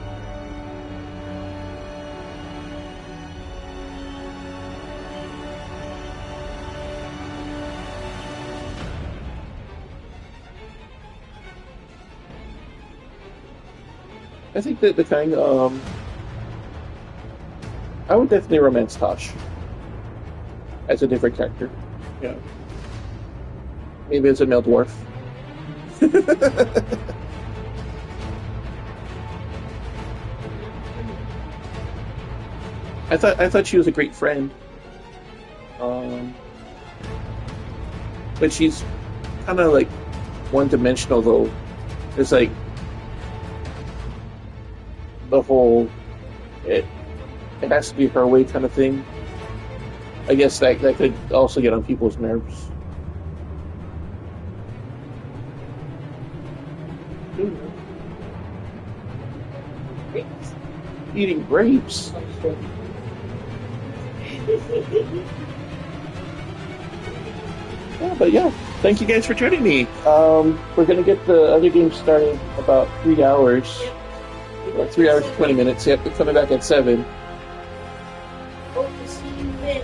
I think that the kind I would definitely romance Tosh as a different character. Yeah. Maybe as a male dwarf. I thought she was a great friend. But she's kind of like one-dimensional though. It's like the whole it has to be her way kind of thing. I guess that could also get on people's nerves. grapes. Eating grapes. Yeah, but yeah, thank you guys for joining me. We're gonna get the other game started about 3 hours. 3 hours and 20 minutes. Yep, we're coming back at 7. Hope to see you then.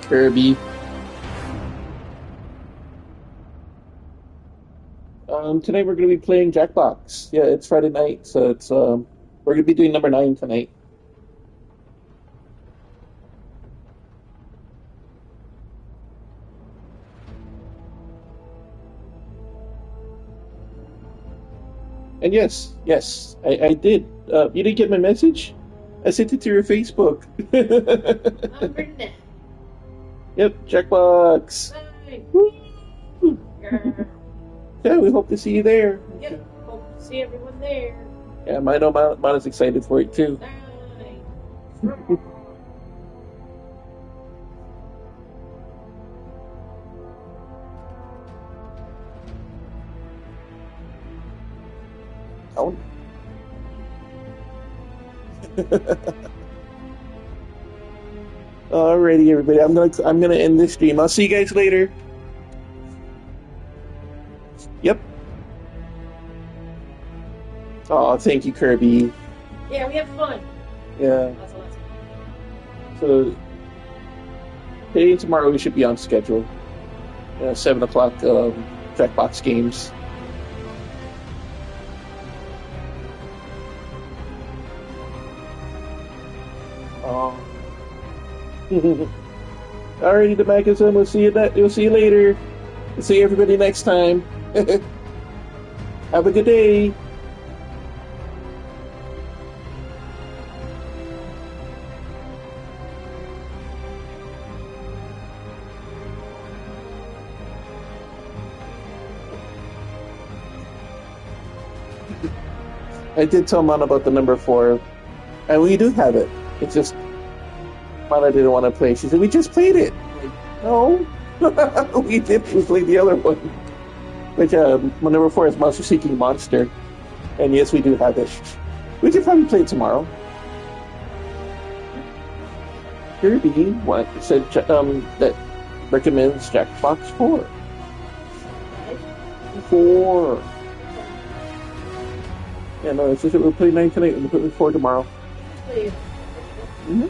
Kirby. Tonight we're going to be playing Jackbox. Yeah, it's Friday night, so it's we're going to be doing number 9 tonight. And yes, I did. You didn't get my message? I sent it to your Facebook. Number 9. Yep, Jackbox. Woo. Yeah, we hope to see you there. Yep, hope to see everyone there. Yeah, I know Mana's excited for it too. Oh. Alrighty, everybody. I'm gonna end this stream. I'll see you guys later. Yep. Oh, thank you, Kirby. Yeah, we have fun. Yeah. So today and tomorrow we should be on schedule. 7 o'clock Jackbox games. Oh. Alrighty, the magazine. We'll see you. We'll see you later. We'll see everybody next time. Have a good day. I did tell Mon about the number 4, and we do have it. It's just Mana didn't want to play. She said, "We just played it." Like, no, we did. We played the other one, which my number 4 is Monster Seeking Monster, and yes, we do have it. We could probably play it tomorrow. Kirby said that recommends Jackbox 4. 4. Yeah, no, it's just that we'll play 9 tonight and we'll play 4 tomorrow. Mm-hmm.